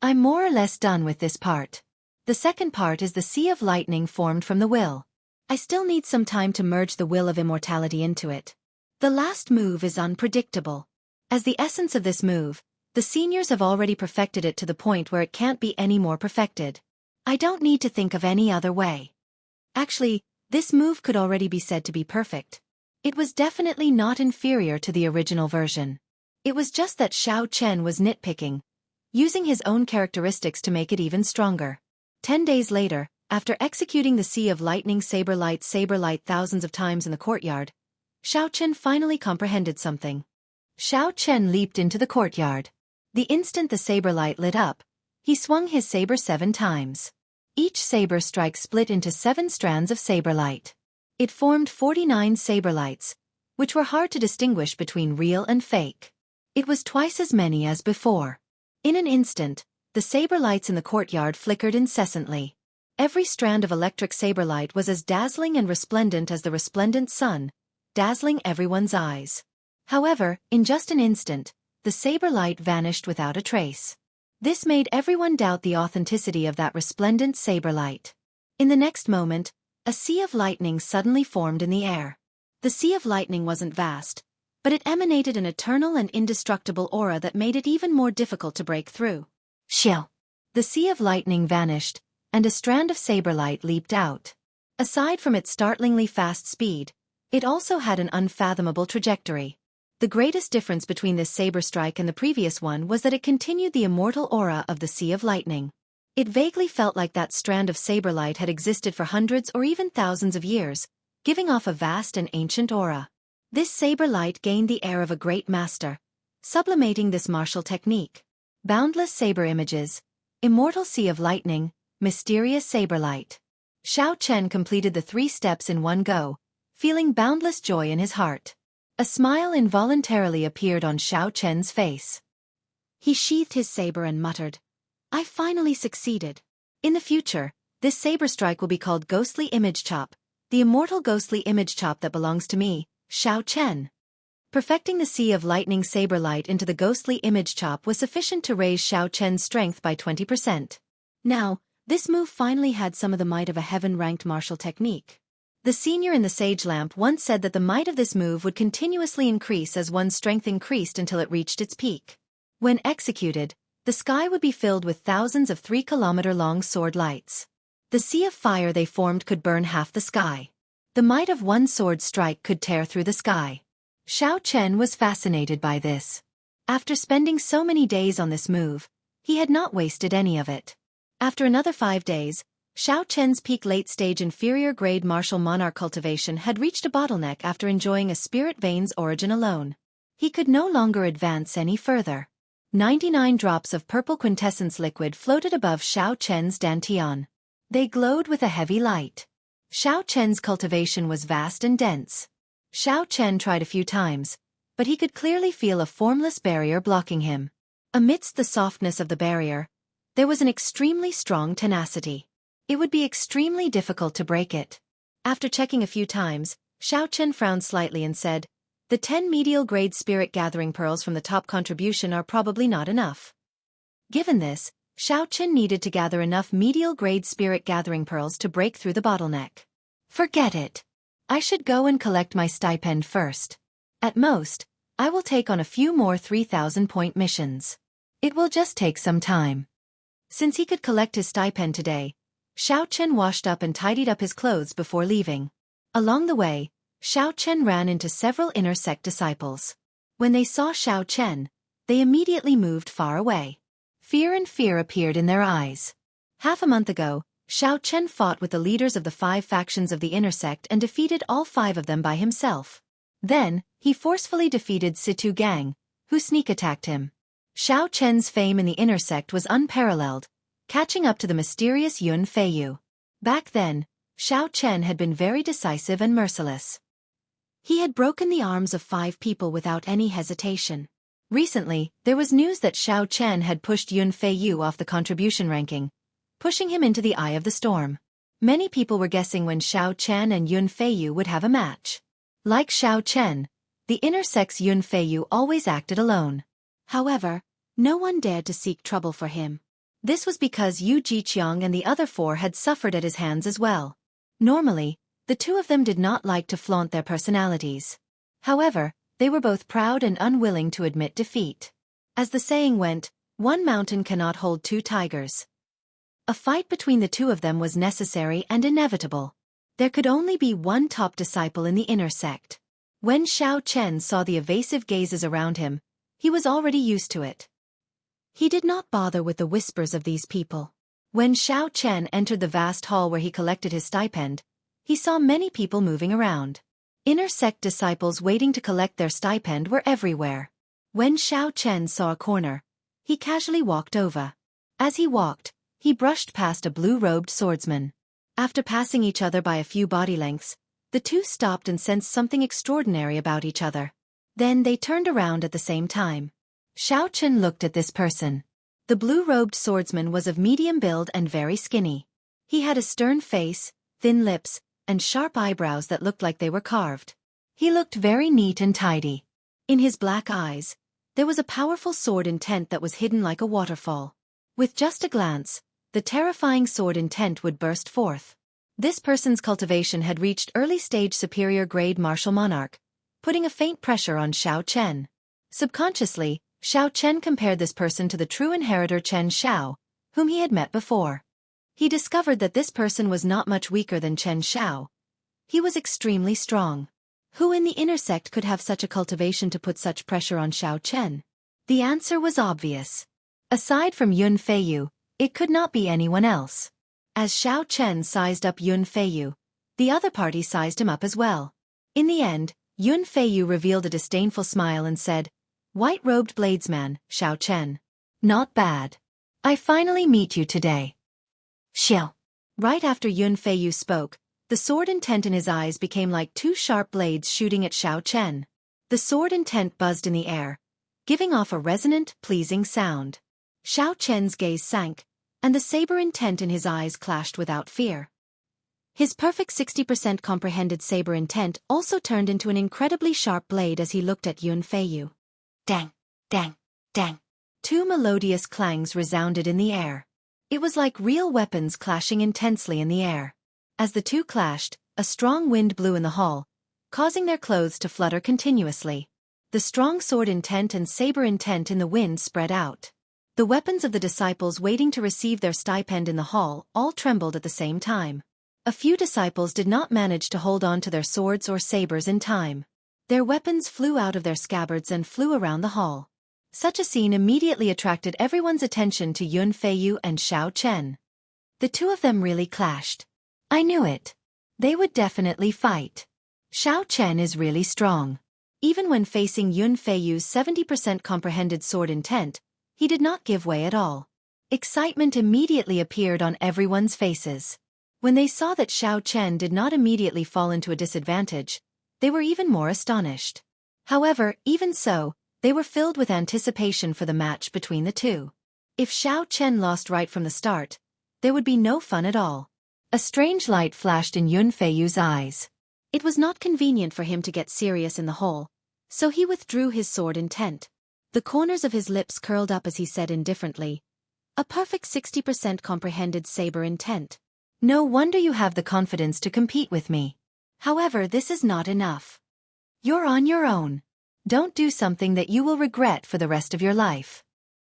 I'm more or less done with this part. The second part is the Sea of Lightning formed from the will. I still need some time to merge the will of immortality into it. The last move is unpredictable. As the essence of this move, the seniors have already perfected it to the point where it can't be any more perfected. I don't need to think of any other way. Actually, this move could already be said to be perfect. It was definitely not inferior to the original version. It was just that Xiao Chen was nitpicking, using his own characteristics to make it even stronger. 10 days later, after executing the Sea of Lightning Saber Light thousands of times in the courtyard, Xiao Chen finally comprehended something. Xiao Chen leaped into the courtyard. The instant the saber light lit up, he swung his saber 7 times. Each saber strike split into 7 strands of saber light. It formed 49 saber lights, which were hard to distinguish between real and fake. It was twice as many as before. In an instant, the saber lights in the courtyard flickered incessantly. Every strand of electric saber light was as dazzling and resplendent as the resplendent sun, dazzling everyone's eyes. However, in just an instant, the saber light vanished without a trace. This made everyone doubt the authenticity of that resplendent saber light. In the next moment, a sea of lightning suddenly formed in the air. The Sea of Lightning wasn't vast, but it emanated an eternal and indestructible aura that made it even more difficult to break through. Shill! The Sea of Lightning vanished, and a strand of saber light leaped out. Aside from its startlingly fast speed, it also had an unfathomable trajectory. The greatest difference between this saber strike and the previous one was that it continued the immortal aura of the Sea of Lightning. It vaguely felt like that strand of saber light had existed for hundreds or even thousands of years, giving off a vast and ancient aura. This saber light gained the air of a great master, sublimating this martial technique. Boundless saber images, immortal Sea of Lightning, mysterious saber light. Xiao Chen completed the 3 steps in one go, feeling boundless joy in his heart. A smile involuntarily appeared on Xiao Chen's face. He sheathed his saber and muttered, I finally succeeded. In the future, this saber strike will be called Ghostly Image Chop, the immortal ghostly image chop that belongs to me, Xiao Chen. Perfecting the Sea of Lightning saber light into the ghostly image chop was sufficient to raise Xiao Chen's strength by 20%. Now, this move finally had some of the might of a heaven-ranked martial technique. The senior in the Sage Lamp once said that the might of this move would continuously increase as one's strength increased until it reached its peak. When executed, the sky would be filled with thousands of 3-kilometer-long sword lights. The sea of fire they formed could burn half the sky. The might of one sword strike could tear through the sky. Xiao Chen was fascinated by this. After spending so many days on this move, he had not wasted any of it. After another 5 days, Xiao Chen's peak late-stage inferior-grade martial monarch cultivation had reached a bottleneck after enjoying a spirit vein's origin alone. He could no longer advance any further. 99 drops of purple quintessence liquid floated above Xiao Chen's dantian. They glowed with a heavy light. Xiao Chen's cultivation was vast and dense. Xiao Chen tried a few times, but he could clearly feel a formless barrier blocking him. Amidst the softness of the barrier, there was an extremely strong tenacity. It would be extremely difficult to break it. After checking a few times, Xiao Chen frowned slightly and said, the 10 medial-grade spirit gathering pearls from the top contribution are probably not enough. Given this, Xiao Chen needed to gather enough medial-grade spirit gathering pearls to break through the bottleneck. Forget it. I should go and collect my stipend first. At most, I will take on a few more 3,000-point missions. It will just take some time. Since he could collect his stipend today, Xiao Chen washed up and tidied up his clothes before leaving. Along the way, Xiao Chen ran into several inner sect disciples. When they saw Xiao Chen, they immediately moved far away. Fear appeared in their eyes. Half a month ago, Xiao Chen fought with the leaders of the 5 factions of the inner sect and defeated all 5 of them by himself. Then, he forcefully defeated Situ Gang, who sneak-attacked him. Xiao Chen's fame in the inner sect was unparalleled, catching up to the mysterious Yun Feiyu. Back then, Xiao Chen had been very decisive and merciless. He had broken the arms of 5 people without any hesitation. Recently, there was news that Xiao Chen had pushed Yun Feiyu off the contribution ranking, pushing him into the eye of the storm. Many people were guessing when Xiao Chen and Yun Feiyu would have a match. Like Xiao Chen, the intersex Yun Feiyu always acted alone. However, no one dared to seek trouble for him. This was because Yu Jiqiang and the other 4 had suffered at his hands as well. Normally, the 2 of them did not like to flaunt their personalities. However, they were both proud and unwilling to admit defeat. As the saying went, one mountain cannot hold 2 tigers. A fight between the 2 of them was necessary and inevitable. There could only be one top disciple in the inner sect. When Xiao Chen saw the evasive gazes around him, he was already used to it. He did not bother with the whispers of these people. When Xiao Chen entered the vast hall where he collected his stipend, he saw many people moving around. Inner sect disciples waiting to collect their stipend were everywhere. When Xiao Chen saw a corner, he casually walked over. As he walked, he brushed past a blue-robed swordsman. After passing each other by a few body lengths, the 2 stopped and sensed something extraordinary about each other. Then they turned around at the same time. Xiao Chen looked at this person. The blue-robed swordsman was of medium build and very skinny. He had a stern face, thin lips, and sharp eyebrows that looked like they were carved. He looked very neat and tidy. In his black eyes, there was a powerful sword intent that was hidden like a waterfall. With just a glance, the terrifying sword intent would burst forth. This person's cultivation had reached early-stage superior-grade martial monarch, putting a faint pressure on Xiao Chen. Subconsciously, Xiao Chen compared this person to the true inheritor Chen Xiao, whom he had met before. He discovered that this person was not much weaker than Chen Xiao. He was extremely strong. Who in the inner sect could have such a cultivation to put such pressure on Xiao Chen? The answer was obvious. Aside from Yun Feiyu, it could not be anyone else. As Xiao Chen sized up Yun Feiyu, the other party sized him up as well. In the end, Yun Feiyu revealed a disdainful smile and said, "White-robed bladesman, Xiao Chen. Not bad. I finally meet you today." Xiao. Right after Yun Feiyu spoke, the sword intent in his eyes became like 2 sharp blades shooting at Xiao Chen. The sword intent buzzed in the air, giving off a resonant, pleasing sound. Xiao Chen's gaze sank, and the saber intent in his eyes clashed without fear. His perfect 60% comprehended saber intent also turned into an incredibly sharp blade as he looked at Yun Feiyu. Dang, dang, dang. 2 melodious clangs resounded in the air. It was like real weapons clashing intensely in the air. As the 2 clashed, a strong wind blew in the hall, causing their clothes to flutter continuously. The strong sword intent and saber intent in the wind spread out. The weapons of the disciples waiting to receive their stipend in the hall all trembled at the same time. A few disciples did not manage to hold on to their swords or sabers in time. Their weapons flew out of their scabbards and flew around the hall. Such a scene immediately attracted everyone's attention to Yun Feiyu and Xiao Chen. The 2 of them really clashed. I knew it. They would definitely fight. Xiao Chen is really strong. Even when facing Yun Feiyu's 70% comprehended sword intent, he did not give way at all. Excitement immediately appeared on everyone's faces. When they saw that Xiao Chen did not immediately fall into a disadvantage, they were even more astonished. However, even so, they were filled with anticipation for the match between the 2. If Xiao Chen lost right from the start, there would be no fun at all. A strange light flashed in Yun Feiyu's eyes. It was not convenient for him to get serious in the hole, so he withdrew his sword intent. The corners of his lips curled up as he said indifferently, "A perfect 60% comprehended saber intent. No wonder you have the confidence to compete with me. However, this is not enough. You're on your own. Don't do something that you will regret for the rest of your life."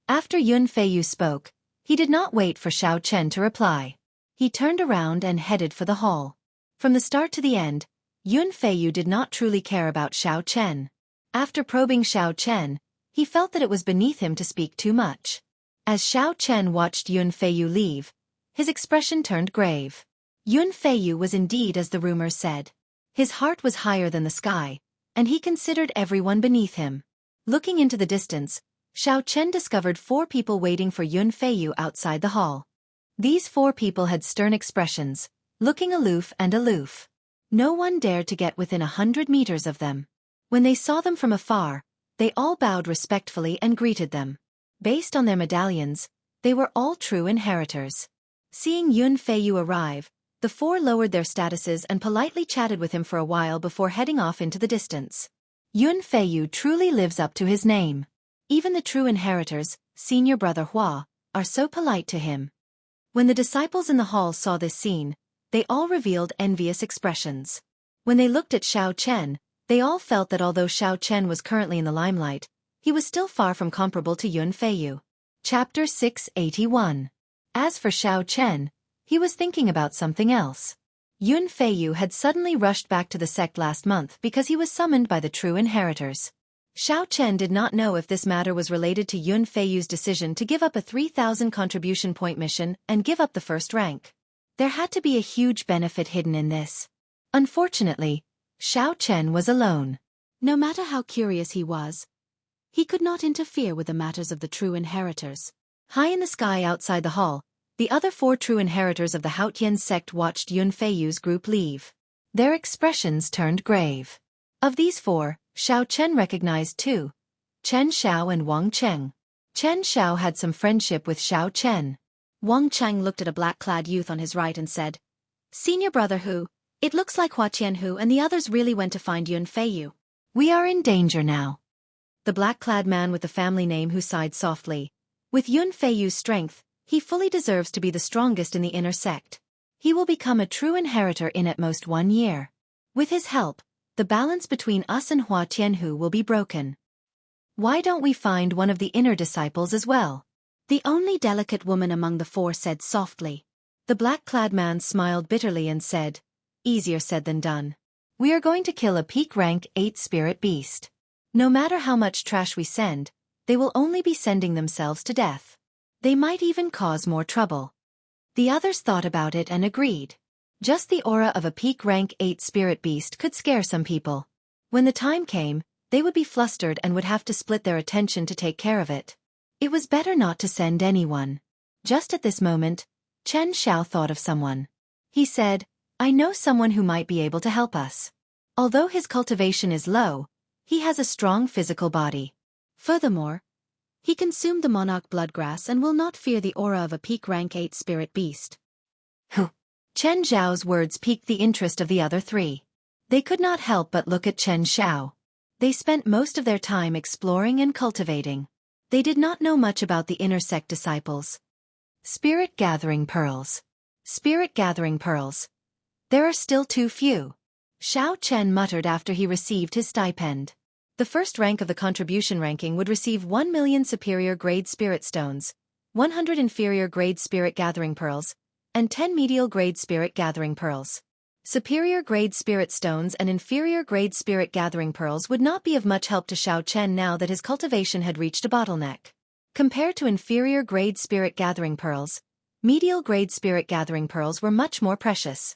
After Yun Feiyu spoke, he did not wait for Xiao Chen to reply. He turned around and headed for the hall. From the start to the end, Yun Feiyu did not truly care about Xiao Chen. After probing Xiao Chen, he felt that it was beneath him to speak too much. As Xiao Chen watched Yun Feiyu leave, his expression turned grave. Yun Feiyu was indeed as the rumors said. His heart was higher than the sky, and he considered everyone beneath him. Looking into the distance, Xiao Chen discovered 4 people waiting for Yun Feiyu outside the hall. These 4 people had stern expressions, looking aloof and aloof. No one dared to get within 100 meters of them. When they saw them from afar, they all bowed respectfully and greeted them. Based on their medallions, they were all true inheritors. Seeing Yun Feiyu arrive, the four lowered their statuses and politely chatted with him for a while before heading off into the distance. Yun Feiyu truly lives up to his name. Even the true inheritors, senior brother Hua, are so polite to him. When the disciples in the hall saw this scene, they all revealed envious expressions. When they looked at Xiao Chen, they all felt that although Xiao Chen was currently in the limelight, he was still far from comparable to Yun Feiyu. Chapter 681. As for Xiao Chen, he was thinking about something else. Yun Feiyu had suddenly rushed back to the sect last month because he was summoned by the true inheritors. Xiao Chen did not know if this matter was related to Yun Feiyu's decision to give up a 3,000 contribution point mission and give up the first rank. There had to be a huge benefit hidden in this. Unfortunately, Xiao Chen was alone. No matter how curious he was, he could not interfere with the matters of the true inheritors. High in the sky outside the hall, the other four true inheritors of the Haotian sect watched Yun Feiyu's group leave. Their expressions turned grave. Of these four, Xiao Chen recognized two: Chen Xiao and Wang Cheng. Chen Xiao had some friendship with Xiao Chen. Wang Cheng looked at a black-clad youth on his right and said, "Senior brother Hu, it looks like Hua Qianhu and the others really went to find Yun Feiyu. We are in danger now." The black-clad man with the family name Hu sighed softly. With Yun Feiyu's strength, he fully deserves to be the strongest in the inner sect. He will become a true inheritor in at most 1 year. With his help, the balance between us and Hua Qianhu will be broken. Why don't we find one of the inner disciples as well? The only delicate woman among the four said softly. The black-clad man smiled bitterly and said, "Easier said than done. We are going to kill a peak rank 8 spirit beast. No matter how much trash we send, they will only be sending themselves to death. They might even cause more trouble." The others thought about it and agreed. Just the aura of a peak rank 8 spirit beast could scare some people. When the time came, they would be flustered and would have to split their attention to take care of it. It was better not to send anyone. Just at this moment, Chen Xiao thought of someone. He said, "I know someone who might be able to help us. Although his cultivation is low, he has a strong physical body. Furthermore, he consumed the monarch bloodgrass and will not fear the aura of a peak rank 8 spirit beast." Who? Chen Xiao's words piqued the interest of the other three. They could not help but look at Chen Xiao. They spent most of their time exploring and cultivating. They did not know much about the inner sect disciples. Spirit gathering pearls. Spirit gathering pearls. There are still too few. Xiao Chen muttered after he received his stipend. The first rank of the contribution ranking would receive 1 million superior grade spirit stones, 100 inferior grade spirit gathering pearls, and 10 medial grade spirit gathering pearls. Superior grade spirit stones and inferior grade spirit gathering pearls would not be of much help to Xiao Chen now that his cultivation had reached a bottleneck. Compared to inferior grade spirit gathering pearls, medial grade spirit gathering pearls were much more precious.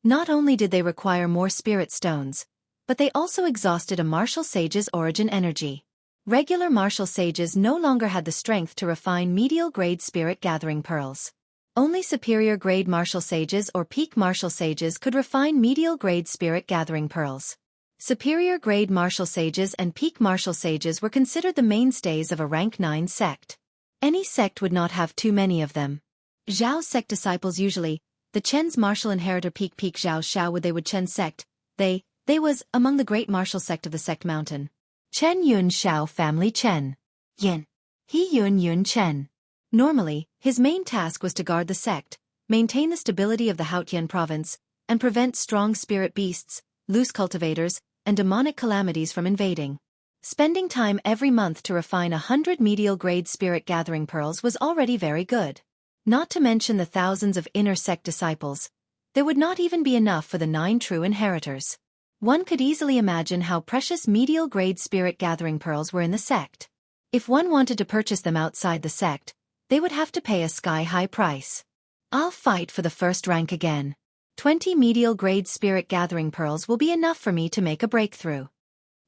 Not only did they require more spirit stones, but they also exhausted a martial sage's origin energy. Regular martial sages no longer had the strength to refine medial grade spirit gathering pearls. Only superior grade martial sages or peak martial sages could refine medial grade spirit gathering pearls. Superior grade martial sages and peak martial sages were considered the mainstays of a rank 9 sect. Any sect would not have too many of them. Zhao's sect disciples usually, the Chen's martial inheritor peak Zhao Xiao would Chen sect, they was among the great martial sect of the sect mountain. Chen Yun Xiao family Chen. Yin. He Yun Chen. Normally, his main task was to guard the sect, maintain the stability of the Haotian province, and prevent strong spirit beasts, loose cultivators, and demonic calamities from invading. Spending time every month to refine 100 medial grade spirit gathering pearls was already very good. Not to mention the thousands of inner sect disciples, there would not even be enough for the 9 true inheritors. One could easily imagine how precious medial grade spirit gathering pearls were in the sect. If one wanted to purchase them outside the sect, they would have to pay a sky-high price. I'll fight for the first rank again. 20 medial grade spirit gathering pearls will be enough for me to make a breakthrough.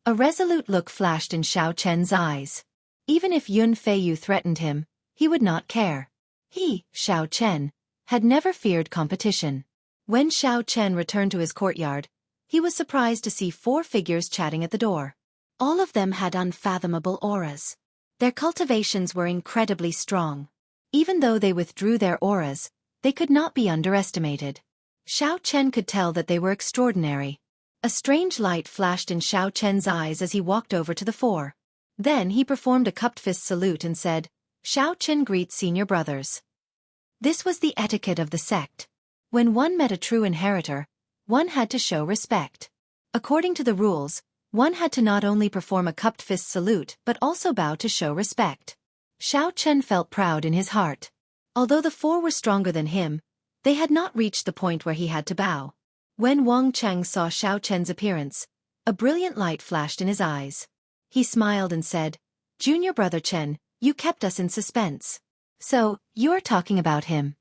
A resolute look flashed in Xiao Chen's eyes. Even if Yun Feiyu threatened him, he would not care. He, Xiao Chen, had never feared competition. When Xiao Chen returned to his courtyard, He was surprised to see 4 figures chatting at the door. All of them had unfathomable auras. Their cultivations were incredibly strong. Even though they withdrew their auras, they could not be underestimated. Xiao Chen could tell that they were extraordinary. A strange light flashed in Xiao Chen's eyes as he walked over to the 4. Then he performed a cupped fist salute and said, "Xiao Chen greets senior brothers." This was the etiquette of the sect. When one met a true inheritor, one had to show respect. According to the rules, one had to not only perform a cupped fist salute but also bow to show respect. Xiao Chen felt proud in his heart. Although the 4 were stronger than him, they had not reached the point where he had to bow. When Wang Cheng saw Xiao Chen's appearance, a brilliant light flashed in his eyes. He smiled and said, "Junior brother Chen, you kept us in suspense. So, you're talking about him."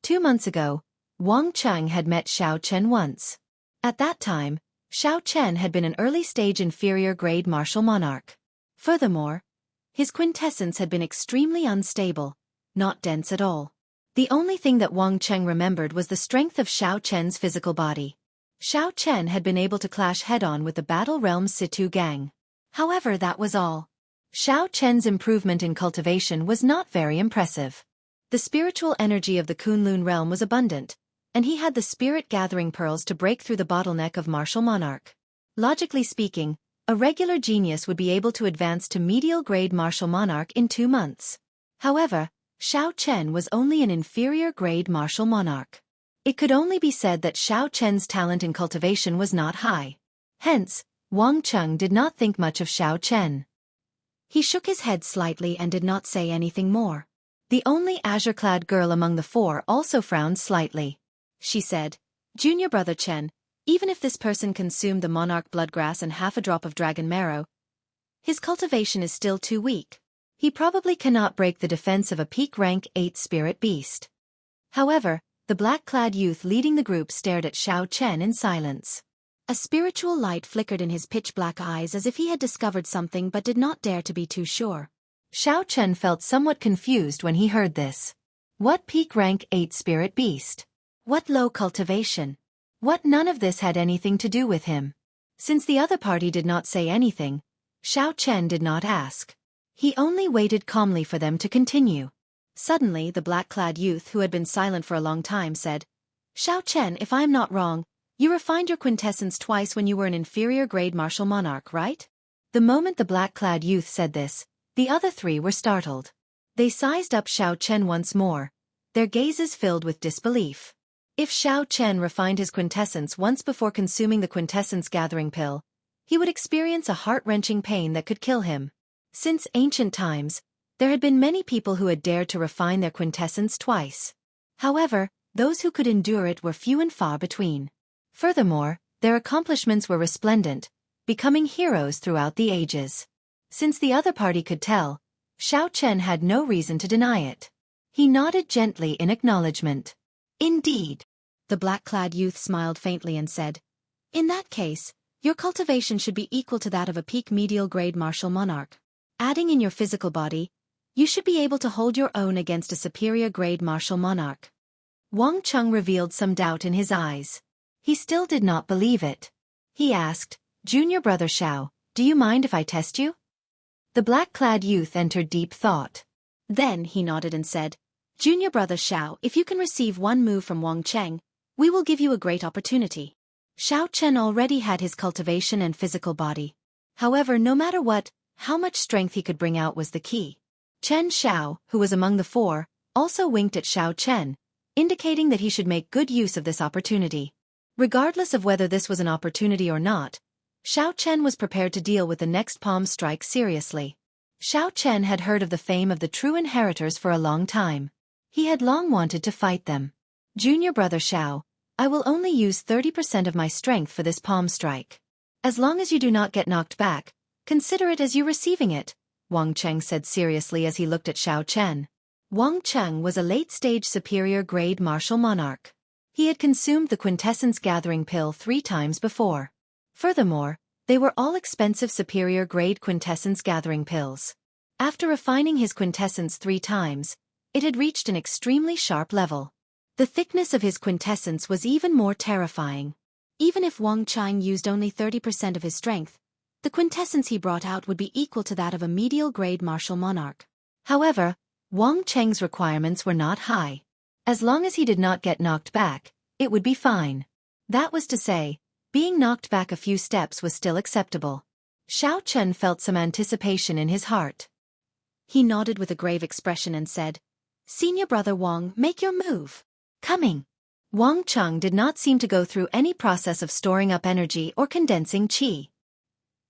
2 months ago, Wang Cheng had met Xiao Chen once. At that time, Xiao Chen had been an early-stage inferior-grade martial monarch. Furthermore, his quintessence had been extremely unstable, not dense at all. The only thing that Wang Cheng remembered was the strength of Xiao Chen's physical body. Xiao Chen had been able to clash head-on with the Battle Realm's Situ gang. However, that was all. Xiao Chen's improvement in cultivation was not very impressive. The spiritual energy of the Kunlun realm was abundant, and he had the spirit-gathering pearls to break through the bottleneck of martial monarch. Logically speaking, a regular genius would be able to advance to medial-grade martial monarch in 2 months. However, Xiao Chen was only an inferior-grade martial monarch. It could only be said that Xiao Chen's talent in cultivation was not high. Hence, Wang Cheng did not think much of Xiao Chen. He shook his head slightly and did not say anything more. The only azure-clad girl among the 4 also frowned slightly. She said, "Junior brother Chen, even if this person consumed the monarch bloodgrass and half a drop of dragon marrow, his cultivation is still too weak. He probably cannot break the defense of a peak rank 8 spirit beast." However, the black-clad youth leading the group stared at Xiao Chen in silence. A spiritual light flickered in his pitch-black eyes as if he had discovered something but did not dare to be too sure. Xiao Chen felt somewhat confused when he heard this. What peak rank 8 spirit beast? What low cultivation? What? None of this had anything to do with him. Since the other party did not say anything, Xiao Chen did not ask. He only waited calmly for them to continue. Suddenly the black-clad youth who had been silent for a long time said, "Xiao Chen, if I am not wrong, you refined your quintessence twice when you were an inferior-grade martial monarch, right?" The moment the black-clad youth said this, the other 3 were startled. They sized up Xiao Chen once more, their gazes filled with disbelief. If Xiao Chen refined his quintessence once before consuming the quintessence-gathering pill, he would experience a heart-wrenching pain that could kill him. Since ancient times, there had been many people who had dared to refine their quintessence twice. However, those who could endure it were few and far between. Furthermore, their accomplishments were resplendent, becoming heroes throughout the ages. Since the other party could tell, Xiao Chen had no reason to deny it. He nodded gently in acknowledgement. "Indeed." The black-clad youth smiled faintly and said, "In that case, your cultivation should be equal to that of a peak medial-grade martial monarch. Adding in your physical body, you should be able to hold your own against a superior-grade martial monarch." Wang Cheng revealed some doubt in his eyes. He still did not believe it. He asked, "Junior brother Xiao, do you mind if I test you?" The black-clad youth entered deep thought. Then he nodded and said, "Junior brother Xiao, if you can receive one move from Wang Cheng, we will give you a great opportunity." Xiao Chen already had his cultivation and physical body. However, no matter how much strength he could bring out was the key. Chen Xiao, who was among the 4, also winked at Xiao Chen, indicating that he should make good use of this opportunity. Regardless of whether this was an opportunity or not, Xiao Chen was prepared to deal with the next palm strike seriously. Xiao Chen had heard of the fame of the true inheritors for a long time. He had long wanted to fight them. "Junior brother Xiao, I will only use 30% of my strength for this palm strike. As long as you do not get knocked back, consider it as you receiving it," Wang Cheng said seriously as he looked at Xiao Chen. Wang Cheng was a late-stage superior-grade martial monarch. He had consumed the quintessence-gathering pill 3 times before. Furthermore, they were all expensive superior-grade quintessence-gathering pills. After refining his quintessence 3 times, it had reached an extremely sharp level. The thickness of his quintessence was even more terrifying. Even if Wang Chang used only 30% of his strength, the quintessence he brought out would be equal to that of a medial-grade martial monarch. However, Wang Cheng's requirements were not high. As long as he did not get knocked back, it would be fine. That was to say, being knocked back a few steps was still acceptable. Xiao Chen felt some anticipation in his heart. He nodded with a grave expression and said, "Senior brother Wang, make your move." Coming. Wang Cheng did not seem to go through any process of storing up energy or condensing qi.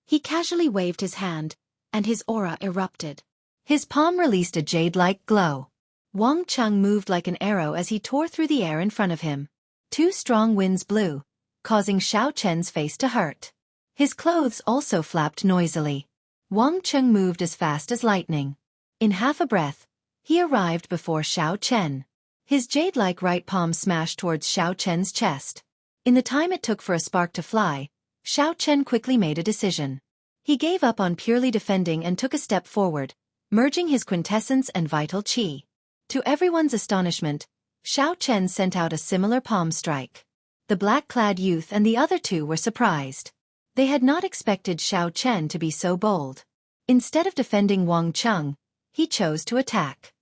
He casually waved his hand, and his aura erupted. His palm released a jade-like glow. Wang Cheng moved like an arrow as he tore through the air in front of him. Two strong winds blew, causing Xiao Chen's face to hurt. His clothes also flapped noisily. Wang Cheng moved as fast as lightning. In half a breath, he arrived before Xiao Chen. His jade-like right palm smashed towards Xiao Chen's chest. In the time it took for a spark to fly, Xiao Chen quickly made a decision. He gave up on purely defending and took a step forward, merging his quintessence and vital qi. To everyone's astonishment, Xiao Chen sent out a similar palm strike. The black-clad youth and the other two were surprised. They had not expected Xiao Chen to be so bold. Instead of defending Wang Cheng, he chose to attack.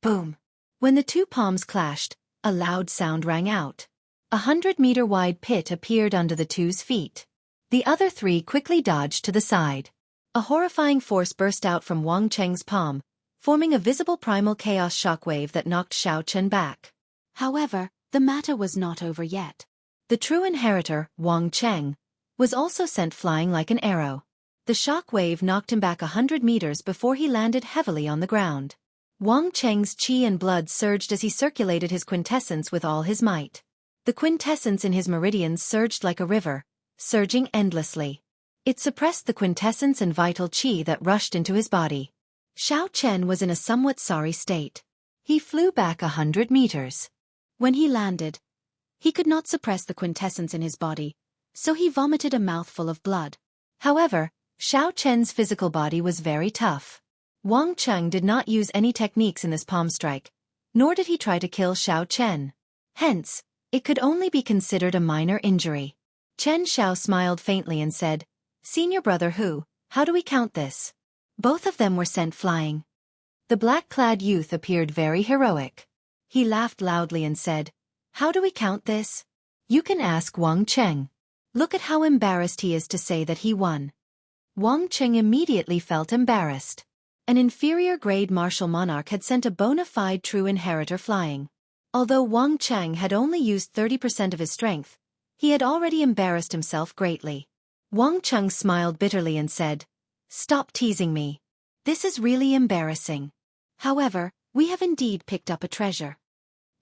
Boom! When the two palms clashed, a loud sound rang out. 100-meter-wide pit appeared under the two's feet. The other three quickly dodged to the side. A horrifying force burst out from Wang Cheng's palm, forming a visible primal chaos shockwave that knocked Xiao Chen back. However, the matter was not over yet. The true inheritor, Wang Cheng, was also sent flying like an arrow. The shockwave knocked him back 100 meters before he landed heavily on the ground. Wang Cheng's qi and blood surged as he circulated his quintessence with all his might. The quintessence in his meridians surged like a river, surging endlessly. It suppressed the quintessence and vital qi that rushed into his body. Xiao Chen was in a somewhat sorry state. He flew back 100 meters. When he landed, he could not suppress the quintessence in his body, so he vomited a mouthful of blood. However, Xiao Chen's physical body was very tough. Wang Cheng did not use any techniques in this palm strike, nor did he try to kill Xiao Chen. Hence, it could only be considered a minor injury. Chen Xiao smiled faintly and said, "Senior brother Hu, how do we count this?" Both of them were sent flying. The black-clad youth appeared very heroic. He laughed loudly and said, "How do we count this? You can ask Wang Cheng. Look at how embarrassed he is to say that he won." Wang Cheng immediately felt embarrassed. An inferior-grade martial monarch had sent a bona fide true inheritor flying. Although Wang Cheng had only used 30% of his strength, he had already embarrassed himself greatly. Wang Cheng smiled bitterly and said, "Stop teasing me. This is really embarrassing. However, we have indeed picked up a treasure."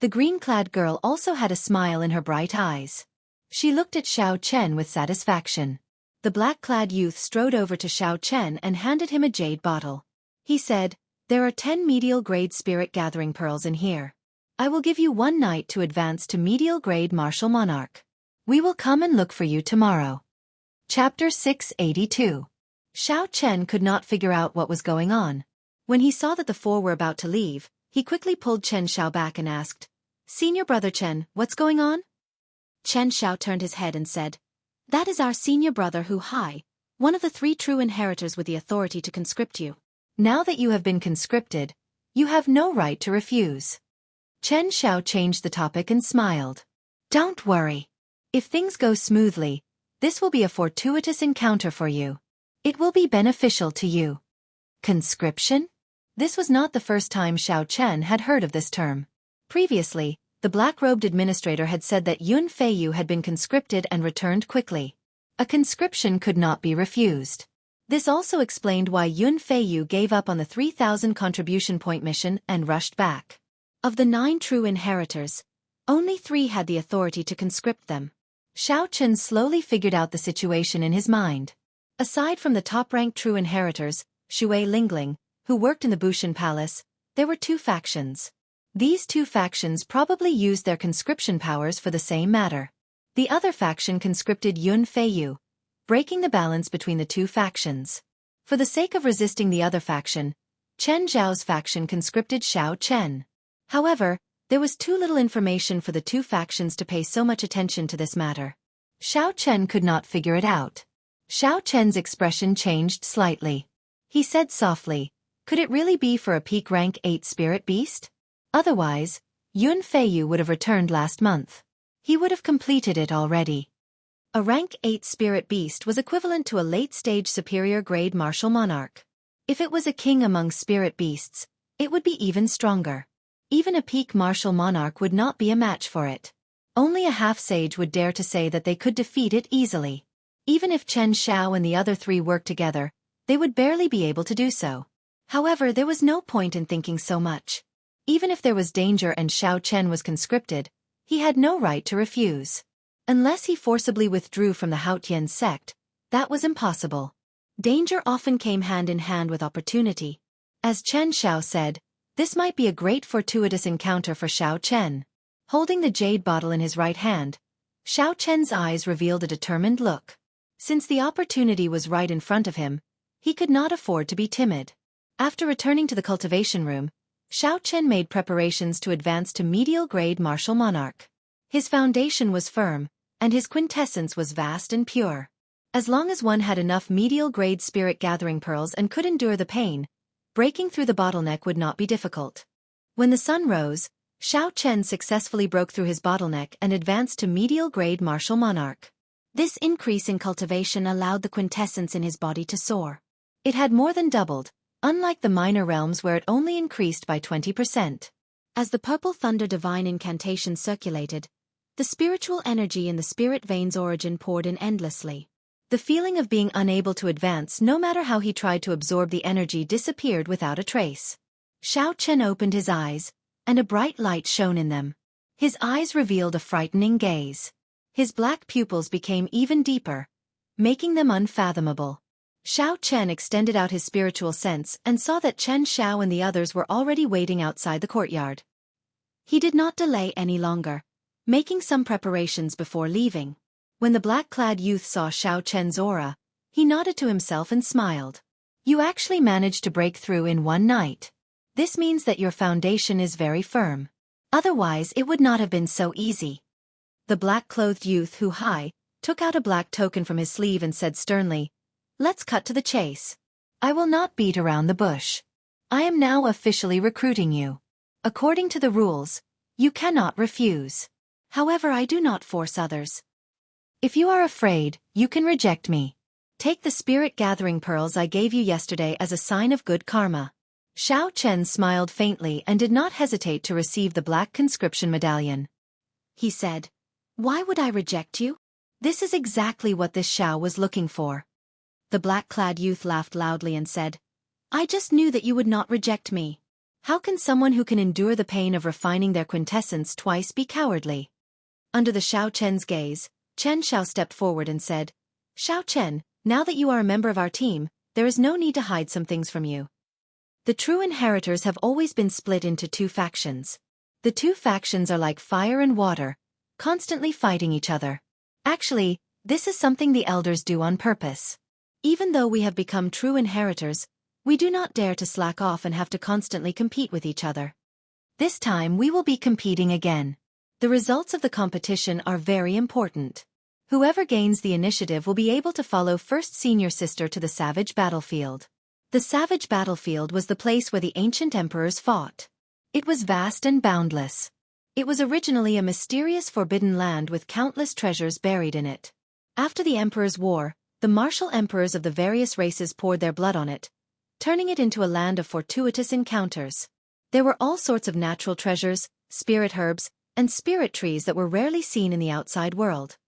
The green-clad girl also had a smile in her bright eyes. She looked at Xiao Chen with satisfaction. The black-clad youth strode over to Xiao Chen and handed him a jade bottle. He said, "There are 10 medial-grade spirit-gathering pearls in here. I will give you 1 night to advance to medial-grade martial monarch. We will come and look for you tomorrow." Chapter 682. Xiao Chen could not figure out what was going on. When he saw that the four were about to leave, he quickly pulled Chen Xiao back and asked, "Senior brother Chen, what's going on?" Chen Xiao turned his head and said, "That is our senior brother Hu Hai, one of the 3 true inheritors with the authority to conscript you. Now that you have been conscripted, you have no right to refuse." Chen Xiao changed the topic and smiled. "Don't worry. If things go smoothly, this will be a fortuitous encounter for you. It will be beneficial to you." Conscription? This was not the first time Xiao Chen had heard of this term. Previously, the black-robed administrator had said that Yun Feiyu had been conscripted and returned quickly. A conscription could not be refused. This also explained why Yun Feiyu gave up on the 3,000 contribution point mission and rushed back. Of the 9 true inheritors, only 3 had the authority to conscript them. Xiao Chen slowly figured out the situation in his mind. Aside from the top-ranked true inheritors, Shui Lingling, who worked in the Bushan Palace, there were 2 factions. These 2 factions probably used their conscription powers for the same matter. The other faction conscripted Yun Feiyu, breaking the balance between the 2 factions. For the sake of resisting the other faction, Chen Zhao's faction conscripted Xiao Chen. However, there was too little information for the 2 factions to pay so much attention to this matter. Xiao Chen could not figure it out. Xiao Chen's expression changed slightly. He said softly, "Could it really be for a peak rank 8 spirit beast? Otherwise, Yun Feiyu would have returned last month. He would have completed it already." A rank 8 spirit beast was equivalent to a late-stage superior grade martial monarch. If it was a king among spirit beasts, it would be even stronger. Even a peak martial monarch would not be a match for it. Only a half-sage would dare to say that they could defeat it easily. Even if Chen Xiao and the other 3 worked together, they would barely be able to do so. However, there was no point in thinking so much. Even if there was danger and Xiao Chen was conscripted, he had no right to refuse. Unless he forcibly withdrew from the Haotian sect, that was impossible. Danger often came hand in hand with opportunity. As Chen Xiao said, this might be a great fortuitous encounter for Xiao Chen. Holding the jade bottle in his right hand, Xiao Chen's eyes revealed a determined look. Since the opportunity was right in front of him, he could not afford to be timid. After returning to the cultivation room, Xiao Chen made preparations to advance to medial grade martial monarch. His foundation was firm, and his quintessence was vast and pure. As long as one had enough medial grade spirit gathering pearls and could endure the pain, breaking through the bottleneck would not be difficult. When the sun rose, Xiao Chen successfully broke through his bottleneck and advanced to medial grade martial monarch. This increase in cultivation allowed the quintessence in his body to soar. It had more than doubled, unlike the minor realms where it only increased by 20%. As the purple thunder divine incantation circulated, the spiritual energy in the spirit veins origin poured in endlessly. The feeling of being unable to advance no matter how he tried to absorb the energy disappeared without a trace. Xiao Chen opened his eyes, and a bright light shone in them. His eyes revealed a frightening gaze. His black pupils became even deeper, making them unfathomable. Xiao Chen extended out his spiritual sense and saw that Chen Xiao and the others were already waiting outside the courtyard. He did not delay any longer, making some preparations before leaving. When the black-clad youth saw Xiao Chen's aura, he nodded to himself and smiled. "You actually managed to break through in one night. This means that your foundation is very firm. Otherwise it would not have been so easy." The black-clothed youth took out a black token from his sleeve and said sternly, "Let's cut to the chase. I will not beat around the bush. I am now officially recruiting you. According to the rules, you cannot refuse. However, I do not force others. If you are afraid, you can reject me. Take the spirit gathering pearls I gave you yesterday as a sign of good karma." Xiao Chen smiled faintly and did not hesitate to receive the black conscription medallion. He said, "Why would I reject you? This is exactly what this Xiao was looking for." The black-clad youth laughed loudly and said, "I just knew that you would not reject me. How can someone who can endure the pain of refining their quintessence twice be cowardly?" Under the Xiao Chen's gaze, Chen Xiao stepped forward and said, "Xiao Chen, now that you are a member of our team, there is no need to hide some things from you. The true inheritors have always been split into 2 factions. The 2 factions are like fire and water, constantly fighting each other. Actually, this is something the elders do on purpose. Even though we have become true inheritors, we do not dare to slack off and have to constantly compete with each other. This time we will be competing again. The results of the competition are very important. Whoever gains the initiative will be able to follow first senior sister to the savage battlefield." The savage battlefield was the place where the ancient emperors fought. It was vast and boundless. It was originally a mysterious forbidden land with countless treasures buried in it. After the emperors' war, the martial emperors of the various races poured their blood on it, turning it into a land of fortuitous encounters. There were all sorts of natural treasures, spirit herbs, and spirit trees that were rarely seen in the outside world.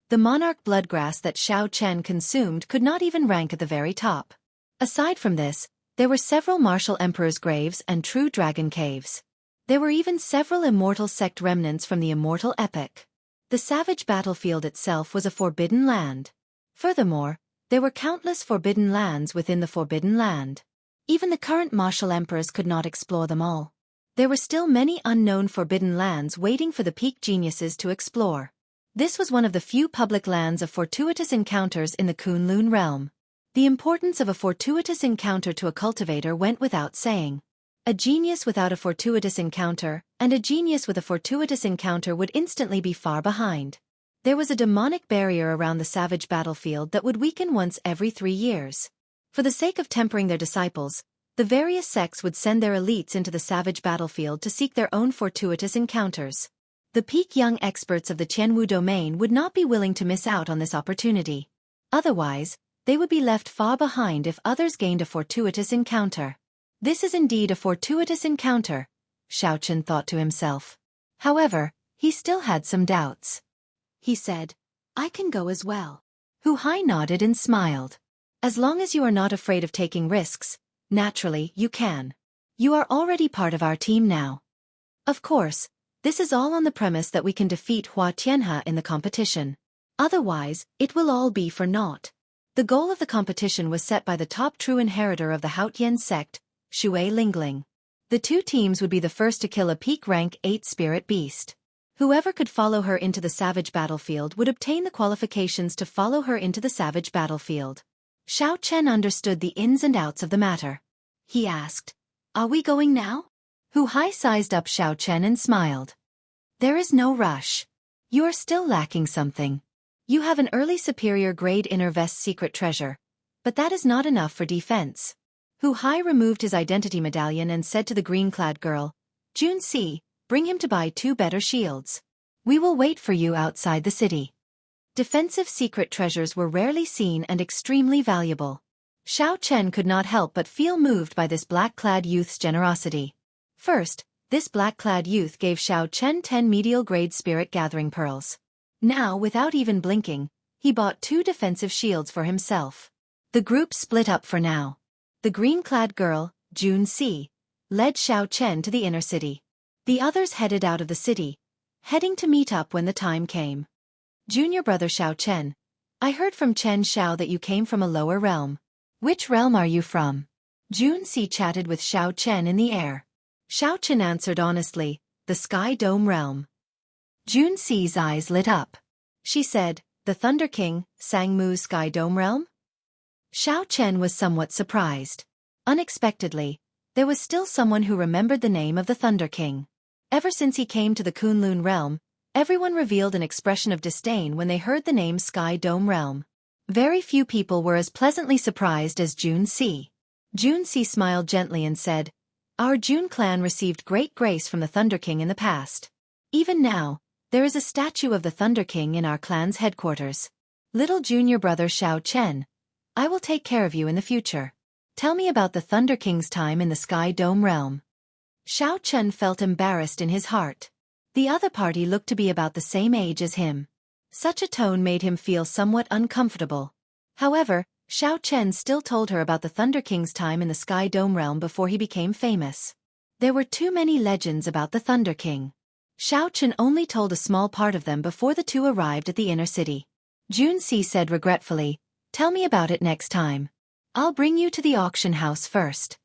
The monarch bloodgrass that Xiao Chen consumed could not even rank at the very top. Aside from this, there were several martial emperors' graves and true dragon caves. There were even several immortal sect remnants from the immortal epic. The savage battlefield itself was a forbidden land. Furthermore, there were countless forbidden lands within the forbidden land. Even the current martial emperors could not explore them all. There were still many unknown forbidden lands waiting for the peak geniuses to explore. This was one of the few public lands of fortuitous encounters in the Kunlun realm. The importance of a fortuitous encounter to a cultivator went without saying. A genius without a fortuitous encounter, and a genius with a fortuitous encounter would instantly be far behind. There was a demonic barrier around the savage battlefield that would weaken once every 3 years. For the sake of tempering their disciples, the various sects would send their elites into the savage battlefield to seek their own fortuitous encounters. The peak young experts of the Qianwu domain would not be willing to miss out on this opportunity. Otherwise, they would be left far behind if others gained a fortuitous encounter. This is indeed a fortuitous encounter, Xiaochen thought to himself. However, he still had some doubts. He said, I can go as well. Hu Hai nodded and smiled. As long as you are not afraid of taking risks, naturally you can. You are already part of our team now. Of course, this is all on the premise that we can defeat Hua Tianhe in the competition. Otherwise, it will all be for naught. The goal of the competition was set by the top true inheritor of the Haotian sect, Xue Lingling. The 2 teams would be the first to kill a peak rank 8 spirit beast. Whoever could follow her into the savage battlefield would obtain the qualifications to follow her into the savage battlefield. Xiaochen understood the ins and outs of the matter. He asked, Are we going now? Hu Hai sized up Xiaochen and smiled. There is no rush. You are still lacking something. You have an early superior grade inner vest secret treasure, but that is not enough for defense. Hu Hai removed his identity medallion and said to the green-clad girl, Jun Si, bring him to buy 2 better shields. We will wait for you outside the city. Defensive secret treasures were rarely seen and extremely valuable. Xiaochen could not help but feel moved by this black-clad youth's generosity. First, this black-clad youth gave Xiaochen 10 medial-grade spirit-gathering pearls. Now, without even blinking, he bought 2 defensive shields for himself. The group split up for now. The green-clad girl, Jun Si, led Xiaochen to the inner city. The others headed out of the city, heading to meet up when the time came. Junior brother Xiaochen, I heard from Chen Xiao that you came from a lower realm. Which realm are you from? Jun Si chatted with Xiaochen in the air. Xiaochen answered honestly, the Sky Dome realm. Jun Si's eyes lit up. She said, the Thunder King, Sangmu's Sky Dome realm? Xiaochen was somewhat surprised. Unexpectedly, there was still someone who remembered the name of the Thunder King. Ever since he came to the Kunlun realm, everyone revealed an expression of disdain when they heard the name Sky Dome realm. Very few people were as pleasantly surprised as Jun Si. Jun Si smiled gently and said, Our Jun clan received great grace from the Thunder King in the past. Even now, there is a statue of the Thunder King in our clan's headquarters. Little junior brother Xiaochen, I will take care of you in the future. Tell me about the Thunder King's time in the Sky Dome realm. Xiaochen felt embarrassed in his heart. The other party looked to be about the same age as him. Such a tone made him feel somewhat uncomfortable. However, Xiaochen still told her about the Thunder King's time in the Sky Dome realm before he became famous. There were too many legends about the Thunder King. Xiaochen only told a small part of them before the 2 arrived at the inner city. Jun Si said regretfully, Tell me about it next time. I'll bring you to the auction house first.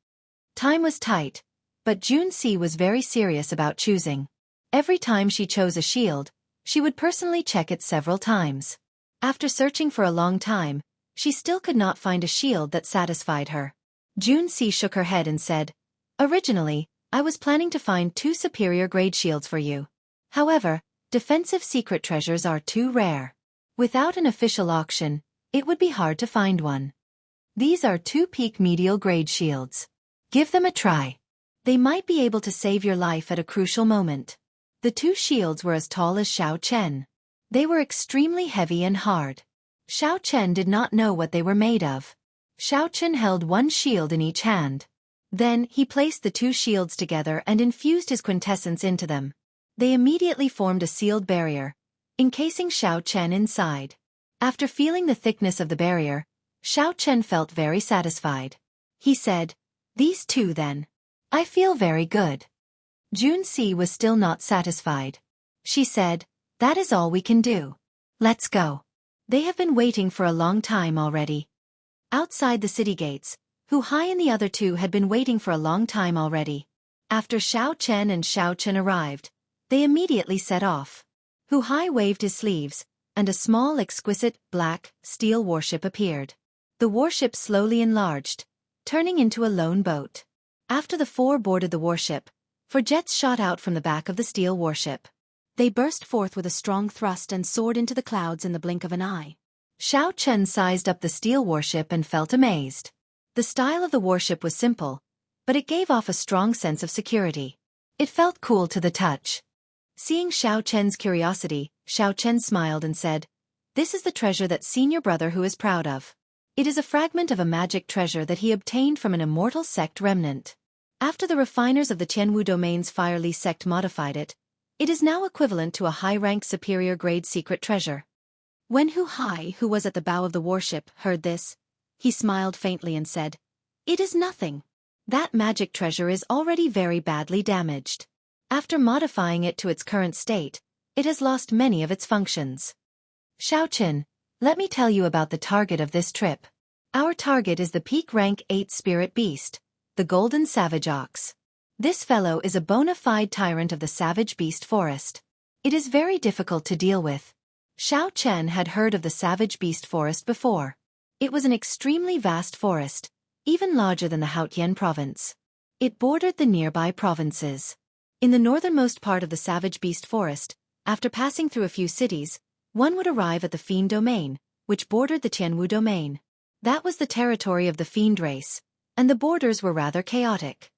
Time was tight, but Jun Si was very serious about choosing. Every time she chose a shield, she would personally check it several times. After searching for a long time, she still could not find a shield that satisfied her. Jun Si shook her head and said, Originally, I was planning to find 2 superior grade shields for you. However, defensive secret treasures are too rare. Without an official auction, it would be hard to find one. These are 2 peak medial grade shields. Give them a try. They might be able to save your life at a crucial moment. The 2 shields were as tall as Xiaochen. They were extremely heavy and hard. Xiaochen did not know what they were made of. Xiaochen held 1 shield in each hand. Then, he placed the 2 shields together and infused his quintessence into them. They immediately formed a sealed barrier, encasing Xiaochen inside. After feeling the thickness of the barrier, Xiaochen felt very satisfied. He said, These 2 then. I feel very good. Jun Si was still not satisfied. She said, That is all we can do. Let's go. They have been waiting for a long time already. Outside the city gates, Hu Hai and the other 2 had been waiting for a long time already. After Xiaochen and Xiaochen arrived, they immediately set off. Hu Hai waved his sleeves, and a small exquisite, black, steel warship appeared. The warship slowly enlarged, turning into a lone boat. After the 4 boarded the warship, 4 jets shot out from the back of the steel warship. They burst forth with a strong thrust and soared into the clouds in the blink of an eye. Xiao Chen sized up the steel warship and felt amazed. The style of the warship was simple, but it gave off a strong sense of security. It felt cool to the touch. Seeing Xiao Chen's curiosity, Xiao Chen smiled and said, "This is the treasure that senior brother who is proud of. It is a fragment of a magic treasure that he obtained from an immortal sect remnant. After the refiners of the Tianwu domain's Firely sect modified it, it is now equivalent to a high-ranked superior-grade secret treasure." When Hu Hai, who was at the bow of the warship, heard this, he smiled faintly and said, "It is nothing. That magic treasure is already very badly damaged. After modifying it to its current state, it has lost many of its functions." "Xiaochen, let me tell you about the target of this trip. Our target is the peak rank 8 spirit beast, the Golden Savage Ox. This fellow is a bona fide tyrant of the Savage Beast Forest. It is very difficult to deal with." Xiao Chen had heard of the Savage Beast Forest before. It was an extremely vast forest, even larger than the Haotian province. It bordered the nearby provinces. In the northernmost part of the Savage Beast Forest, after passing through a few cities, one would arrive at the Fiend Domain, which bordered the Tianwu Domain. That was the territory of the Fiend race, and the borders were rather chaotic.